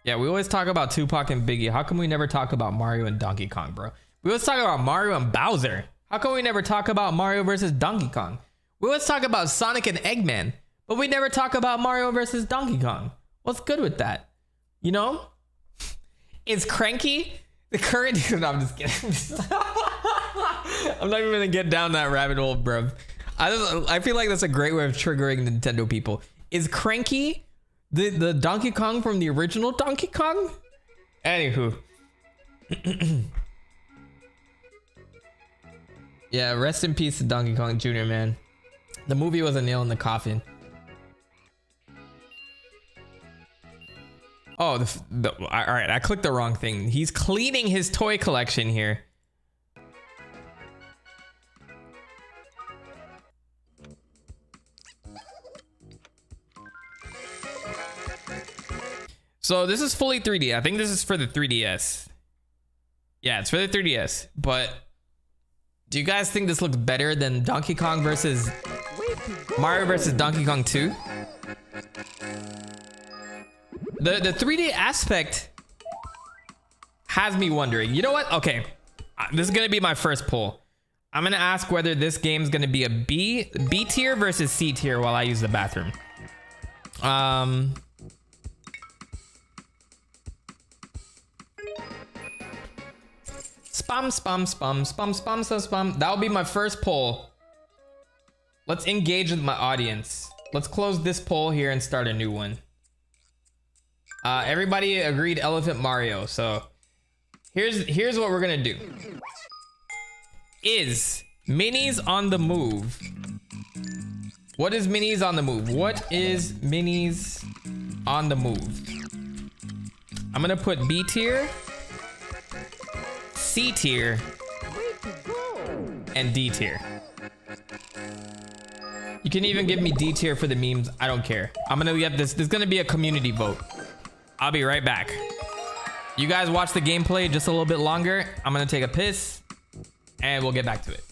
Yeah, we always talk about Tupac and Biggie. How come we never talk about Mario and Donkey Kong, bro? We always talk about Mario and Bowser. How come we never talk about Mario versus Donkey Kong? We always talk about Sonic and Eggman, but we never talk about Mario versus Donkey Kong. What's good with that? You know? Is Cranky the current... No, I'm just kidding. I'm not even gonna get down that rabbit hole, bro. I feel like that's a great way of triggering Nintendo people. Is Cranky the Donkey Kong from the original Donkey Kong? Anywho. Yeah, rest in peace to Donkey Kong Jr., man. The movie was a nail in the coffin. Oh, all right, I clicked the wrong thing. He's cleaning his toy collection here. So this is fully 3D. I think this is for the 3DS. Yeah, it's for the 3DS. But do you guys think this looks better than Donkey Kong versus Mario versus Donkey Kong 2? The 3D aspect has me wondering. You know what? Okay, this is gonna be my first poll. I'm gonna ask whether this game's gonna be a B tier versus C tier while I use the bathroom. Spam. That'll be my first poll. Let's engage with my audience. Let's close this poll here and start a new one. Everybody agreed Elephant Mario. So here's what we're gonna do. Is Minis on the Move? What is Minis on the Move? What is Minis on the Move? I'm gonna put B tier, C tier, and D tier. You can even give me D tier for the memes. I don't care. I'm gonna get this. There's gonna be a community vote. I'll be right back. You guys watch the gameplay just a little bit longer. I'm gonna take a piss and we'll get back to it.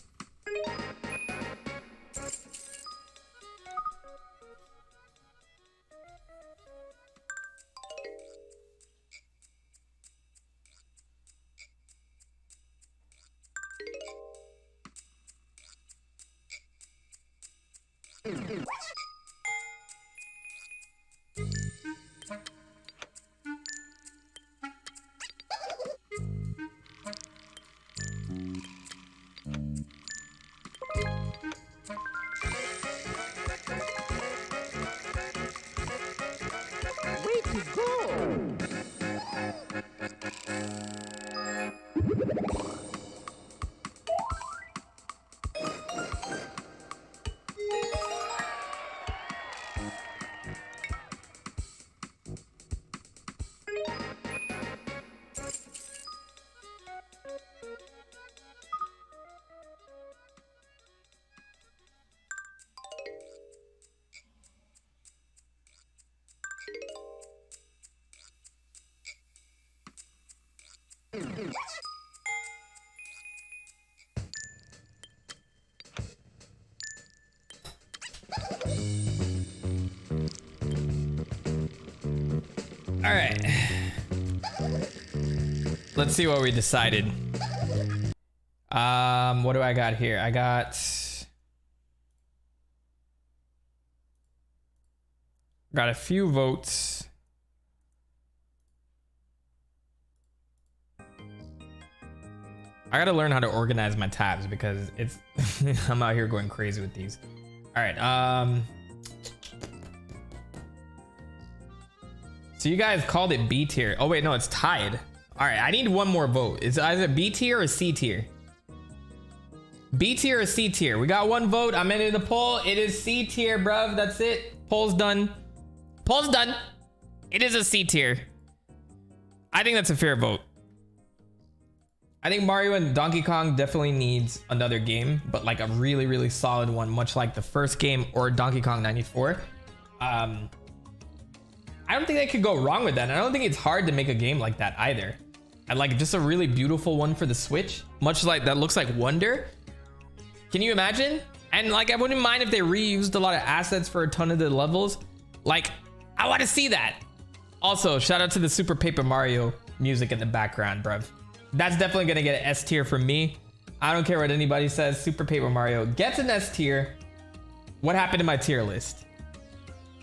All right. Let's see what we decided. What do I got here? I got a few votes. I gotta learn how to organize my tabs because it's I'm out here going crazy with these. All right. So you guys called it B tier. Oh wait, no, it's tied. All right, I need one more vote. It's either B tier or C tier. B tier or C tier. We got one vote. I'm ending the poll. It is C tier, bruv. That's it. Poll's done. Poll's done. It is a C tier. I think that's a fair vote. I think Mario and Donkey Kong definitely needs another game, but like a really, really solid one, much like the first game or Donkey Kong 94. I don't think they could go wrong with that. And I don't think it's hard to make a game like that either. I like just a really beautiful one for the Switch, much like that looks like Wonder. Can you imagine? And like, I wouldn't mind if they reused a lot of assets for a ton of the levels. Like, I want to see that. Also, shout out to the Super Paper Mario music in the background, bruv. That's definitely gonna get an S tier from me. I don't care what anybody says. Super Paper Mario gets an S tier. What happened to my tier list?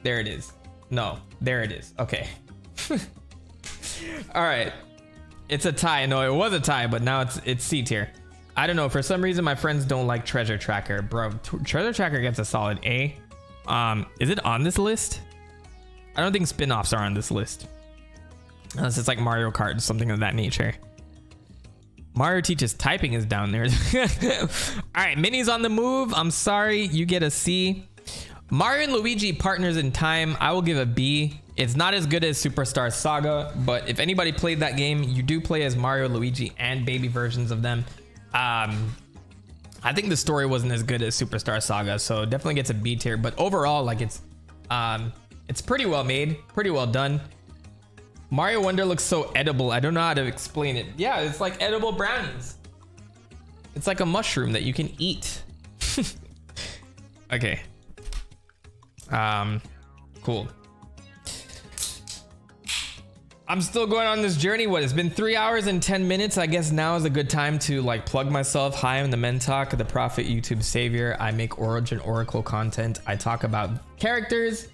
There it is. No, there it is. Okay. All right. It's a tie. No, it was a tie, but now it's C tier. I don't know. For some reason, my friends don't like Treasure Tracker, bro. Treasure Tracker gets a solid A. Is it on this list? I don't think spin-offs are on this list. Unless it's like Mario Kart, something of that nature. Mario Teaches Typing is down there. All right, Minnie's on the move. I'm sorry, you get a C. Mario and Luigi Partners in Time, I will give a B. It's not as good as Superstar Saga, but if anybody played that game, you do play as Mario, Luigi, and baby versions of them. I think the story wasn't as good as Superstar Saga, so definitely gets a B tier. But overall, like it's pretty well made, pretty well done. Mario Wonder looks so edible. I don't know how to explain it. Yeah, it's like edible brownies. It's like a mushroom that you can eat. Okay. Cool. I'm still going on this journey. What, it's been 3 hours and 10 minutes. I guess now is a good time to like plug myself. Hi, I'm TheMentok, the Prophet YouTube Savior. I make Origin Oracle content. I talk about characters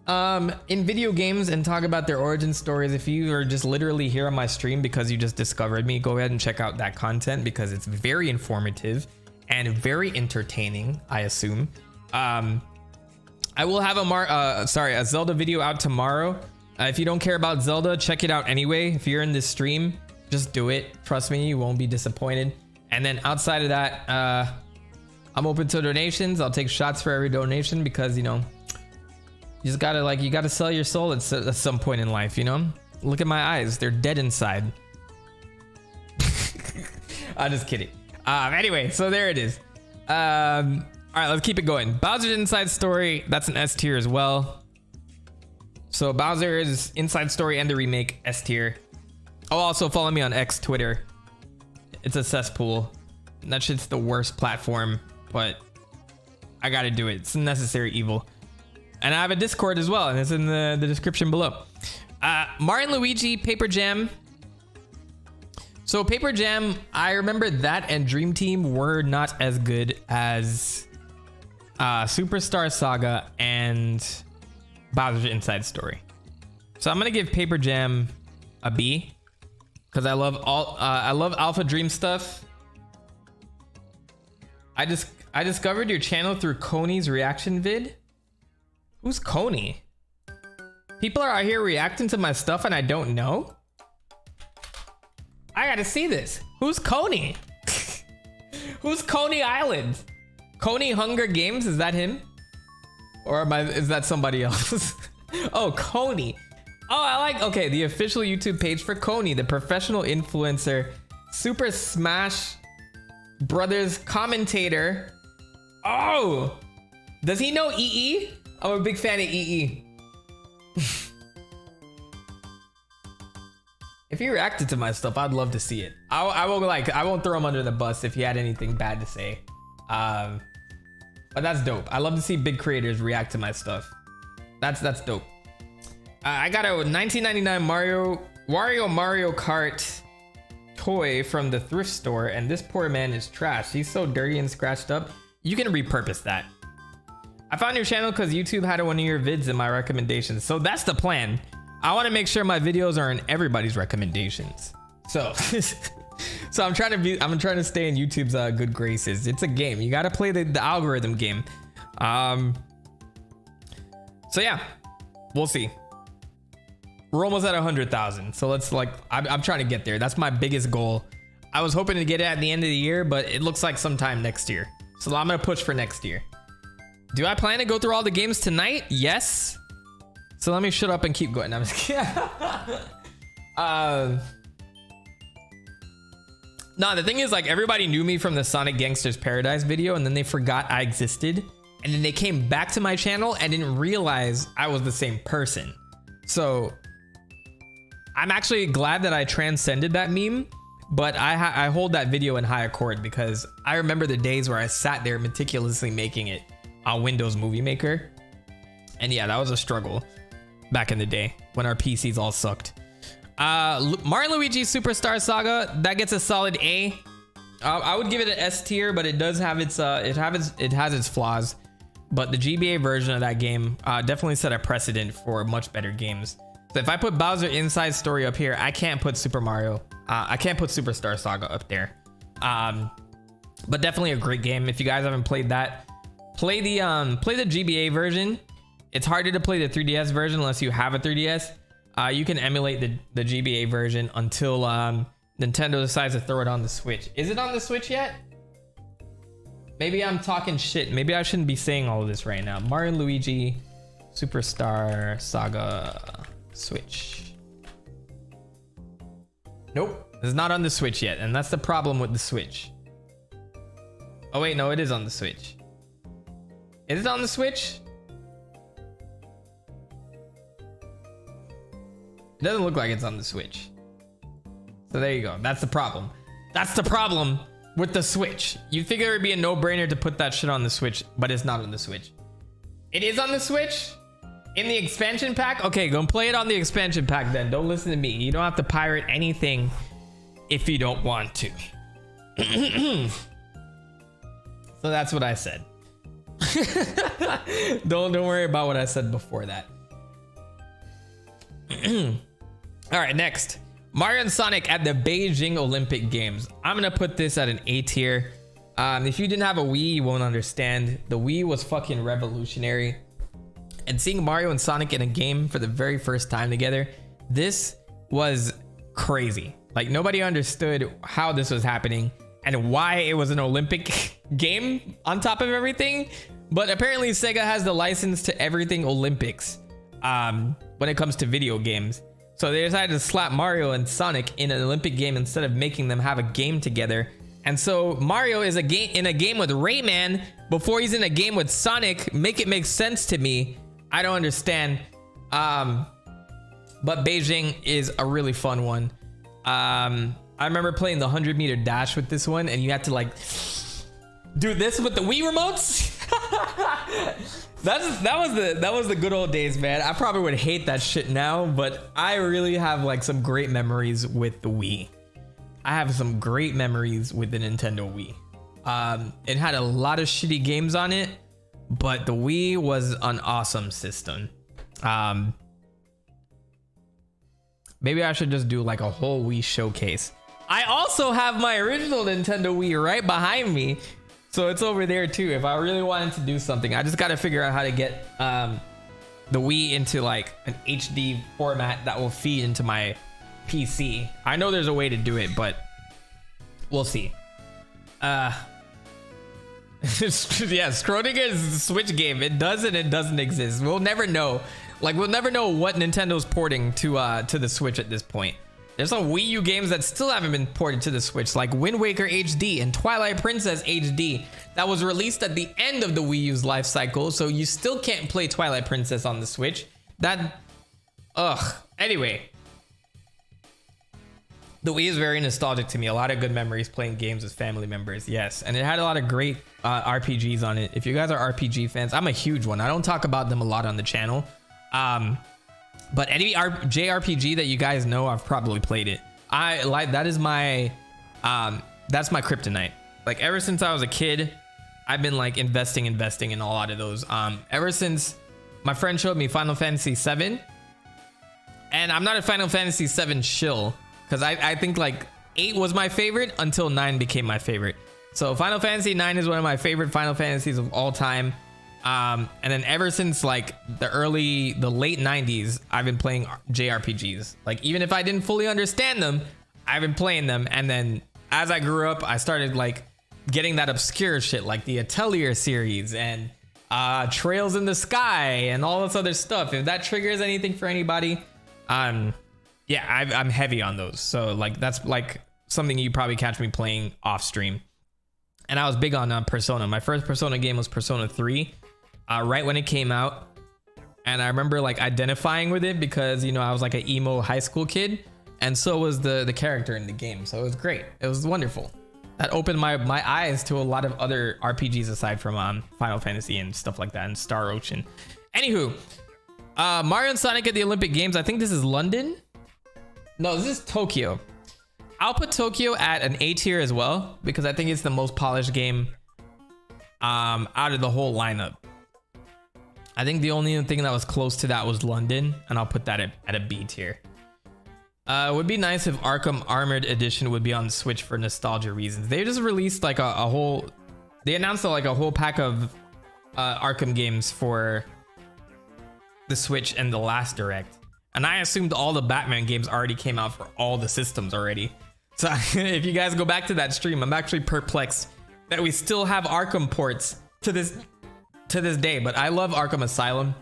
in video games and talk about their origin stories. If you are just literally here on my stream because you just discovered me, go ahead and check out that content because it's very informative and very entertaining, I assume. I will have a Zelda video out tomorrow. If you don't care about Zelda, check it out anyway. If you're in this stream, just do it. Trust me, you won't be disappointed. And then outside of that, I'm open to donations. I'll take shots for every donation because, you know, you just gotta you gotta sell your soul at some point in life, you know? Look at my eyes, they're dead inside. I'm just kidding. Anyway, so there it is. All right, let's keep it going. Bowser's Inside Story, that's an S tier as well. So Bowser's Inside Story and the remake, S tier. Oh, also follow me on X Twitter. It's a cesspool. That shit's the worst platform, but I gotta do it. It's a necessary evil. And I have a Discord as well, and it's in the description below. Mario and Luigi, Paper Jam. So Paper Jam, I remember that and Dream Team were not as good as Superstar Saga and Bowser's Inside Story. So I'm gonna give Paper Jam a B because I love Alpha Dream stuff. I discovered your channel through Coney's reaction vid. Who's Coney? People are out here reacting to my stuff and I don't know? I gotta see this. Who's Coney? Who's Coney Island? Coney Hunger Games, is that him? Or is that somebody else? Oh, Coney. Oh, okay, the official YouTube page for Coney, the professional influencer, Super Smash Brothers commentator. Oh, does he know EE? I'm a big fan of EE. If he reacted to my stuff, I'd love to see it. I won't throw him under the bus if he had anything bad to say. But that's dope. I love to see big creators react to my stuff. That's dope. I got a 1999 Mario Kart toy from the thrift store, and this poor man is trash. He's so dirty and scratched up. You can repurpose that. I found your channel because YouTube had one of your vids in my recommendations. So that's the plan. I want to make sure my videos are in everybody's recommendations. So, so I'm trying to stay in YouTube's good graces. It's a game. You got to play the algorithm game. So yeah, we'll see. We're almost at 100,000. So let's I'm trying to get there. That's my biggest goal. I was hoping to get it at the end of the year, but it looks like sometime next year. So I'm going to push for next year. Do I plan to go through all the games tonight? Yes. So let me shut up and keep going. I'm just kidding. No, the thing is, like, everybody knew me from the Sonic Gangsters Paradise video, and then they forgot I existed. And then they came back to my channel and didn't realize I was the same person. So I'm actually glad that I transcended that meme, but I hold that video in high accord because I remember the days where I sat there meticulously making it on Windows Movie Maker. And yeah, that was a struggle back in the day when our PCs all sucked. Mario Luigi Superstar Saga, that gets a solid A. I would give it an S tier, but it does have its it has its flaws. But the GBA version of that game definitely set a precedent for much better games. So if I put Bowser Inside Story up here, I can't put Super Mario. I can't put Superstar Saga up there. But definitely a great game. If you guys haven't played that, play the GBA version. It's harder to play the 3DS version unless you have a 3DS. You can emulate the GBA version until Nintendo decides to throw it on the Switch. Is it on the Switch yet? Maybe I'm talking shit. Maybe I shouldn't be saying all of this right now. Mario and Luigi Superstar Saga Switch. Nope, it's not on the Switch yet, and that's the problem with the Switch. Oh wait, no, it is on the Switch. Is it on the Switch? It doesn't look like it's on the Switch. So there you go. That's the problem. That's the problem with the Switch. You figure it'd be a no-brainer to put that shit on the Switch, but it's not on the Switch. It is on the Switch? In the expansion pack? Okay, go and play it on the expansion pack then. Don't listen to me. You don't have to pirate anything if you don't want to. So that's what I said. Don't worry about what I said before that. All right, next. Mario and Sonic at the Beijing Olympic Games. I'm gonna put this at an A tier. If you didn't have a Wii, you won't understand. The Wii was fucking revolutionary. And seeing Mario and Sonic in a game for the very first time together, this was crazy. Like, nobody understood how this was happening and why it was an Olympic game on top of everything. But apparently Sega has the license to everything Olympics when it comes to video games. So they decided to slap Mario and Sonic in an Olympic game instead of making them have a game together. And so Mario is in a game with Rayman before he's in a game with Sonic. Make it make sense to me. I don't understand. But Beijing is a really fun one. I remember playing the 100-meter dash with this one, and you had to like do this with the Wii remotes. That was the good old days, man. I probably would hate that shit now, but I really have like some great memories with the Wii. I have some great memories with the Nintendo Wii. It had a lot of shitty games on it, but the Wii was an awesome system. Maybe I should just do like a whole Wii showcase. I also have my original Nintendo Wii right behind me, so it's over there too. If I really wanted to do something, I just got to figure out how to get the Wii into like an HD format that will feed into my PC. I know there's a way to do it, but we'll see. Yeah, Schrodinger's Switch game. It does and it doesn't exist. We'll never know. Like, we'll never know what Nintendo's porting to the Switch at this point. There's some Wii U games that still haven't been ported to the Switch, like Wind Waker HD and Twilight Princess HD, that was released at the end of the Wii U's life cycle, so you still can't play Twilight Princess on the Switch. Anyway. The Wii is very nostalgic to me. A lot of good memories playing games with family members, yes. And it had a lot of great RPGs on it. If you guys are RPG fans, I'm a huge one. I don't talk about them a lot on the channel. But any JRPG that you guys know, I've probably played it. I like that is my that's my kryptonite. Like ever since I was a kid, I've been like investing in a lot of those. Ever since my friend showed me Final Fantasy VII, and I'm not a Final Fantasy VII shill because I think like 8 was my favorite until 9 became my favorite. So Final Fantasy 9 is one of my favorite Final Fantasies of all time. And then ever since like the late 90s, I've been playing JRPGs. Like even if I didn't fully understand them, I've been playing them. And then as I grew up, I started like getting that obscure shit like the Atelier series and Trails in the Sky and all this other stuff. If that triggers anything for anybody, yeah, I'm heavy on those. So like that's like something you probably catch me playing off stream. And I was big on Persona. My first Persona game was Persona 3, right when it came out. And I remember like identifying with it because, you know, I was like an emo high school kid, and so was the character in the game. So it was great. It was wonderful. That opened my eyes to a lot of other RPGs aside from Final Fantasy and stuff like that, and Star Ocean. Anywho, Mario and Sonic at the Olympic Games. I think this is London. No, this is Tokyo. I'll put Tokyo at an A tier as well because I think it's the most polished game out of the whole lineup. I think the only thing that was close to that was London, and I'll put that at a B tier. It would be nice if Arkham Armored Edition would be on Switch for nostalgia reasons. They just released like a whole, they announced like a whole pack of Arkham games for the Switch and the last Direct. And I assumed all the Batman games already came out for all the systems already. So if you guys go back to that stream, I'm actually perplexed that we still have Arkham ports to this day. But I love Arkham Asylum.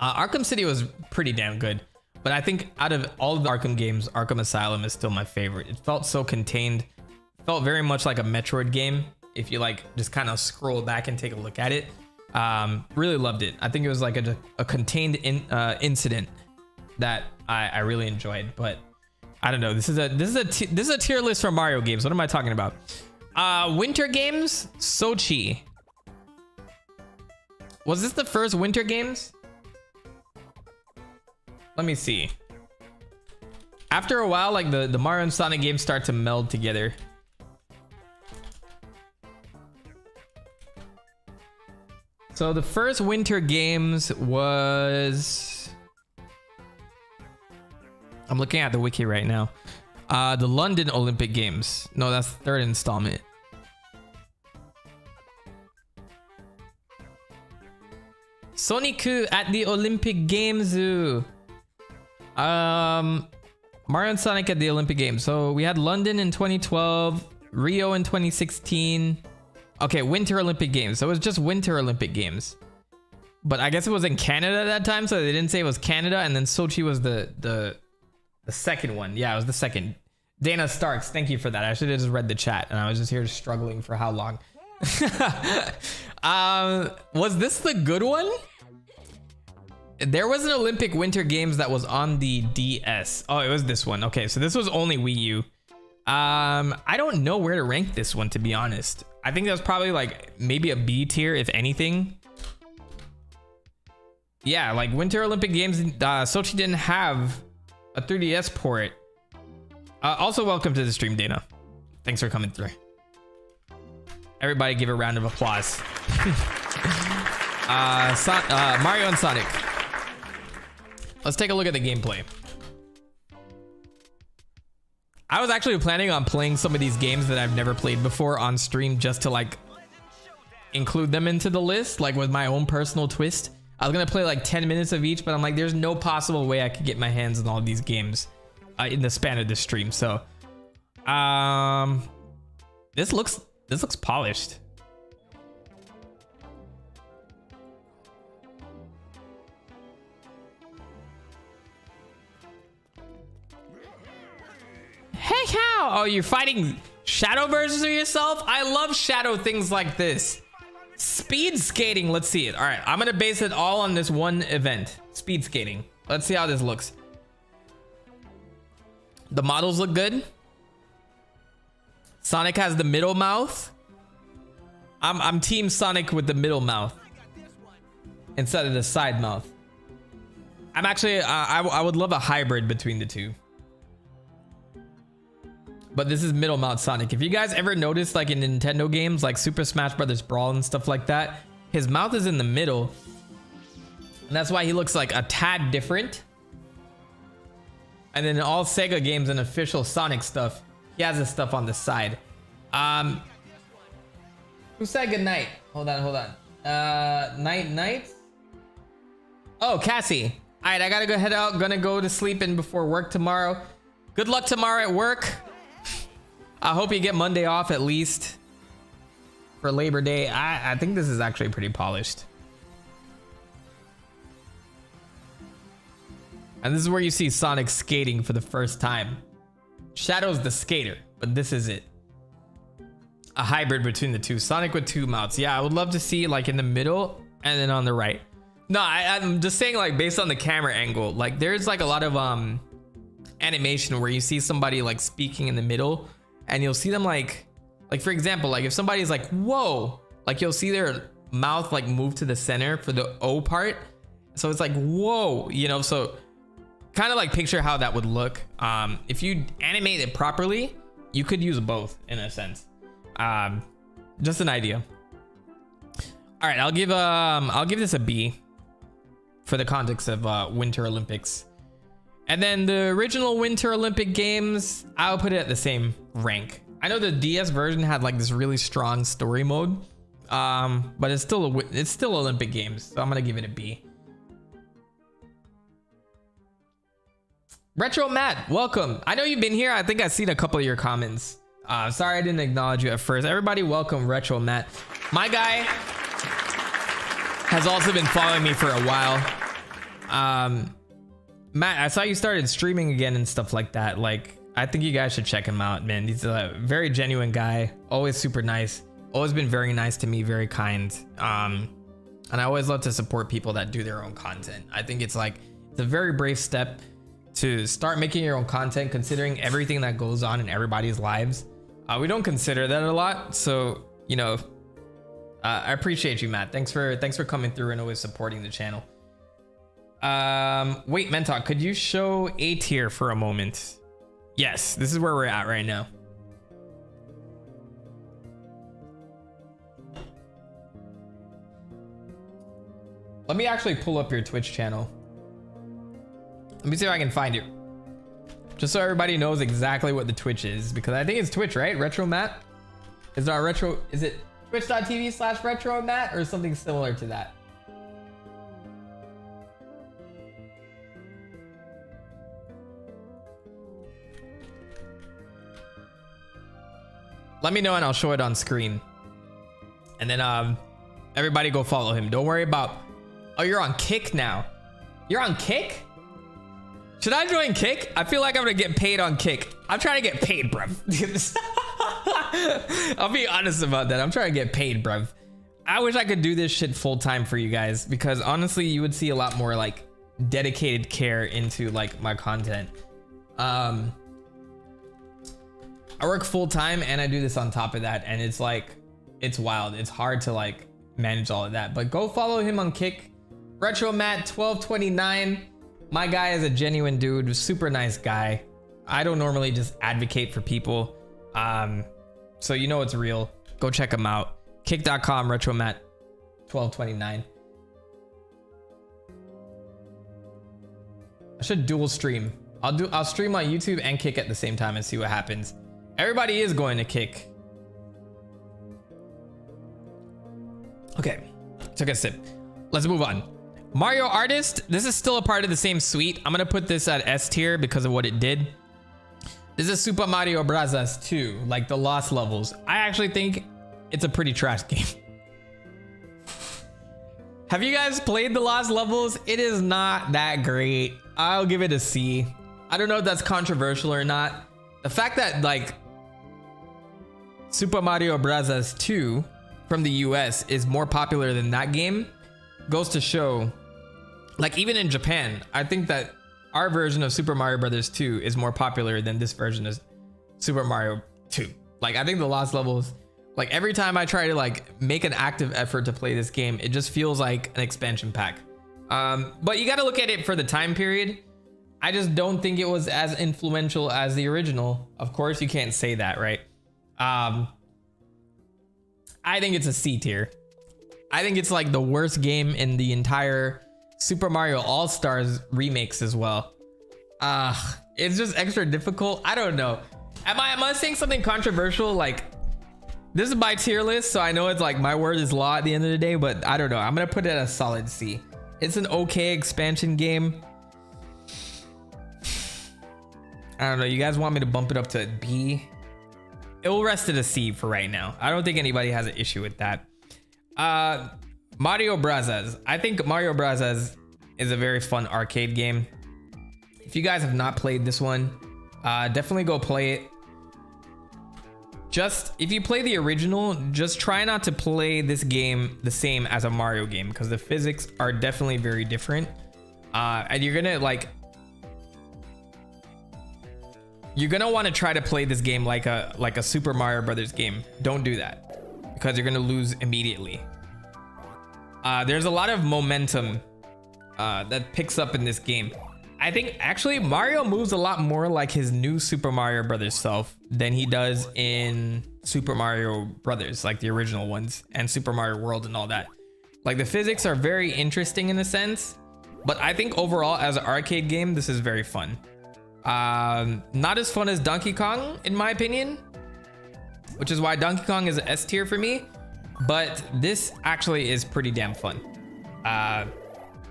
Arkham City was pretty damn good. But I think out of all of the Arkham games, Arkham Asylum is still my favorite. It felt so contained. It felt very much like a Metroid game. If you like just kind of scroll back and take a look at it. Really loved it. I think it was like a contained incident that I really enjoyed. But I don't know. This is a tier list for Mario games. What am I talking about? Winter games, Sochi. Was this the first Winter Games? Let me see. After a while, like the Mario and Sonic games start to meld together. So the first Winter Games was... I'm looking at the wiki right now. The London Olympic Games. No, that's the third installment. Sonic at the Olympic Games. Mario and Sonic at the Olympic Games. So we had London in 2012, Rio in 2016. Okay, Winter Olympic Games. So it was just Winter Olympic Games. But I guess it was in Canada at that time, so they didn't say it was Canada, and then Sochi was the second one. Yeah, it was the second. Dana Starks, thank you for that. I should have just read the chat, and I was just here struggling for how long. Was this the good one? There was an Olympic Winter Games that was on the DS. Oh, it was this one. Okay, so this was only Wii U. I don't know where to rank this one, to be honest. I think that was probably like maybe a B tier, if anything. Yeah, like Winter Olympic Games, Sochi didn't have a 3DS port. Also, welcome to the stream, Dana. Thanks for coming through. Everybody give a round of applause. Mario and Sonic. Let's take a look at the gameplay. I was actually planning on playing some of these games that I've never played before on stream just to like include them into the list, like with my own personal twist. I was gonna play like 10 minutes of each, but I'm like, there's no possible way I could get my hands on all these games in the span of this stream. So, this looks polished. Hey, how? Oh, you're fighting shadow versions of yourself? I love shadow things like this. Speed skating. Let's see it. All right, I'm gonna base it all on this one event. Speed skating. Let's see how this looks. The models look good. Sonic has the middle mouth. I'm team Sonic with the middle mouth instead of the side mouth. I'm actually, I would love a hybrid between the two. But this is middle mount Sonic. If you guys ever noticed, like in Nintendo games, like Super Smash Brothers Brawl and stuff like that, his mouth is in the middle. And that's why he looks like a tad different. And then in all Sega games and official Sonic stuff, he has his stuff on the side. Who said good night? Hold on. Night? Oh, Cassie. All right, I gotta go head out. Gonna go to sleep in before work tomorrow. Good luck tomorrow at work. I hope you get Monday off at least for Labor Day. I think this is actually pretty polished. And this is where you see Sonic skating for the first time. Shadow's the skater, but this is it. A hybrid between the two. Sonic with two mounts. Yeah, I would love to see like in the middle and then on the right. No, I'm just saying like based on the camera angle. Like there's like a lot of animation where you see somebody like speaking in the middle and you'll see them like for example, like if somebody's like, whoa, like you'll see their mouth like move to the center for the O part. So it's like, whoa, you know, so kind of like picture how that would look. If you animate it properly, you could use both in a sense. Just an idea. All right, I'll give this a B for the context of Winter Olympics. And then the original Winter Olympic Games, I'll put it at the same rank. I know the DS version had like this really strong story mode, but it's still Olympic Games, so I'm gonna give it a B. Retro Matt, welcome. I know you've been here. I think I've seen a couple of your comments. Sorry I didn't acknowledge you at first. Everybody welcome Retro Matt. My guy has also been following me for a while. Matt, I saw you started streaming again and stuff like that. Like, I think you guys should check him out, man. He's a very genuine guy, always super nice, always been very nice to me, very kind. And I always love to support people that do their own content. I think it's a very brave step to start making your own content, considering everything that goes on in everybody's lives. We don't consider that a lot, so you know, I appreciate you, Matt. Thanks for coming through and always supporting the channel. Wait, Mentok, could you show A tier for a moment? Yes, this is where we're at right now. Let me actually pull up your Twitch channel. Let me see if I can find you. Just so everybody knows exactly what the Twitch is, because I think it's Twitch, right? Retro Matt? Is it twitch.tv/retro Matt or something similar to that? Let me know and I'll show it on screen. And then everybody go follow him. Don't worry about... Oh, you're on Kick now. You're on Kick? Should I join Kick? I feel like I'm gonna get paid on Kick. I'm trying to get paid, bruv. I'll be honest about that. I'm trying to get paid, bruv. I wish I could do this shit full time for you guys, because honestly, you would see a lot more like dedicated care into like my content. I work full time and I do this on top of that, and it's like, it's wild. It's hard to like manage all of that, but go follow him on Kick. Retro Matt 1229. My guy is a genuine dude, super nice guy. I don't normally just advocate for people. So you know it's real. Go check him out. Kick.com, Retro Matt 1229. I should dual stream. I'll stream on YouTube and Kick at the same time and see what happens. Everybody is going to Kick. Okay, took a sip. Let's move on. Mario Artist, this is still a part of the same suite. I'm gonna put this at S tier because of what it did. This is Super Mario Bros. 2, like the Lost Levels. I actually think it's a pretty trash game. Have you guys played the Lost Levels? It is not that great. I'll give it a C. I don't know if that's controversial or not. The fact that like Super Mario Bros. 2 from the US is more popular than that game goes to show, like even in Japan, I think that our version of Super Mario Brothers 2 is more popular than this version of Super Mario 2. Like I think the Lost Levels, like every time I try to like make an active effort to play this game, it just feels like an expansion pack. But you got to look at it for the time period. I just don't think it was as influential as the original. Of course, you can't say that, right? I think it's a C tier. I think it's like the worst game in the entire Super Mario All-Stars remakes as well. It's just extra difficult. I don't know. Am I saying something controversial? Like, this is my tier list, so I know it's like my word is law at the end of the day, but I don't know. I'm gonna put it at a solid C. It's an okay expansion game. I don't know. You guys want me to bump it up to a B? It will rest at a C for right now. I don't think anybody has an issue with that. Mario Bros. I think Mario Bros. Is a very fun arcade game. If you guys have not played this one, definitely go play it. Just if you play the original, just try not to play this game the same as a Mario game, because the physics are definitely very different. And you're gonna want to try to play this game like a Super Mario Brothers game. Don't do that, because you're gonna lose immediately. There's a lot of momentum that picks up in this game. I think actually Mario moves a lot more like his new Super Mario Brothers self than he does in Super Mario Brothers, like the original ones, and Super Mario World and all that. Like, the physics are very interesting in a sense, but I think overall as an arcade game, this is very fun. Not as fun as Donkey Kong, in my opinion, which is why Donkey Kong is an S tier for me, but this actually is pretty damn fun.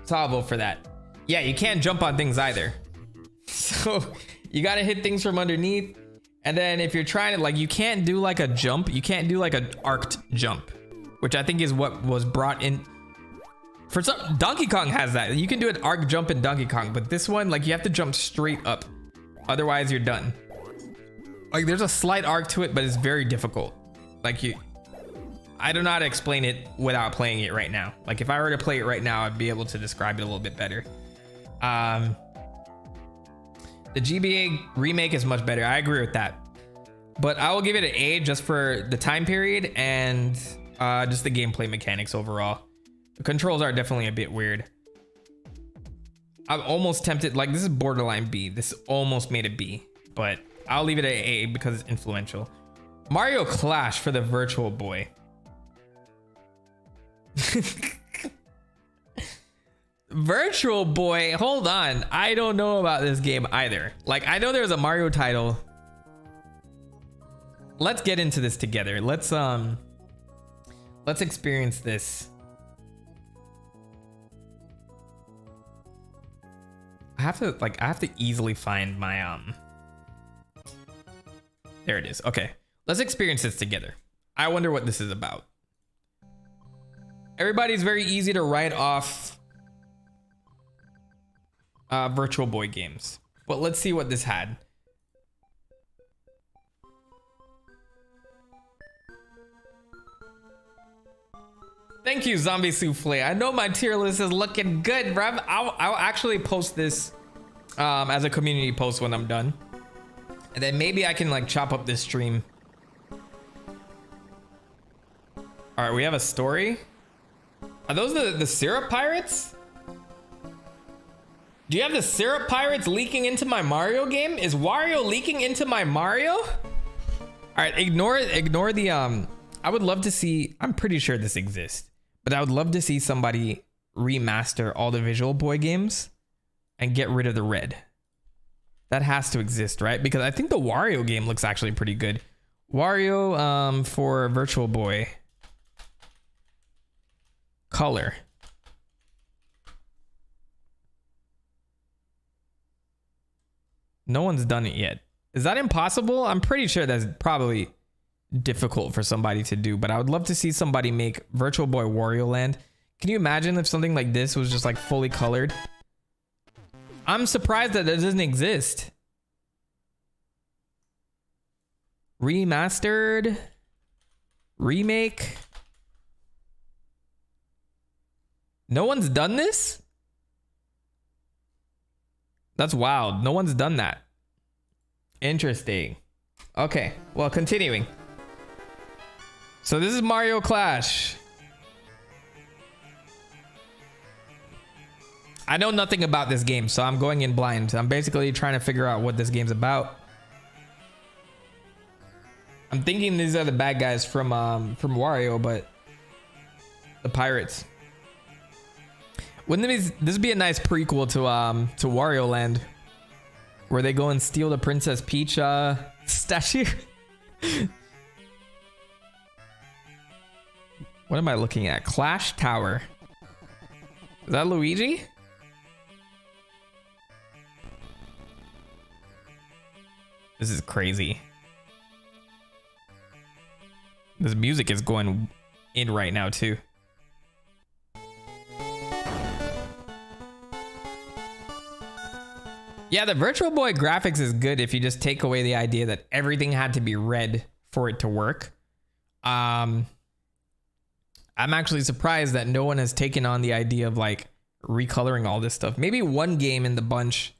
So I'll vote for that. Yeah, you can't jump on things either. So you gotta hit things from underneath. And then if you're trying to, like, you can't do like a jump. You can't do like an arced jump, which I think is what was brought in. For some, Donkey Kong has that. You can do an arc jump in Donkey Kong, but this one, like, you have to jump straight up. Otherwise you're done. Like, there's a slight arc to it, but it's very difficult. Like, I don't know how to explain it without playing it right now. Like, if I were to play it right now, I'd be able to describe it a little bit better. The GBA remake is much better. I agree with that. But I will give it an A just for the time period and just the gameplay mechanics overall. The controls are definitely a bit weird. I'm almost tempted, like, this is borderline B. This almost made a B, but I'll leave it at A because it's influential. Mario Clash for the Virtual Boy. Virtual Boy, hold on. I don't know about this game either. Like, I know there's a Mario title. Let's get into this together. Let's experience this. I have to easily find my there it is. Okay, let's experience this together. I wonder what this is about. Everybody's very easy to write off Virtual Boy games, but let's see what this had. Thank you, Zombie Souffle. I know my tier list is looking good, bruv. I'll actually post this as a community post when I'm done, and then maybe I can like chop up this stream. All right, we have a story. Are those the syrup pirates? Do you have the syrup pirates leaking into my Mario game? Is Wario leaking into my Mario? All right, ignore the I would love to see, I'm pretty sure this exists, but I would love to see somebody remaster all the Visual Boy games and get rid of the red. That has to exist, right? Because I think the Wario game looks actually pretty good. Wario for Virtual Boy. Color. No one's done it yet. Is that impossible? I'm pretty sure that's probably difficult for somebody to do, but I would love to see somebody make Virtual Boy Wario Land. Can you imagine if something like this was just like fully colored? I'm surprised that it doesn't exist. Remastered? Remake? No one's done this? That's wild. No one's done that. Interesting. Okay, well, continuing. So this is Mario Clash. I know nothing about this game, so I'm going in blind. I'm basically trying to figure out what this game's about. I'm thinking these are the bad guys from Wario, but the pirates. Wouldn't this be a nice prequel to Wario Land, where they go and steal the Princess Peach statue? What am I looking at? Clash Tower. Is that Luigi? This is crazy. This music is going in right now too. Yeah, the Virtual Boy graphics is good if you just take away the idea that everything had to be red for it to work. I'm actually surprised that no one has taken on the idea of like recoloring all this stuff. Maybe one game in the bunch,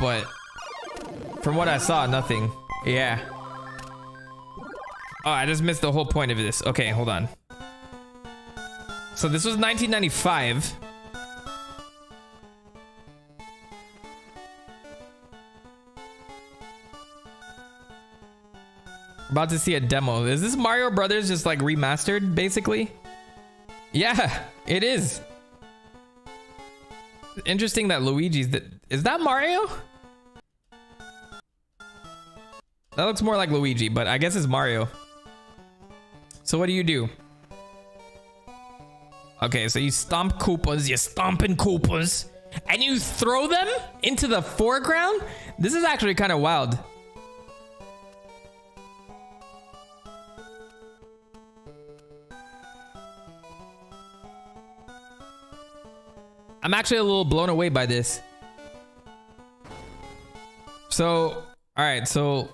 but from what I saw, nothing. Yeah. Oh, I just missed the whole point of this. Okay, hold on. So this was 1995. About to see a demo. Is this Mario Brothers just like remastered, basically? Yeah, it is. Interesting that Luigi's is that Mario? That looks more like Luigi, but I guess it's Mario. So what do? Okay, so you stomp Koopas, you stomping Koopas, and you throw them into the foreground? This is actually kind of wild. I'm actually a little blown away by this. So, all right, so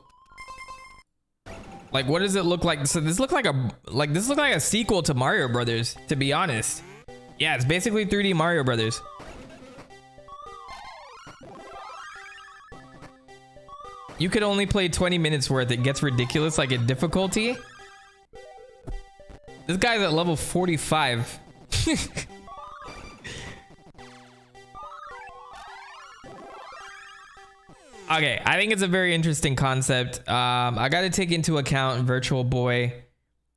like what does it look like? So this looks like a sequel to Mario Brothers, to be honest. Yeah, it's basically 3D Mario Brothers. You could only play 20 minutes worth. It gets ridiculous like in difficulty. This guy's at level 45. Okay, I think it's a very interesting concept. I got to take into account Virtual Boy,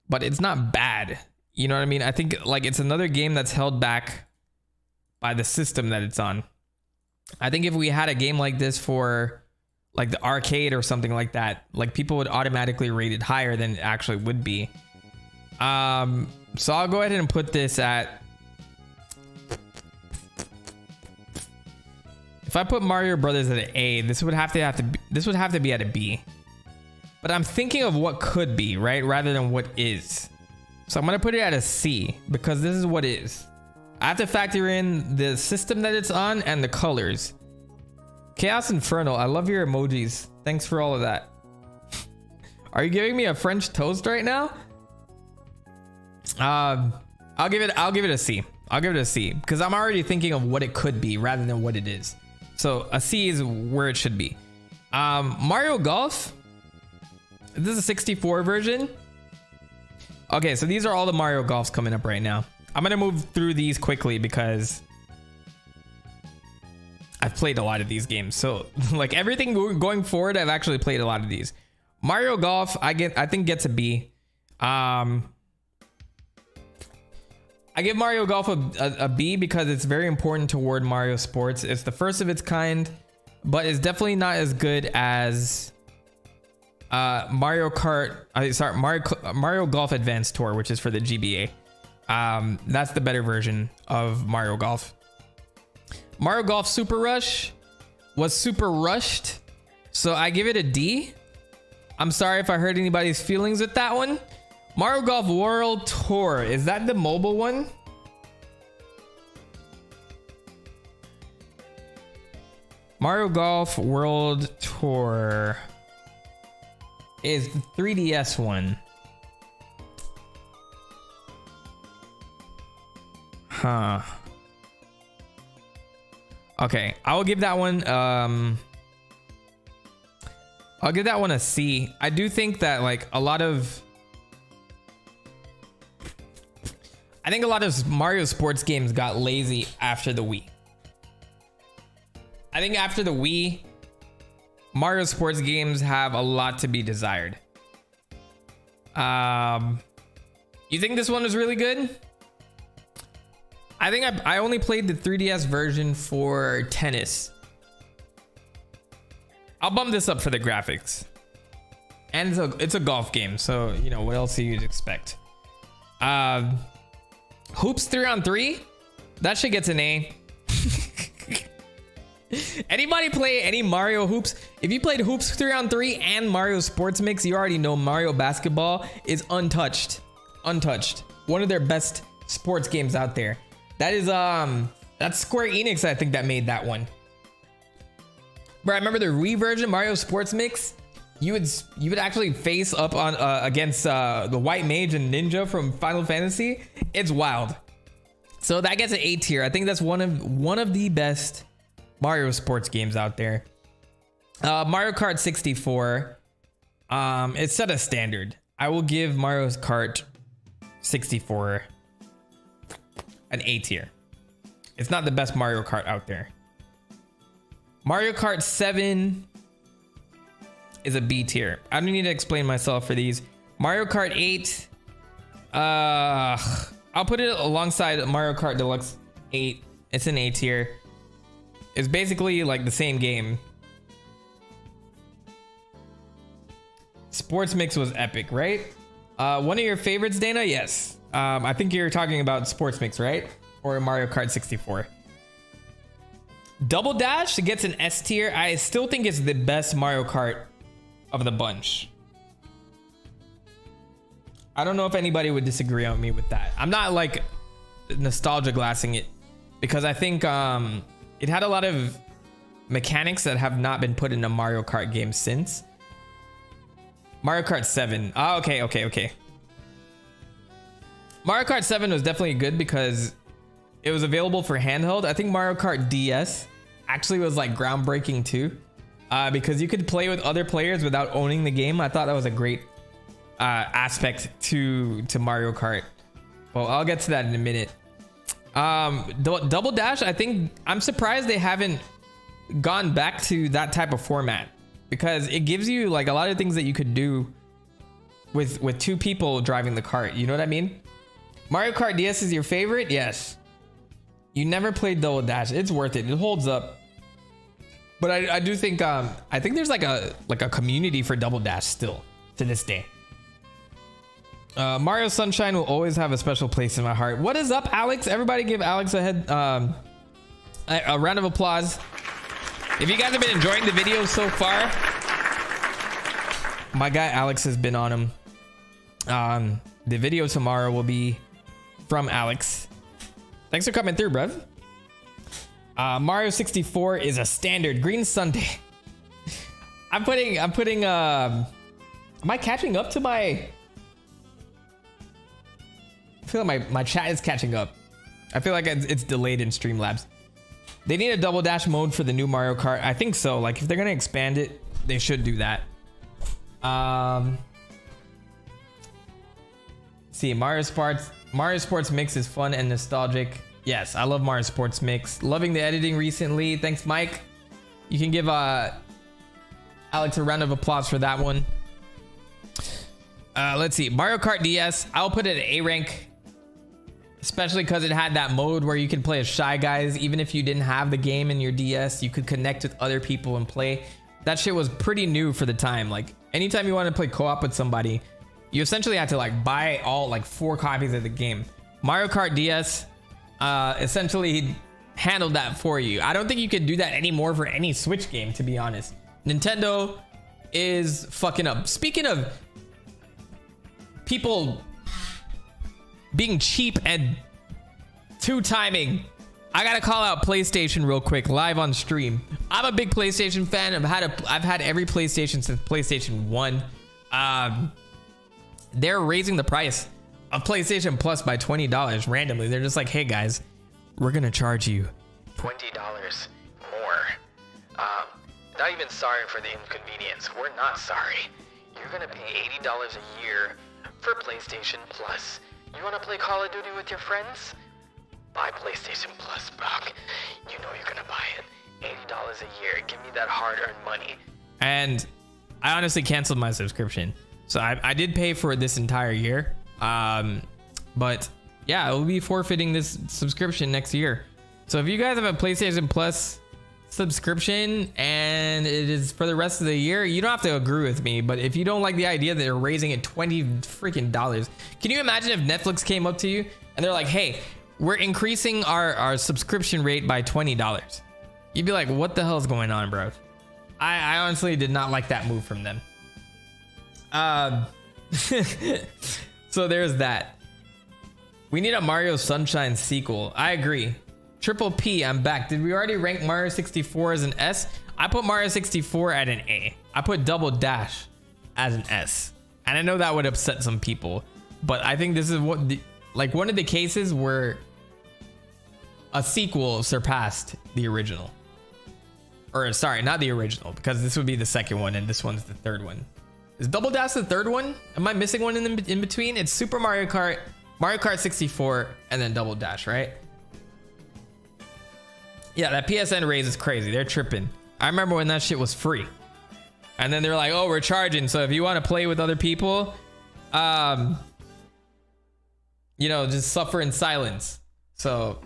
but it's not bad. You know what I mean? I think like it's another game that's held back by the system that it's on. I think if we had a game like this for like the arcade or something like that, like people would automatically rate it higher than it actually would be. So I'll go ahead and put this at, if I put Mario Brothers at an A, this would have to be at a B. But I'm thinking of what could be, right? Rather than what is. So I'm gonna put it at a C because this is what is. I have to factor in the system that it's on and the colors. Chaos Inferno, I love your emojis. Thanks for all of that. Are you giving me a French toast right now? I'll give it a C. I'll give it a C because I'm already thinking of what it could be rather than what it is. So a C is where it should be. Mario Golf. This is a 64 version. Okay, so these are all the Mario Golfs coming up right now. I'm gonna move through these quickly because I've played a lot of these games. So like everything going forward, I've actually played a lot of these. Mario Golf, I think gets a B. I give Mario Golf a B because it's very important toward Mario Sports. It's the first of its kind, but it's definitely not as good as Mario Golf Advanced Tour, which is for the GBA. That's the better version of Mario Golf. Mario Golf Super Rush was super rushed, so I give it a D. I'm sorry if I hurt anybody's feelings with that one. Mario Golf World Tour, is that the mobile one? Mario Golf World Tour is the 3DS one. Huh. Okay, I'll give that one I'll give that one a C. I do think that like a lot of I think a lot of Mario sports games got lazy after the Wii. I think after the Wii, Mario sports games have a lot to be desired. You think this one is really good? I think I only played the 3DS version for tennis. I'll bump this up for the graphics. And it's a golf game, so you know what else do you expect? Hoops 3-on-3? That shit gets an A. Anybody play any Mario Hoops? If you played Hoops 3-on-3 and Mario Sports Mix, you already know Mario Basketball is untouched. Untouched. One of their best sports games out there. That is that's Square Enix, I think, that made that one. Bro, I remember the Wii version, Mario Sports Mix. You would actually face up on against the White Mage and Ninja from Final Fantasy. It's wild. So that gets an A tier. I think that's one of the best Mario sports games out there. Mario Kart 64. It's set a standard. I will give Mario Kart 64 an A tier. It's not the best Mario Kart out there. Mario Kart 7 is a B tier. I don't need to explain myself for these. Mario Kart 8. I'll put it alongside Mario Kart Deluxe 8. It's an A tier. It's basically like the same game. Sports Mix was epic, right? One of your favorites, Dana? Yes. I think you're talking about Sports Mix, right? Or Mario Kart 64. Double Dash gets an S tier. I still think it's the best Mario Kart of the bunch. I don't know if anybody would disagree on me with that. I'm not like nostalgia glassing it because I think it had a lot of mechanics that have not been put in a Mario Kart game since. Mario Kart 7. Oh, okay. Mario Kart 7 was definitely good because it was available for handheld. I think Mario Kart DS actually was like groundbreaking too, because you could play with other players without owning the game. I thought that was a great aspect to Mario Kart. Well, I'll get to that in a minute. Double Dash, I think I'm surprised they haven't gone back to that type of format because it gives you like a lot of things that you could do with two people driving the cart. You know what I mean? Mario Kart DS is your favorite? Yes. You never played Double Dash. It's worth it. It holds up. But I do think I think there's like a community for Double Dash still to this day. Mario Sunshine will always have a special place in my heart. What is up, Alex? Everybody give Alex a round of applause. If you guys have been enjoying the video so far, my guy Alex has been on him. The video tomorrow will be from Alex. Thanks for coming through, bruv. Mario 64 is a standard. Green Sunday. I'm putting am I catching up to my... I feel like my chat is catching up. I feel like it's delayed in Streamlabs. They need a Double Dash mode for the new Mario Kart. I think so. Like if they're gonna expand it, they should do that. See, Mario Sports Mix is fun and nostalgic. Yes, I love Mario Sports Mix. Loving the editing recently. Thanks, Mike. You can give Alex a round of applause for that one. Let's see. Mario Kart DS. I'll put it at A rank. Especially because it had that mode where you could play as Shy Guys. Even if you didn't have the game in your DS, you could connect with other people and play. That shit was pretty new for the time. Like, anytime you wanted to play co-op with somebody, you essentially had to like buy all like 4 copies of the game. Mario Kart DS essentially handled that for you. I don't think you could do that anymore for any Switch game, to be honest. Nintendo is fucking up. Speaking of people being cheap and two-timing, I gotta call out PlayStation real quick, live on stream. I'm a big PlayStation fan. I've had every PlayStation since PlayStation 1. They're raising the price of PlayStation Plus by $20 randomly. They're just like, hey guys, we're gonna charge you $20 more. Not even sorry for the inconvenience. We're not sorry. You're gonna pay $80 a year for PlayStation Plus. You wanna play Call of Duty with your friends? Buy PlayStation Plus, Brock. You know you're gonna buy it. $80 a year. Give me that hard-earned money. And I honestly canceled my subscription. So I did pay for it this entire year. But yeah, I will be forfeiting this subscription next year. So if you guys have a PlayStation Plus subscription and it is for the rest of the year, you don't have to agree with me. But if you don't like the idea that they're raising it $20 freaking dollars, can you imagine if Netflix came up to you and they're like, hey, we're increasing our subscription rate by $20? You'd be like, what the hell is going on, bro? I honestly did not like that move from them. So there's that. We need a Mario Sunshine sequel. I agree. Triple P, I'm back. Did we already rank Mario 64 as an S? I put Mario 64 at an A. I put Double Dash as an S. And I know that would upset some people, but I think this is what like one of the cases where a sequel surpassed the original. Or sorry, not the original, because this would be the second one and this one's the third one. Is Double Dash the third one? Am I missing one in between? It's Super Mario Kart, Mario Kart 64, and then Double Dash, right? Yeah, that PSN raise is crazy. They're tripping. I remember when that shit was free. And then they're like, oh, we're charging. So if you want to play with other people, you know, just suffer in silence. So...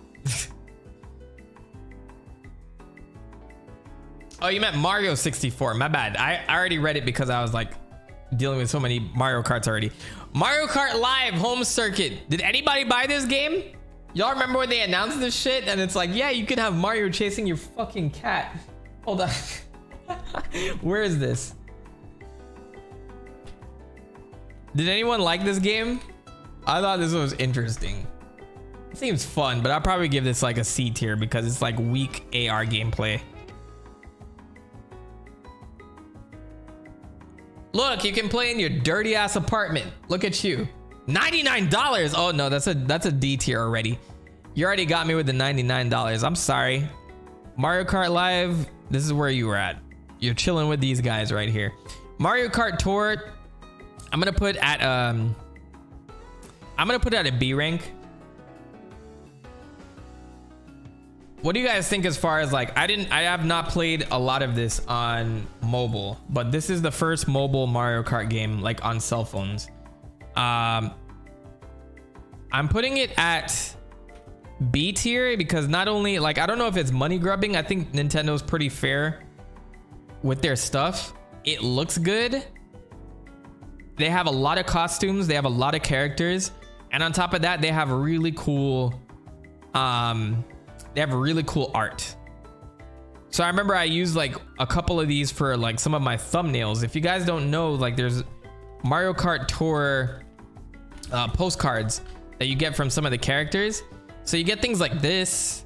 Oh, you meant Mario 64. My bad. I already read it because I was like dealing with so many Mario Karts already. Mario Kart Live Home Circuit. Did anybody buy this game? Y'all remember when they announced this shit? And it's like, yeah, you can have Mario chasing your fucking cat. Hold on. Where is this? Did anyone like this game? I thought this was interesting. It seems fun, but I'll probably give this like a C tier because it's like weak AR gameplay. Look, you can play in your dirty ass apartment. Look at you. $99. Oh no, that's a D tier already. You already got me with the $99. I'm sorry. Mario Kart Live, this is where you were at. You're chilling with these guys right here. Mario Kart Tour, I'm gonna put at a B rank. What do you guys think as far as like, I have not played a lot of this on mobile, but this is the first mobile Mario Kart game like on cell phones. I'm putting it at B tier because not only like, I don't know if it's money grubbing. I think Nintendo's pretty fair with their stuff. It looks good. They have a lot of costumes. They have a lot of characters. And on top of that, they have really cool, art. So I remember I used like a couple of these for like some of my thumbnails. If you guys don't know, like there's Mario Kart Tour postcards that you get from some of the characters. So you get things like this.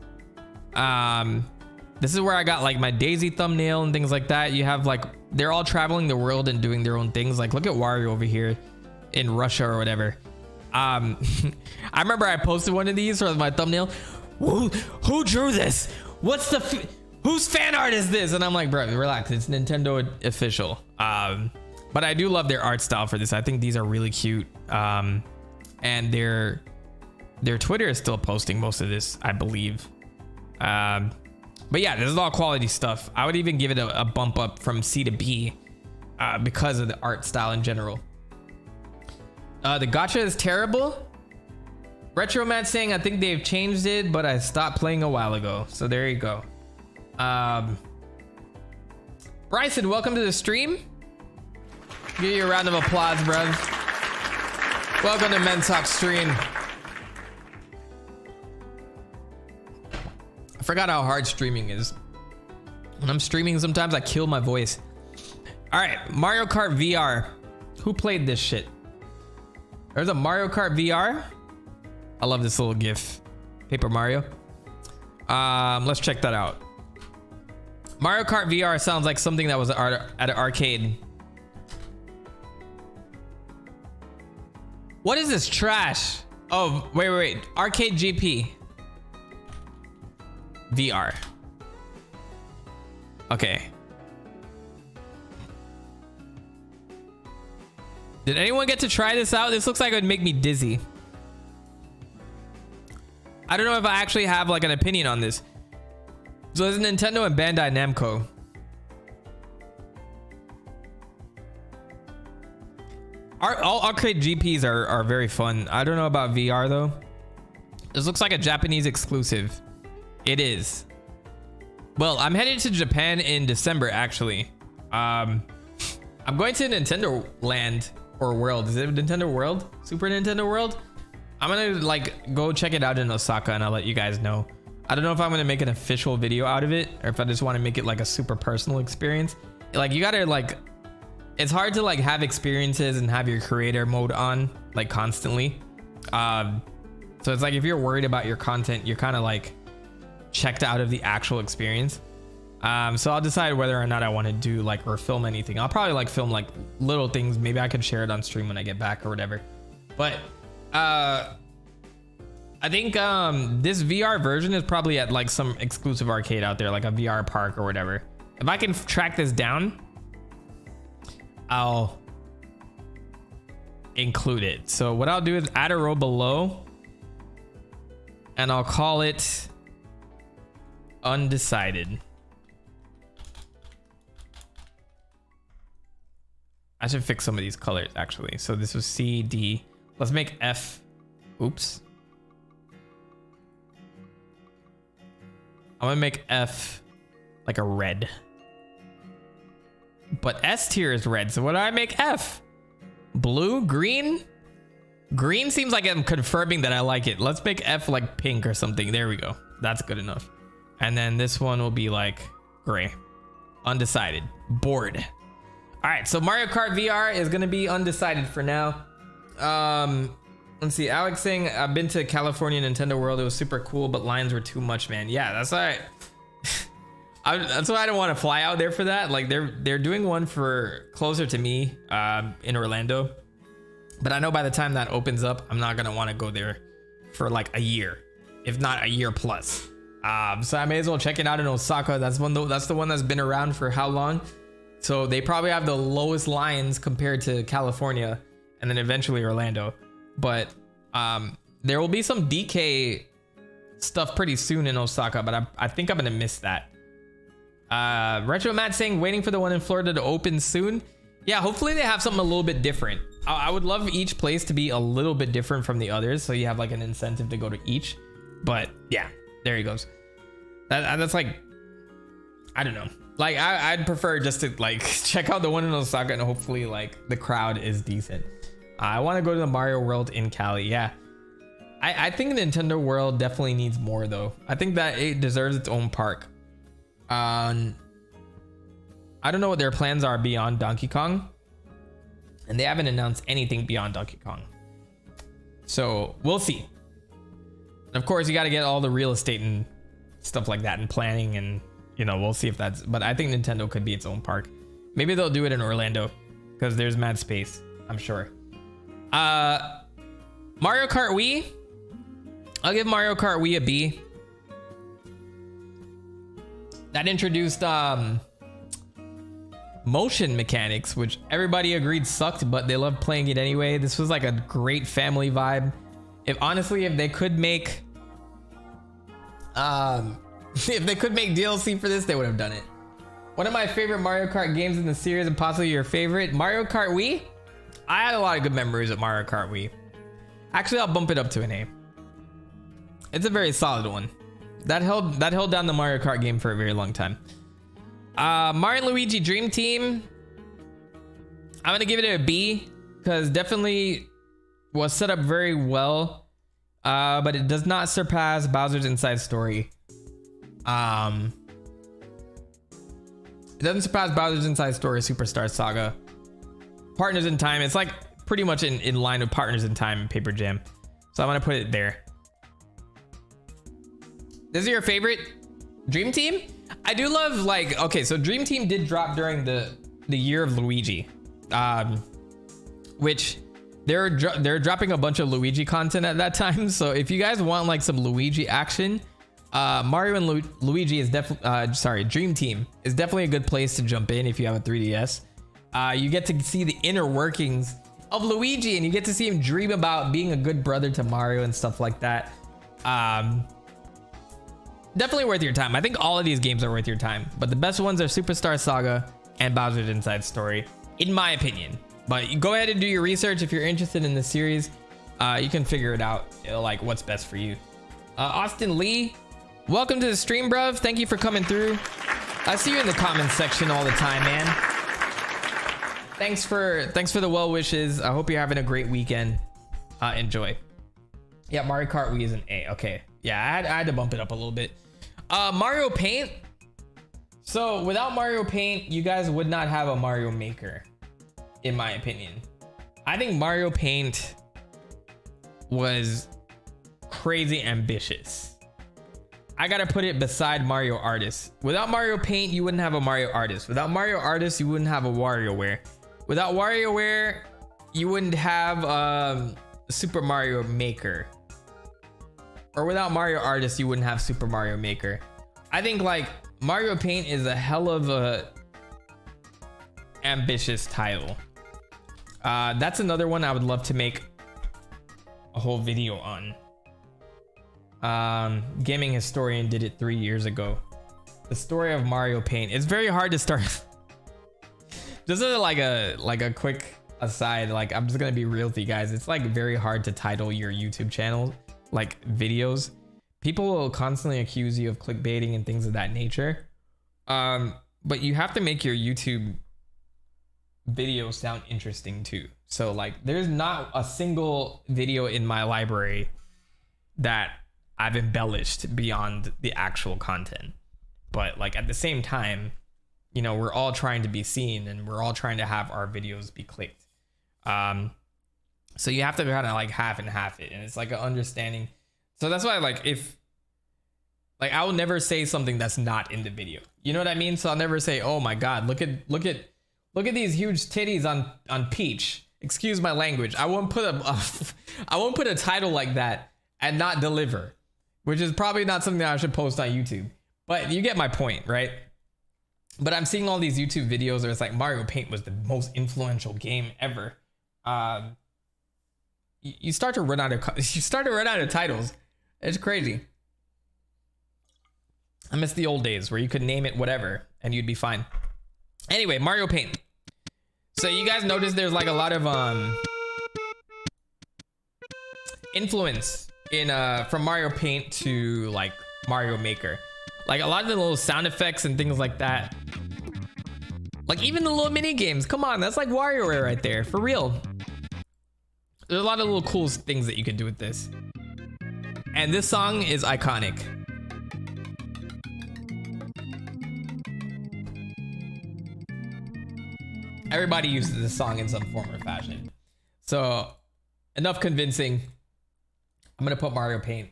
This is where I got like my Daisy thumbnail and things like that. You have like, they're all traveling the world and doing their own things. Like look at Wario over here in Russia or whatever. I remember I posted one of these for my thumbnail. Who drew this? Whose fan art is this? And I'm like, bro, relax. It's Nintendo official. But I do love their art style for this. I think these are really cute. And their Twitter is still posting most of this, I believe. But yeah, this is all quality stuff. I would even give it a bump up from C to B because of the art style in general. The gacha is terrible. Retroman saying, I think they've changed it, but I stopped playing a while ago. So there you go. Bryson, welcome to the stream. Give you a round of applause, bro. Welcome to TheMentok stream. I forgot how hard streaming is. When I'm streaming, sometimes I kill my voice. All right, Mario Kart VR. Who played this shit? There's a Mario Kart VR. I love this little GIF. Paper Mario. Let's check that out. Mario Kart VR sounds like something that was at an arcade. What is this trash? Oh, wait. Arcade GP. VR. Okay. Did anyone get to try this out? This looks like it would make me dizzy. I don't know if I actually have like an opinion on this. So there's Nintendo and Bandai Namco. All arcade GPs are very fun. I don't know about VR though. This looks like a Japanese exclusive. It is. Well, I'm headed to Japan in December actually. I'm going to Nintendo Land or World. Is it Nintendo World? Super Nintendo World? I'm gonna like go check it out in Osaka and I'll let you guys know. I don't know if I'm gonna make an official video out of it or if I just want to make it like a super personal experience. Like you gotta like, it's hard to like have experiences and have your creator mode on like constantly. So it's like if you're worried about your content, you're kind of like checked out of the actual experience. So I'll decide whether or not I want to do like or film anything. I'll probably like film like little things. Maybe I can share it on stream when I get back or whatever. But I think this VR version is probably at like some exclusive arcade out there, like a VR park or whatever. If I can track this down, I'll include it. So what I'll do is add a row below and I'll call it undecided. I should fix some of these colors actually. So this was C, D. Let's make F. Oops. I'm gonna make F like a red. But S tier is red. So what do I make F? Blue? Green? Green seems like I'm confirming that I like it. Let's make F like pink or something. There we go. That's good enough. And then this one will be like gray. Undecided. Bored. All right, so Mario Kart VR is gonna be undecided for now. Let's see. Alex saying I've been to California Nintendo World. It was super cool, but lines were too much, man. Yeah, that's all right. That's why I don't want to fly out there for that. Like they're doing one for closer to me in Orlando, but I know by the time that opens up, I'm not gonna want to go there for like a year, if not a year plus. So I may as well check it out in Osaka. That's the one that's been around for how long? So they probably have the lowest lines compared to California and then eventually Orlando. But there will be some DK stuff pretty soon in Osaka, but I think I'm gonna miss that. Retro Matt saying waiting for the one in Florida to open soon. Yeah, hopefully they have something a little bit different. I would love each place to be a little bit different from the others, so you have like an incentive to go to each. But yeah, there he goes. That's like, I don't know. Like I'd prefer just to like check out the one in Osaka and hopefully like the crowd is decent. I want to go to the Mario World in Cali. Yeah, I think Nintendo World definitely needs more though. I think that it deserves its own park. I don't know what their plans are beyond Donkey Kong, and they haven't announced anything beyond Donkey Kong, so we'll see. And of course you got to get all the real estate and stuff like that and planning, and you know, we'll see if that's, but I think Nintendo could be its own park. Maybe they'll do it in Orlando because there's mad space, I'm sure. Mario Kart Wii, I'll give Mario Kart Wii a B. That introduced motion mechanics, which everybody agreed sucked, but they loved playing it anyway. This was like a great family vibe. If they could make if they could make DLC for this, they would have done it. One of my favorite Mario Kart games in the series, and possibly your favorite, Mario Kart Wii. I had a lot of good memories of Mario Kart Wii. Actually, I'll bump it up to an A. It's a very solid one. That held down the Mario Kart game for a very long time. Mario and Luigi Dream Team, I'm gonna give it a B because definitely was set up very well, but it does not surpass Bowser's Inside Story. It doesn't surpass Bowser's Inside Story Superstar Saga. Partners in Time, it's like pretty much in line with Partners in Time and Paper Jam, so I'm gonna put it there. This is your favorite Dream Team? I do love, like, okay, so Dream Team did drop during the year of Luigi, which they're dropping a bunch of Luigi content at that time. So if you guys want like some Luigi action, Mario and Luigi is definitely Dream Team is definitely a good place to jump in if you have a 3DS. You get to see the inner workings of Luigi, and you get to see him dream about being a good brother to Mario and stuff like that. Definitely worth your time. I think all of these games are worth your time, but the best ones are Superstar Saga and Bowser's Inside Story, in my opinion. But you go ahead and do your research if you're interested in the series. You can figure it out, like what's best for you. Austin Lee, welcome to the stream, bruv. Thank you for coming through. I see you in the comments section all the time, man. Thanks for the well wishes. I hope you're having a great weekend. Enjoy. Yeah, Mario Kart Wii is an A. Okay. Yeah, I had to bump it up a little bit. Mario Paint. So without Mario Paint, you guys would not have a Mario Maker, in my opinion. I think Mario Paint was crazy ambitious. I gotta put it beside Mario Artist. Without Mario Paint, you wouldn't have a Mario Artist. Without Mario Artist, you wouldn't have a WarioWare. Without WarioWare, you wouldn't have Super Mario Maker. Or without Mario Artist, you wouldn't have Super Mario Maker. I think like Mario Paint is a hell of a ambitious title. That's another one I would love to make a whole video on. Gaming Historian did it 3 years ago. The story of Mario Paint. It's very hard to start. Just like a quick aside, like I'm just gonna be real with you guys. It's like very hard to title your YouTube channel like videos. People will constantly accuse you of clickbaiting and things of that nature. But you have to make your YouTube video sound interesting too. So like there's not a single video in my library that I've embellished beyond the actual content. But like at the same time, you know, we're all trying to be seen and we're all trying to have our videos be clicked. So you have to kind of like half and half it, and it's like an understanding. So that's why like if like I will never say something that's not in the video. You know what I mean? So I'll never say, "Oh my God, look at these huge titties on Peach." Excuse my language. I won't put a title like that and not deliver, which is probably not something that I should post on YouTube. But you get my point, right? But I'm seeing all these YouTube videos where it's like Mario Paint was the most influential game ever. You start to run out of titles. It's crazy. I miss the old days where you could name it whatever and you'd be fine. Anyway, Mario Paint. So you guys notice there's like a lot of influence in from Mario Paint to like Mario Maker. Like a lot of the little sound effects and things like that. Like even the little mini games. Come on, that's like WarioWare right there, for real. There's a lot of little cool things that you can do with this. And this song is iconic. Everybody uses this song in some form or fashion. So enough convincing. I'm gonna put Mario Paint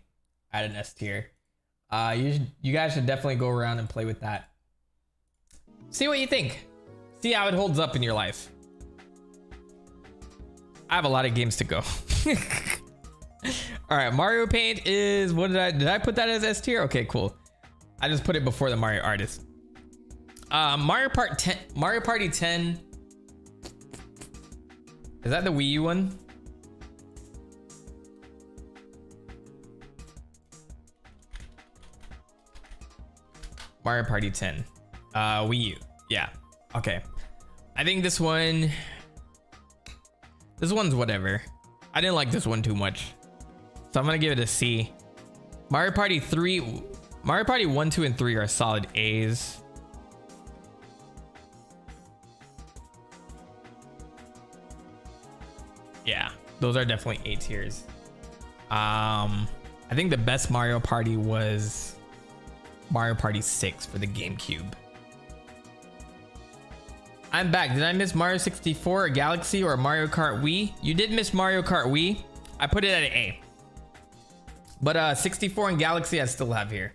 at an S tier. You guys should definitely go around and play with that. See what you think. See how it holds up in your life. I have a lot of games to go. All right, Mario Paint is, what did I put that as S tier? Okay, cool. I just put it before the Mario Artist. Mario Party 10. Is that the Wii U one? Mario Party 10. Wii U. Yeah. Okay. I think this one's whatever. I didn't like this one too much, so I'm gonna give it a C. Mario Party 1, 2, and 3 are solid A's. Yeah, those are definitely A tiers. I think the best Mario Party was Mario Party 6 for the GameCube. I'm back. Did I miss Mario 64 or Galaxy or Mario Kart Wii? You did miss Mario Kart Wii. I put it at an A. But 64 and Galaxy I still have here.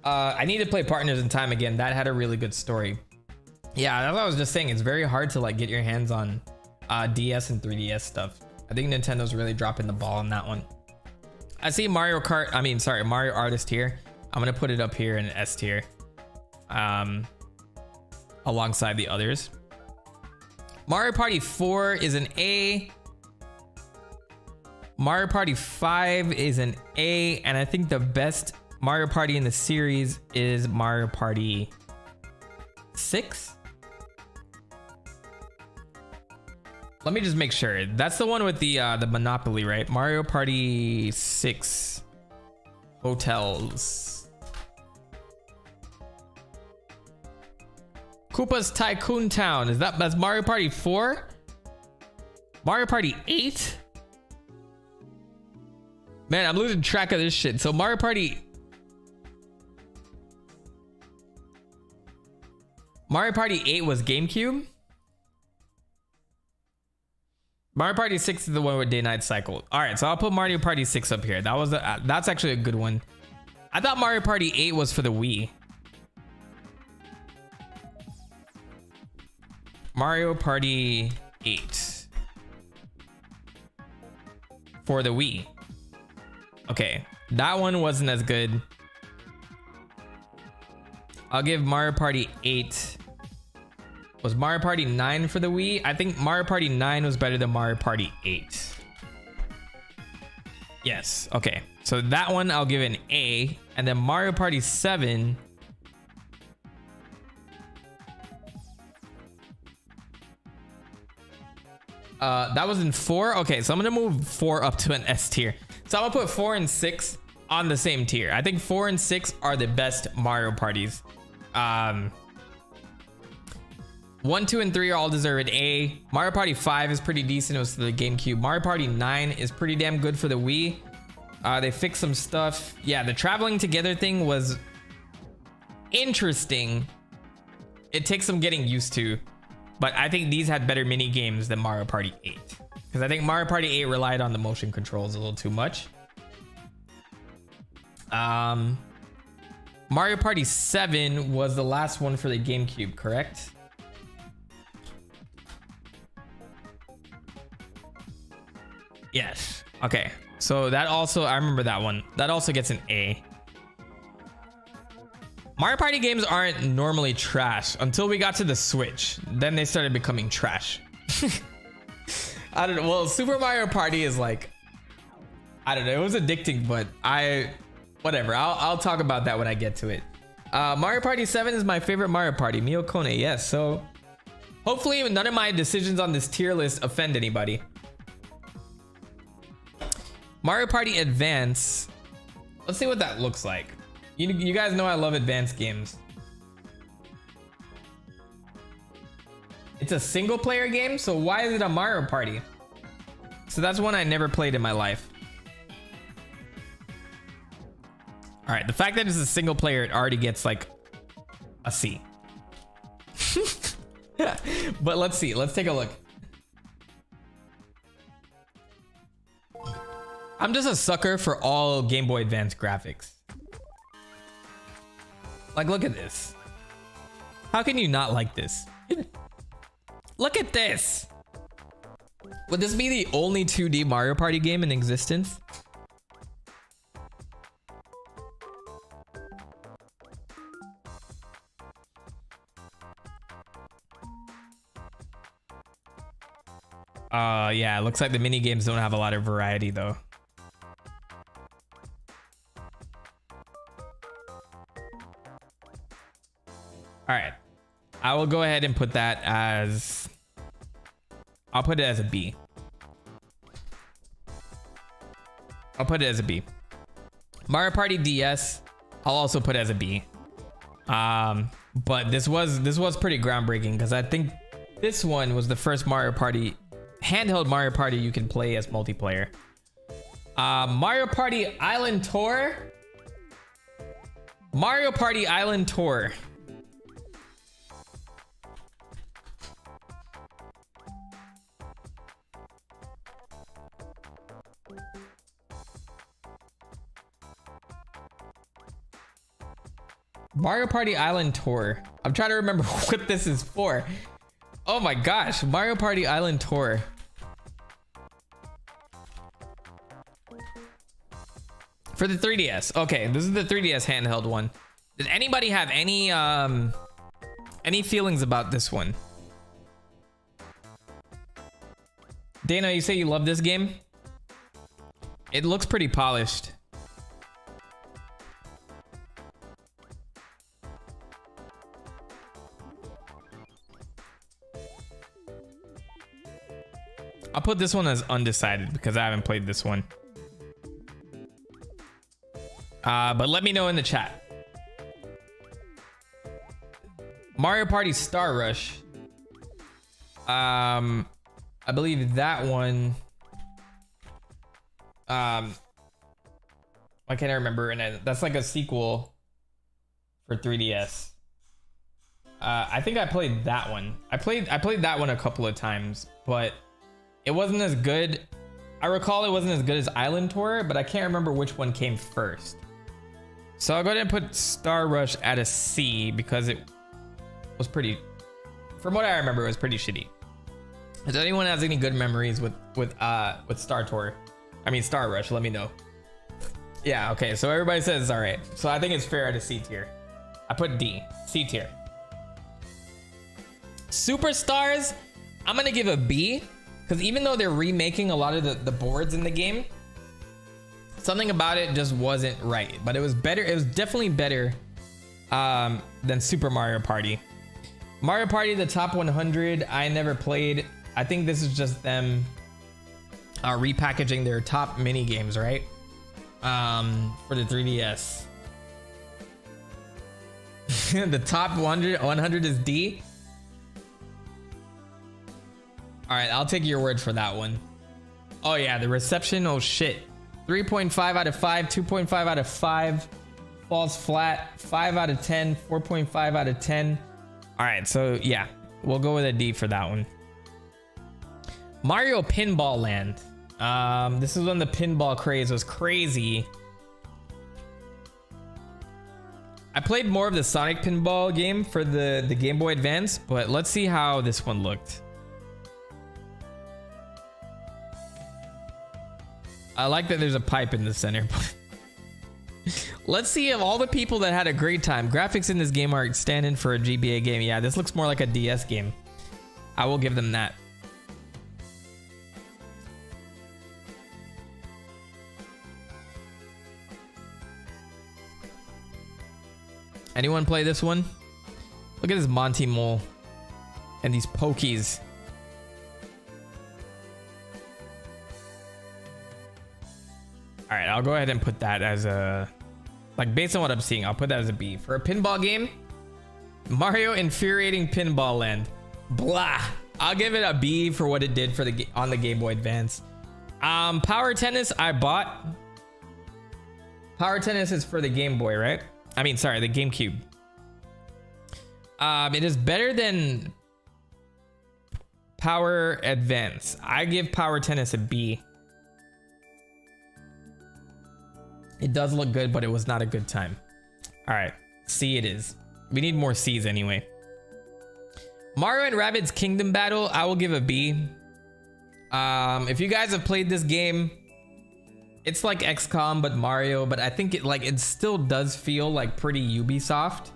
I need to play Partners in Time again. That had a really good story. Yeah, that's what I was just saying. It's very hard to like get your hands on DS and 3DS stuff. I think Nintendo's really dropping the ball on that one. I see Mario Artist here. I'm gonna put it up here in S tier, alongside the others. Mario Party 4 is an A. Mario Party 5 is an A, and I think the best Mario Party in the series is Mario Party 6. Let me just make sure. That's the one with the Monopoly, right? Mario Party 6 hotels. Koopa's Tycoon Town. That's Mario Party 4? Mario Party 8? Man, I'm losing track of this shit. So Mario Party 8 was GameCube. Mario Party 6 is the one with day-night cycle. All right, so I'll put Mario Party 6 up here. That's actually a good one. I thought Mario Party 8 was for the Wii. Mario Party 8 for the Wii. Okay, that one wasn't as good. I'll give Mario Party 8. Was Mario Party 9 for the Wii? I think Mario Party 9 was better than Mario Party 8. Yes, okay. So that one I'll give an A. And then Mario Party 7. That was in 4. Okay, so I'm gonna move 4 up to an S tier. So I'm gonna put 4 and 6 on the same tier. I think 4 and 6 are the best Mario parties. 1, 2, and 3 all deserve an A. Mario Party 5 is pretty decent. It was for the GameCube. Mario Party 9 is pretty damn good for the Wii. They fixed some stuff. Yeah, the traveling together thing was interesting. It takes some getting used to. But I think these had better mini games than Mario Party 8. Because I think Mario Party 8 relied on the motion controls a little too much. Mario Party 7 was the last one for the GameCube, correct? Yes. Okay. So that also, I remember that one. That also gets an A. Mario Party games aren't normally trash until we got to the Switch. Then they started becoming trash. I don't know. Well, Super Mario Party is like, I don't know. It was addicting, but whatever. I'll talk about that when I get to it. Mario Party 7 is my favorite Mario Party. Mio Kone, yes. So hopefully none of my decisions on this tier list offend anybody. Mario Party Advance. Let's see what that looks like. You guys know I love advanced games. It's a single player game, so why is it a Mario Party? So that's one I never played in my life. All right, the fact that it's a single player, it already gets like a C. But let's see, let's take a look. I'm just a sucker for all Game Boy Advance graphics. Like, look at this. How can you not like this? Look at this. Would this be the only 2D Mario Party game in existence? Yeah, it looks like the mini games don't have a lot of variety though. All right, I will go ahead and put that as, I'll put it as a B. I'll put it as a B. Mario Party DS, I'll also put as a B. But this was pretty groundbreaking because I think this one was the first Mario Party, handheld Mario Party you can play as multiplayer. Mario Party Island Tour. Mario Party Island Tour. Mario Party Island Tour. I'm trying to remember what this is for. Oh my gosh, Mario Party Island Tour. For the 3DS. Okay, this is the 3DS handheld one. Did anybody have any feelings about this one? Dana, you say you love this game? It looks pretty polished. I'll put this one as undecided because I haven't played this one. But let me know in the chat. Mario Party Star Rush. I believe that one. I can't remember, and that's like a sequel for 3DS. I think I played that one. I played that one a couple of times, but it wasn't as good. I recall it wasn't as good as Island Tour, but I can't remember which one came first. So I'll go ahead and put Star Rush at a C because it was pretty, from what I remember, it was pretty shitty. If anyone has any good memories with Star Rush, let me know. Yeah, okay, so everybody says it's all right. So I think it's fair at a C tier. I put D, C tier. Superstars, I'm gonna give a B, because even though they're remaking a lot of the boards in the game, something about it just wasn't right. But it was better, it was definitely better than Super Mario Party. Mario Party, the top 100, I never played. I think this is just them repackaging their top mini games, right? For the 3DS. The top 100 is D. All right, I'll take your word for that one. Oh yeah, the reception, oh shit. 3.5 out of 5, 2.5 out of 5, falls flat, 5 out of 10, 4.5 out of 10. All right, so yeah, we'll go with a D for that one. Mario Pinball Land. This is when the pinball craze was crazy. I played more of the Sonic pinball game for the Game Boy Advance, but let's see how this one looked. I like that there's a pipe in the center. Let's see if all the people that had a great time. Graphics in this game are standing for a GBA game. Yeah, this looks more like a DS game. I will give them that. Anyone play this one? Look at this Monty Mole and these pokies. All right, I'll go ahead and put that as a, like, based on what I'm seeing, I'll put that as a B. For a pinball game, Mario Infuriating Pinball Land. Blah. I'll give it a B for what it did for on the Game Boy Advance. Power Tennis, I bought. Power Tennis is for the Game Boy, right? I mean, sorry, the GameCube. It is better than Power Advance. I give Power Tennis a B. It does look good, but it was not a good time. All right, C it is. We need more C's anyway. Mario and Rabbids Kingdom Battle, I will give a B. If you guys have played this game, it's like XCOM but Mario, but I think it still does feel like pretty Ubisoft.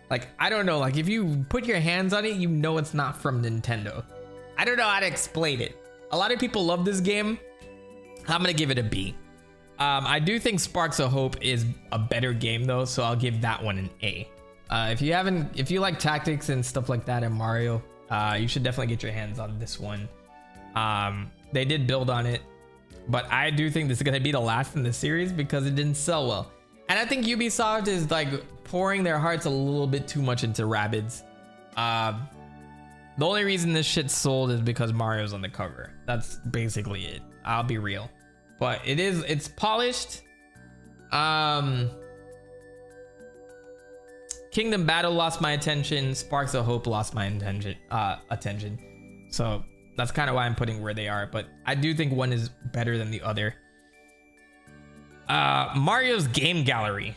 Like, I don't know, like if you put your hands on it, you know it's not from Nintendo. I don't know how to explain it. A lot of people love this game. I'm gonna give it a B. I do think Sparks of Hope is a better game though, so I'll give that one an A. If you like tactics and stuff like that in Mario, you should definitely get your hands on this one. They did build on it, but I do think this is gonna be the last in the series because it didn't sell well. And I think Ubisoft is like pouring their hearts a little bit too much into Rabbids. The only reason this shit sold is because Mario's on the cover. That's basically it. I'll be real. But it's polished. Kingdom Battle lost my attention. Sparks of Hope lost my attention. So that's kind of why I'm putting where they are. But I do think one is better than the other. Mario's Game Gallery.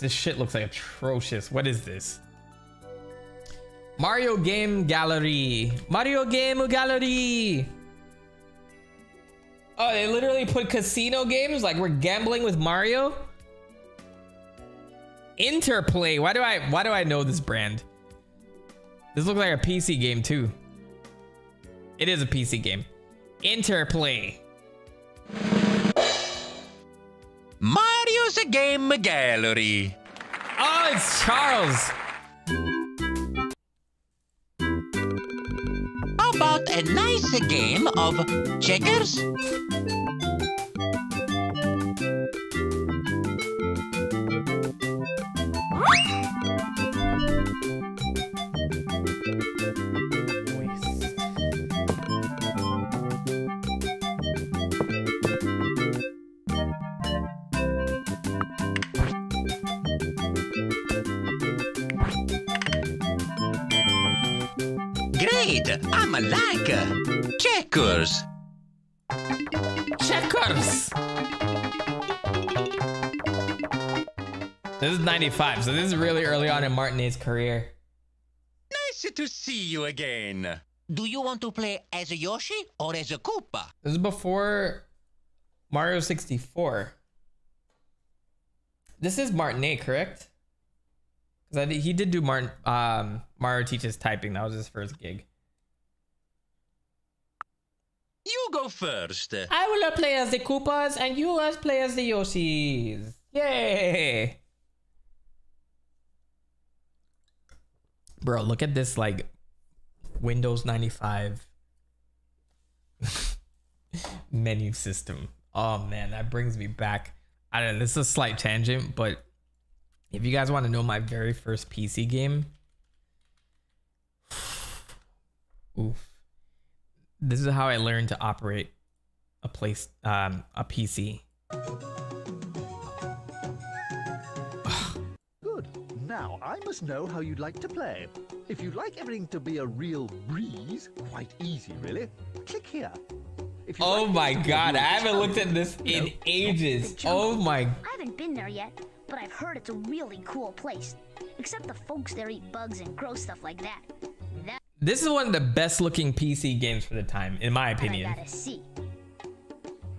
This shit looks like atrocious. What is this? Mario Game Gallery. Mario Game Gallery. Oh, they literally put casino games? Like we're gambling with Mario? Interplay. Why do I know this brand? This looks like a PC game too. It is a PC game. Interplay. Mario's Game Gallery. Oh, it's Charles. How about a nice game of checkers? Great! I'm like checkers. Checkers. This is 95, so this is really early on in Martinet's career. Nice to see you again. Do you want to play as a Yoshi or as a Koopa? This is before Mario 64. This is Martinet, correct? Because he did do Mario Teaches Typing. That was his first gig. You go first. I will play as the Koopas and you guys play as the Yoshis. Yay! Bro, look at this like Windows 95 menu system. Oh man, that brings me back. I don't know, this is a slight tangent, but if you guys want to know my very first PC game, oof. This is how I learned to operate a PC. Good. Now I must know how you'd like to play. If you'd like everything to be a real breeze, quite easy really, click here. If you'd Oh like my things to be a god, I real haven't looked at challenge, this in ages. Oh my. I haven't been there yet, but I've heard it's a really cool place. Except the folks there eat bugs and gross stuff like that. This is one of the best looking PC games for the time, in my opinion. I gotta see.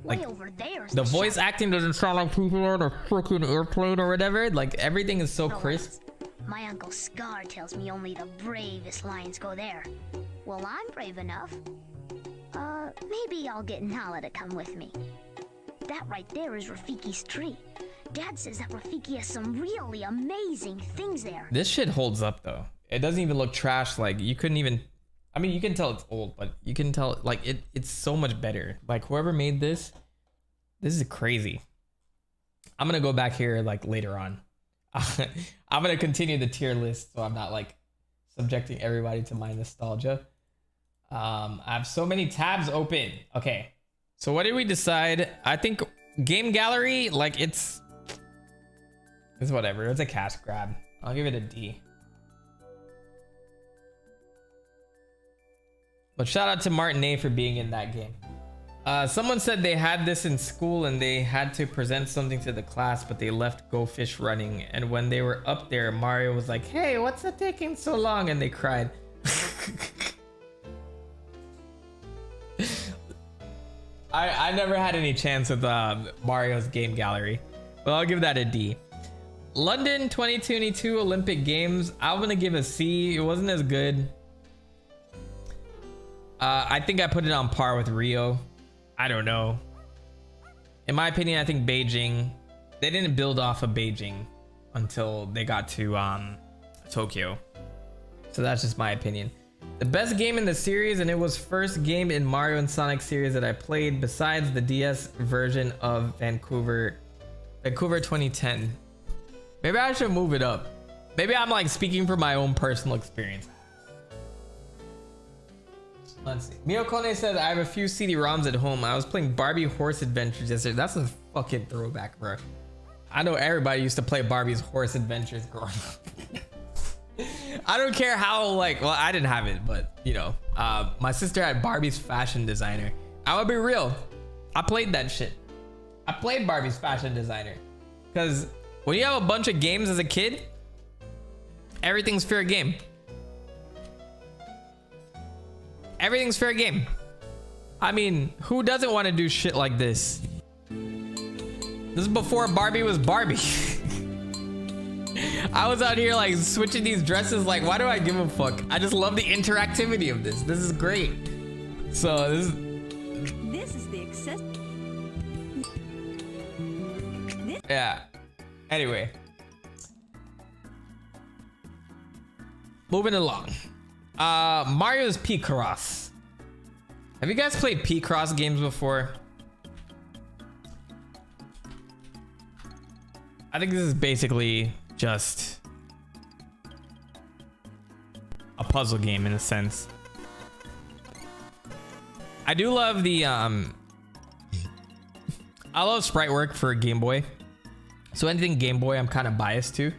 Like, Way over there. the voice acting doesn't sound like people on a freaking airplane or whatever. Like everything is so crisp. My Uncle Scar tells me only the bravest lions go there. Well, I'm brave enough. Maybe I'll get Nala to come with me. That right there is Rafiki's tree. Dad says that Rafiki has some really amazing things there. This shit holds up though. It doesn't even look trash. Like you couldn't even, I mean, you can tell it's old, but you can tell like it's so much better. Like whoever made this is crazy. I'm gonna go back here like later on. I'm gonna continue the tier list so I'm not like subjecting everybody to my nostalgia. I have so many tabs open. Okay, so what did we decide? I think game gallery, like it's whatever. It's a cash grab. I'll give it a D. But shout out to Martinet for being in that game. Someone said they had this in school and they had to present something to the class, but they left Go Fish running. And when they were up there, Mario was like, "Hey, what's it taking so long?" And they cried. I never had any chance with Mario's game gallery, but I'll give that a D. London 2022 Olympic Games, I'm gonna give a C. It wasn't as good. I think I put it on par with Rio. I don't know. In my opinion, I think Beijing, they didn't build off of Beijing until they got to Tokyo. So that's just my opinion. The best game in the series, and it was first game in Mario and Sonic series that I played besides the DS version of Vancouver 2010. Maybe I should move it up. Maybe I'm like speaking from my own personal experience. Let's see. Miyokone says, I have a few CD-ROMs at home. I was playing Barbie Horse Adventures yesterday. That's a fucking throwback, bro. I know everybody used to play Barbie's Horse Adventures growing up. I don't care how, like, well, I didn't have it, but, you know, my sister had Barbie's Fashion Designer. I would be real. I played that shit. I played Barbie's Fashion Designer. Because when you have a bunch of games as a kid, everything's fair game. Everything's fair game. I mean, who doesn't want to do shit like this? This is before Barbie was Barbie. I was out here like switching these dresses. Like, why do I give a fuck? I just love the interactivity of this. This is great. So This is the excess. Yeah. Anyway. Moving along. Mario's P-Cross. Have you guys played P-Cross games before? I think this is basically just a puzzle game in a sense. I do love the I love sprite work for Game Boy. So anything Game Boy I'm kind of biased to.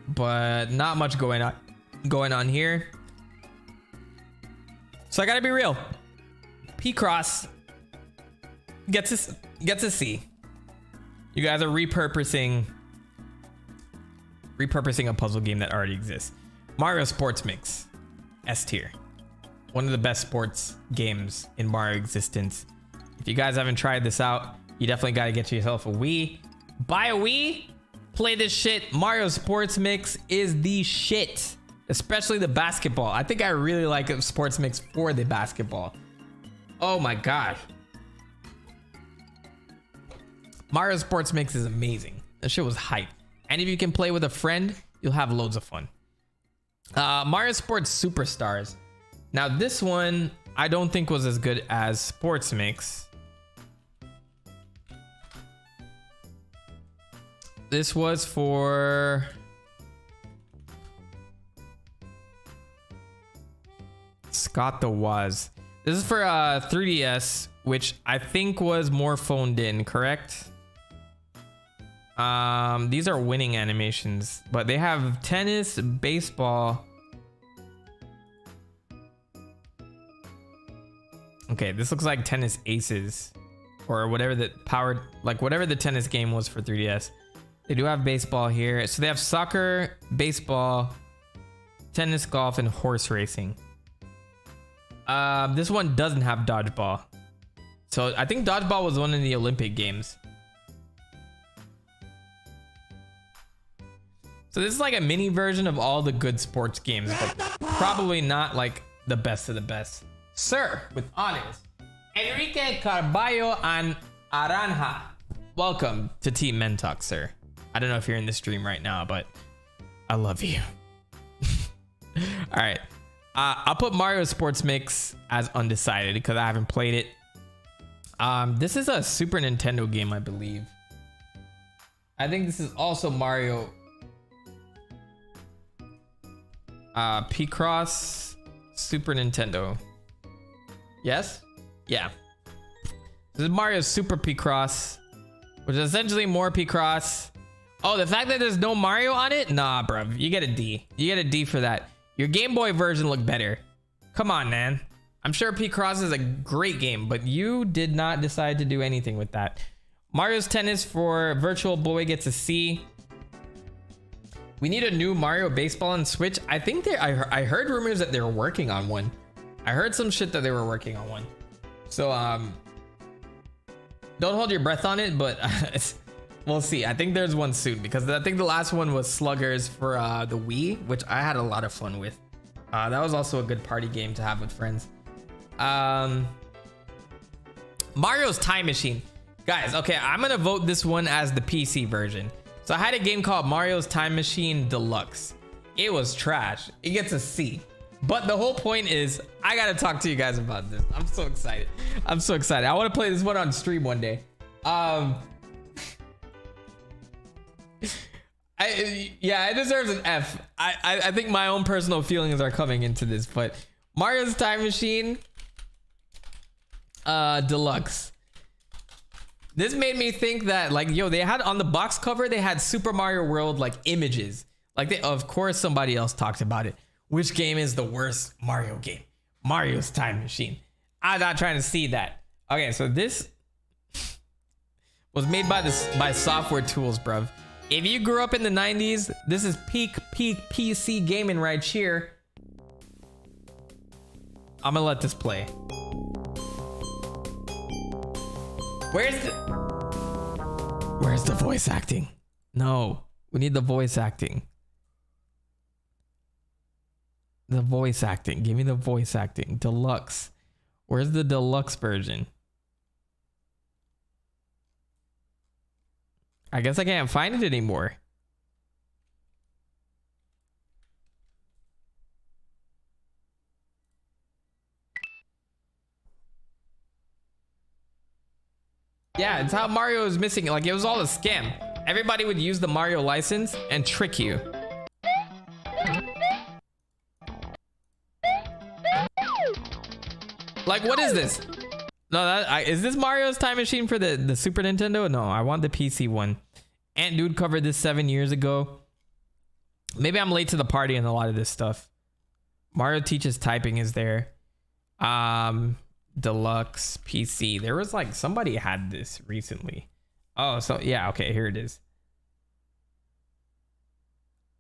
But not much going on here. So I gotta be real. P-Cross gets a C. You guys are repurposing a puzzle game that already exists. Mario Sports Mix, S tier. One of the best sports games in Mario existence. If you guys haven't tried this out, you definitely got to get yourself a Wii. Buy a Wii, play this shit. Mario Sports Mix is the shit, especially the basketball. I think I really like Sports Mix for the basketball. Oh my god. Mario Sports Mix is amazing. That shit was hype. And if you can play with a friend, you'll have loads of fun. Mario Sports Superstars. Now this one, I don't think was as good as Sports Mix. This was for Scott the Waz. This is for 3DS, which I think was more phoned in, correct? These are winning animations, but they have tennis, baseball. Okay, this looks like Tennis Aces or whatever the whatever the tennis game was for 3DS. They do have baseball here. So they have soccer, baseball, tennis, golf, and horse racing. This one doesn't have dodgeball. So I think dodgeball was one of the Olympic games. So this is like a mini version of all the good sports games, but probably not like the best of the best. Sir, with honors, Enrique Carballo and Aranja. Welcome to TheMentok, sir. I don't know if you're in the stream right now, but I love you. All right. I'll put Mario Sports Mix as undecided because I haven't played it. This is a Super Nintendo game, I believe. I think this is also Mario P-Cross Super Nintendo. Yes? Yeah. This is Mario Super P-Cross, which is essentially more P-Cross. Oh, the fact that there's no Mario on it? Nah, bruv. You get a D. You get a D for that. Your Game Boy version looked better. Come on, man. I'm sure P-Cross is a great game, but you did not decide to do anything with that. Mario's Tennis for Virtual Boy gets a C. We need a new Mario Baseball on Switch. I think I heard rumors that they were working on one. I heard some shit that they were working on one. So, don't hold your breath on it, but we'll see. I think there's one soon because I think the last one was Sluggers for the Wii, which I had a lot of fun with. That was also a good party game to have with friends. Mario's Time Machine. Guys, okay, I'm gonna vote this one as the PC version. So I had a game called Mario's Time Machine Deluxe. It was trash. It gets a C. But the whole point is, I gotta talk to you guys about this. I'm so excited. I'm so excited. I want to play this one on stream one day. Yeah, it deserves an F. I think my own personal feelings are coming into this, but Mario's Time Machine Deluxe. This made me think that, like, yo, they had on the box cover, they had Super Mario World like images. Like, of course somebody else talked about it. Which game is the worst Mario game? Mario's Time Machine. I'm not trying to see that. Okay, so this was made by Software Tools, bruv. If you grew up in the 90s, this is peak PC gaming right here. I'm gonna let this play. Where's the voice acting? No, we need the voice acting. The voice acting. Give me the voice acting. Deluxe. Where's the deluxe version? I guess I can't find it anymore. Yeah, it's how Mario is missing. Like, it was all a scam. Everybody would use the Mario license and trick you. Like, what is this? No, is this Mario's Time Machine for the Super Nintendo? No, I want the PC one. Ant Dude covered this 7 years ago. Maybe I'm late to the party on a lot of this stuff. Mario Teaches Typing is there. Deluxe PC. There was like somebody had this recently. Oh, so yeah, okay, here it is.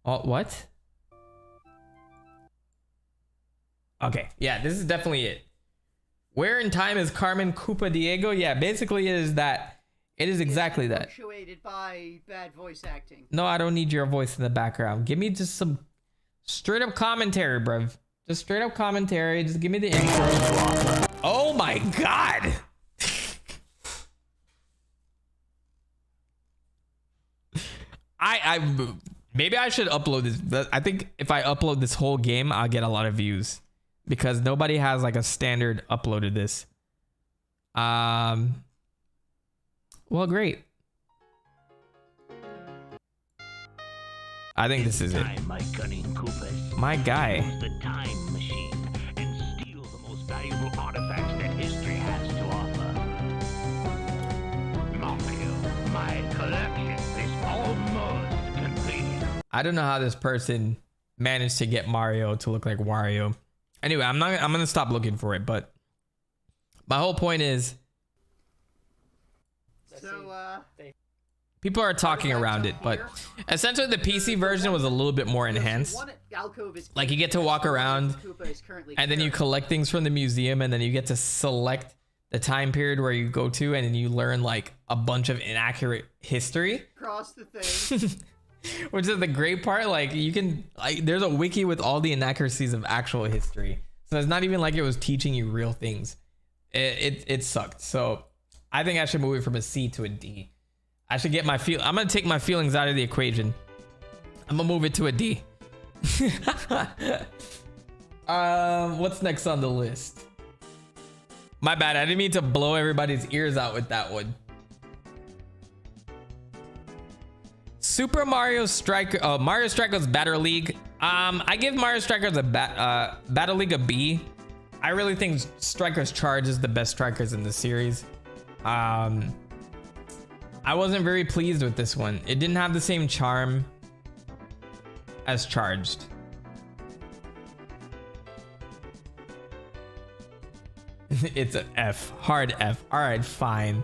Oh, what? Okay, yeah, this is definitely it. Where in time is Carmen Koopa Diego? Yeah, basically it is that. It is exactly that. Punctuated by bad voice acting. No, I don't need your voice in the background. Give me just some straight up commentary, bruv. Just straight up commentary. Just give me the intro. Oh my god. I maybe I should upload this. I think if I upload this whole game, I'll get a lot of views because nobody has like a standard upload of this. Well, great. I think this is it. My cunning Koopas. My guy. Use the time machine and steal the most valuable artifacts that history has to offer. Mario, my collection is almost complete. I don't know how this person managed to get Mario to look like Wario. Anyway, I'm gonna stop looking for it, but my whole point is people are talking around it, but essentially the PC version was a little bit more enhanced. Like you get to walk around and then you collect things from the museum and then you get to select the time period where you go to and then you learn like a bunch of inaccurate history. Cross the thing. Which is the great part. Like you can, like, there's a wiki with all the inaccuracies of actual history. So it's not even like it was teaching you real things. It sucked. So I think I should move it from a C to a D. I should get I'm gonna take my feelings out of the equation. I'm gonna move it to a D. What's next on the list? My bad, I didn't mean to blow everybody's ears out with that one. Super Mario Striker, Mario Strikers Battle League. I give Mario Strikers a Battle League a B. I really think Strikers Charge is the best Strikers in the series. I wasn't very pleased with this one. It didn't have the same charm as Charged. It's an F, hard F. All right, fine.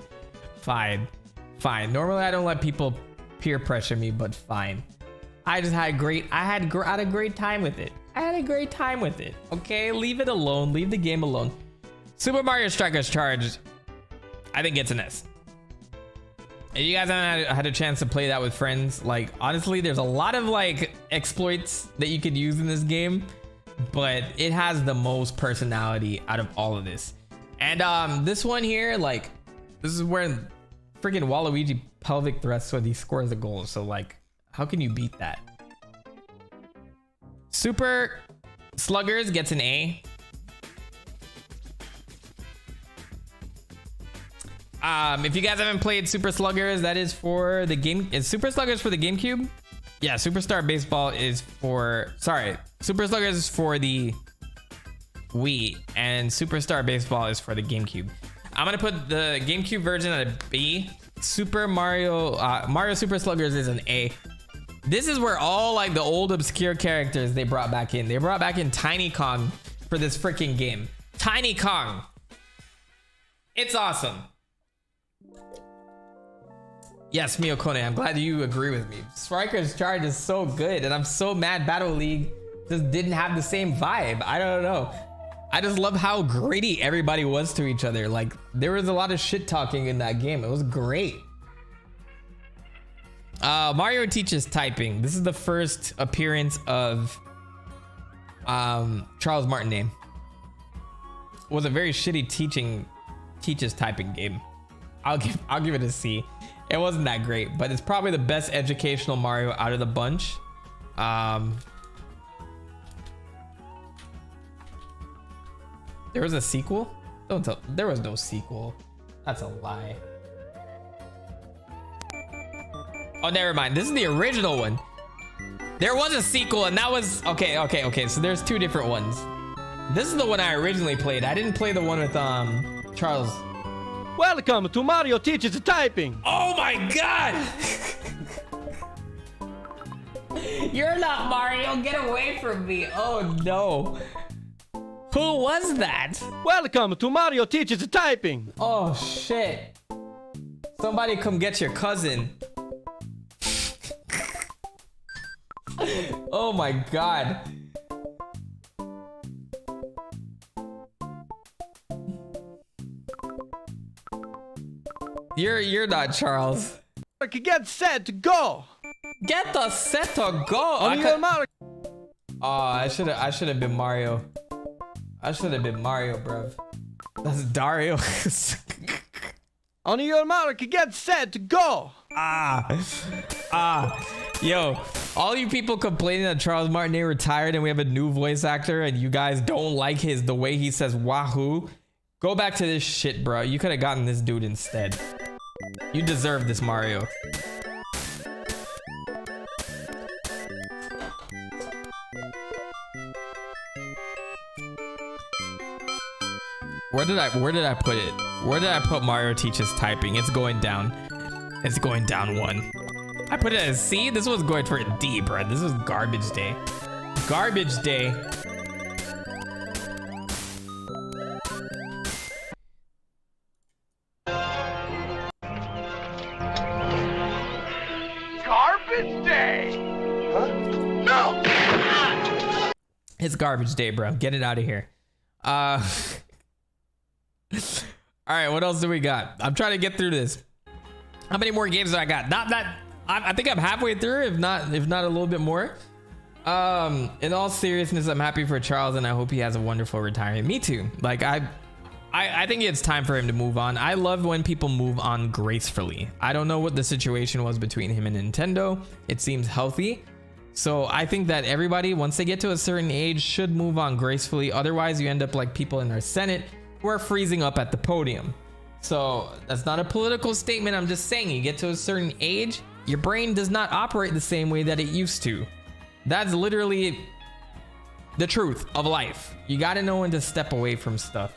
Normally I don't let people peer pressure me, but fine. I just had a great time with it. Okay, leave it alone. Leave the game alone. Super Mario Strikers Charged, I think it's an S. If you guys haven't had a chance to play that with friends, like honestly, there's a lot of like exploits that you could use in this game, but it has the most personality out of all of this. And this one here, like, this is where freaking Waluigi pelvic thrusts when he scores a goal. So like, how can you beat that? Super Sluggers gets an A. If you guys haven't played Super Sluggers, that is for the game. Is Super Sluggers for the GameCube? Yeah, Superstar Baseball is for, sorry, Super Sluggers is for the Wii and Superstar Baseball is for the GameCube. I'm gonna put the GameCube version at a B. Super Mario Super Sluggers is an A. This is where all like the old obscure characters they brought back in. They brought back in Tiny Kong for this freaking game. Tiny Kong. It's awesome. Yes, Miyokone, I'm glad you agree with me. Strikers Charge is so good, and I'm so mad Battle League just didn't have the same vibe. I don't know. I just love how gritty everybody was to each other. Like, there was a lot of shit talking in that game. It was great. Mario Teaches Typing. This is the first appearance of Charles Martinet. was a very shitty teaches typing game. I'll give it a C. It wasn't that great, but it's probably the best educational Mario out of the bunch. There was a sequel? Don't tell. There was no sequel. That's a lie. Oh, never mind. This is the original one. There was a sequel, and that was okay. So there's two different ones. This is the one I originally played. I didn't play the one with Charles. Welcome to Mario Teaches Typing. Oh my god! You're not Mario. Get away from me. Oh no. Who was that? Welcome to Mario Teaches Typing. Oh shit. Somebody come get your cousin. Oh my god. You're not Charles. Get set to go. Get the set to go. Oh, I should have been Mario. I should have been Mario, bruv. That's Dario. On your mark, get set to go. Yo, all you people complaining that Charles Martinet retired and we have a new voice actor and you guys don't like the way he says wahoo, go back to this shit, bro. You could have gotten this dude instead. You deserve this, Mario. Where did I put it? Where did I put Mario Teaches Typing? It's going down. It's going down 1. I put it as C. This was going for a D, bro. This was garbage day. Garbage day. Garbage day! Huh? No! It's garbage day, bro. Get it out of here. All right, what else do we got? I'm trying to get through this. How many more games do I got? Not that. I think I'm halfway through, if not a little bit more. In all seriousness, I'm happy for Charles, and I hope he has a wonderful retirement. Me too. Like I think it's time for him to move on. I love when people move on gracefully. I don't know what the situation was between him and Nintendo. It seems healthy. So I think that everybody, once they get to a certain age, should move on gracefully. Otherwise, you end up like people in our Senate who are freezing up at the podium. So that's not a political statement. I'm just saying, you get to a certain age, your brain does not operate the same way that it used to. That's literally the truth of life. You got to know when to step away from stuff.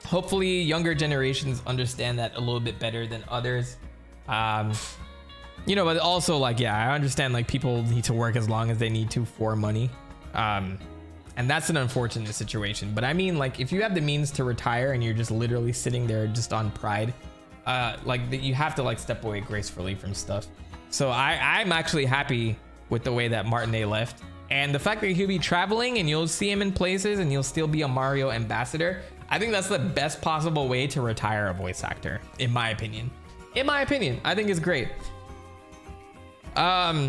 Hopefully younger generations understand that a little bit better than others. You know, but also like, yeah, I understand like people need to work as long as they need to for money. And that's an unfortunate situation. But I mean, like, if you have the means to retire and you're just literally sitting there just on pride, like you have to like step away gracefully from stuff. So I'm actually happy with the way that Martinet left. And the fact that he'll be traveling and you'll see him in places and you'll still be a Mario ambassador. I think that's the best possible way to retire a voice actor, in my opinion. In my opinion, I think it's great. All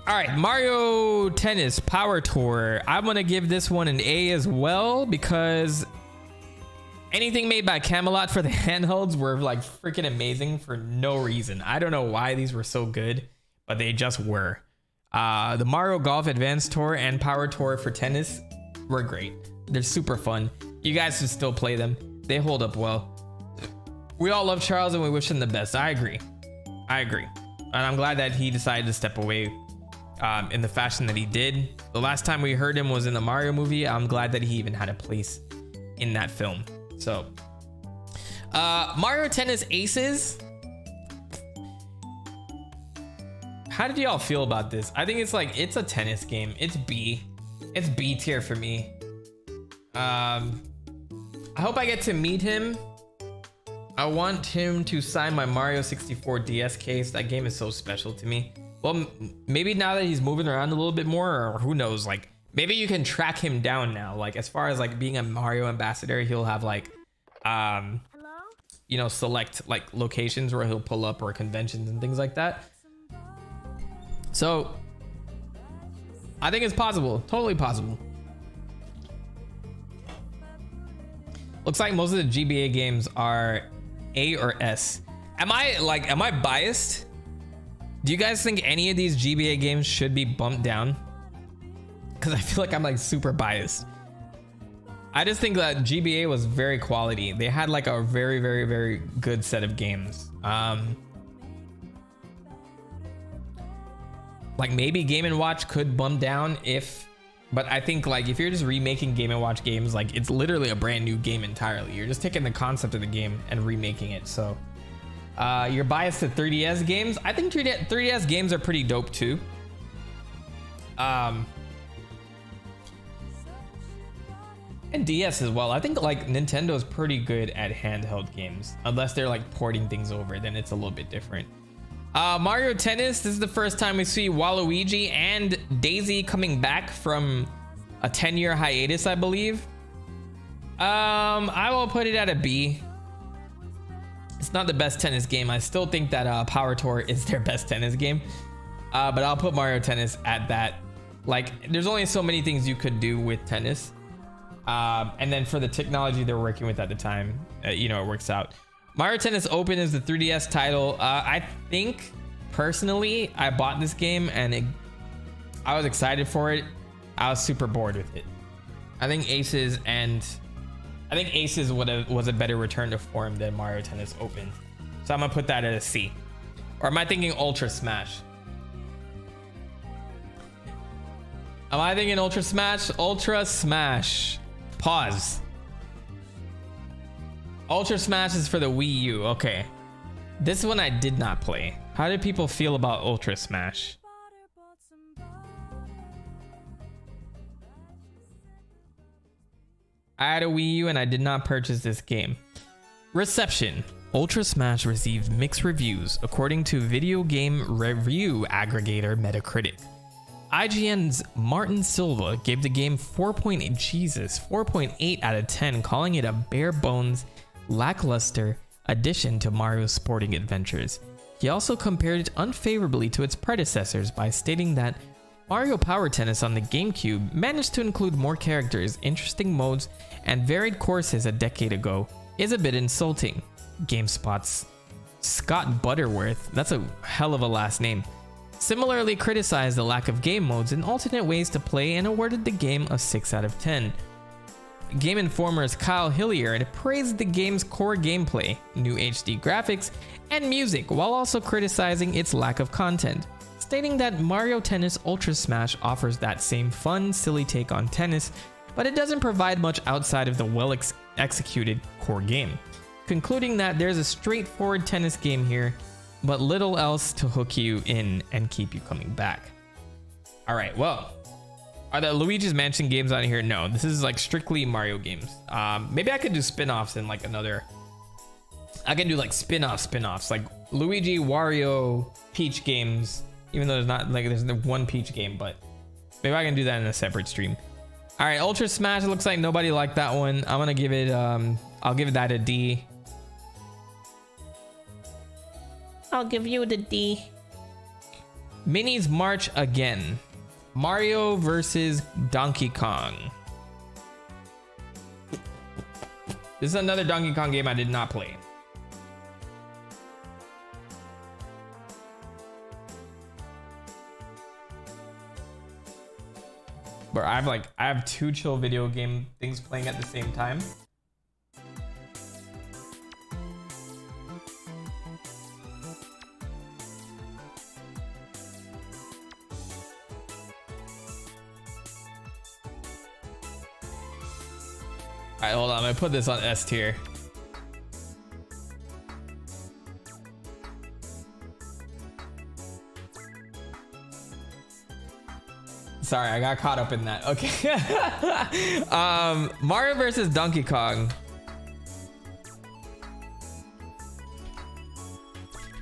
right, Mario Tennis Power Tour. I'm gonna give this one an A as well, because anything made by Camelot for the handhelds were like freaking amazing for no reason. I don't know why these were so good, but they just were. The Mario Golf Advanced Tour and Power Tour for tennis were great. They're super fun. You guys should still play them. They hold up well. We all love Charles and we wish him the best. I agree. And I'm glad that he decided to step away in the fashion that he did. The last time we heard him was in the Mario movie. I'm glad that he even had a place in that film. So Mario Tennis Aces. How did y'all feel about this? I think it's like, it's a tennis game. It's B tier for me. I hope I get to meet him. I want him to sign my Mario 64 DS case. That game is so special to me. Well, maybe now that he's moving around a little bit more, or who knows, like maybe you can track him down now. Like as far as like being a Mario ambassador, he'll have like, you know, select like locations where he'll pull up or conventions and things like that. So I think it's possible, totally possible. Looks like most of the GBA games are A or S. Am I biased? Do you guys think any of these GBA games should be bumped down? Because I feel like I'm like super biased. I just think that GBA was very quality. They had like a very, very, very good set of games. Like maybe Game & Watch could bump down but I think like if you're just remaking Game & Watch games, like it's literally a brand new game entirely. You're just taking the concept of the game and remaking it. So you're biased to 3DS games. I think 3DS games are pretty dope too. And DS as well. I think like Nintendo is pretty good at handheld games, unless they're like porting things over, then it's a little bit different. Mario Tennis, this is the first time we see Waluigi and Daisy coming back from a 10-year hiatus, I believe. I will put it at a B. It's not the best tennis game. I still think that Power Tour is their best tennis game. But I'll put Mario Tennis at that. Like, there's only so many things you could do with tennis. And then for the technology they're working with at the time, you know, it works out. Mario Tennis Open is the 3DS title. I think personally, I bought this game and I was excited for it. I was super bored with it. I think Aces was a better return to form than Mario Tennis Open. So I'm gonna put that at a C. Or am I thinking Ultra Smash? Am I thinking Ultra Smash? Ultra Smash. Pause. Ultra Smash is for the Wii U. Okay. This one I did not play. How did people feel about Ultra Smash? I had a Wii U and I did not purchase this game. Reception. Ultra Smash received mixed reviews according to video game review aggregator Metacritic. IGN's Martin Silva gave the game 4.8 out of 10, calling it a bare bones, lackluster addition to Mario's sporting adventures. He also compared it unfavorably to its predecessors by stating that Mario Power Tennis on the GameCube managed to include more characters, interesting modes, and varied courses a decade ago is a bit insulting. GameSpot's Scott Butterworth, that's a hell of a last name, similarly criticized the lack of game modes and alternate ways to play and awarded the game a 6 out of 10. Game Informer's Kyle Hilliard praised the game's core gameplay, new HD graphics, and music while also criticizing its lack of content, stating that Mario Tennis Ultra Smash offers that same fun, silly take on tennis, but it doesn't provide much outside of the well-executed core game, concluding that there's a straightforward tennis game here, but little else to hook you in and keep you coming back. All right, well, are the Luigi's Mansion games on here? No, this is like strictly Mario games. Maybe I could do spin-offs in like another. I can do like spin-offs, like Luigi, Wario, Peach games. Even though there's not like there's one Peach game, but maybe I can do that in a separate stream. All right, Ultra Smash. It looks like nobody liked that one. I'm gonna give it. I'll give that a D. I'll give you the D. Minis March again. Mario versus Donkey Kong. This is another Donkey Kong game I did not play. But I have two chill video game things playing at the same time. Alright, hold on. I'm gonna put this on S tier. Sorry, I got caught up in that. Okay. Mario versus Donkey Kong.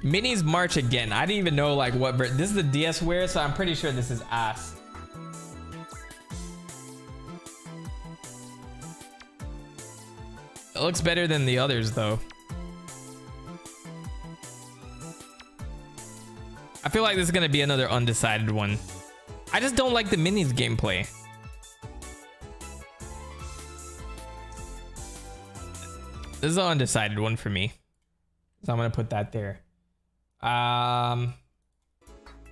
Minis March again. I didn't even know like what. This is the DSware, so I'm pretty sure this is ass. It looks better than the others though. I feel like this is gonna be another undecided one. I just don't like the minis gameplay. This is an undecided one for me, so I'm gonna put that there.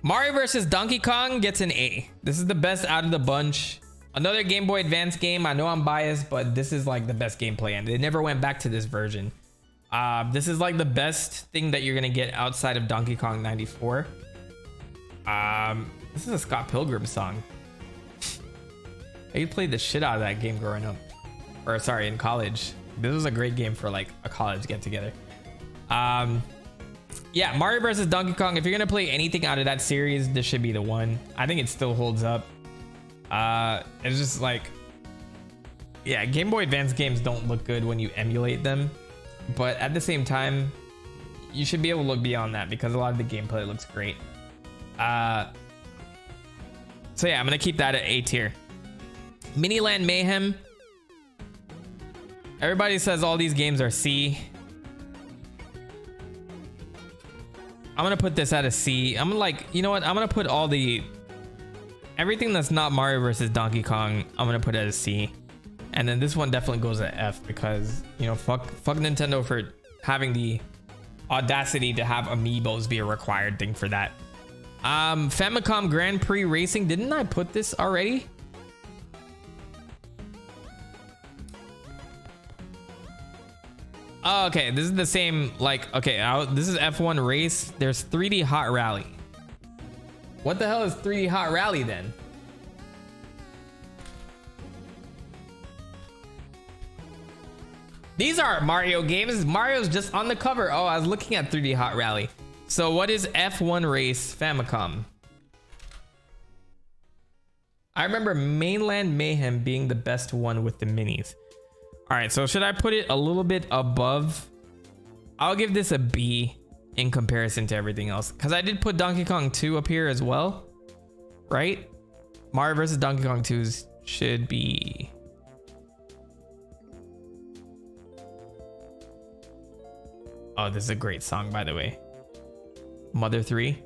Mario versus Donkey Kong gets an A. This is the best out of the bunch. Another Game Boy Advance game. I know I'm biased, but this is like the best gameplay, and they never went back to this version. This is like the best thing that you're gonna get outside of Donkey Kong 94. This is a Scott Pilgrim song. I played the shit out of that game growing up, or sorry, in college. This was a great game for like a college get together. Yeah, Mario versus Donkey Kong. If you're gonna play anything out of that series, this should be the one. I think it still holds up. It's just like, yeah, Game Boy Advance games don't look good when you emulate them, but at the same time, you should be able to look beyond that because a lot of the gameplay looks great. So yeah, I'm gonna keep that at A tier. Miniland Mayhem. Everybody says all these games are C. I'm gonna put this at a C. I'm like, you know what? I'm gonna put everything that's not Mario versus Donkey Kong, I'm gonna put it at a C. And then this one definitely goes at F because, you know, fuck Nintendo for having the audacity to have amiibos be a required thing for that. Famicom Grand Prix Racing. Didn't I put this already? Oh, okay, this is the same, like, okay, this is F1 Race. There's 3D Hot Rally. What the hell is 3D Hot Rally then? These aren't Mario games. Mario's just on the cover. Oh, I was looking at 3D Hot Rally. So what is F1 Race Famicom? I remember Mainland Mayhem being the best one with the minis. All right, so should I put it a little bit above? I'll give this a B in comparison to everything else, because I did put Donkey Kong 2 up here as well, right? Mario vs. Donkey Kong 2 should be... Oh, this is a great song, by the way. Mother 3.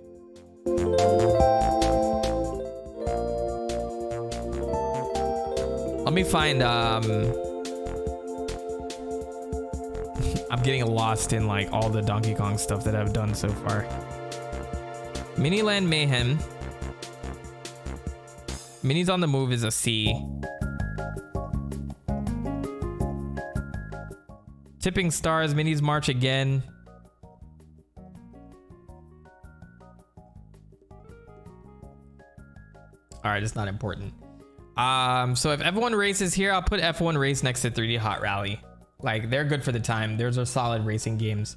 Let me find... I'm getting lost in like all the Donkey Kong stuff that I've done so far. Miniland Mayhem. Minis on the Move is a C. Tipping Stars, Minis March Again. All right, it's not important. So if F1 Race is here, I'll put F1 Race next to 3D Hot Rally. Like, they're good for the time. Those are solid racing games.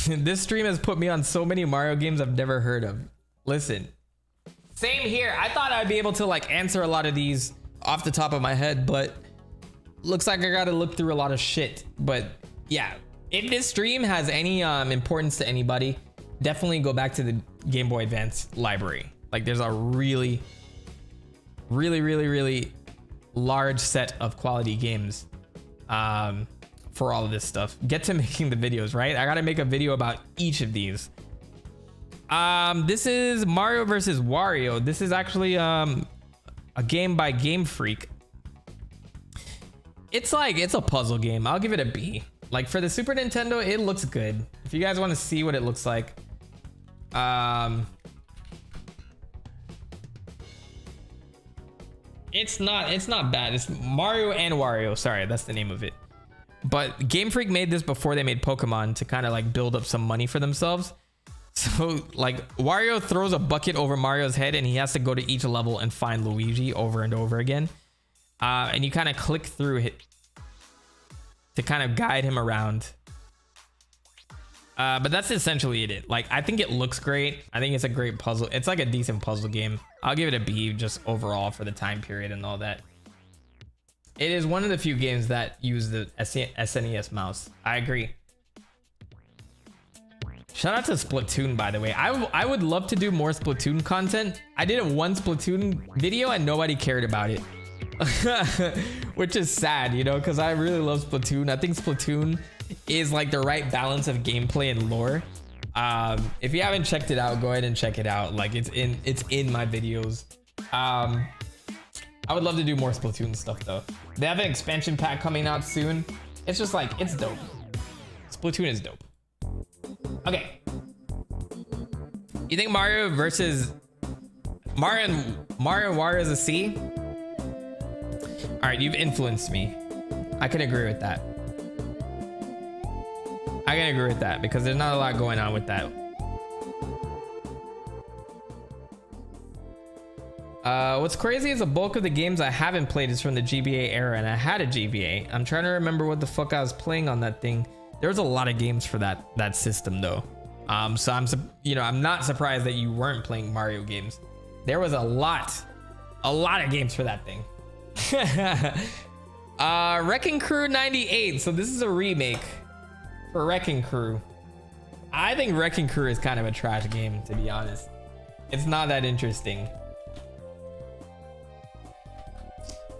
This stream has put me on so many Mario games I've never heard of. Listen, same here. I thought I'd be able to like answer a lot of these off the top of my head, but looks like I gotta look through a lot of shit. But yeah, if this stream has any importance to anybody, definitely go back to the Game Boy Advance library. Like, there's a really large set of quality games for all of this stuff. Get to making the videos, right? I gotta make a video about each of these. This is Mario versus Wario. This is actually a game by Game Freak. It's a puzzle game. I'll give it a B. Like, for the Super Nintendo, it looks good. If you guys want to see what it looks like, it's not bad. It's Mario and Wario. Sorry, that's the name of it. But Game Freak made this before they made Pokemon to kind of like build up some money for themselves. So like, Wario throws a bucket over Mario's head and he has to go to each level and find Luigi over and over again. And you kind of click through it to kind of guide him around. But that's essentially it. Like, I think it looks great. I think it's a great puzzle. It's like a decent puzzle game. I'll give it a B just overall for the time period and all that. It is one of the few games that use the SNES mouse. I agree. Shout out to Splatoon, by the way. I would love to do more Splatoon content. I did a one Splatoon video and nobody cared about it. Which is sad, you know, because I really love Splatoon. I think Splatoon is like the right balance of gameplay and lore. If you haven't checked it out, go ahead and check it out. Like, it's in my videos. I would love to do more Splatoon stuff though. They have an expansion pack coming out soon. It's just like, it's dope. Splatoon is dope. Okay. You think Mario versus Mario and Wario is a C? All right, you've influenced me. I can agree with that. I can agree with that because there's not a lot going on with that. What's crazy is the bulk of the games I haven't played is from the GBA era, and I had a GBA. I'm trying to remember what the fuck I was playing on that thing. There was a lot of games for that system though. So I'm not surprised that you weren't playing Mario games. There was a lot of games for that thing. Wrecking Crew 98. So this is a remake for Wrecking Crew. I think Wrecking Crew is kind of a trash game, to be honest. It's not that interesting.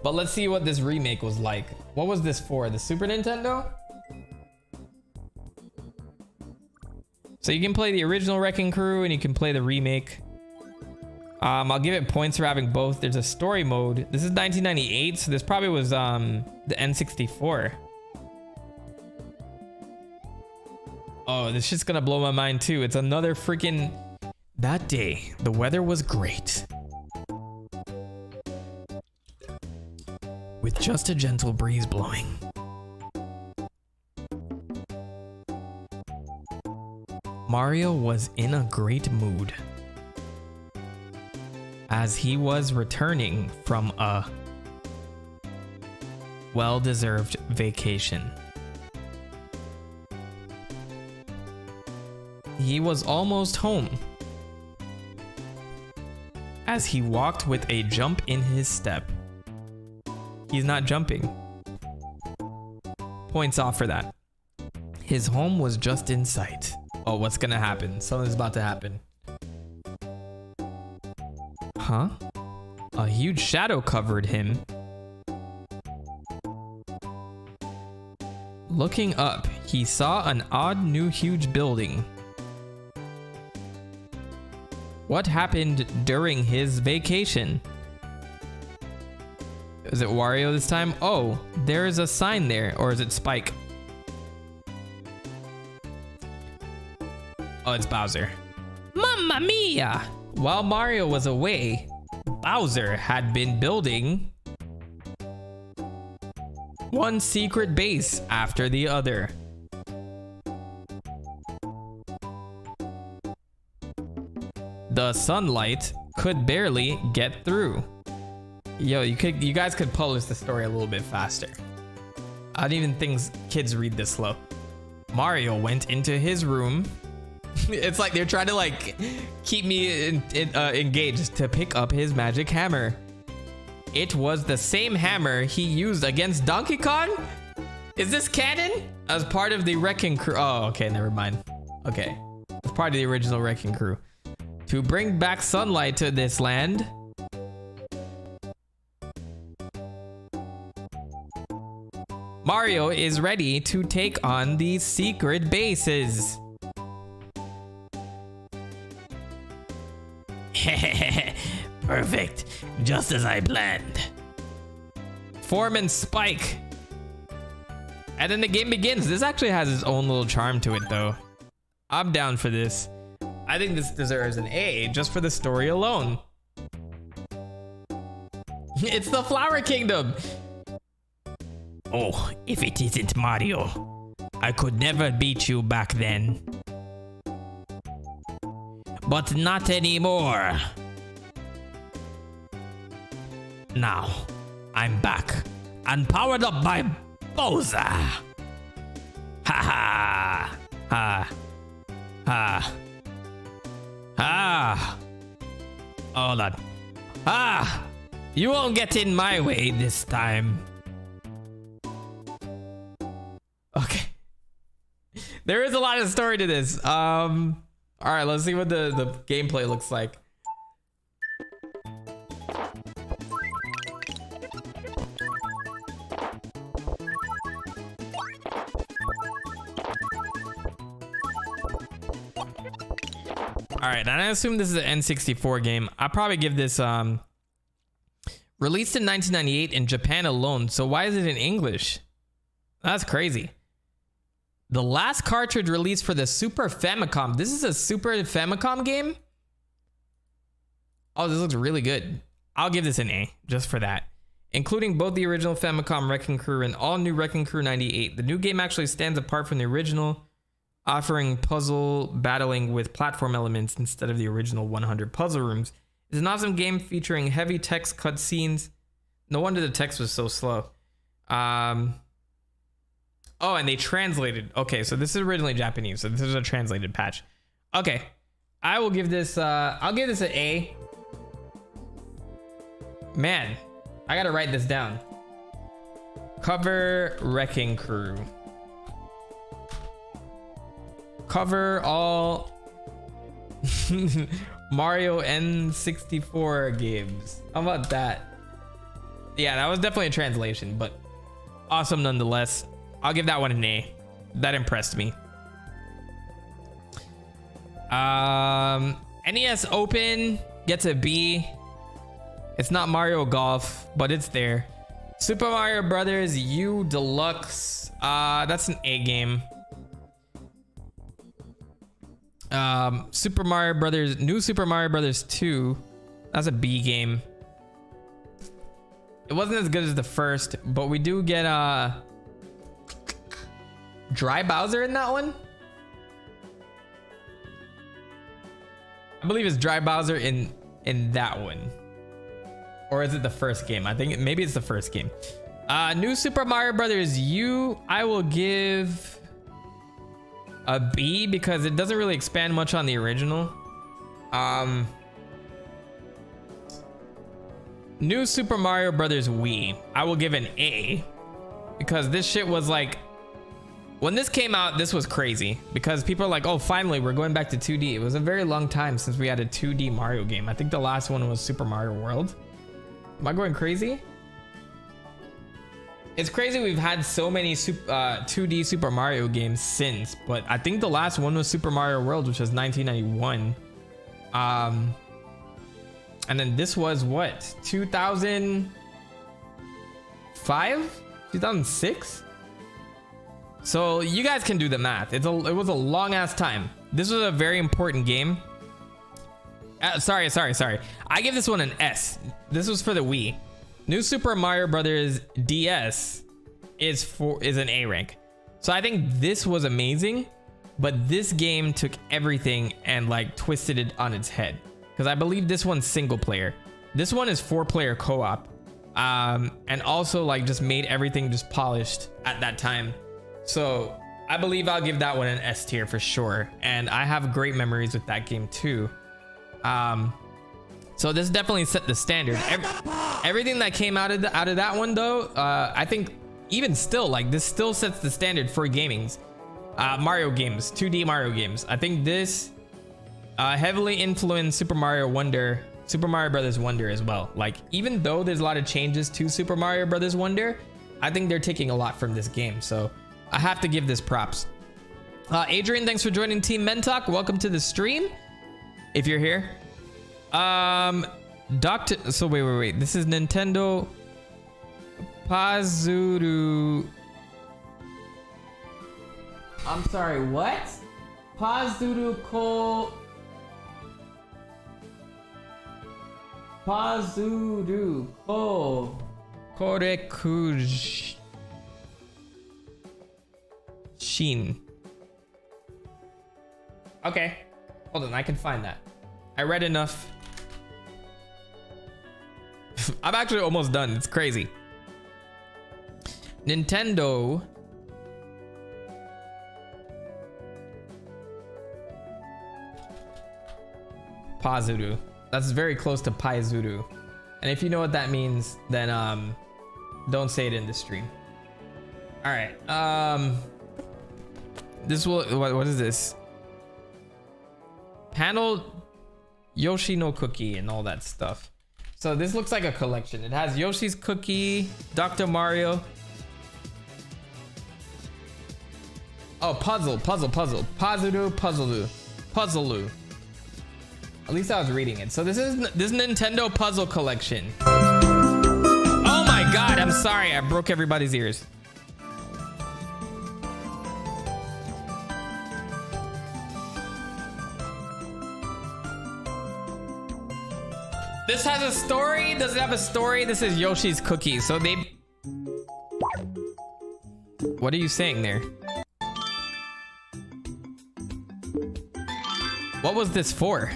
But let's see what this remake was like. What was this for? The Super Nintendo? So you can play the original Wrecking Crew and you can play the remake. I'll give it points for having both. There's a story mode. This is 1998, so this probably was the N64. Oh, this shit's gonna blow my mind too. It's another freaking... That day, the weather was great. With just a gentle breeze blowing. Mario was in a great mood as he was returning from a well-deserved vacation. He was almost home as he walked with a jump in his step. He's not jumping. Points off for that. His home was just in sight. Oh, what's gonna happen? Something's about to happen. Huh? A huge shadow covered him. Looking up, he saw an odd new huge building. What happened during his vacation? Is it Wario this time? Oh, there is a sign there. Or is it Spike? Oh, it's Bowser. Mamma mia! While Mario was away, Bowser had been building one secret base after the other. The sunlight could barely get through. Yo, you guys could publish the story a little bit faster. I don't even think kids read this slow. Mario went into his room. It's like they're trying to like keep me engaged to pick up his magic hammer. It was the same hammer he used against Donkey Kong? Is this canon? As part of the Wrecking Crew. Oh, okay, never mind. Okay, as part of the original Wrecking Crew. To bring back sunlight to this land. Mario is ready to take on these secret bases. Perfect, just as I planned. Form and Spike. And then the game begins. This actually has its own little charm to it though. I'm down for this. I think this deserves an A just for the story alone. It's the Flower Kingdom. Oh, if it isn't Mario, I could never beat you back then. But not anymore. Now, I'm back and powered up by Bowser. Ha ha ha ha ha. Hold on. Ah! You won't get in my way this time. Okay. There is a lot of story to this. All right, let's see what the gameplay looks like. All right, and I assume this is an N64 game. I'll probably give this Released in 1998 in Japan alone. So why is it in English? That's crazy. The last cartridge released for the Super Famicom. This is a Super Famicom game? Oh, this looks really good. I'll give this an A just for that. Including both the original Famicom Wrecking Crew and all new Wrecking Crew 98. The new game actually stands apart from the original, offering puzzle battling with platform elements instead of the original 100 puzzle rooms. It's an awesome game featuring heavy text cutscenes. No wonder the text was so slow. Oh, and they translated. Okay, so this is originally Japanese, so this is a translated patch. Okay, I will give this, I'll give this an A. Man, I gotta write this down. Cover Wrecking Crew. Cover all Mario N64 games. How about that? Yeah, that was definitely a translation, but awesome nonetheless. I'll give that one an A. That impressed me. NES Open gets a B. It's not Mario Golf, but it's there. Super Mario Brothers U Deluxe. That's an A game. Super Mario Brothers, New Super Mario Brothers 2. That's a B game. It wasn't as good as the first, but we do get Dry Bowser in that one. I believe it's Dry Bowser in that one. Or is it the first game? I think maybe it's the first game. New Super Mario Brothers U, I will give a B because it doesn't really expand much on the original. New Super Mario Brothers Wii, I will give an A because this shit was like, when this came out, this was crazy because people are like, oh, finally we're going back to 2D. It was a very long time since we had a 2D Mario game. I think the last one was Super Mario World. Am I going crazy? It's crazy we've had so many 2D Super Mario games since, but I think the last one was Super Mario World, which was 1991. And then this was what? 2005? 2006? So you guys can do the math. It was a long ass time. This was a very important game. Sorry. I give this one an S. This was for the Wii. New Super Mario Brothers DS is an A rank. So I think this was amazing, but this game took everything and like twisted it on its head. Because I believe this one's single player. This one is 4-player co-op. And also like just made everything just polished at that time. So I believe I'll give that one an S tier for sure. And I have great memories with that game too. So this definitely set the standard. Everything that came out of that one though, I think even still, like this still sets the standard for gaming's Mario games, 2D Mario games. I think this heavily influenced Super Mario Brothers Wonder as well. Like even though there's a lot of changes to Super Mario Brothers Wonder, I think they're taking a lot from this game. So I have to give this props. Adrian, thanks for joining TheMentok. Welcome to the stream. If you're here. So wait. This is Nintendo Pazuru. I'm sorry, what? Pazuru Ko. Pazuru Ko. Korekuj. Shin. Okay. Hold on, I can find that. I read enough. I'm actually almost done. It's crazy. Nintendo Pazuru. That's very close to Paizuru. And if you know what that means, then don't say it in the stream. All right. This will what is this? Panel Yoshi no Cookie and all that stuff. So this looks like a collection. It has Yoshi's Cookie, Dr. Mario. Oh, puzzle. Puzzle. At least I was reading it. So this is Nintendo Puzzle Collection. God, I'm sorry. I broke everybody's ears. This has a story? Does it have a story? This is Yoshi's Cookie. So they... What are you saying there? What was this for?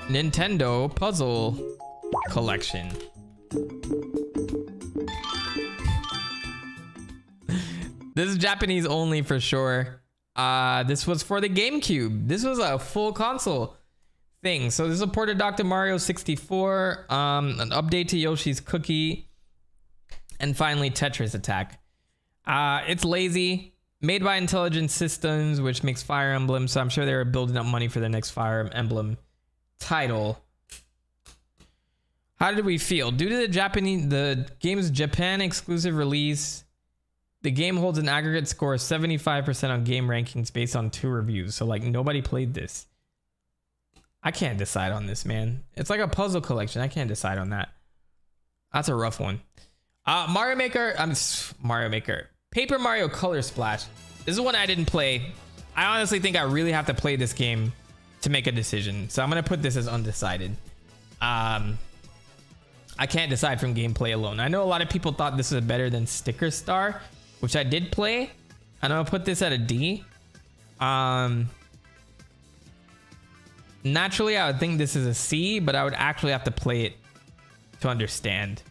Nintendo Puzzle Collection. This is Japanese only for sure. This was for the GameCube. This was a full console thing. So this supported Dr. Mario 64, an update to Yoshi's Cookie, and finally Tetris Attack. It's lazy, made by Intelligent Systems, which makes Fire Emblem. So I'm sure they were building up money for the next Fire Emblem title. How did we feel? Due to the game's Japan exclusive release, the game holds an aggregate score of 75% on game rankings based on 2 reviews. So like nobody played this. I can't decide on this, man. It's like a puzzle collection. I can't decide on that. That's a rough one. Mario Maker. Paper Mario Color Splash. This is one I didn't play. I honestly think I really have to play this game to make a decision. So I'm going to put this as undecided. I can't decide from gameplay alone. I know a lot of people thought this was better than Sticker Star, which I did play. And I'm going to put this at a D. Naturally, I would think this is a C, but I would actually have to play it to understand.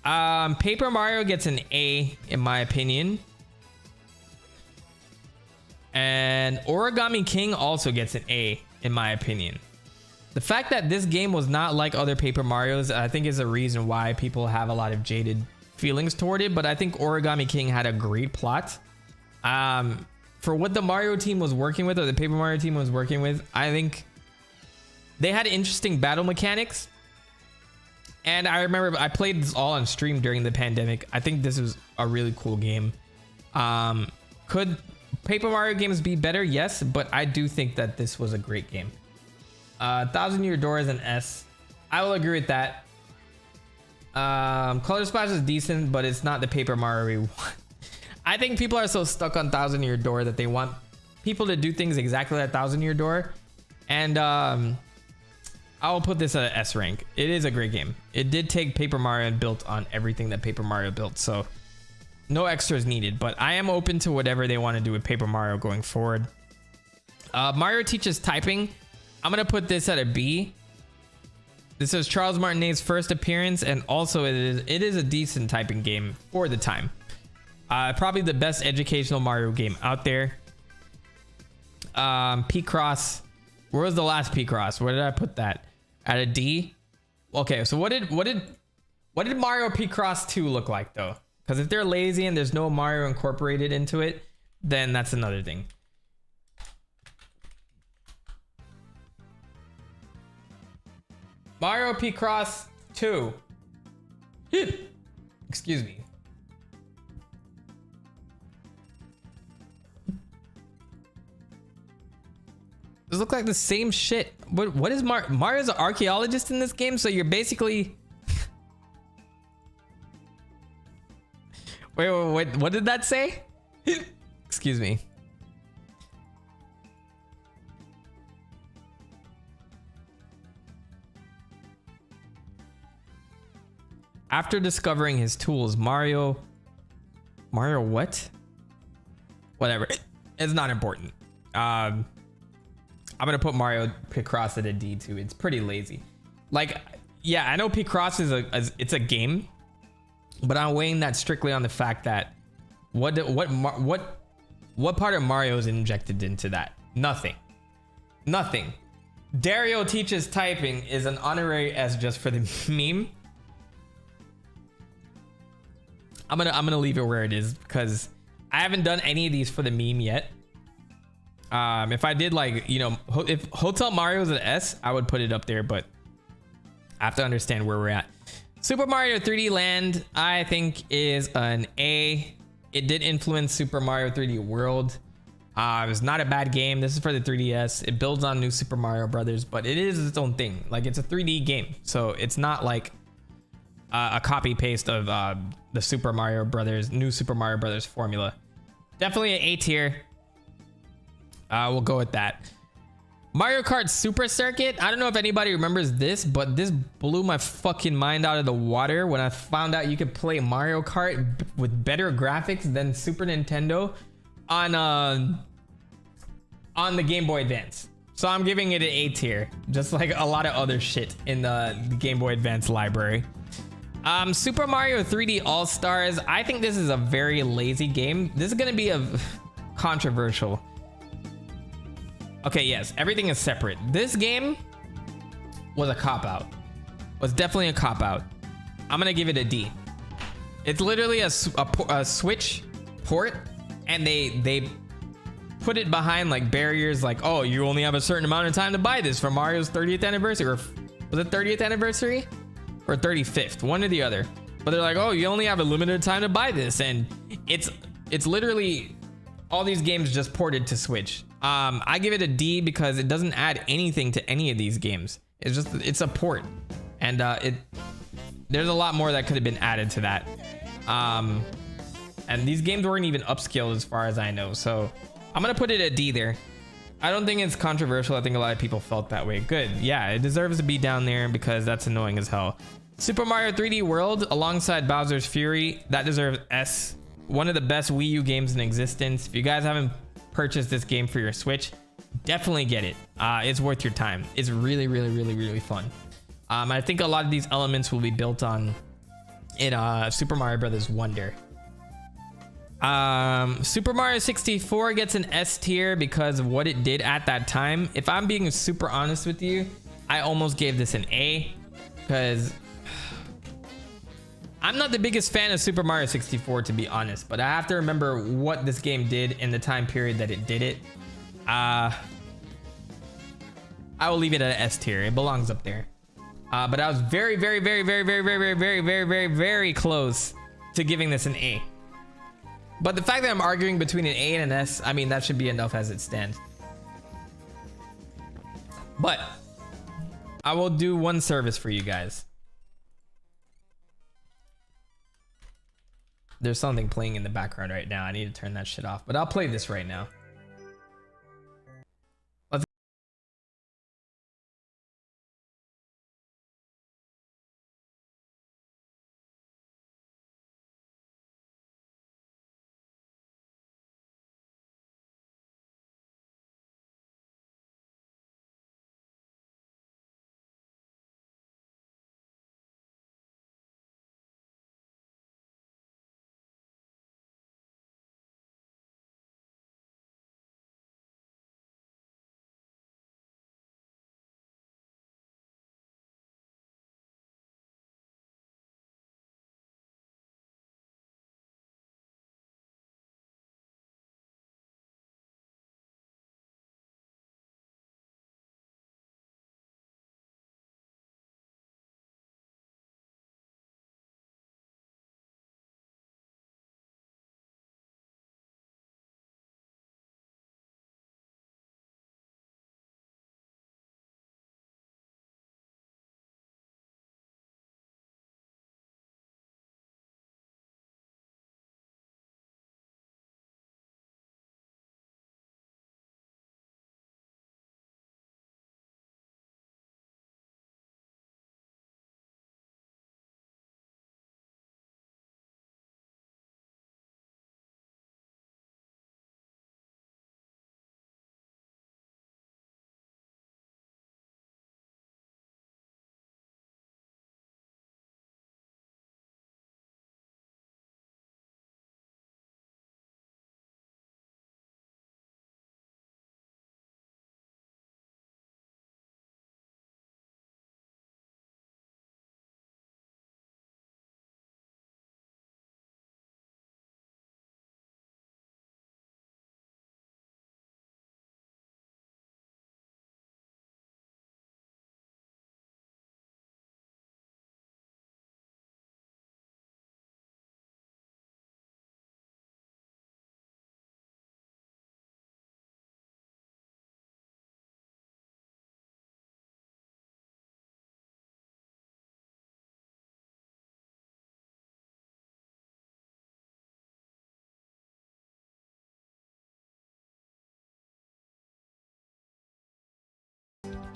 Paper Mario gets an A, in my opinion. And Origami King also gets an A, in my opinion. The fact that this game was not like other Paper Marios, I think is a reason why people have a lot of jaded feelings toward it. But I think Origami King had a great plot. For what the Mario team was working with, or the Paper Mario team was working with, I think they had interesting battle mechanics. And I remember I played this all on stream during the pandemic. I think this was a really cool game. Could Paper Mario games be better? Yes, but I do think that this was a great game. 1,000 Year Door is an S. I will agree with that. Color Splash is decent, but it's not the Paper Mario we want. I think people are so stuck on 1,000 Year Door that they want people to do things exactly like 1,000 Year Door. And I will put this at an S rank. It is a great game. It did take Paper Mario and built on everything that Paper Mario built, so no extras needed. But I am open to whatever they want to do with Paper Mario going forward. Mario Teaches Typing. I'm gonna put this at a B. This is Charles Martinet's first appearance, and also it is a decent typing game for the time. Probably the best educational Mario game out there. P-Cross. Where was the last P-Cross? Where did I put that? At a D? Okay, so what did Mario P-Cross 2 look like though? Because if they're lazy and there's no Mario incorporated into it, then that's another thing. Mario P-Cross 2. Excuse me. Those look like the same shit. What is Mario's an archaeologist in this game? So you're basically... wait, what did that say? Excuse me. After discovering his tools, Mario what? Whatever. It's not important. I'm gonna put Mario Picross at a D too. It's pretty lazy. Like, yeah, I know Picross is it's a game, but I'm weighing that strictly on the fact that what part of Mario is injected into that? Nothing. Dario Teaches Typing is an honorary S just for the meme. I'm gonna leave it where it is because I haven't done any of these for the meme yet. If I did, like, you know, if Hotel Mario is an S, I would put it up there, but I have to understand where we're at. Super Mario 3D Land, I think, is an A. It did influence Super Mario 3D World. It's not a bad game. This is for the 3DS. It builds on New Super Mario Brothers, but it is its own thing. Like, it's a 3D game, so it's not like a copy paste of the Super Mario Brothers, New Super Mario Brothers formula. Definitely an A tier. We'll go with that. Mario Kart Super Circuit. I don't know if anybody remembers this, but this blew my fucking mind out of the water when I found out you could play Mario Kart with better graphics than Super Nintendo on the Game Boy Advance. So I'm giving it an A tier, just like a lot of other shit in the Game Boy Advance library. Super Mario 3D All-Stars. I think this is a very lazy game. This is gonna be a controversial. Okay, yes, everything is separate. This game was a cop-out. Was definitely a cop-out. I'm gonna give it a D. It's literally a Switch port, and they put it behind like barriers, like, oh, you only have a certain amount of time to buy this for Mario's 30th anniversary, or was it 30th anniversary or 35th, one or the other. But they're like, oh, you only have a limited time to buy this, and it's literally all these games just ported to Switch. I give it a D because it doesn't add anything to any of these games. It's a port, and there's a lot more that could have been added to that. And these games weren't even upscaled as far as I know, so I'm gonna put it at D there. I don't think it's controversial. I think a lot of people felt that way. Good. Yeah, it deserves to be down there because that's annoying as hell. Super Mario 3D World alongside Bowser's Fury, that deserves S. One of the best Wii U games in existence. If you guys haven't purchased this game for your Switch, definitely get it. It's worth your time. It's really, really, really, really fun. I think a lot of these elements will be built on in Super Mario Brothers Wonder. Super Mario 64 gets an S tier because of what it did at that time. If I'm being super honest with you, I almost gave this an A because I'm not the biggest fan of Super Mario 64, to be honest, but I have to remember what this game did in the time period that it did it. I will leave it at an S tier. It belongs up there. But I was very, very, very, very, very, very, very, very, very, very, very close to giving this an A. But the fact that I'm arguing between an A and an S, I mean, that should be enough as it stands. But I will do one service for you guys. There's something playing in the background right now. I need to turn that shit off, but I'll play this right now.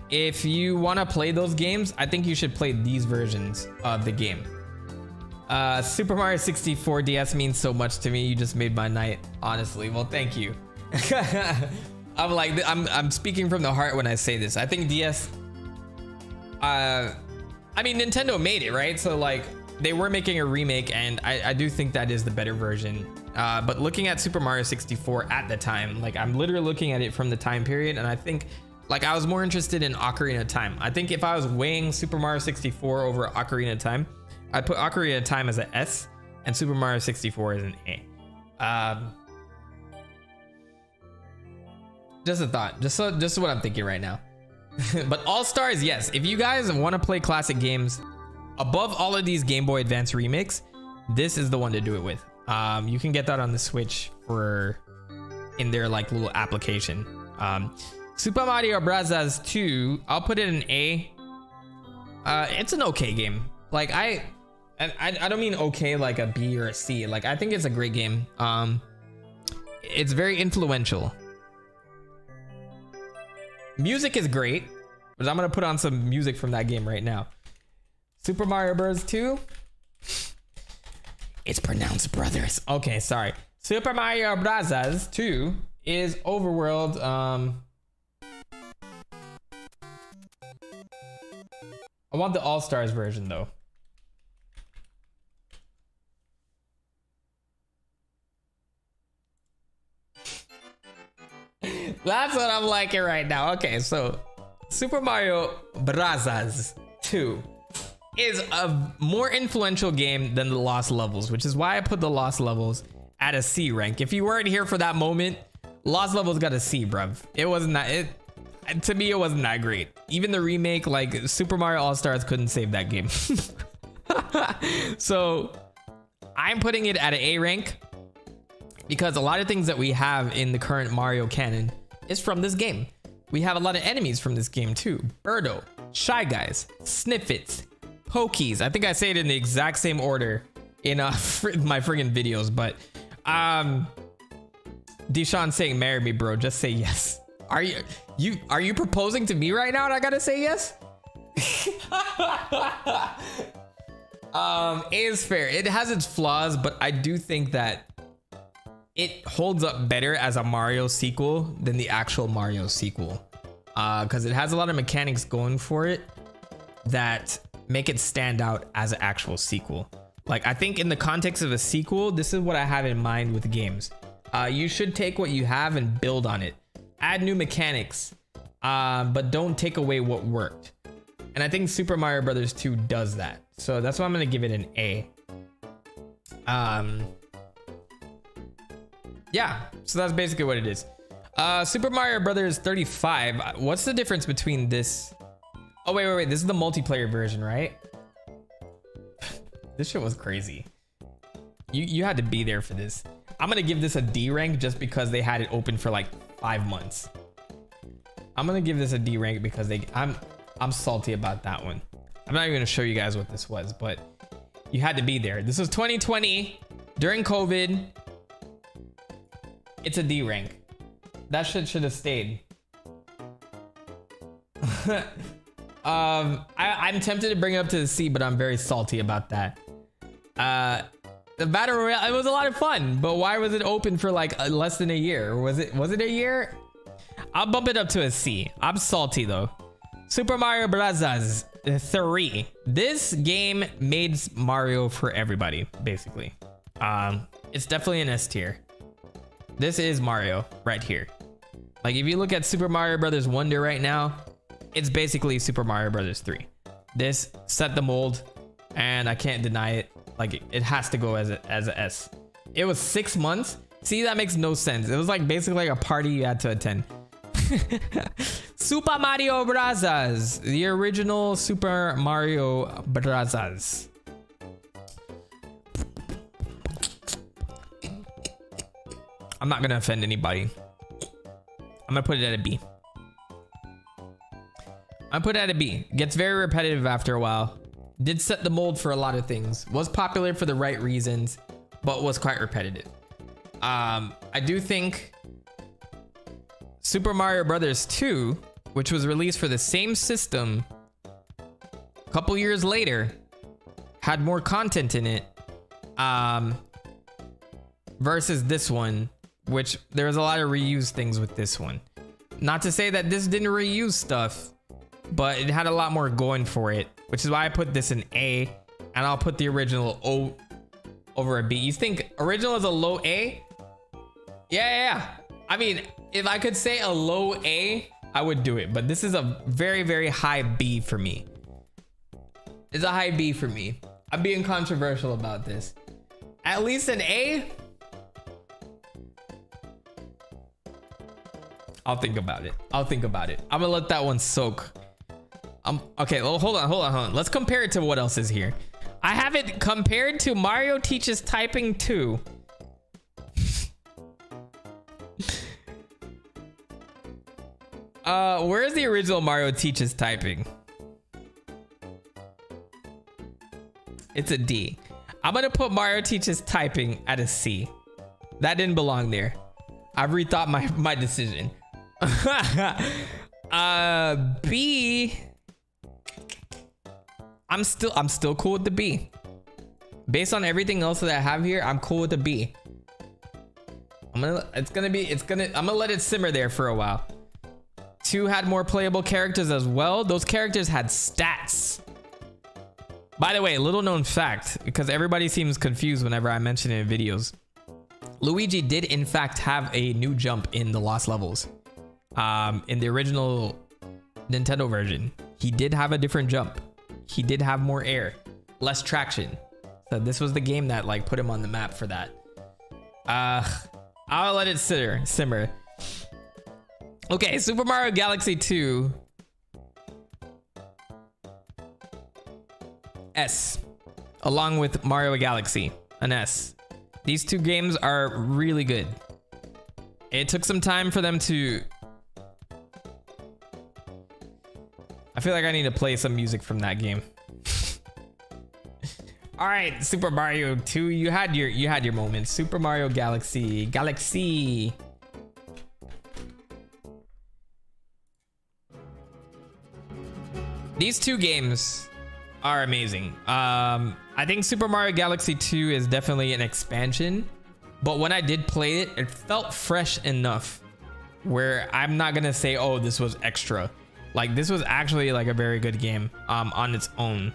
if you want to play those games, I think you should play these versions of the game. Super Mario 64 DS means so much to me. You just made my night, honestly. Well, thank you. I'm like, I'm speaking from the heart when I say this. I think DS, I mean, Nintendo made it, right? So like, they were making a remake, and I do think that is the better version. But looking at Super Mario 64 at the time, like I'm literally looking at it from the time period, and I think like I was more interested in Ocarina of Time. I think if I was weighing Super Mario 64 over Ocarina of Time, I'd put Ocarina of Time as an S and Super Mario 64 as an A. Just a thought, just what I'm thinking right now. But All Stars, yes. If you guys want to play classic games above all of these Game Boy Advance remakes, this is the one to do it with. You can get that on the Switch in their like little application. Super Mario Bros. 2, I'll put it in A. It's an okay game. Like I don't mean okay like a B or a C. Like I think it's a great game. It's very influential. Music is great, but I'm gonna put on some music from that game right now. Super Mario Bros. 2. It's pronounced brothers. Okay, sorry. Super Mario Bros. 2 is overworld. I want the All Stars version though. That's what I'm liking right now. Okay, so Super Mario Bros. 2 is a more influential game than the Lost Levels, which is why I put the Lost Levels at a C rank. If you weren't here for that moment, Lost Levels got a C, bruv. It wasn't that, to me, it wasn't that great. Even the remake, like Super Mario All-Stars, couldn't save that game. So I'm putting it at an A rank because a lot of things that we have in the current Mario canon is from this game. We have a lot of enemies from this game too. Birdo, Shy Guys, Sniffits, Pokies. I think I say it in the exact same order in my friggin' videos, but Deshaun saying marry me, bro, just say yes. Are you proposing to me right now and I gotta say yes? A is fair. It has its flaws, but I do think that it holds up better as a Mario sequel than the actual Mario sequel, because it has a lot of mechanics going for it that make it stand out as an actual sequel. Like I think in the context of a sequel, this is what I have in mind with games. You should take what you have and build on it, add new mechanics, but don't take away what worked. And I think Super Mario Bros. 2 does that. So that's why I'm gonna give it an A. Yeah, so that's basically what it is. Super Mario Brothers 35. What's the difference between this? Oh, wait. This is the multiplayer version, right? This shit was crazy. You had to be there for this. I'm gonna give this a D rank just because they had it open for like 5 months. I'm gonna give this a D rank because I'm salty about that one. I'm not even gonna show you guys what this was, but you had to be there. This was 2020 during COVID. It's a D rank. That shit should have stayed. I'm tempted to bring it up to the C, but I'm very salty about that. The Battle Royale, it was a lot of fun, but why was it open for like less than a year? Was it a year? I'll bump it up to a C. I'm salty though. Super Mario Bros. 3. This game made Mario for everybody, basically. It's definitely an S tier. This is Mario right here. Like if you look at Super Mario Brothers Wonder right now, it's basically Super Mario Brothers 3. This set the mold, and I can't deny it. Like it has to go as a S. It was 6 months. See, that makes no sense. It was like basically like a party you had to attend. Super Mario Bros. The original Super Mario Bros. I'm not gonna offend anybody. I'm gonna put it at a B. I put it at a B. Gets very repetitive after a while. Did set the mold for a lot of things. Was popular for the right reasons, but was quite repetitive. I do think Super Mario Brothers 2 which was released for the same system a couple years later, had more content in it, versus this one, which there's a lot of reused things with this one. Not to say that this didn't reuse stuff, but it had a lot more going for it, which is why I put this in A, and I'll put the original O over a B. You think original is a low A? Yeah. I mean, if I could say a low A, I would do it, but this is a very, very high B for me. It's a high B for me. I'm being controversial about this. At least an A? I'll think about it. I'm gonna let that one soak. Okay, well, hold on. Let's compare it to what else is here. I have it compared to Mario Teaches Typing 2. Where is the original Mario Teaches Typing? It's a D. I'm gonna put Mario Teaches Typing at a C. That didn't belong there. I've rethought my decision. B. I'm still cool with the B. Based on everything else that I have here, I'm cool with the B. I'm gonna let it simmer there for a while. 2 had more playable characters as well. Those characters had stats. By the way, little known fact, because everybody seems confused whenever I mention it in videos. Luigi did in fact have a new jump in the Lost Levels. In the original Nintendo version, he did have a different jump. He did have more air, less traction. So this was the game that like put him on the map for that. I'll let it simmer. Okay, Super Mario Galaxy 2. S. Along with Mario Galaxy, an S. These 2 games are really good. It took some time for them to... I feel like I need to play some music from that game. All right, Super Mario 2, you had your moments. Super Mario Galaxy. These 2 games are amazing. I think Super Mario Galaxy 2 is definitely an expansion, but when I did play it, it felt fresh enough where I'm not gonna say, oh, this was extra. Like, this was actually like a very good game on its own.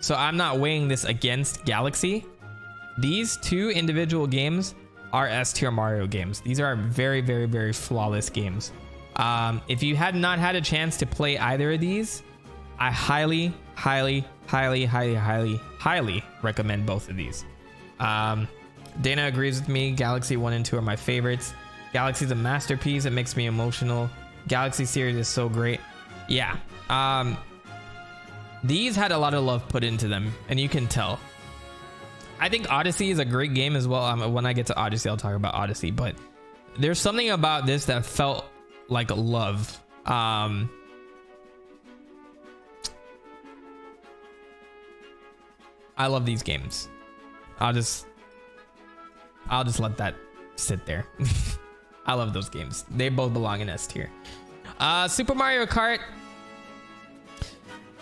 So I'm not weighing this against Galaxy. These 2 individual games are S-tier Mario games. These are very, very, very flawless games. If you had not had a chance to play either of these, I highly recommend both of these. Dana agrees with me. Galaxy 1 and 2 are my favorites. Galaxy's a masterpiece. It makes me emotional. Galaxy series is so great. Yeah. These had a lot of love put into them, and you can tell. I think Odyssey is a great game as well. When I get to Odyssey, I'll talk about Odyssey, but there's something about this that felt like love. I love these games. I'll just let that sit there. I love those games. They both belong in S tier. Super Mario Kart.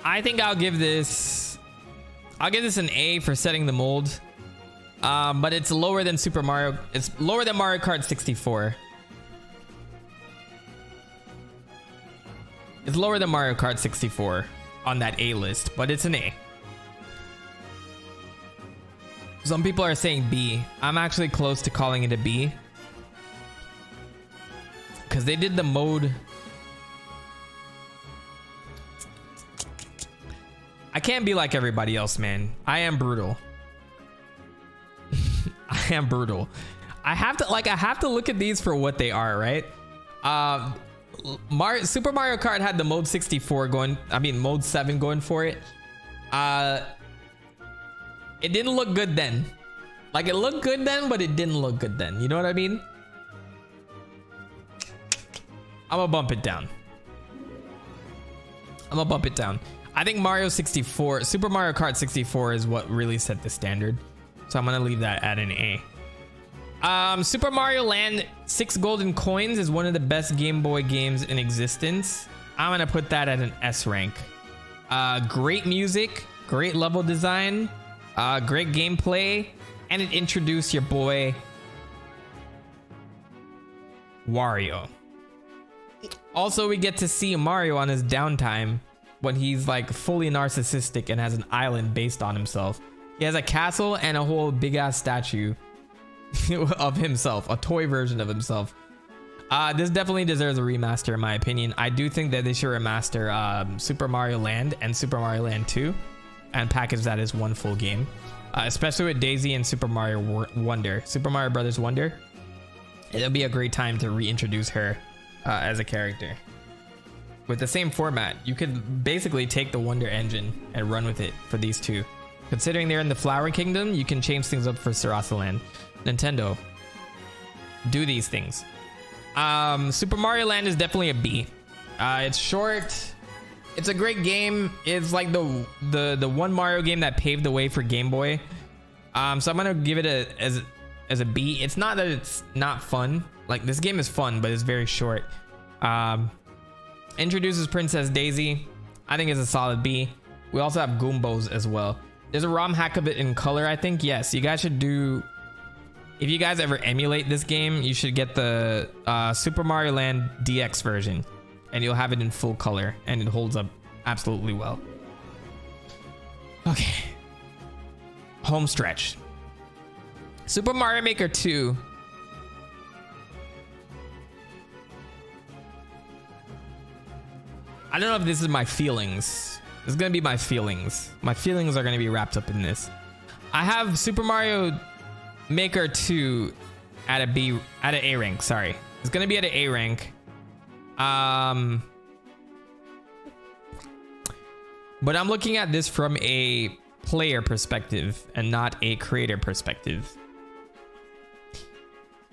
I think I'll give this an A for setting the mold. But it's lower than Super Mario. It's lower than Mario Kart 64. It's lower than Mario Kart 64 on that A list, but it's an A. Some people are saying B. I'm actually close to calling it a B, because they did the mode. I can't be like everybody else, man. I am brutal. I am brutal. I have to look at these for what they are, right? Super Mario Kart had the mode 64 going. I mean, mode 7 going for it. It didn't look good then. Like, it looked good then, but it didn't look good then. You know what I mean? I'm gonna bump it down. I think Super Mario Kart 64 is what really set the standard. So I'm gonna leave that at an A. Super Mario Land 6 Golden Coins is one of the best Game Boy games in existence. I'm gonna put that at an S rank. Great music, great level design, great gameplay, and it introduced your boy Wario. Also, we get to see Mario on his downtime when he's like fully narcissistic and has an island based on himself. He has a castle and a whole big ass statue of himself, a toy version of himself. This definitely deserves a remaster in my opinion. I do think that they should remaster Super Mario Land and Super Mario Land 2 and package that as one full game, especially with Daisy and Super Mario Wonder, Super Mario Brothers Wonder. It'll be a great time to reintroduce her as a character. With the same format, you could basically take the Wonder engine and run with it for these two. Considering they're in the Flower Kingdom, you can change things up for Sarasa Land. Nintendo, do these things. Super Mario Land is definitely a B. It's short. It's a great game. It's like the one Mario game that paved the way for Game Boy. So I'm gonna give it as a B. It's not that it's not fun. Like, this game is fun, but it's very short. Introduces Princess Daisy. I think it's a solid B. We also have Goombos as well. There's a ROM hack of it in color, I think. Yes, you guys should do. If you guys ever emulate this game, you should get the Super Mario Land DX version, and you'll have it in full color, and it holds up absolutely well. Okay. Home stretch. Super Mario Maker 2. I don't know if this is my feelings. This is gonna be my feelings. My feelings are gonna be wrapped up in this. I have Super Mario Maker 2 at an A rank. Sorry, it's gonna be at an A rank. But I'm looking at this from a player perspective and not a creator perspective.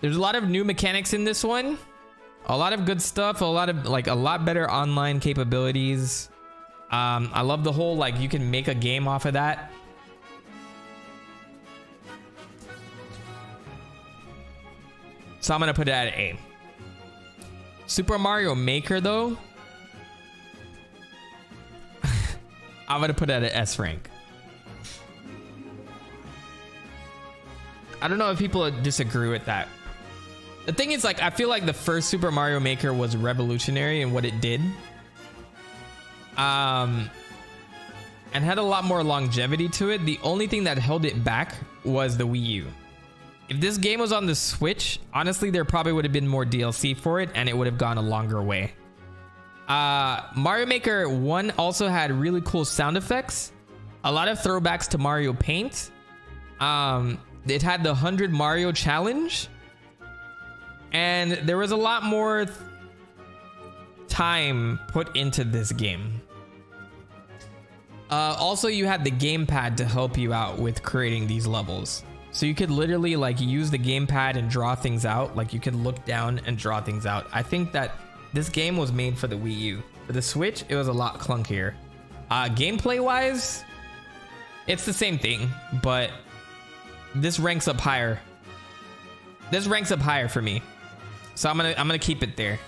There's a lot of new mechanics in this one. A lot of good stuff, a lot better online capabilities. I love the whole, like, you can make a game off of that. So I'm gonna put it at A. Super Mario Maker though, I'm gonna put it at an S rank. I don't know if people disagree with that. The thing is, like, I feel like the first Super Mario Maker was revolutionary in what it did. And had a lot more longevity to it. The only thing that held it back was the Wii U. If this game was on the Switch, honestly, there probably would have been more DLC for it, and it would have gone a longer way. Mario Maker 1 also had really cool sound effects. A lot of throwbacks to Mario Paint. It had the 100 Mario Challenge. And there was a lot more time put into this game. Also, you had the gamepad to help you out with creating these levels. So you could literally, like, use the gamepad and draw things out. Like, you could look down and draw things out. I think that this game was made for the Wii U. For the Switch, it was a lot clunkier. Gameplay wise, it's the same thing, but this ranks up higher. This ranks up higher for me. So I'm gonna keep it there.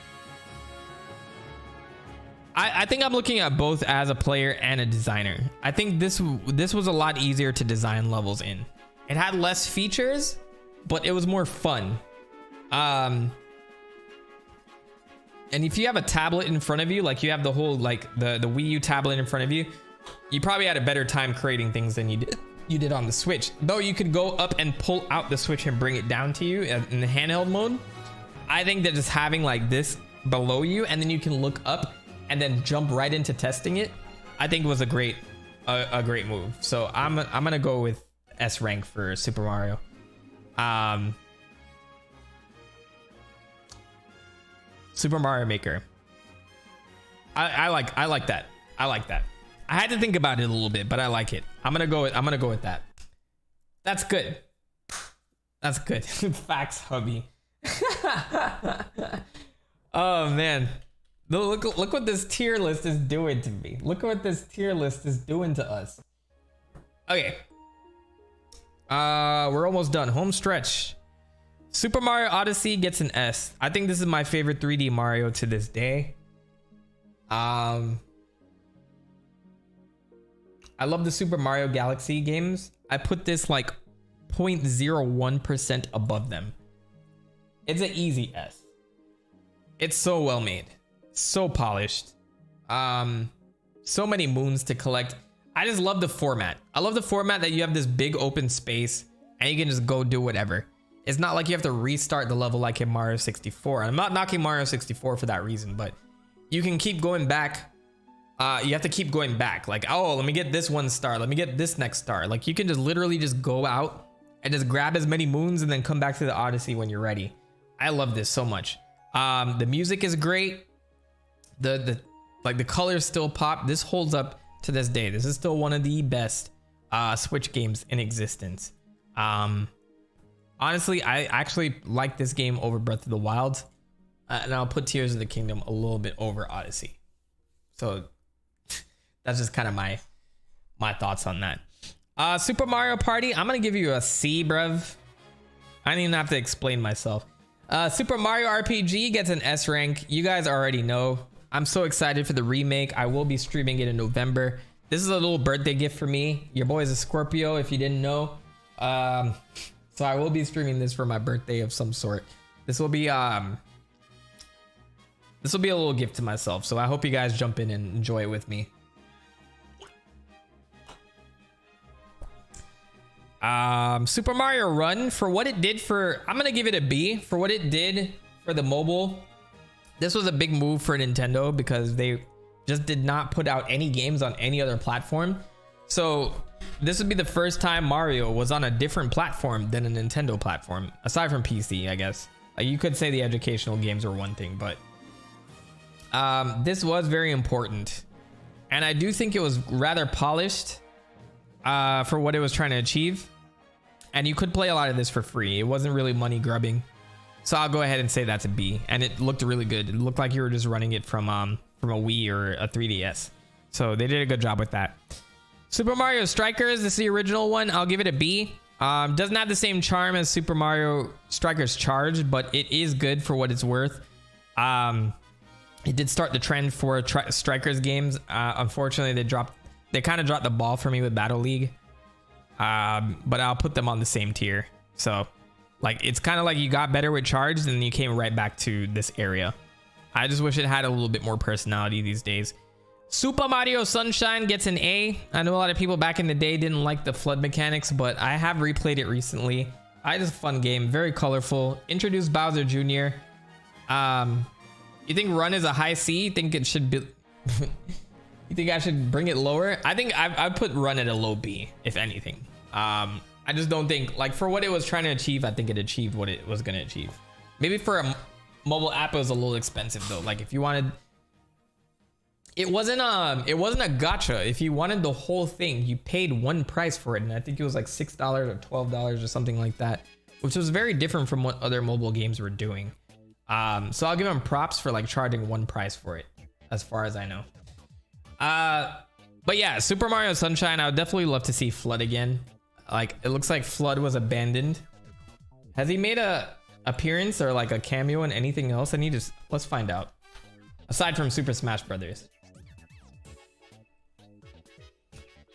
I think I'm looking at both as a player and a designer. I think this was a lot easier to design levels in. It had less features, but it was more fun. And if you have a tablet in front of you, like you have the whole, like the Wii U tablet in front of you, you probably had a better time creating things than you did on the Switch. Though you could go up and pull out the Switch and bring it down to you in the handheld mode. I think that just having like this below you and then you can look up and then jump right into testing it, I think was a great move. So I'm gonna go with S rank for Super Mario. Super Mario Maker. I like that. I like that. I had to think about it a little bit, but I like it. I'm gonna go with that. That's good. That's good. Facts, hubby. Oh man. Look what this tier list is doing to me. Look what this tier list is doing to us. Okay. We're almost done. Home stretch. Super Mario Odyssey gets an S. I think this is my favorite 3D Mario to this day. I love the Super Mario Galaxy games. I put this like 0.01% above them. It's an easy S. It's so well made, so polished. So many moons to collect. I just love the format. I love the format that you have this big open space and you can just go do whatever. It's not like you have to restart the level like in Mario 64. I'm not knocking Mario 64 for that reason, but you can keep going back. You have to keep going back. Like, oh, let me get this one star. Let me get this next star. Like you can just literally just go out and just grab as many moons and then come back to the Odyssey when you're ready. I love this so much. The music is great. The colors still pop. This holds up to this day. This is still one of the best Switch games in existence. Honestly, I actually like this game over Breath of the Wild, and I'll put Tears of the Kingdom a little bit over Odyssey. So that's just kind of my thoughts on that. Super Mario Party, I'm gonna give you a C, bruv. I don't even have to explain myself. Super Mario RPG gets an S rank. You guys already know. I'm so excited for the remake. I will be streaming it in November. This is a little birthday gift for me. Your boy is a Scorpio, if you didn't know. So I will be streaming this for my birthday of some sort. This will be a little gift to myself. So I hope you guys jump in and enjoy it with me. Super Mario Run, for what it did for, I'm gonna give it a B. For what it did for the mobile, this was a big move for Nintendo because they just did not put out any games on any other platform. So this would be the first time Mario was on a different platform than a Nintendo platform, aside from PC, I guess. You could say the educational games were one thing, but this was very important. And I do think it was rather polished for what it was trying to achieve. And you could play a lot of this for free. It wasn't really money grubbing. So I'll go ahead and say that's a B. And it looked really good. It looked like you were just running it from a Wii or a 3DS. So they did a good job with that. Super Mario Strikers, this is the original one. I'll give it a B. Doesn't have the same charm as Super Mario Strikers Charged, but it is good for what it's worth. It did start the trend for Strikers games. Unfortunately, they kind of dropped the ball for me with Battle League. But I'll put them on the same tier. So like, it's kind of like you got better with Charged and you came right back to this area. I just wish it had a little bit more personality these days. Super Mario Sunshine gets an A. I know a lot of people back in the day didn't like the flood mechanics, but I have replayed it recently. It's a fun game, very colorful. Introduced Bowser Jr. You think Run is a high C? You think it should be... You think I should bring it lower? I think I'd put Run at a low B, if anything. I just don't think, like, for what it was trying to achieve, I think it achieved what it was going to achieve. Maybe for a mobile app, it was a little expensive though. Like if you wanted, it wasn't a gacha. If you wanted the whole thing, you paid one price for it, and I think it was like $6 or $12 or something like that, which was very different from what other mobile games were doing. So I'll give them props for like charging one price for it, as far as I know. But yeah, Super Mario Sunshine, I would definitely love to see Flood again. Like, it looks like Flood was abandoned. Has he made a appearance or like a cameo in anything else? Let's find out. Aside from Super Smash Brothers.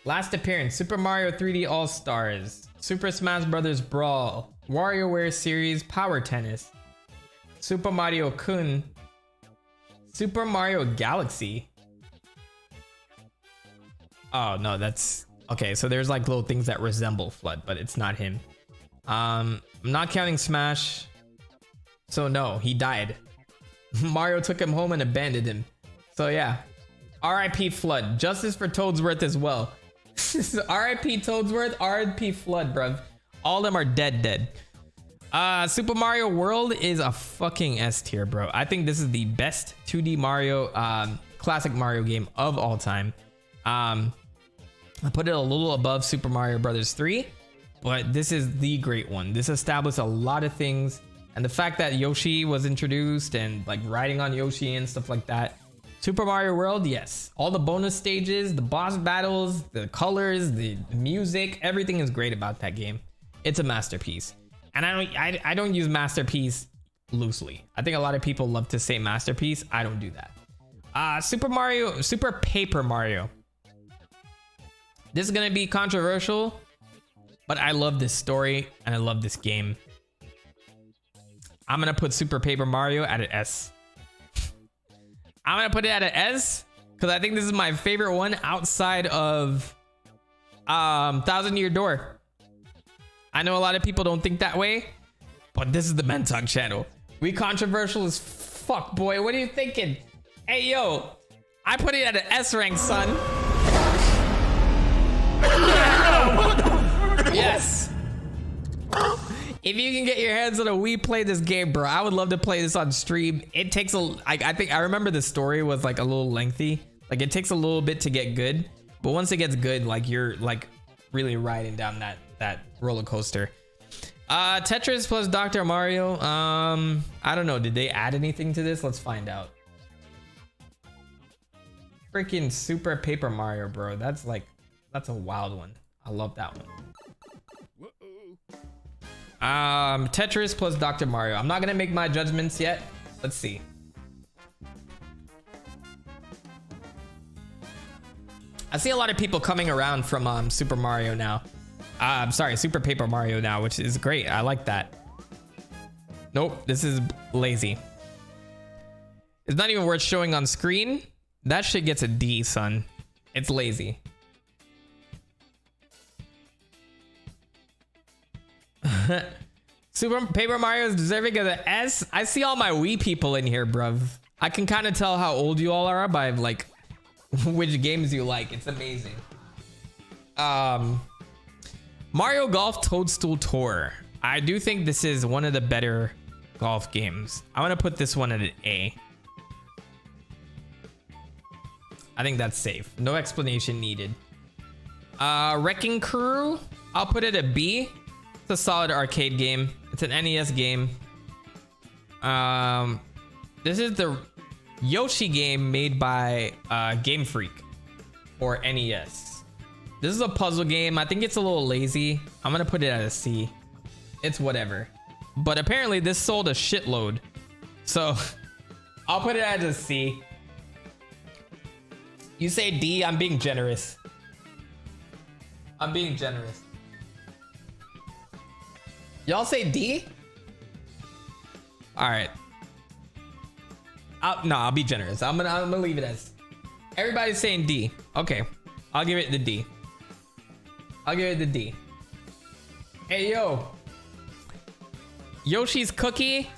Last appearance, Super Mario 3D All-Stars, Super Smash Brothers Brawl, WarioWare Series Power Tennis, Super Mario Kun, Super Mario Galaxy. Oh no, that's okay. So there's like little things that resemble Flood, but it's not him. I'm not counting Smash. So no, he died. Mario took him home and abandoned him. So yeah, RIP Flood. Justice for Toadsworth as well. RIP Toadsworth, RIP Flood, bruv. All of them are dead. Super Mario World is a fucking S tier, bro. I think this is the best 2D Mario, classic Mario game of all time. I put it a little above Super Mario Brothers 3, but this is the great one. This established a lot of things, and the fact that Yoshi was introduced and like riding on Yoshi and stuff like that. Super Mario World, yes. All the bonus stages, the boss battles, the colors, the music, everything is great about that game. It's a masterpiece. And I don't use masterpiece loosely. I think a lot of people love to say masterpiece. I don't do that. Super Paper Mario. This is gonna be controversial, but I love this story and I love this game. I'm gonna put Super Paper Mario at an S. I'm gonna put it at an S because I think this is my favorite one outside of Thousand Year Door. I know a lot of people don't think that way, but this is the TheMentok channel. We controversial as fuck, boy. What are you thinking? Hey, yo, I put it at an S rank, son. Yes. If you can get your hands on a Wii, play this game, bro. I would love to play this on stream. It takes I think I remember the story was like a little lengthy. Like it takes a little bit to get good, but once it gets good, like you're like really riding down that roller coaster. Tetris plus Dr. Mario. I don't know. Did they add anything to this? Let's find out. Freaking Super Paper Mario, bro. That's a wild one. I love that one. Tetris plus Dr. Mario. I'm not gonna make my judgments yet. Let's see. I see a lot of people coming around from Super Mario now. Sorry, Super Paper Mario now, which is great. I like that. Nope, this is lazy. It's not even worth showing on screen. That shit gets a D, son. It's lazy. Super Paper Mario is deserving of the S. I see all my Wii people in here, bruv. I can kind of tell how old you all are by like which games you like. It's amazing. Mario Golf Toadstool Tour. I do think this is one of the better golf games. I'm gonna put this one at an A. I think that's safe. No explanation needed. Wrecking Crew. I'll put it a B. It's a solid arcade game. It's an NES game. This is the Yoshi game made by Game Freak for NES. This is a puzzle game. I think it's a little lazy. I'm gonna put it at a C. It's whatever. But apparently this sold a shitload. So I'll put it at a C. You say D, I'm being generous. I'm being generous. Y'all say D? All right. I'll be generous. I'm gonna leave it as. Everybody's saying D. Okay, I'll give it the D. I'll give it the D. Hey yo, Yoshi's Cookie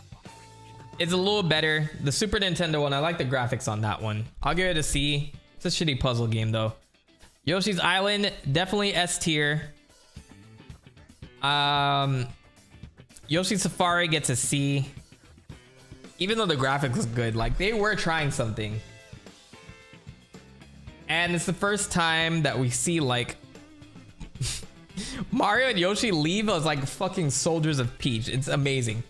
is a little better. The Super Nintendo one, I like the graphics on that one. I'll give it a C. It's a shitty puzzle game though. Yoshi's Island, definitely S tier. Yoshi Safari gets a C. Even though the graphics was good, like they were trying something. And it's the first time that we see like Mario and Yoshi leave as like fucking soldiers of Peach. It's amazing.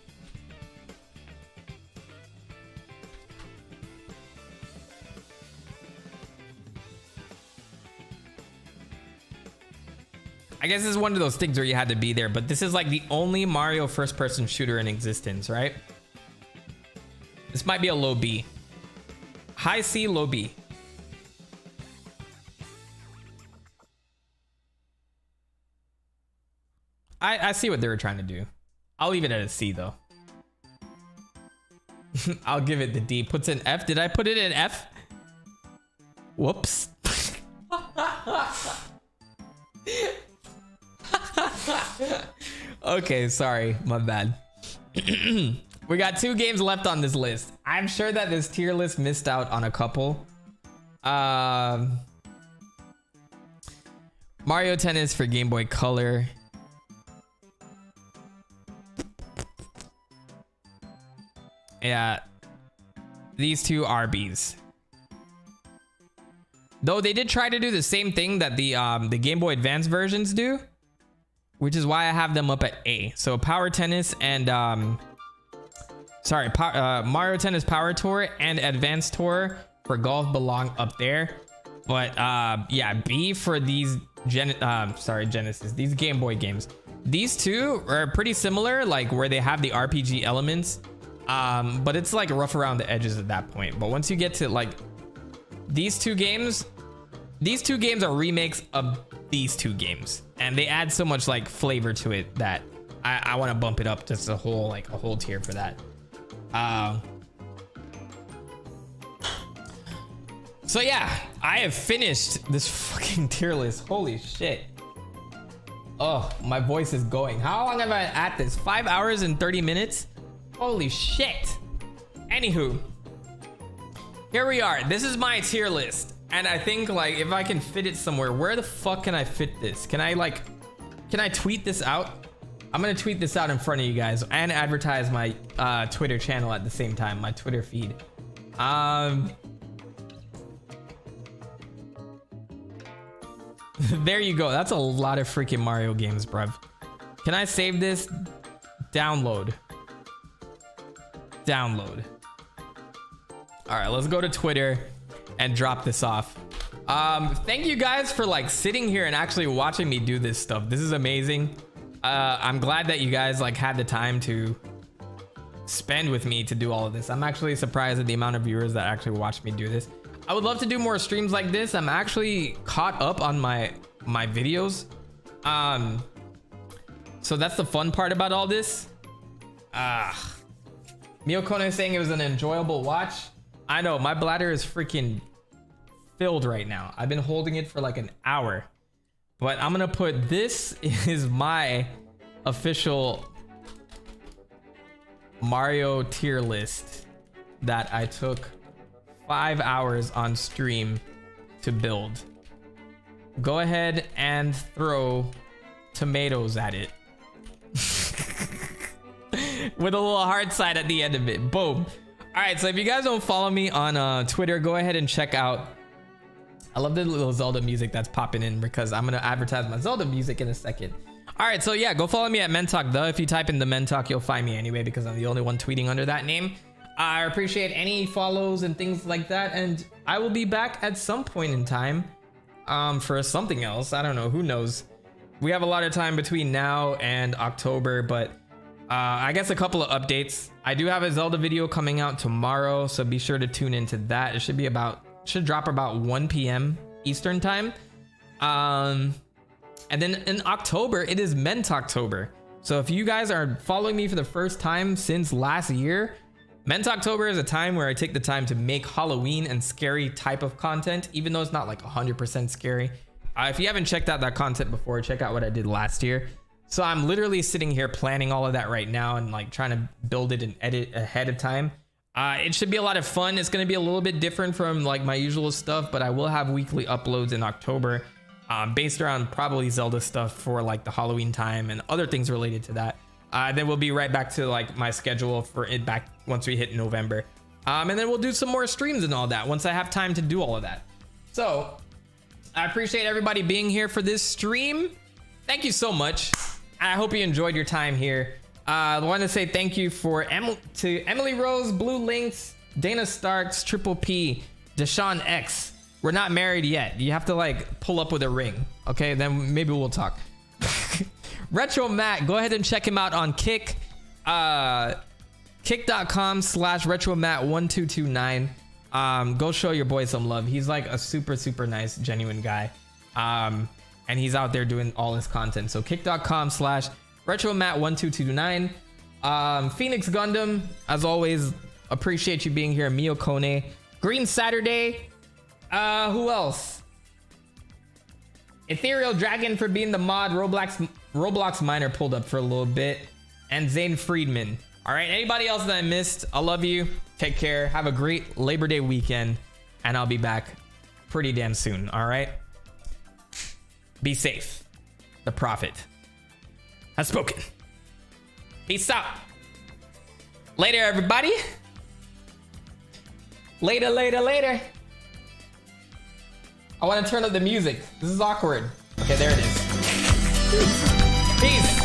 I guess this is one of those things where you had to be there, but this is like the only Mario first-person shooter in existence, right? This might be a low B. High C, low B. I see what they were trying to do. I'll leave it at a C though. I'll give it the D. Puts an F. Did I put it in F? Whoops. Okay, sorry, my bad. We got 2 games left on this list. I'm sure that this tier list missed out on a couple. Mario Tennis for Game Boy Color. Yeah, these 2 are Bs. Though they did try to do the same thing that the Game Boy Advance versions do, which is why I have them up at A. So Power Tennis and Mario Tennis Power Tour and Advanced Tour for golf belong up there. But yeah, B for these Genesis, these Game Boy games. These 2 are pretty similar, like where they have the RPG elements. But it's like rough around the edges at that point. But once you get to like these two games are remakes of these two games, and they add so much like flavor to it that I want to bump it up just a whole tier for that. So yeah, I have finished this fucking tier list. Holy shit. Oh, my voice is going. How long have I been at this? 5 hours and 30 minutes? Holy shit. Anywho, here we are. This is my tier list. And I think like if I can fit it somewhere, where the fuck can I fit this? Can I tweet this out? I'm gonna tweet this out in front of you guys and advertise my Twitter channel at the same time, my Twitter feed. There you go. That's a lot of freaking Mario games, bruv. Can I save this? Download. Download. All right, let's go to Twitter and drop this off. Thank you guys for like sitting here and actually watching me do this stuff. This is amazing. I'm glad that you guys like had the time to spend with me to do all of this. I'm actually surprised at the amount of viewers that actually watched me do this. I would love to do more streams like this. I'm actually caught up on my videos. So that's the fun part about all this. Miyokone is saying it was an enjoyable watch. I know, my bladder is freaking filled right now. I've been holding it for like an hour. But I'm gonna put, this is my official Mario tier list that I took 5 hours on stream to build. Go ahead and throw tomatoes at it. With a little heart sign at the end of it. Boom. All right, so if you guys don't follow me on Twitter, go ahead and check out. I love the little Zelda music that's popping in because I'm gonna advertise my Zelda music in a second. All right, so yeah, go follow me at Mentok. If you type in TheMentok, you'll find me anyway because I'm the only one tweeting under that name. I appreciate any follows and things like that, and I will be back at some point in time for something else. I don't know, who knows? We have a lot of time between now and October, but I guess a couple of updates. I do have a Zelda video coming out tomorrow, so be sure to tune into that. It should drop about 1 p.m. Eastern time. And then in October, it is Mentoktober. So if you guys are following me for the first time since last year, Mentoktober is a time where I take the time to make Halloween and scary type of content, even though it's not like 100% scary. If you haven't checked out that content before, check out what I did last year. So I'm literally sitting here planning all of that right now and like trying to build it and edit ahead of time. It should be a lot of fun. It's going to be a little bit different from like my usual stuff, but I will have weekly uploads in October based around probably Zelda stuff for like the Halloween time and other things related to that. Then we'll be right back to like my schedule for it back once we hit November. And then we'll do some more streams and all that once I have time to do all of that. So I appreciate everybody being here for this stream. Thank you so much. I hope you enjoyed your time here. I want to say thank you to Emily Rose, Blue Lynx, Dana Starks, Triple P, Deshaun X. We're not married yet. You have to like pull up with a ring. Okay, then maybe we'll talk. Retro Matt, go ahead and check him out on Kick. Kick.com/RetroMatt1229. Go show your boy some love. He's like a super nice, genuine guy. And he's out there doing all this content. So kick.com/RetroMatt1229. Phoenix Gundam, as always, appreciate you being here. Miyokone, Green Saturday. Who else? Ethereal Dragon for being the mod. Roblox Miner pulled up for a little bit. And Zane Friedman. All right, anybody else that I missed, I love you. Take care. Have a great Labor Day weekend. And I'll be back pretty damn soon. All right? Be safe. The Prophet has spoken. Peace out. Later, everybody. Later. I want to turn up the music. This is awkward. Okay, there it is. Peace.